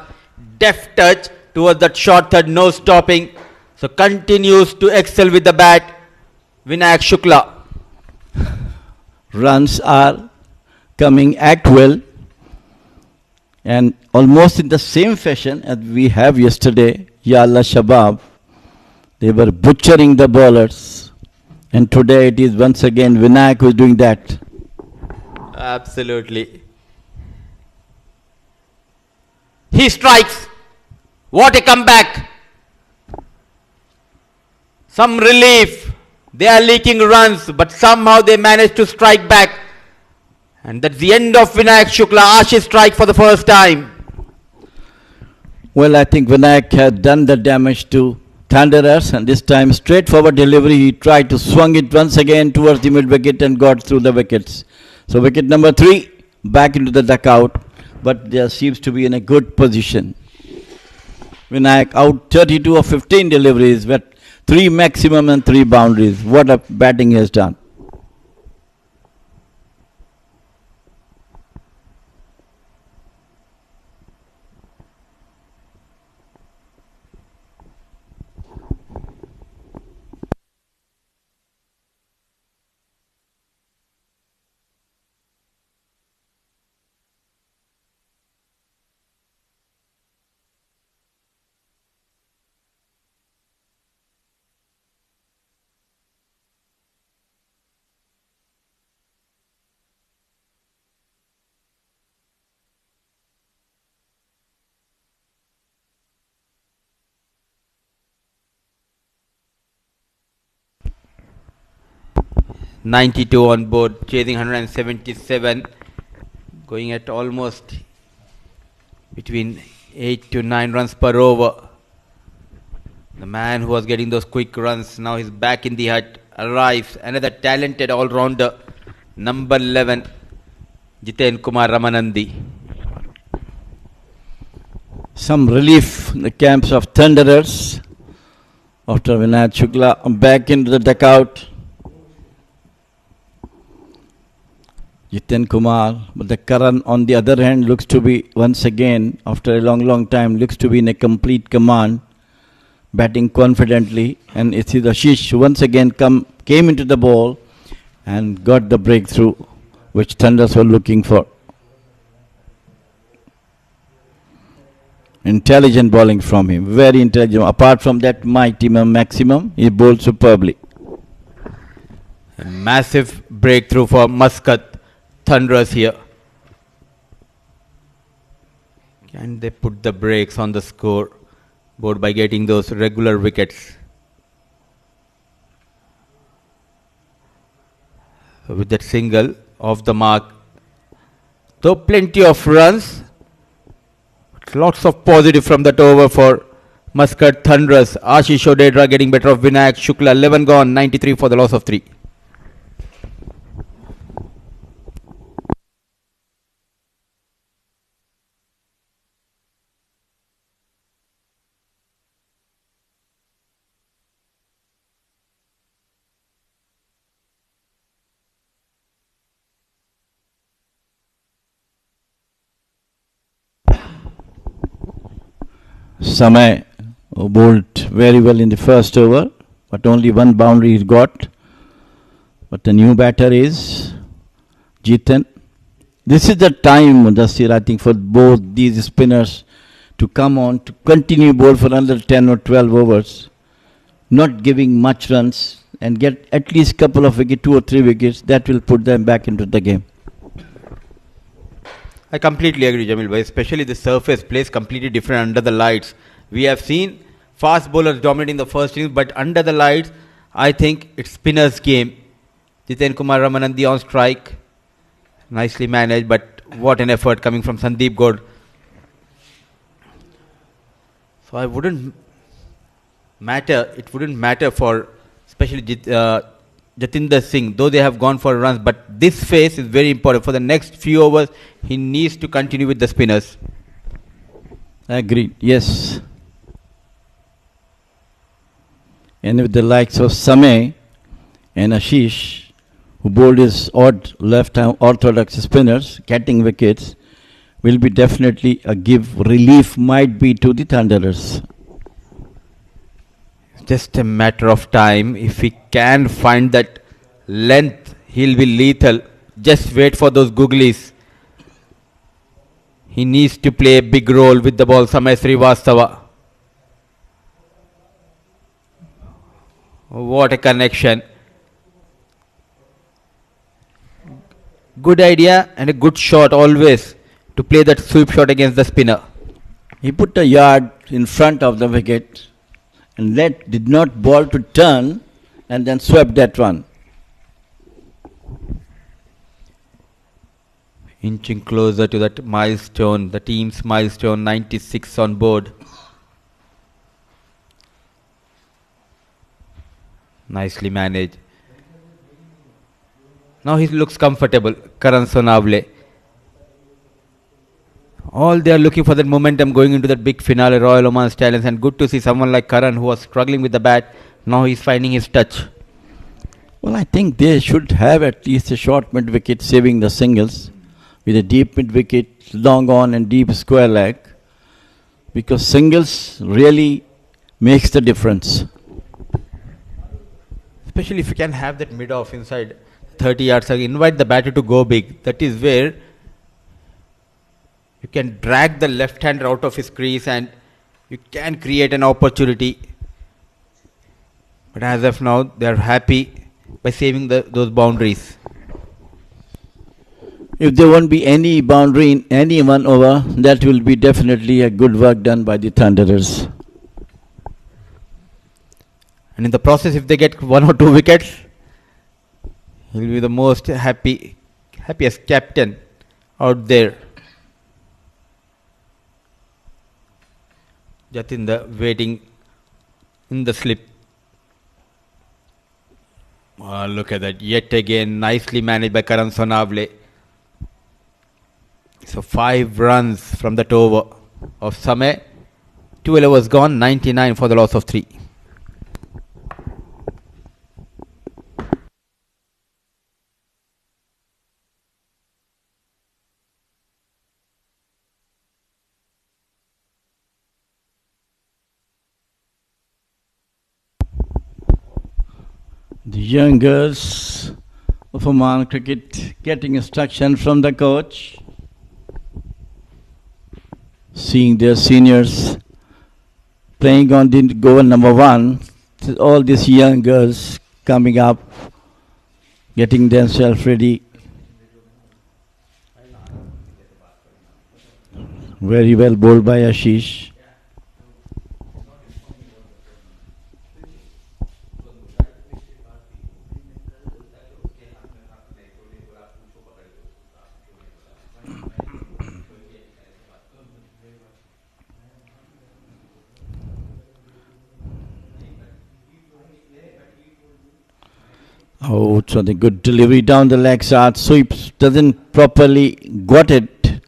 deft touch towards that short third, no stopping. So continues to excel with the bat, Vinayak Shukla. Runs are coming at will and almost in the same fashion as we have yesterday, Ya Allah Shabab. They were butchering the bowlers, and today it is once again Vinayak who is doing that. Absolutely. He strikes. What a comeback. Some relief. They are leaking runs, but somehow they managed to strike back. And that's the end of Vinayak Shukla. Ashish strike for the first time. Well, I think Vinayak had done the damage to Thunderers, and this time straightforward delivery. He tried to swung it once again towards the mid wicket and got through the wickets. So wicket number 3, back into the dugout, but there seems to be in a good position. Vinayak out 32 of 15 deliveries, but 3 maximum and 3 boundaries. What a batting he has done. $92 on board, chasing 177, going at almost between 8 to 9 runs per over. The man who was getting those quick runs, now he's back in the hut, arrives. Another talented all-rounder, number 11, Jiten Kumar Ramanandi. Some relief in the camps of Thunderers after Vinayak Shukla back into the dugout. Jiten Kumar, but the Karan on the other hand looks to be once again after a long time looks to be in a complete command, batting confidently, and it is Ashish who once again came into the ball and got the breakthrough which Thunders were looking for. Intelligent bowling from him, very intelligent. Apart from that mighty maximum, he bowled superbly. A massive breakthrough for Muscat Thunderers here. Can they put the brakes on the score? board by getting those regular wickets. With that single off the mark, though plenty of runs, lots of positive from that over for Muscat Thunderers. Ashish Odedra getting better of Vinayak Shukla. 11 gone, 93 for the loss of 3. Samay bowled very well in the first over, but only one boundary he got. But the new batter is Jatinder. This is the time, Mudassir, I think, for both these spinners to come on, to continue bowl for another 10 or 12 overs, not giving much runs, and get at least couple of wickets, 2 or 3 wickets. That will put them back into the game. I completely agree, Jamil bhai. Especially the surface plays completely different under the lights. We have seen fast bowlers dominating the first innings, but under the lights, I think it's spinners' game. Jiten Kumar Ramanandi on strike, nicely managed, but what an effort coming from Sandeep Gaur. So it wouldn't matter for especially Jatinder Singh, though they have gone for runs, but this phase is very important. For the next few overs, he needs to continue with the spinners. Agreed, yes. And with the likes of Samay and Ashish, who bowled his odd left-arm orthodox spinners, getting wickets, will be definitely a relief might be to the Thunderers. Just a matter of time. If he can find that length, he'll be lethal. Just wait for those googlies. He needs to play a big role with the ball. Samay Srivastava. What a connection. Good idea and a good shot always to play that sweep shot against the spinner. He put a yard in front of the wicket and did not ball to turn and then swept that one. Inching closer to that milestone, the team's milestone, 96 on board. Nicely managed. Now he looks comfortable, Karan Sonavle. All they are looking for that momentum going into that big finale, Royal Oman Stallions, and good to see someone like Karan who was struggling with the bat. Now he's finding his touch. Well, I think they should have at least a short mid wicket saving the singles with a deep mid wicket, long on and deep square leg, because singles really makes the difference. Especially if you can have that mid off inside 30 yards, invite the batter to go big. That is where you can drag the left-hander out of his crease and you can create an opportunity. But as of now, they are happy by saving those boundaries. If there won't be any boundary in any one over, that will be definitely a good work done by the Thunderers. And in the process, if they get 1 or 2 wickets, he will be the most happiest captain out there. Jatinder waiting in the slip. Look at that. Yet again, nicely managed by Karan Sonavle. So 5 runs from that over of Samay. 12 overs gone, 99 for the loss of 3. The young girls of Oman cricket getting instruction from the coach, seeing their seniors playing on the goal number 1, all these young girls coming up, getting themselves ready. Very well bowled by Ashish. Oh, so the good delivery down the leg side. Sweeps doesn't properly got it.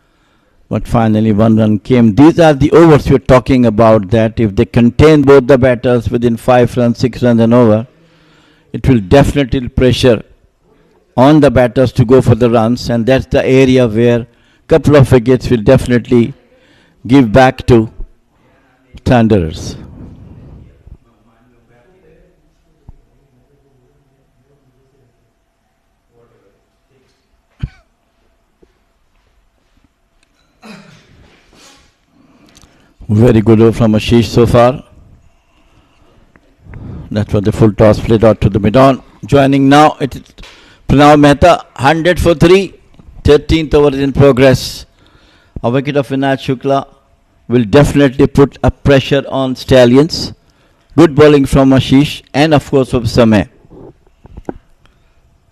But finally one run came. These are the overs we're talking about, that if they contain both the batters within 5 runs, 6 runs and over, it will definitely pressure on the batters to go for the runs, and that's the area where couple of wickets will definitely give back to Thunderers. Very good over from Ashish so far. That was the full toss played out to the mid-on. Joining now, it is Pranav Mehta, 100 for 3. 13th over is in progress. A wicket of Vinay Shukla will definitely put a pressure on Stallions. Good bowling from Ashish and of course from Samay.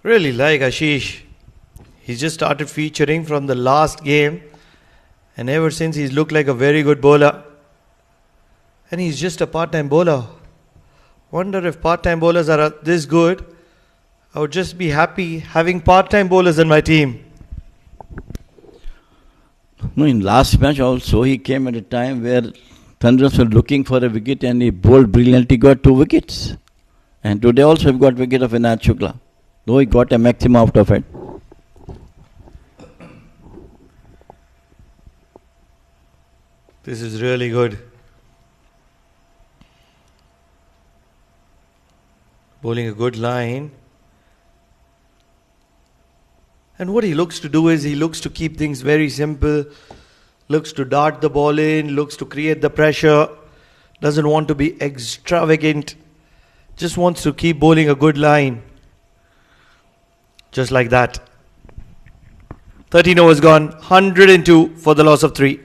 Really like Ashish. He's just started featuring from the last game, and ever since he's looked like a very good bowler. And he's just a part-time bowler. Wonder if part-time bowlers are this good. I would just be happy having part-time bowlers in my team. No, in last match also he came at a time where Thunderers were looking for a wicket and he bowled brilliantly, got 2 wickets. And today also he got wicket of Vinay Shukla, though he got a maximum out of it. This is really good. Bowling a good line. And what he looks to do is he looks to keep things very simple, looks to dart the ball in, looks to create the pressure, doesn't want to be extravagant, just wants to keep bowling a good line. Just like that. 13 overs gone, 102 for the loss of 3.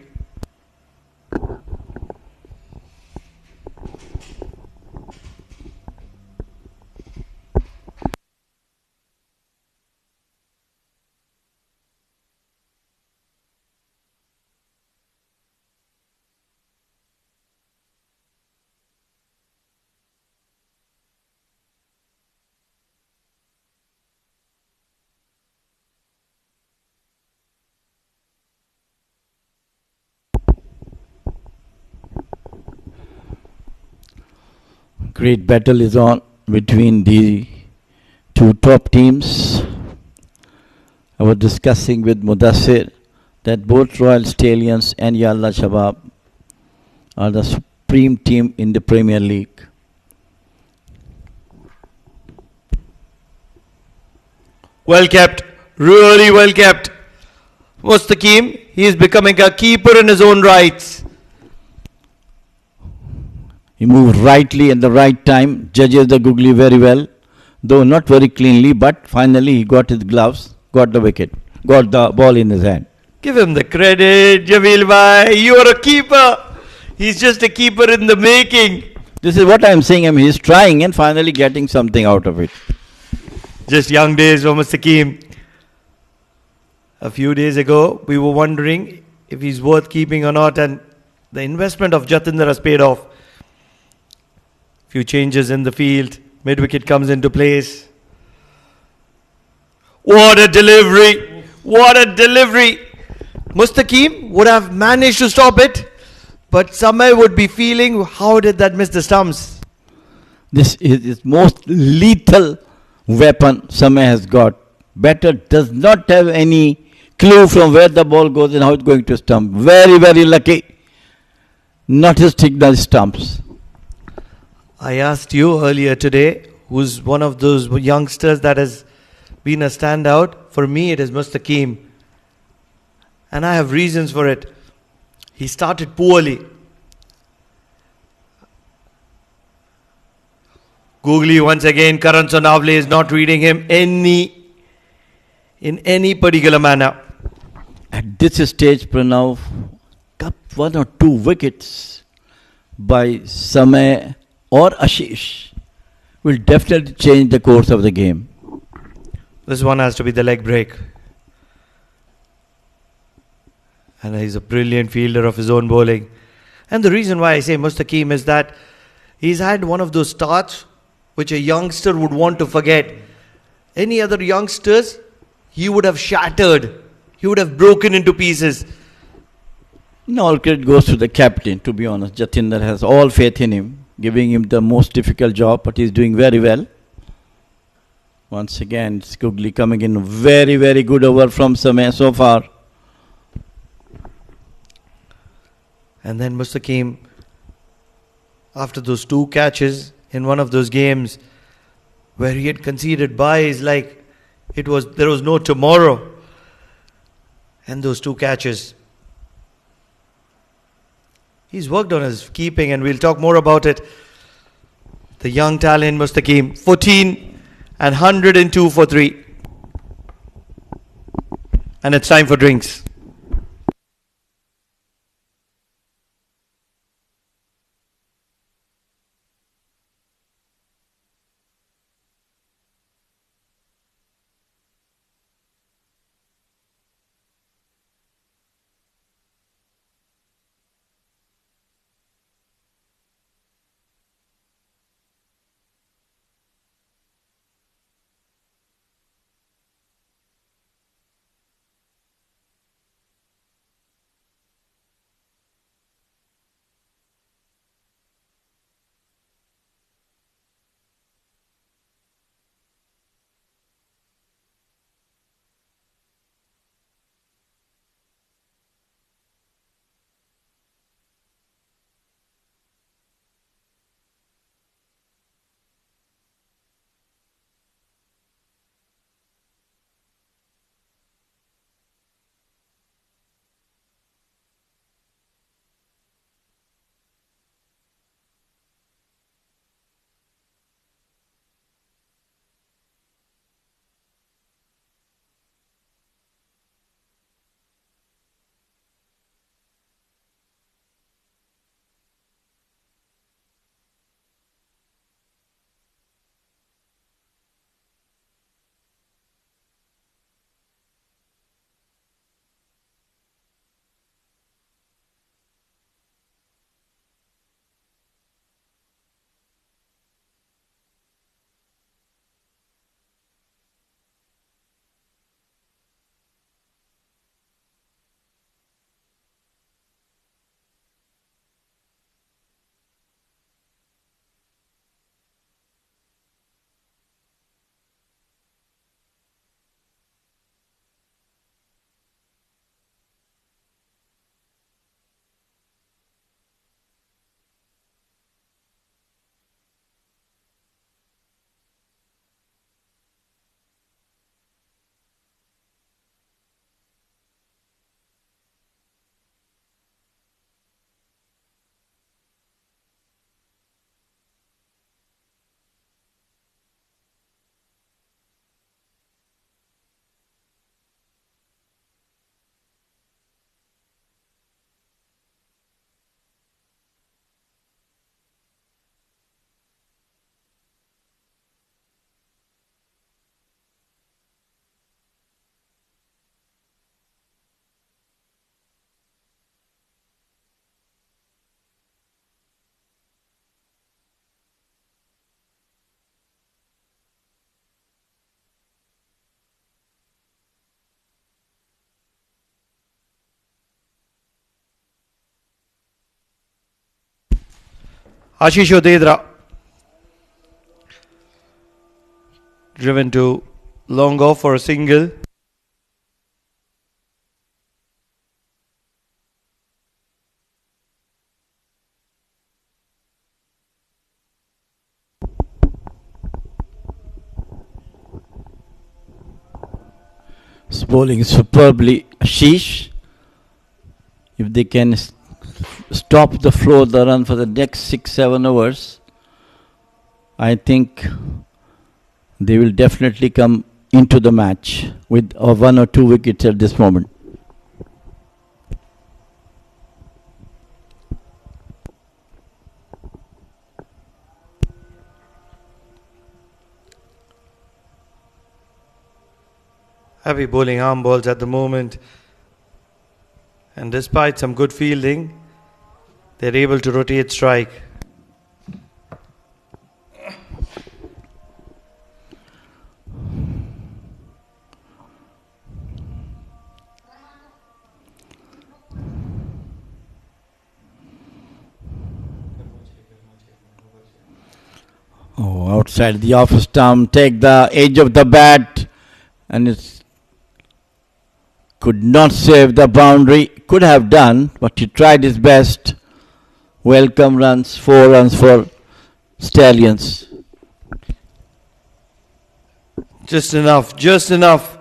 Great battle is on between the 2 top teams. I was discussing with Mudassir that both Royal Stallions and Yalla Shabab are the supreme team in the Premier League. Well kept, really well kept. Mustaqim, he is becoming a keeper in his own rights. He moved rightly at the right time, judges the googly very well, though not very cleanly, but finally he got his gloves, got the wicket, got the ball in his hand. Give him the credit, Jamil bhai. You are a keeper. He's just a keeper in the making. This is what I am saying. I mean, he's trying and finally getting something out of it. Just young days for Mustaqim. A few days ago, we were wondering if he's worth keeping or not, and the investment of Jatinder has paid off. Few changes in the field. Mid-wicket comes into place. What a delivery! What a delivery! Mustaqim would have managed to stop it, but Samay would be feeling, how did that miss the stumps? This is his most lethal weapon Samay has got. Batter does not have any clue from where the ball goes and how it's going to stump. Very, very lucky not to stick the stumps. I asked you earlier today, who's one of those youngsters that has been a standout. For me, it is Mustaqim. And I have reasons for it. He started poorly. Googly once again, Karan Sonavle is not reading him in any particular manner. At this stage, Pranav, got 1 or 2 wickets by Samay or Ashish will definitely change the course of the game. This one has to be the leg break. And he's a brilliant fielder of his own bowling. And the reason why I say Mustaqim is that he's had one of those starts which a youngster would want to forget. Any other youngsters, he would have shattered. He would have broken into pieces. No, all credit goes to the captain, to be honest. Jatinder has all faith in him, giving him the most difficult job, but he's doing very well. Once again, it's Googly coming in. Very, very good over from Samay so far. And then Mustaqim, after those 2 catches in one of those games where he had conceded byes like there was no tomorrow. And those 2 catches. He's worked on his keeping, and we'll talk more about it. The young talent Mustaqim, 14 and 102 for 3. And it's time for drinks. Ashish Odedra, driven to long off for a single. It's bowling superbly. Ashish, if they can stop the flow of the run for the next 6-7 overs, I think they will definitely come into the match with 1 or 2 wickets at this moment. Heavy bowling arm balls at the moment. And despite some good fielding, they're able to rotate strike. outside the off stump, take the edge of the bat, and it could not save the boundary. Could have done, but he tried his best. Welcome runs, 4 runs for Stallions. Just enough, just enough.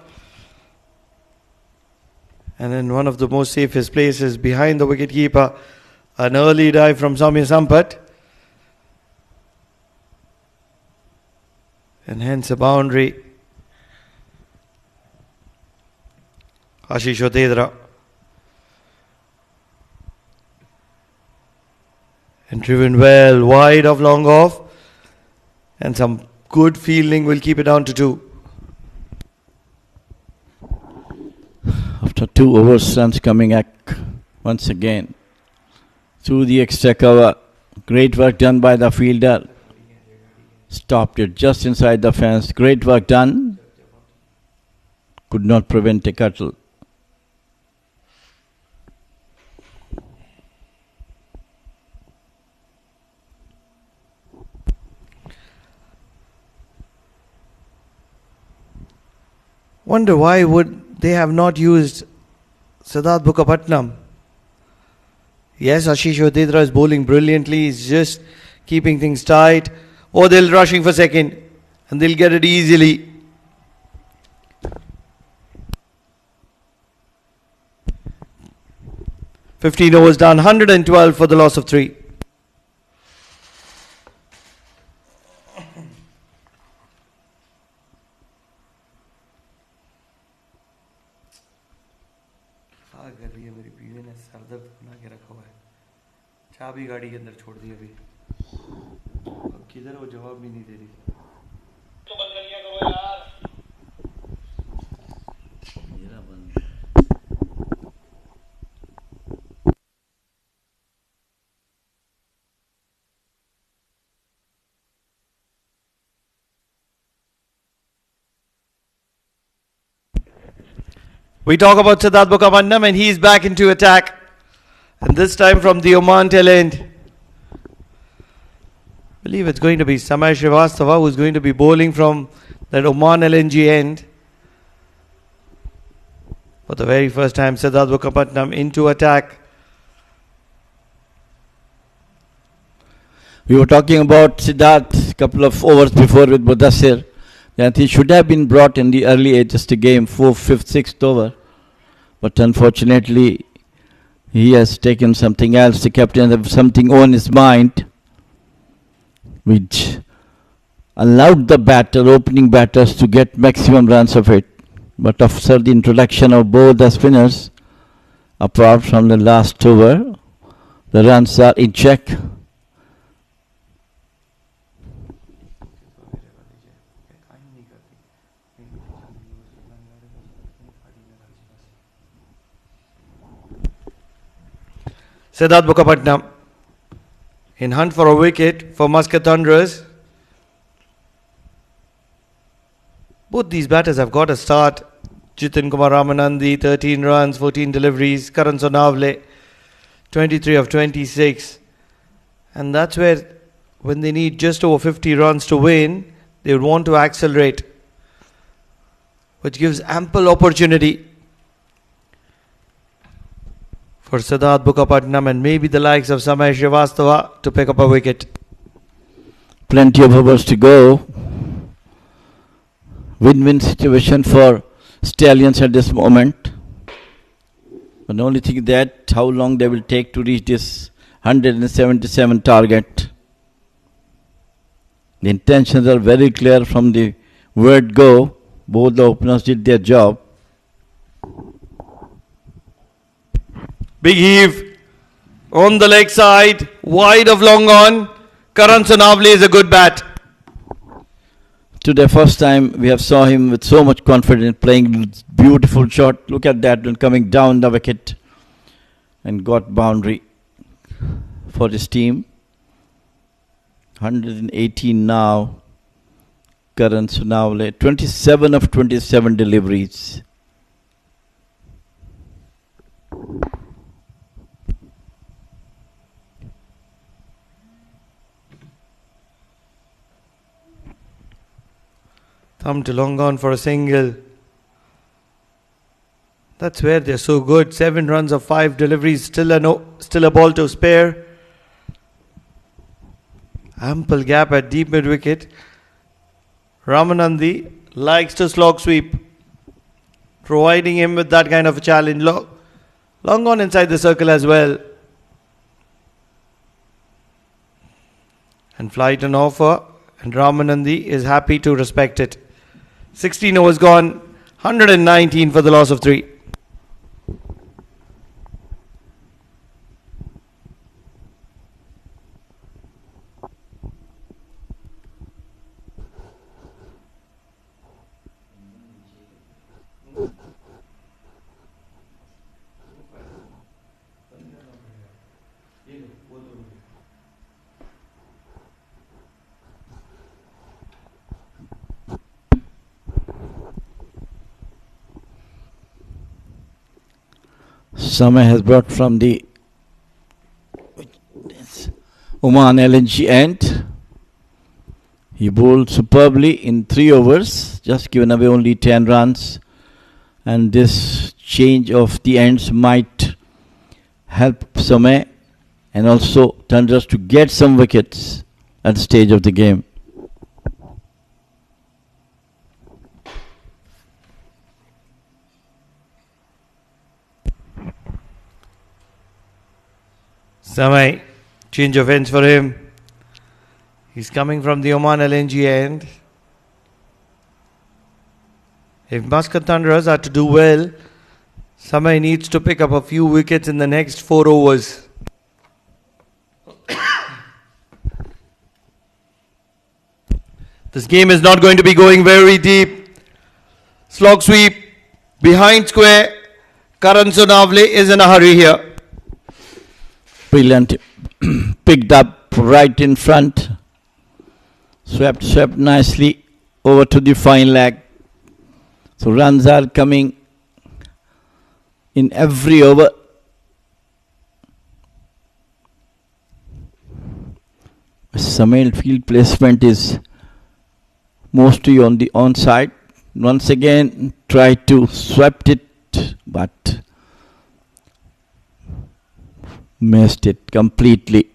And then one of the most safest places behind the wicketkeeper, an early dive from Soumya Sampat. And hence a boundary. Ashish Jatinder. And driven well, wide of long off. And some good fielding will keep it down to 2. After 2 overs, runs coming back once again. Through the extra cover. Great work done by the fielder. Stopped it just inside the fence. Great work done. Could not prevent a cuttle. Wonder why would they have not used Siddharth Bukkapatnam? Yes, Ashish Jatinder is bowling brilliantly. He's just keeping things tight. Or they'll rushing for second and they'll get it easily. "15 overs done, 112 for the loss of 3. चाबी गाड़ी के अंदर छोड़ दी अभी, अब किधर वो जवाब भी नहीं दे रही। तो बंद कर लिया करो यार। मेरा बंद। We talk about Siddharth Bukkapatnam and he's back into attack. And this time from the Oman tail end. I believe it's going to be Samay Srivastava who's going to be bowling from that Oman LNG end. For the very first time, Siddharth Bukkapatnam into attack. We were talking about Siddharth a couple of overs before with Mudassir, that he should have been brought in the early ages to game, 4th, 5th, 6th over. But unfortunately, he has taken something else. The captain has something on his mind, which allowed the opening batters to get maximum runs of it. But after the introduction of both the spinners, apart from the last over, the runs are in check. Siddharth Bukkapatnam in hunt for a wicket for Muscat Thunderers. Both these batters have got a start. Jitin Kumar Ramanandi, 13 runs, 14 deliveries. Karan Sonavle, 23 of 26. And that's where, when they need just over 50 runs to win, they would want to accelerate, which gives ample opportunity for Siddharth Bukkapatnam and maybe the likes of Samay Srivastava to pick up a wicket. Plenty of overs to go. Win-win situation for Stallions at this moment. But the only thing that how long they will take to reach this 177 target. The intentions are very clear from the word go. Both the openers did their job. Big heave on the leg side, wide of long on. Karan Sonavle is a good bat. Today, first time we have saw him with so much confidence playing beautiful shot. Look at that one coming down the wicket and got boundary for his team. 118 now. Karan Sonavle, 27 of 27 deliveries. Thumb to long on for a single. That's where they're so good. 7 runs of 5 deliveries. Still a ball to spare. Ample gap at deep mid wicket. Ramanandi likes to slog sweep, providing him with that kind of a challenge. Long on inside the circle as well. And flight an offer, and Ramanandi is happy to respect it. 16 overs gone, 119 for the loss of 3. Summer has brought from the Oman LNG end. He bowled superbly in 3 overs, just given away only 10 runs. And this change of the ends might help Summer and also Thunderers to get some wickets at the stage of the game. Samay, change of ends for him. He's coming from the Oman LNG end. If Muscat Thunderers are to do well, Samay needs to pick up a few wickets in the next 4 overs. This game is not going to be going very deep. Slog sweep, behind square. Karan Sonavle is in a hurry here. Brilliant. Picked up right in front. Swept nicely over to the fine leg. So runs are coming in every over. Samail field placement is mostly on the onside. Once again tried to swept it, but missed it completely.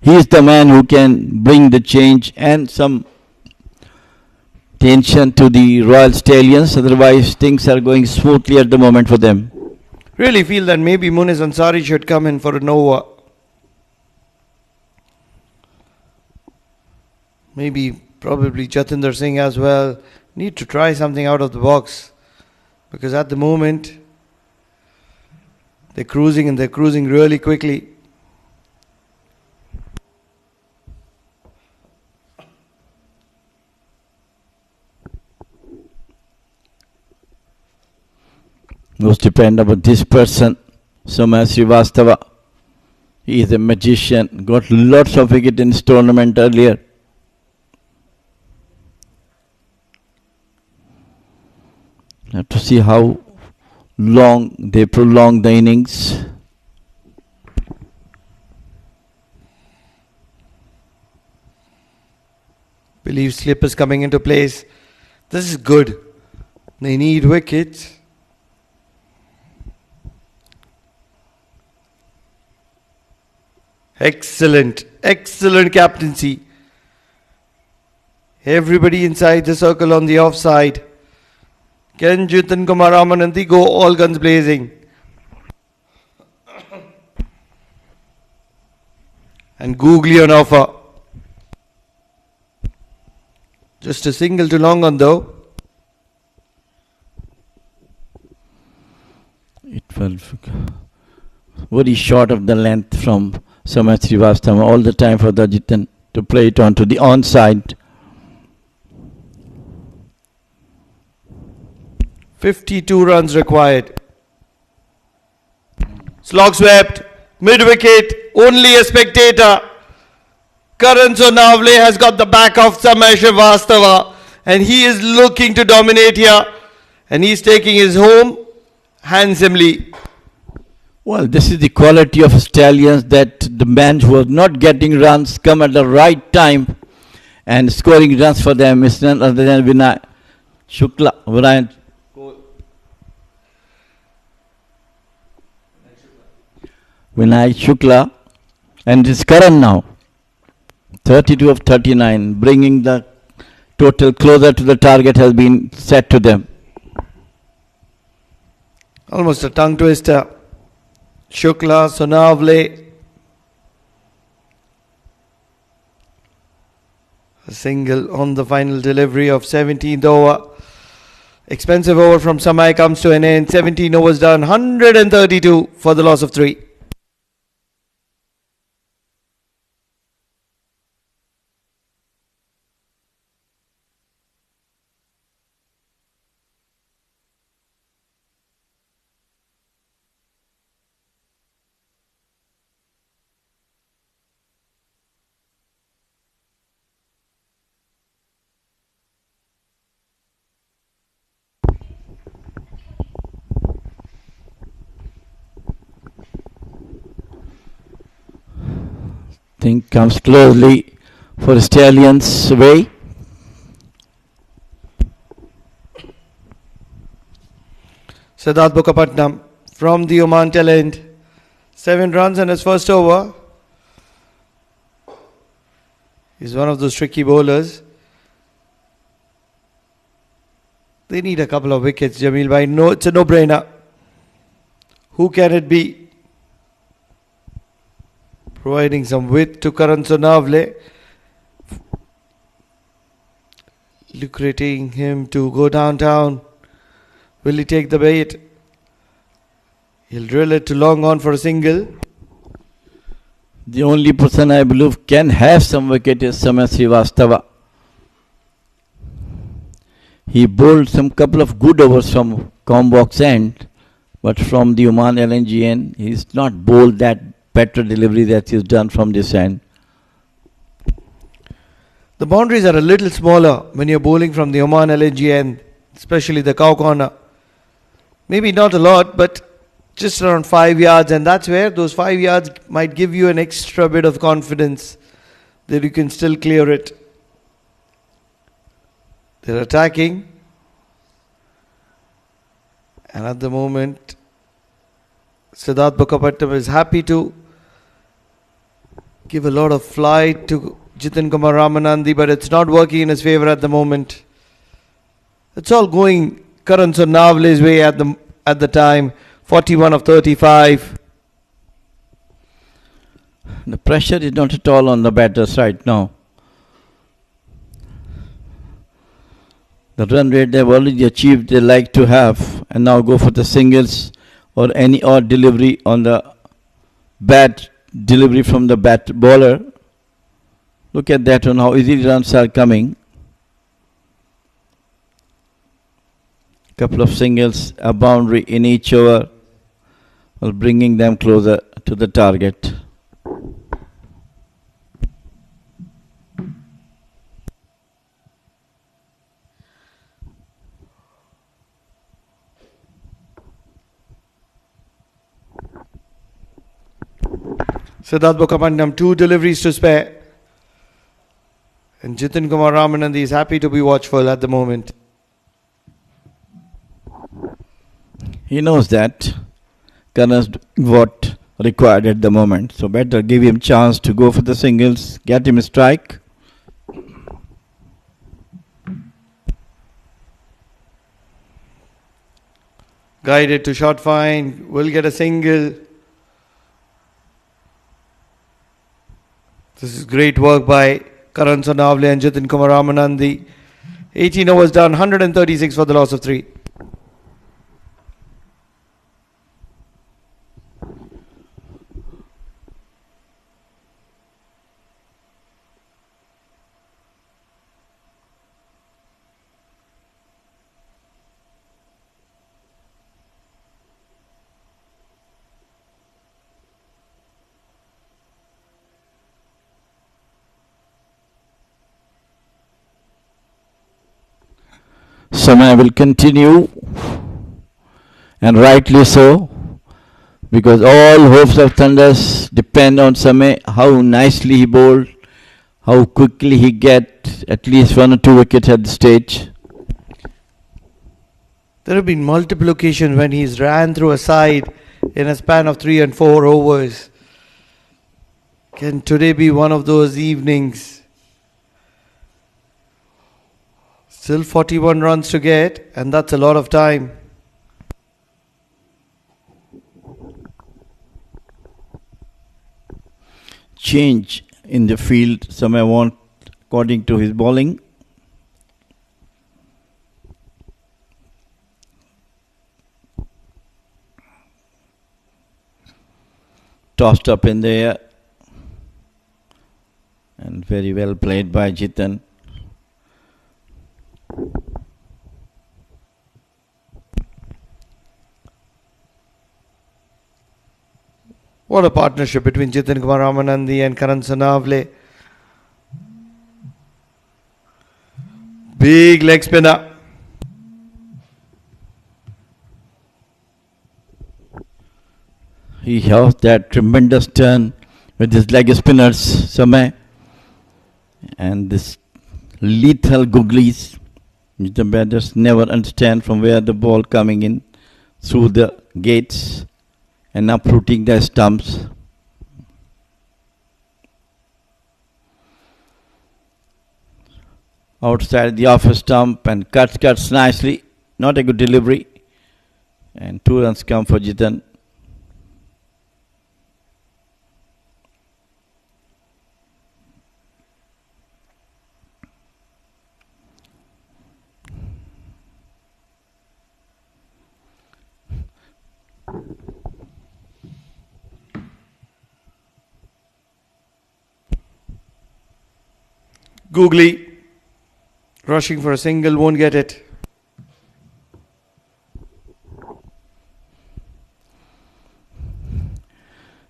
He is the man who can bring the change and some tension to the Royal Stallions. Otherwise, things are going smoothly at the moment for them. Really feel that maybe Muniz Ansari should come in for an over. Maybe, probably Jatinder Singh as well. Need to try something out of the box. Because at the moment, they're cruising and they're cruising really quickly. Most depend about this person, Somaya Srivastava. He is a magician, got lots of wicket in this tournament earlier. Have to see how long they prolong the innings. Believe slip is coming into place. This is good. They need wickets. Excellent captaincy. Everybody inside the circle on the offside. Can Jitan Kumar Ramanandi go all guns blazing? And Googly on offer. Just a single to long on though. It was very short of the length from Somaya Srivastava. All the time for the Jitan to play it onto the onside. 52 runs required. Slog swept, mid wicket, only a spectator. Karan Sonavle has got the back of Samay Srivastava and he is looking to dominate here and he's taking his home handsomely. Well, this is the quality of Stallions, that the man who was not getting runs come at the right time And scoring runs for them is none other than Vinay Shukla. Vinay Shukla. And it's Karan now. 32 of 39. Bringing the total closer to the target has been set to them. Almost a tongue twister. Shukla, Sonavle. A single on the final delivery of 17th over. Expensive over from Samay comes to an end. 17 overs done. 132 for the loss of 3. Think comes closely for Stallions' way. Siddharth Mukherjee from the Oman talent. 7 runs in his first over. He's one of those tricky bowlers. They need a couple of wickets, Jamil bhai. No, it's a no-brainer. Who can it be? Providing some width to Karan Sonavle. Lucrating him to go downtown. Will he take the bait? He'll drill it to long on for a single. The only person I believe can have some wicket is Samay Srivastava. He bowled some couple of good overs from Combox end, but from the Oman LNG end, he's not bowled that better delivery that he's done from this end. The boundaries are a little smaller when you're bowling from the Oman LNG end, especially the cow corner. Maybe not a lot, but just around 5 yards, and that's where those 5 yards might give you an extra bit of confidence that you can still clear it. They're attacking, and at the moment Siddharth Mukherjee is happy to give a lot of flight to Jatinder Ramanandi, but it's not working in his favour at the moment. It's all going Karan Sonavle's way at the time. 41 of 35. The pressure is not at all on the batters right now. The run rate they've already achieved, they like to have, and now go for the singles or any odd delivery on the bat delivery from the bat bowler. Look at that one, how easy runs are coming. Couple of singles, a boundary in each over, while bringing them closer to the target. Siddharth Mukherjee, 2 deliveries to spare. And Jatinder Ramanandi is happy to be watchful at the moment. He knows that Karan's what required at the moment. So better give him chance to go for the singles, get him a strike. Guided to short fine, will get a single. This is great work by Karan Sonavle and Jatinder Ramanandi. 18 overs done, 136 for the loss of 3. Samay will continue, and rightly so, because all hopes of Thunders depend on Samay, how nicely he bowled, how quickly he get at least 1 or 2 wickets at the stage. There have been multiple occasions when he's ran through a side in a span of 3 and 4 overs. Can today be one of those evenings? Still 41 runs to get, and that's a lot of time. Change in the field, some I want according to his bowling. Tossed up in the air and very well played by Jatinder. What a partnership between Jatinder Kumar Ramanandi and Karan Sanavle. Big leg spinner. He has that tremendous turn with his leg spinners, Samay, and this lethal googlies, which the batters never understand from where the ball coming in through the gates and uprooting the stumps. Outside the off stump and cuts nicely. Not a good delivery. And 2 runs come for Jatinder. Googly rushing for a single, won't get it.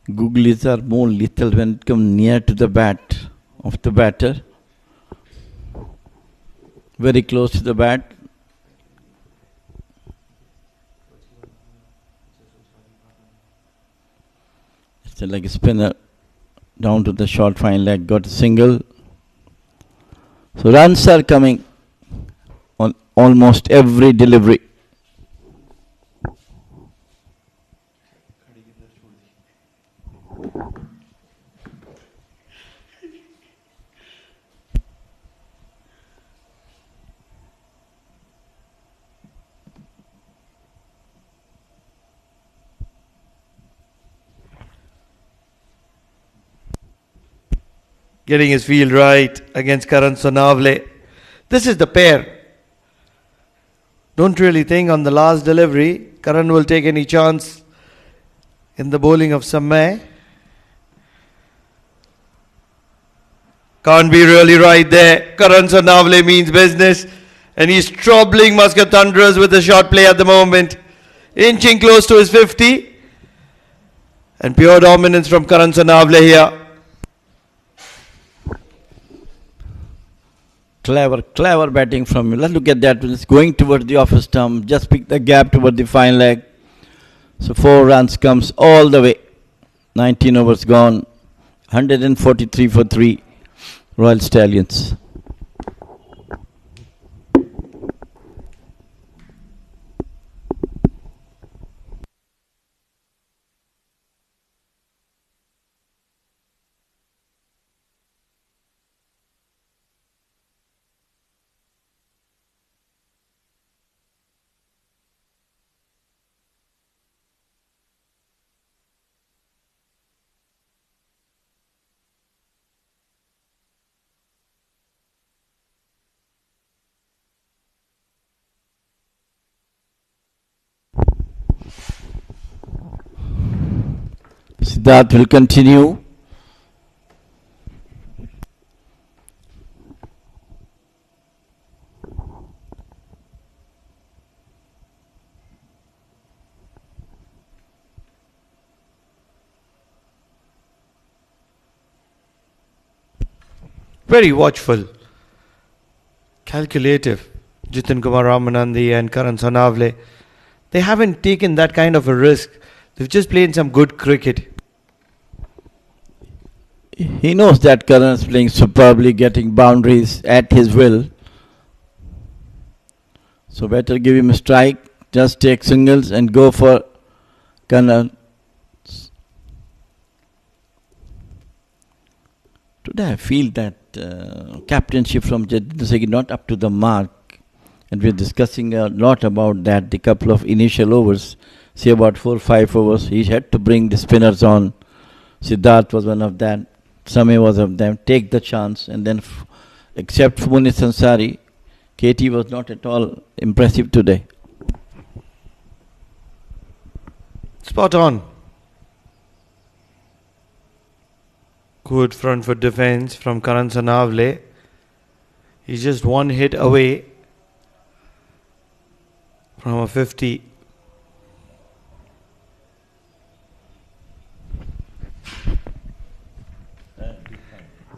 Googlies are more lethal when it comes near to the bat of the batter. Very close to the bat. It's a leg spinner down to the short fine leg, got a single. So runs are coming on almost every delivery. Getting his field right against Karan Sonavle. This is the pair. Don't really think on the last delivery Karan will take any chance in the bowling of Samay. Can't be really right there. Karan Sonavle means business, and he's troubling Muscat Thunderers with a short play at the moment. Inching close to his 50. And pure dominance from Karan Sonavle here. Clever batting from you. Let's look at that. It's going towards the off stump. Just pick the gap toward the fine leg. So 4 runs comes all the way. 19 overs gone. 143 for 3. Royal Stallions. Siddharth will continue. Very watchful, calculative. Jatinder Kumar Ramanandi and Karan Sonavle. They haven't taken that kind of a risk. They've just played some good cricket. He knows that Karan is playing superbly, getting boundaries at his will. So better give him a strike, just take singles and go for Karan. Today I feel that captainship from Jatinder Singh not up to the mark. And we're discussing a lot about that, the couple of initial overs, say about 4 or 5 overs. He had to bring the spinners on. Siddharth was one of them. Samay was of them. Take the chance. And then, except for Munish Ansari, KT was not at all impressive today. Spot on. Good front foot defense from Karan Sanavle. He's just one hit away from a 50.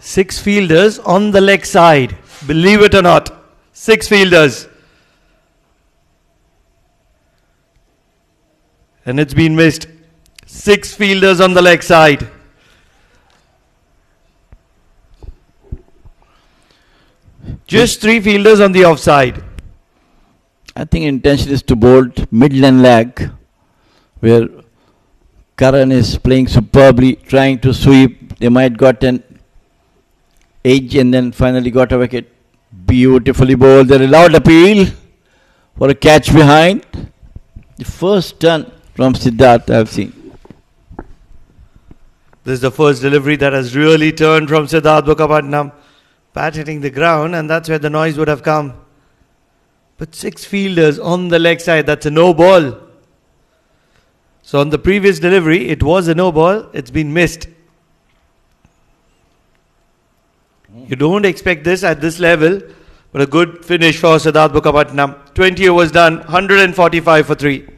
Six fielders on the leg side. Believe it or not. 6 fielders. And it's been missed. 6 fielders on the leg side. Just 3 fielders on the offside. I think intention is to bowl midland leg, where Karan is playing superbly, trying to sweep. They might got an edge and then finally got a wicket. Beautifully bowled. They allowed appeal for a catch behind. The first turn from Siddharth I have seen. This is the first delivery that has really turned from Siddharth Mukherjee. Bat hitting the ground, and that's where the noise would have come. But 6 fielders on the leg side, that's a no ball. So on the previous delivery, it was a no ball, it's been missed. You don't expect this at this level, but a good finish for Siddharth Mukherjee. 20 overs done, 145 for 3.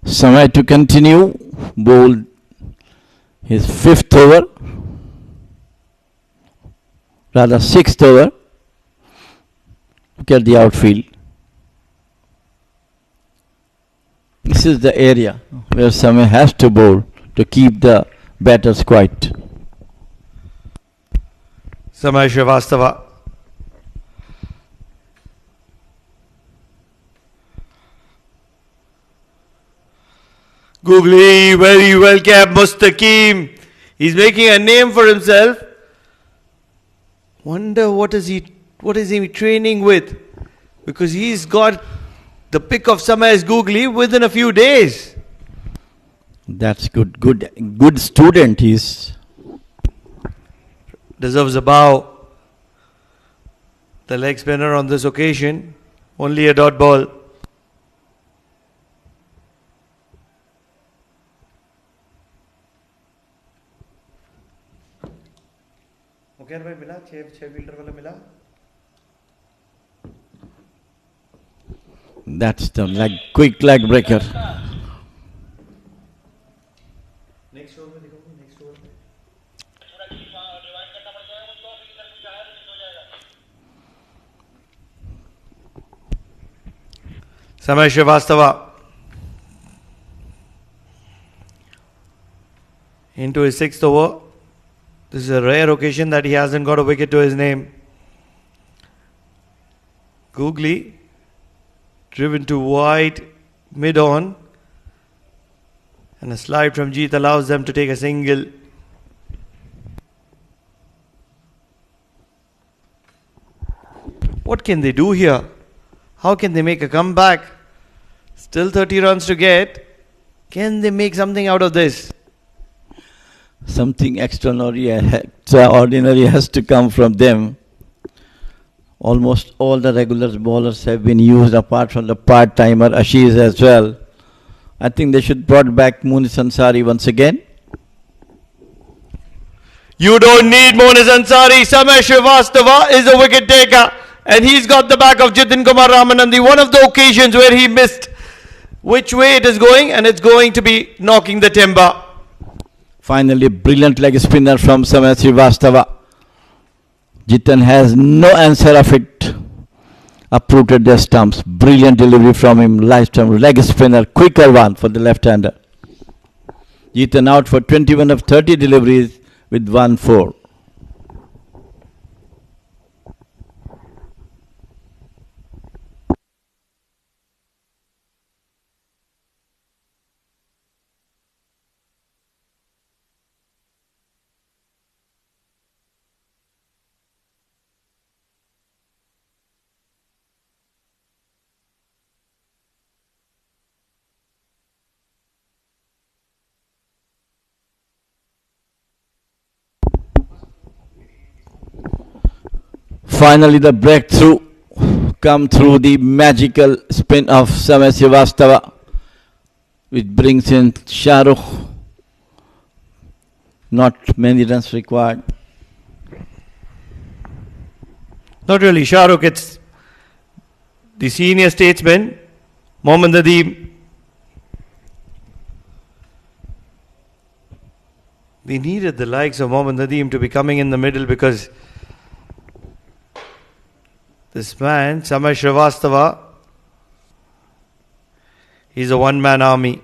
Samay to continue, bowled his 5th over, rather 6th over. Look at the outfield. This is the area where Samay has to bowl to keep the batters quiet. Samay Srivastava. Googly, very well kept, Mustaqim. He's making a name for himself. Wonder what is he training with? Because he's got the pick of Samay's Googly within a few days. That's good. Good student he is. Deserves a bow. The leg spinner on this occasion, only a dot ball. That's the quick leg breaker. Next over. Samay Srivastava into his 6th over. This is a rare occasion that he hasn't got a wicket to his name. Googly driven to wide, mid-on, and a slide from Jeet allows them to take a single. What can they do here? How can they make a comeback? Still 30 runs to get. Can they make something out of this? Something extraordinary has to come from them. Almost all the regular bowlers have been used apart from the part-timer Ashish as well. I think they should brought back Munish Ansari once again. You don't need Monas Ansari. Samay Srivastava is a wicket taker. And he's got the back of Jitin Kumar Ramanandi. One of the occasions where he missed which way it is going, and it's going to be knocking the timber. Finally, brilliant leg spinner from Samay Srivastava. Jitan has no answer of it. Uprooted their stumps. Brilliant delivery from him. Lifetime leg spinner. Quicker one for the left-hander. Jitan out for 21 of 30 deliveries with 1-4. Finally, the breakthrough come through the magical spin of Samay Srivastava, which brings in Shahrukh. Not many runs required. Not really Shahrukh, it's the senior statesman, Mohammad Nadeem. We needed the likes of Mohammad Nadeem to be coming in the middle, because this man, Samay Srivastava, he's a one-man army.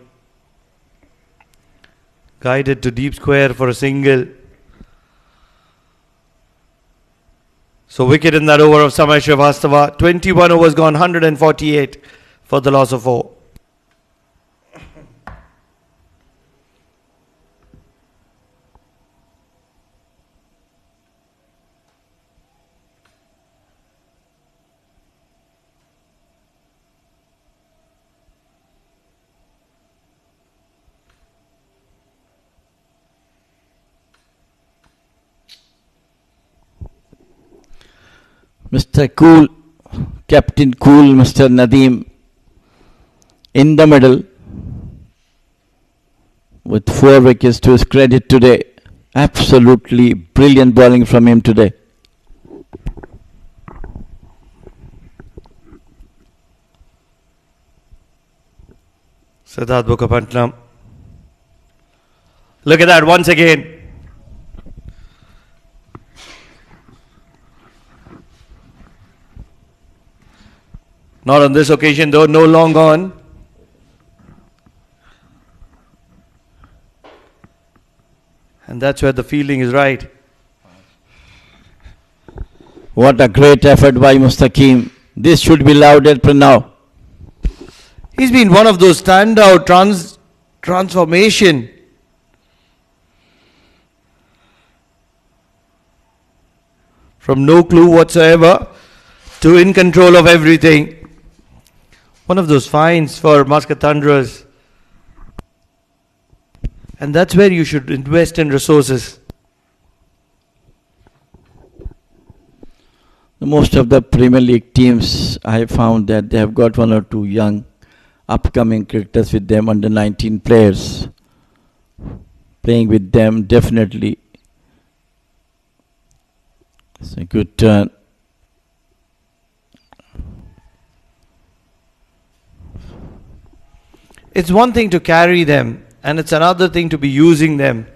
Guided to deep square for a single. So wicket in that over of Samay Srivastava. 21 overs gone, 148 for the loss of 4. Mr. Cool, Captain Cool, Mr. Nadeem in the middle with 4 wickets to his credit today. Absolutely brilliant bowling from him today. Siddharth Mukhopadhyay. Look at that once again. Not on this occasion though, no long on. And that's where the fielding is right. What a great effort by Mustaqim. This should be lauded now. He's been one of those standout transformation. From no clue whatsoever to in control of everything. One of those finds for Muscat Thunderers. And that's where you should invest in resources. Most of the Premier League teams, I have found that they have got 1 or 2 young upcoming cricketers with them, under 19 players. Playing with them definitely. It's a good turn. It's one thing to carry them, and it's another thing to be using them.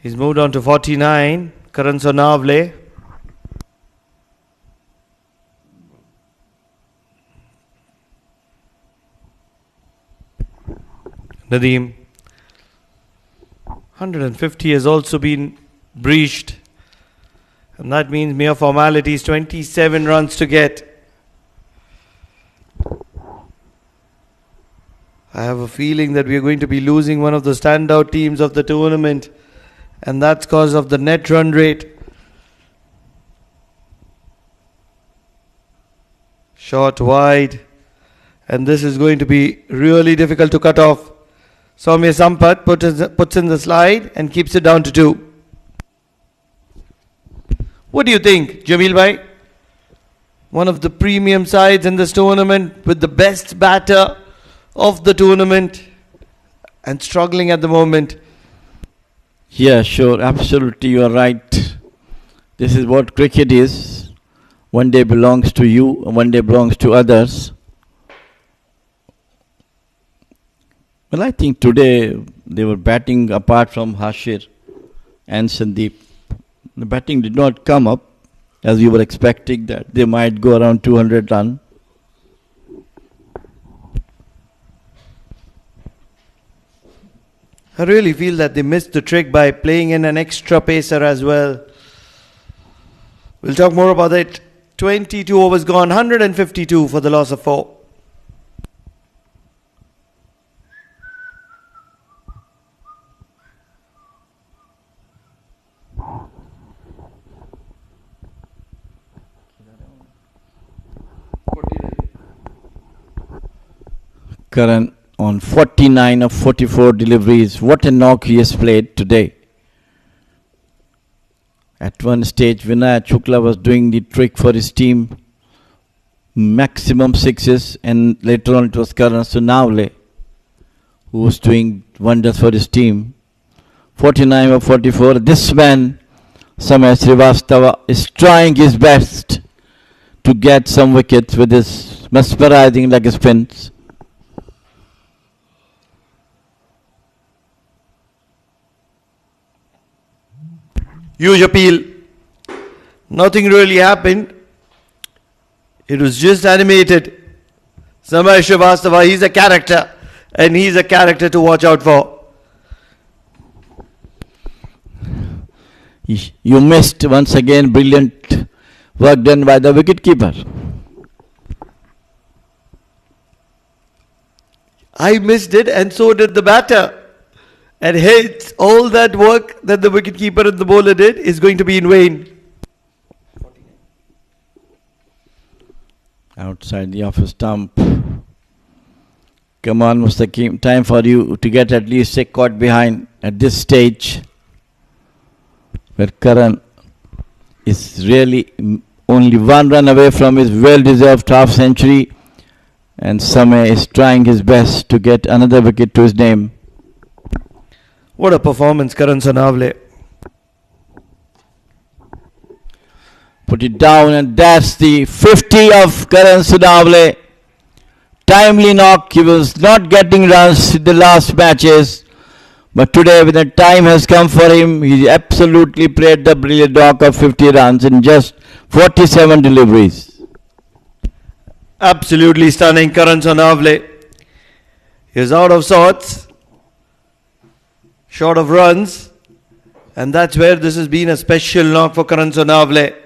He's moved on to 49. Karan Sonavle. Nadeem. 150 has also been breached. And that means mere formalities, 27 runs to get. I have a feeling that we are going to be losing one of the standout teams of the tournament, and that's because of the net run rate. Short wide, and this is going to be really difficult to cut off. Soumya Sampath puts in the slide and keeps it down to 2. What do you think, Jamil bhai? One of the premium sides in this tournament with the best batter of the tournament and struggling at the moment. Yeah, sure, absolutely, you are right. This is what cricket is. One day belongs to you, one day belongs to others. Well, I think today they were batting apart from Hashir and Sandeep. The batting did not come up as we were expecting that they might go around 200 run. I really feel that they missed the trick by playing in an extra pacer as well. We'll talk more about it. 22 overs gone, 152 for the loss of 4. Karan on 49 of 44 deliveries. What a knock he has played today. At one stage, Vinay Chukla was doing the trick for his team. Maximum sixes, and later on it was Karan Sunavle who was doing wonders for his team. 49 of 44. This man, Samay Srivastava, is trying his best to get some wickets with his mesmerizing leg spins. Huge appeal. Nothing really happened. It was just animated. Samay Srivastava, he's a character. And he's a character to watch out for. You missed once again brilliant work done by the wicketkeeper. I missed it and so did the batter. And hence, all that work that the wicketkeeper and the bowler did is going to be in vain. Outside the off stump. Come on, Mustaqim. Time for you to get at least a caught behind at this stage. Where Karan is really only one run away from his well-deserved half century. And Samay is trying his best to get another wicket to his name. What a performance, Karan Sonavle. Put it down, and that's the 50 of Karan Sonavle. Timely knock. He was not getting runs in the last matches. But today, when the time has come for him, he absolutely played the brilliant knock of 50 runs in just 47 deliveries. Absolutely stunning, Karan Sonavle. He's out of sorts. Short of runs. And that's where this has been a special knock for Karan Sonavle.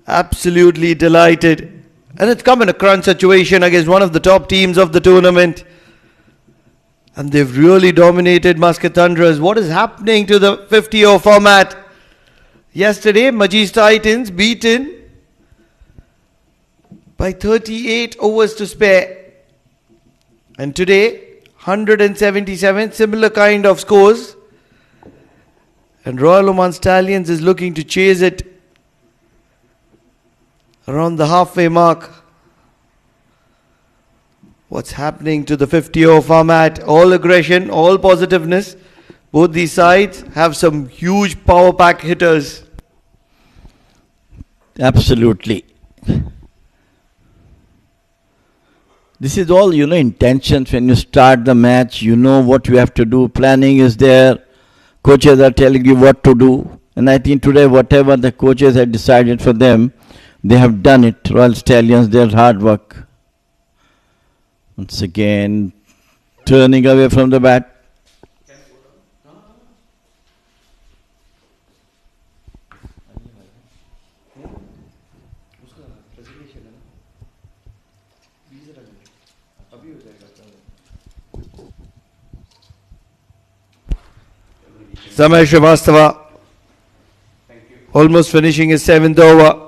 Absolutely delighted. And it's come in a crunch situation against one of the top teams of the tournament. And they've really dominated Muscat Thunderers. What is happening to the 50-over format? Yesterday, Majid Titans beaten by 38 overs to spare. And today, 177, similar kind of scores. And Royal Oman Stallions is looking to chase it around the halfway mark. What's happening to the 50-over format? All aggression, all positiveness. Both these sides have some huge power pack hitters. Absolutely. This is all, intentions. When you start the match, you know what you have to do. Planning is there. Coaches are telling you what to do. And I think today, whatever the coaches had decided for them, they have done it. Royal Stallions, their hard work. Once again, turning away from the bat. Samay Srivastava almost finishing his 7th over.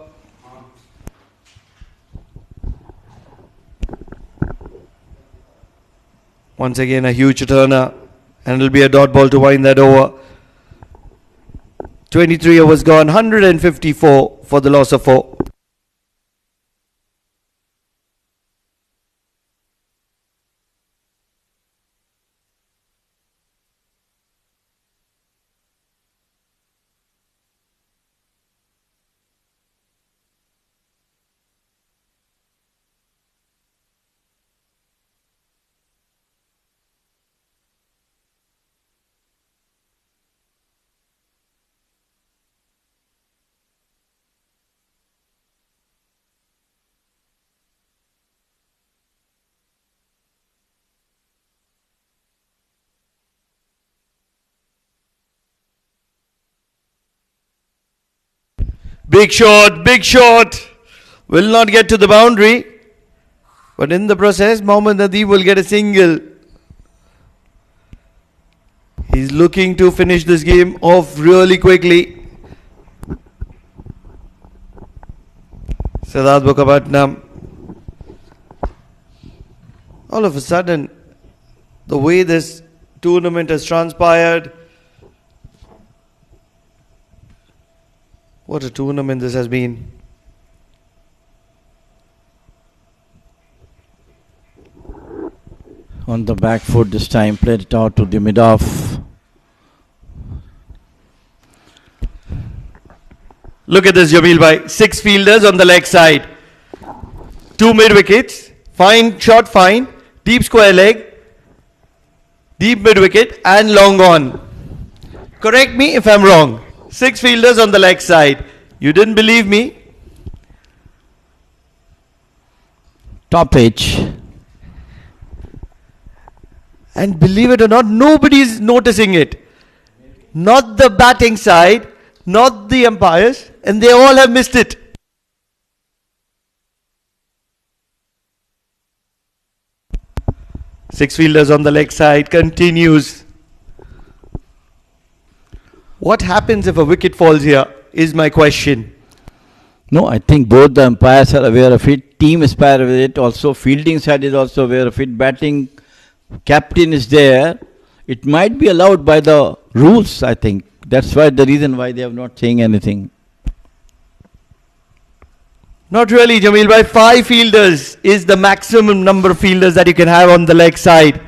Once again a huge turner, and it'll be a dot ball to wind that over. 23 overs gone, 154 for the loss of 4. Big shot, big shot. Will not get to the boundary. But in the process, Mohammad Nadeem will get a single. He's looking to finish this game off really quickly. Siddharth Mukherjee. All of a sudden, the way this tournament has transpired, what a tournament this has been. On the back foot this time, played it out to the mid-off. Look at this, Jamil bhai. 6 fielders on the leg side. 2 mid-wickets. Fine shot, fine. Deep square leg. Deep mid-wicket and long on. Correct me if I'm wrong. 6 fielders on the leg side. You didn't believe me? Top edge. And believe it or not, nobody is noticing it. Not the batting side, not the umpires, and they all have missed it. Six fielders on the leg side, continues. What happens if a wicket falls here is my question. No, I think both the umpires are aware of it. Team is aware of it. Also, fielding side is also aware of it. Batting captain is there. It might be allowed by the rules, I think. That's why the reason why they are not saying anything. Not really, Jamil bhai. 5 fielders is the maximum number of fielders that you can have on the leg side.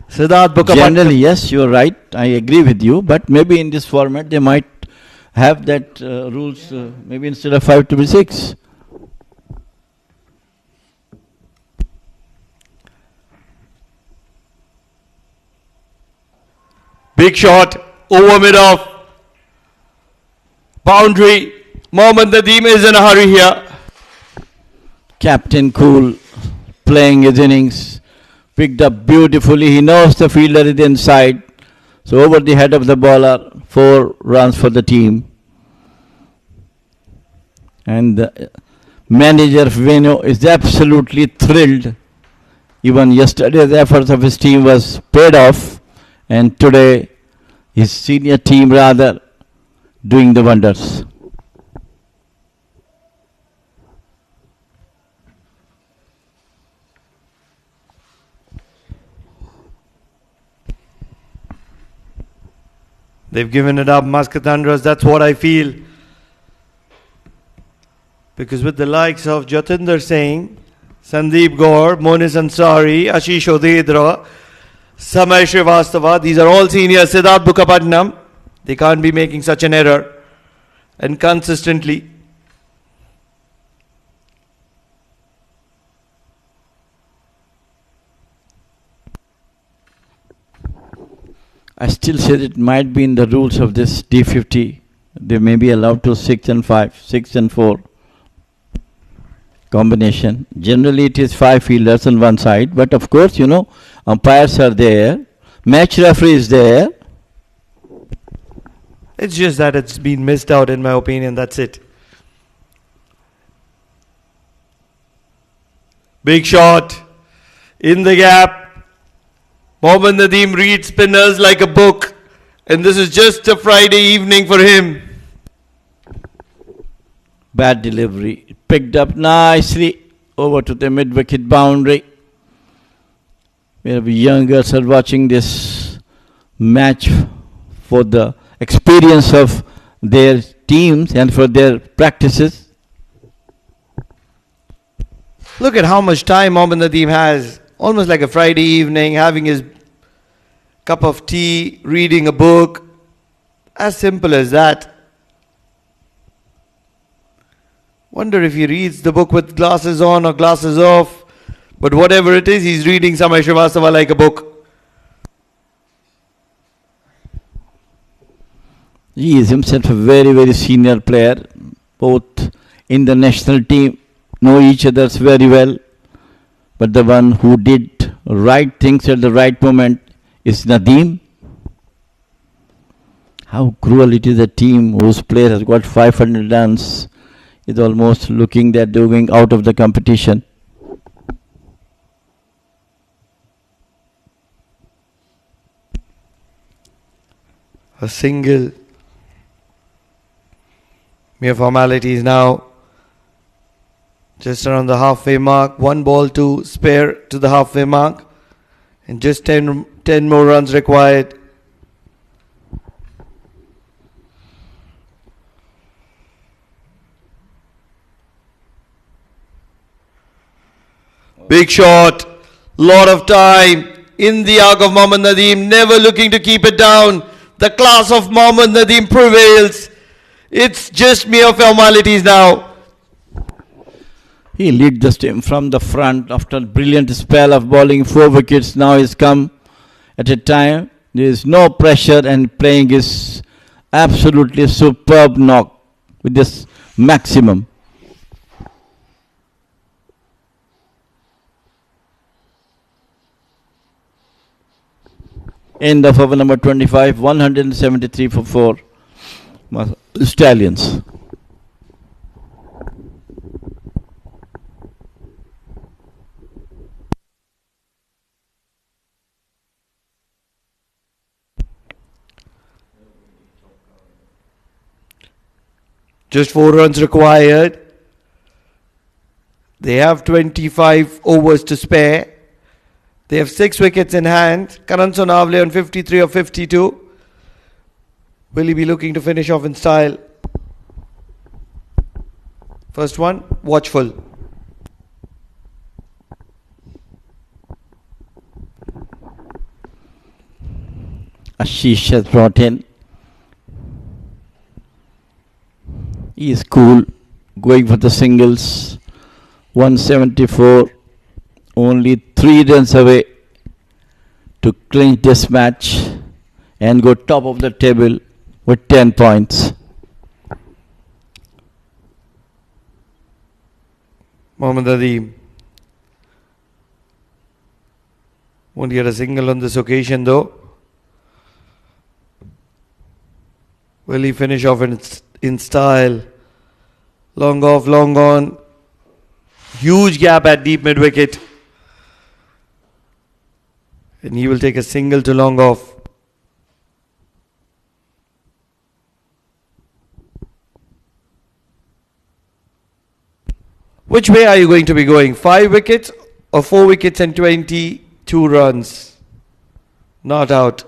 Siddharth Mukherjee. Generally, yes, you're right. I agree with you. But maybe in this format, they might have that rules, maybe instead of 5 to be 6. Big shot, over mid-off. Boundary. Mohammad Nadeem is in a hurry here. Captain cool, playing his innings. Picked up beautifully. He knows the fielder is inside. So over the head of the bowler, 4 runs for the team. And the manager Venu is absolutely thrilled. Even yesterday the efforts of his team was paid off. And today his senior team rather doing the wonders. They've given it up, Muscat Thunderers. That's what I feel. Because with the likes of Jatinder Singh, Sandeep Gaur, Monis Ansari, Ashish Odedra, Samay Srivastava, these are all seniors. Siddharth Mukherjee, they can't be making such an error. And consistently. I still say it might be in the rules of this D50. They may be allowed to 6 and 5, 6 and 4 combination. Generally it is 5 fielders on one side, but of course, you know, umpires are there, match referee is there. It's just that it's been missed out in my opinion, that's it. Big shot in the gap. Mohammad Nadeem reads spinners like a book, and this is just a Friday evening for him. Bad delivery. Picked up nicely over to the mid-wicket boundary. Maybe young girls are watching this match for the experience of their teams and for their practices. Look at how much time Mohammad Nadeem has. Almost like a Friday evening, having his cup of tea, reading a book. As simple as that. Wonder if he reads the book with glasses on or glasses off. But whatever it is, he's reading Samay Srivastava like a book. He is himself a very, very senior player. Both in the national team, know each other very well. But the one who did right things at the right moment is Nadeem. how cruel it is. A team whose player has got 500 runs is almost looking that they're going out of the competition. A single. Mere formalities now. Just around the halfway mark. One ball to spare to the halfway mark. And just 10 more runs required. Big shot. Lot of time in the arc of Mohammad Nadeem. Never looking to keep it down. The class of Mohammad Nadeem prevails. It's just mere formalities now. He lead the team from the front after a brilliant spell of bowling 4 wickets. Now he's come at a time. There is no pressure and playing is absolutely superb knock with this maximum. End of over number 25, 173 for 4. Stallions. Just 4 runs required. They have 25 overs to spare. They have 6 wickets in hand. Karan Sonavle on 53 or 52. Will he be looking to finish off in style? First one, watchful. Ashish has brought in. He is cool, going for the singles. 174, only 3 runs away to clinch this match and go top of the table with 10 points. Mohammad Nadeem won't get a single on this occasion though. Will he finish off in style? Long off, long on. Huge gap at deep mid wicket. And he will take a single to long off. Which way are you going to be going? 5 wickets or 4 wickets and 22 runs? Not out.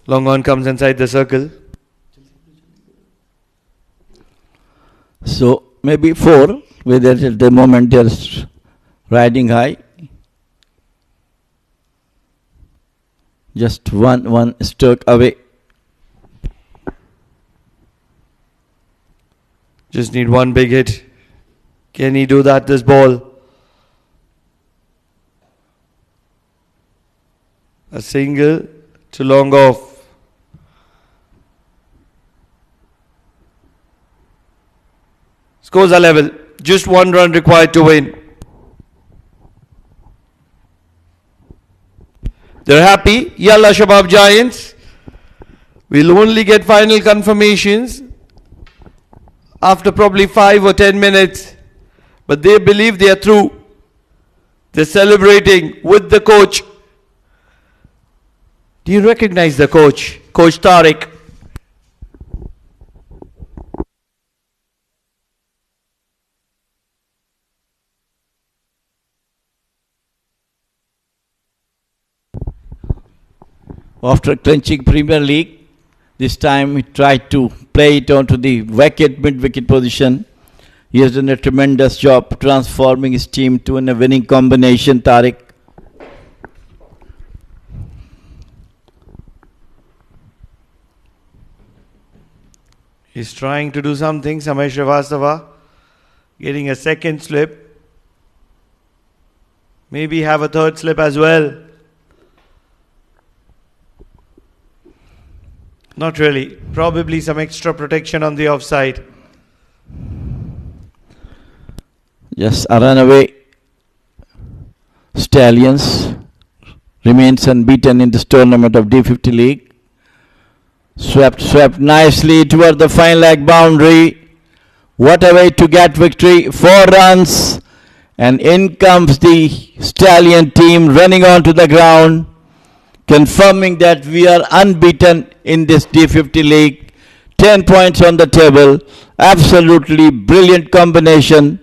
Long on comes inside the circle. So maybe 4, whether at the moment they're riding high. Just one stroke away. Just need one big hit. Can he do that this ball? A single to long off. Scores are level. Just 1 run required to win. They're happy. Yalla Shabab Giants. We'll only get final confirmations after probably 5 or 10 minutes. But they believe they are through. They're celebrating with the coach. Do you recognize the coach? Coach Tariq. After clinching Premier League, this time he tried to play it onto the mid-wicket position. He has done a tremendous job transforming his team to a winning combination, Tariq. He's trying to do something. Samay Srivastava getting a second slip. Maybe have a third slip as well. Not really. Probably some extra protection on the offside. Yes, a runaway. Stallions remains unbeaten in this tournament of D50 League. Swept nicely toward the fine leg boundary. What a way to get victory. 4 runs. And in comes the Stallion team running onto the ground, confirming that we are unbeaten in this D50 League. 10 points on the table. Absolutely brilliant combination.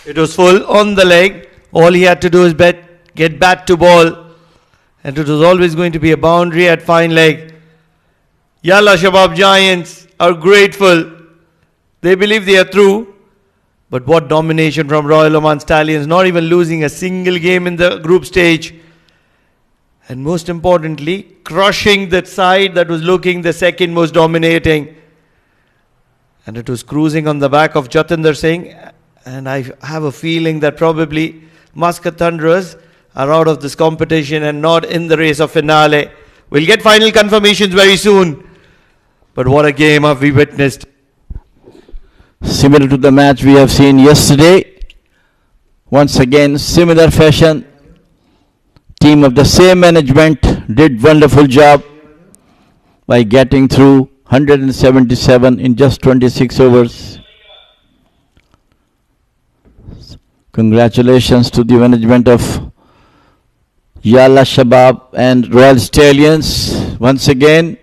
It was full on the leg. All he had to do is get bat to ball. And it was always going to be a boundary at fine leg. Yalla Shabab Giants are grateful. They believe they are through. But what domination from Royal Oman Stallions, not even losing a single game in the group stage. And most importantly, crushing that side that was looking the second most dominating. And it was cruising on the back of Jatinder Singh. And I have a feeling that probably Muscat Thunderers are out of this competition and not in the race of finale. We'll get final confirmations very soon. But what a game have we witnessed. Similar to the match we have seen yesterday. Once again, similar fashion. Team of the same management did wonderful job by getting through 177 in just 26 overs. Congratulations to the management of Yalla Shabab and Royal Stallions once again.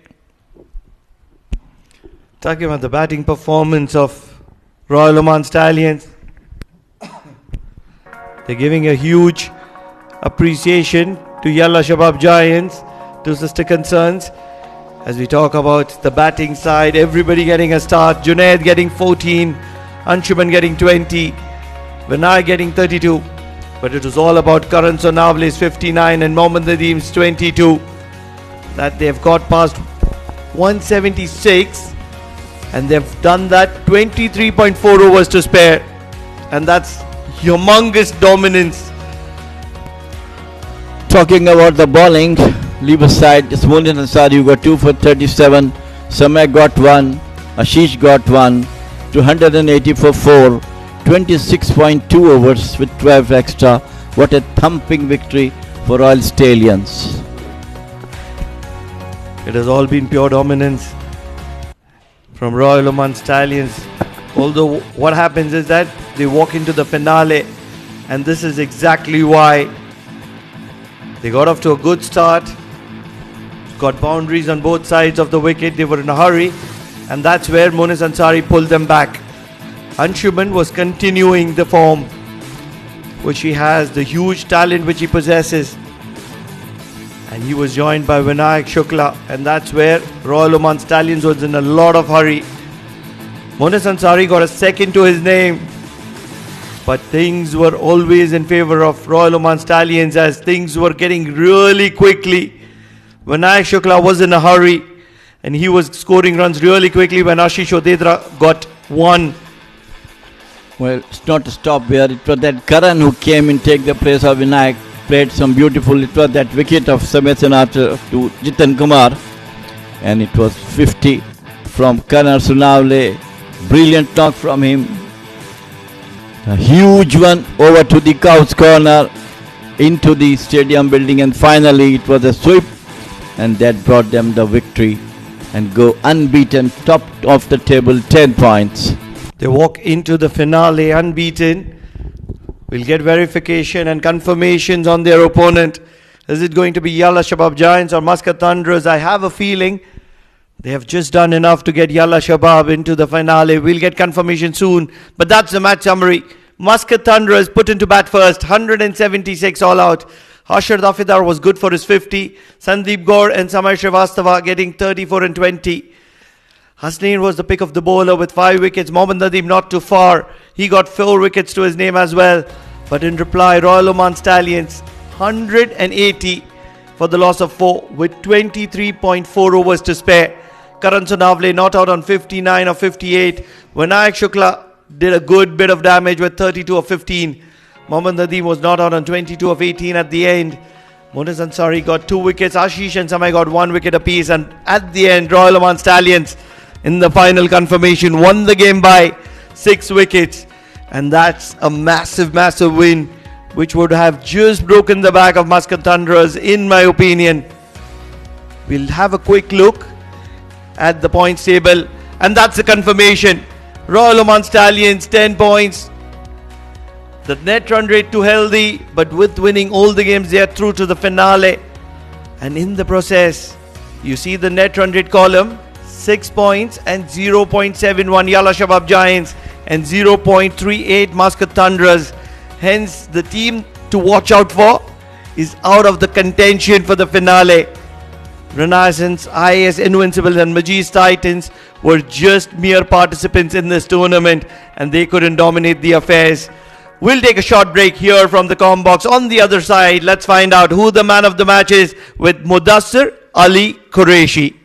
Talking about the batting performance of Royal Oman Stallions. They're giving a huge appreciation to Yalla Shabab Giants, to Sister Concerns. As we talk about the batting side, everybody getting a start. Junaid getting 14, Anshuman getting 20, Vinay getting 32. But it was all about Karan Sonavle's 59 and Mohammad Nadeem's 22. That they've got past 176. And they've done that 23.4 overs to spare. And that's humongous dominance. Talking about the bowling, leave aside Ismoulin Ansari, you got 2 for 37. Samay got 1. Ashish got 1. 280 for 4. 26.2 overs with 12 extra. What a thumping victory for Royal Stallions. It has all been pure dominance from Royal Oman Stallions. Although what happens is that they walk into the finale, and this is exactly why. They got off to a good start, got boundaries on both sides of the wicket. They were in a hurry, and that's where Monis Ansari pulled them back. Anshuman was continuing the form which he has, the huge talent which he possesses. And he was joined by Vinayak Shukla, and that's where Royal Oman Stallions was in a lot of hurry. Monis Ansari got a second to his name, but things were always in favor of Royal Oman Stallions as things were getting really quickly. Vinayak Shukla was in a hurry and he was scoring runs really quickly when Ashish Odedra got 1. Well, it's not a stop where it was that Karan who came in take the place of Vinayak, played some beautiful, it was that wicket of Samay Sinatra to Jitan Kumar, and it was 50 from Karan Sunavle. Brilliant knock from him. A huge one over to the Couch corner into the stadium building, and finally it was a sweep, and that brought them the victory and go unbeaten, top of the table, 10 points. They walk into the finale unbeaten. We'll get verification and confirmations on their opponent. Is it going to be Yalla Shabab Giants or Muscat Thunderers? I have a feeling they have just done enough to get Yalla Shabab into the finale. We'll get confirmation soon. But that's the match summary. Muscat Thunderers put into bat first, 176 all out. Harshad Dafidar was good for his 50. Sandeep Gaur and Samay Srivastava getting 34 and 20. Hasnain was the pick of the bowler with 5 wickets. Mohammad Nadeem not too far. He got 4 wickets to his name as well. But in reply, Royal Oman Stallions 180 for the loss of 4 with 23.4 overs to spare. Karan Sonavle not out on 59 or 58. Vinayak Shukla did a good bit of damage with 32 of 15. Mohammad Nadeem was not out on 22 of 18 at the end. Monis Ansari got 2 wickets. Ashish and Samay got 1 wicket apiece. And at the end, Royal Oman Stallions in the final confirmation won the game by 6 wickets. And that's a massive, massive win which would have just broken the back of Muscat Thunderers, in my opinion. We'll have a quick look at the points table, and that's the confirmation. Royal Oman Stallions 10 points. The net run rate too healthy, but with winning all the games, they are through to the finale. And in the process, you see the net run rate column, 6 points and 0.71 Yala Shabab Giants and 0.38 Muscat Thunderers. Hence, the team to watch out for is out of the contention for the finale. Renaissance, IAS Invincibles and Majid Titans were just mere participants in this tournament, and they couldn't dominate the affairs. We'll take a short break here from the comm box. On the other side, let's find out who the man of the match is with Mudassir Ali Qureshi.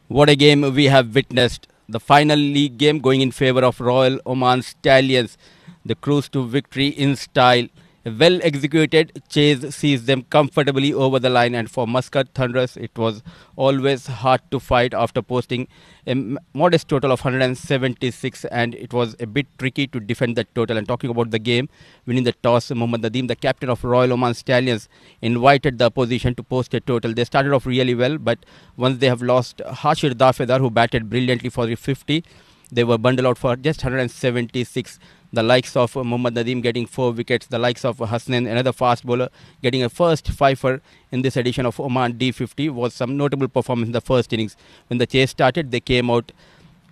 What a game we have witnessed. The final league game going in favor of Royal Oman Stallions. The cruise to victory in style. A well executed chase sees them comfortably over the line, and for Muscat Thunderers it was always hard to fight after posting a modest total of 176, and it was a bit tricky to defend that total. And talking about the game, winning the toss, Mohammad Nadeem, the captain of Royal Oman Stallions, invited the opposition to post a total. They started off really well, but once they have lost Hashir Dafedar, who batted brilliantly for the 50, they were bundled out for just 176. The likes of Mohammad Nadeem getting 4 wickets, the likes of Hasnain, another fast bowler, getting a first fifer in this edition of Oman D50 was some notable performance in the first innings. When the chase started, they came out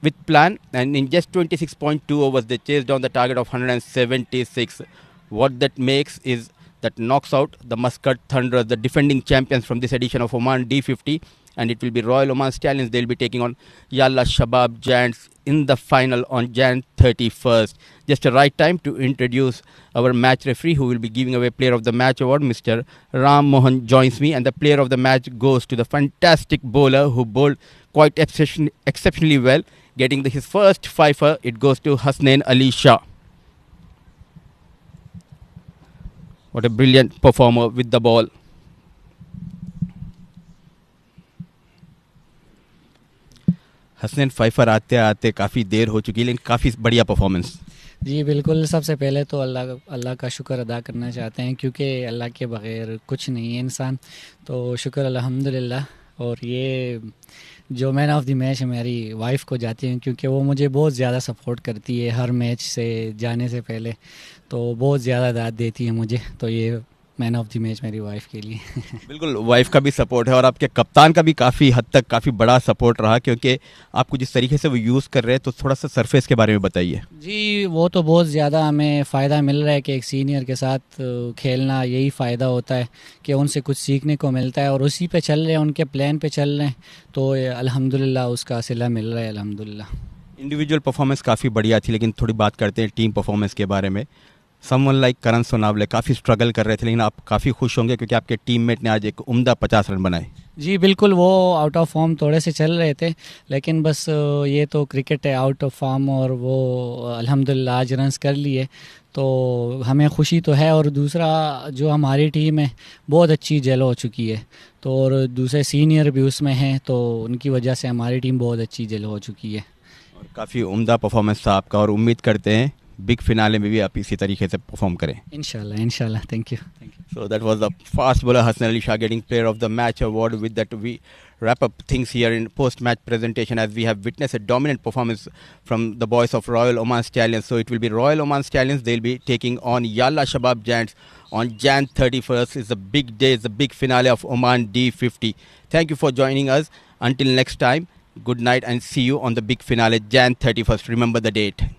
with plan, and in just 26.2 overs, they chased down the target of 176. What that makes is that knocks out the Muscat Thunderers, the defending champions from this edition of Oman D50, and it will be Royal Oman Stallions. They'll be taking on Yalla Shabab Giants in the final on Jan 31st. Just a right time to introduce our match referee, who will be giving away Player of the Match award. Mr. Ram Mohan joins me, and the Player of the Match goes to the fantastic bowler who bowled quite exceptionally well, getting his first fifer. It goes to Hasnain Ali Shah. What a brilliant performer with the ball. Hasnain fifer आते आते काफ़ी देर हो चुकी है, लेकिन काफ़ी बढ़िया performance. जी बिल्कुल, सबसे पहले तो अल्लाह का शुक्र अदा करना चाहते हैं, क्योंकि अल्लाह के बग़ैर कुछ नहीं है इंसान, तो शुक्र अल्हम्दुलिल्लाह। और ये जो मैन ऑफ द मैच है मेरी वाइफ को जाती है, क्योंकि वो मुझे बहुत ज़्यादा सपोर्ट करती है हर मैच से जाने से पहले, तो बहुत ज़्यादा दाद देती है मुझे, तो ये मैन ऑफ द मैच मेरी वाइफ के लिए। बिल्कुल, वाइफ का भी सपोर्ट है और आपके कप्तान का भी काफ़ी हद तक काफ़ी बड़ा सपोर्ट रहा, क्योंकि आपको जिस तरीके से वो यूज़ कर रहे हैं, तो थोड़ा सा सरफेस के बारे में बताइए। जी वो तो बहुत ज़्यादा हमें फ़ायदा मिल रहा है कि एक सीनियर के साथ खेलना, यही फ़ायदा होता है कि उनसे कुछ सीखने को मिलता है, और उसी पे चल रहे हैं, उनके प्लान पे चल रहे हैं, तो अल्हम्दुलिल्लाह उसका सिला मिल रहा है अल्हम्दुलिल्लाह। इंडिविजुअल परफॉर्मेंस काफ़ी बढ़िया थी, लेकिन थोड़ी बात करते हैं टीम परफॉर्मेंस के बारे में। समवन लाइक करण सोनावले काफ़ी स्ट्रगल कर रहे थे, लेकिन आप काफ़ी खुश होंगे क्योंकि आपके टीममेट ने आज एक उम्दा 50 रन बनाए। जी बिल्कुल, वो आउट ऑफ फॉर्म थोड़े से चल रहे थे, लेकिन बस ये तो क्रिकेट है, आउट ऑफ फॉर्म, और वो अल्हम्दुलिल्लाह आज रन्स कर लिए, तो हमें खुशी तो है। और दूसरा जो हमारी टीम है बहुत अच्छी जेल हो चुकी है, तो और दूसरे सीनियर भी उसमें हैं, तो उनकी वजह से हमारी टीम बहुत अच्छी जेल हो चुकी है। काफ़ी उम्दा परफॉर्मेंस था आपका, और उम्मीद करते हैं बिग फिनाले में भी आप इसी तरीके से परफॉर्म करें। इंशाल्लाह इंशाल्लाह, thank you. So that was the fast bowler Hasnain Ali Shah getting Player of the Match award. With that, we wrap up things here in post-match presentation, as we have witnessed a dominant performance from the boys of Royal Oman Stallions. So it will be Royal Oman Stallions. They'll be taking on Yalla Shabab Giants on Jan 31st. It's a big day. It's the big finale of Oman D50. Thank you for joining us. Until next time, good night and see you on the big finale Jan 31st. Remember the date.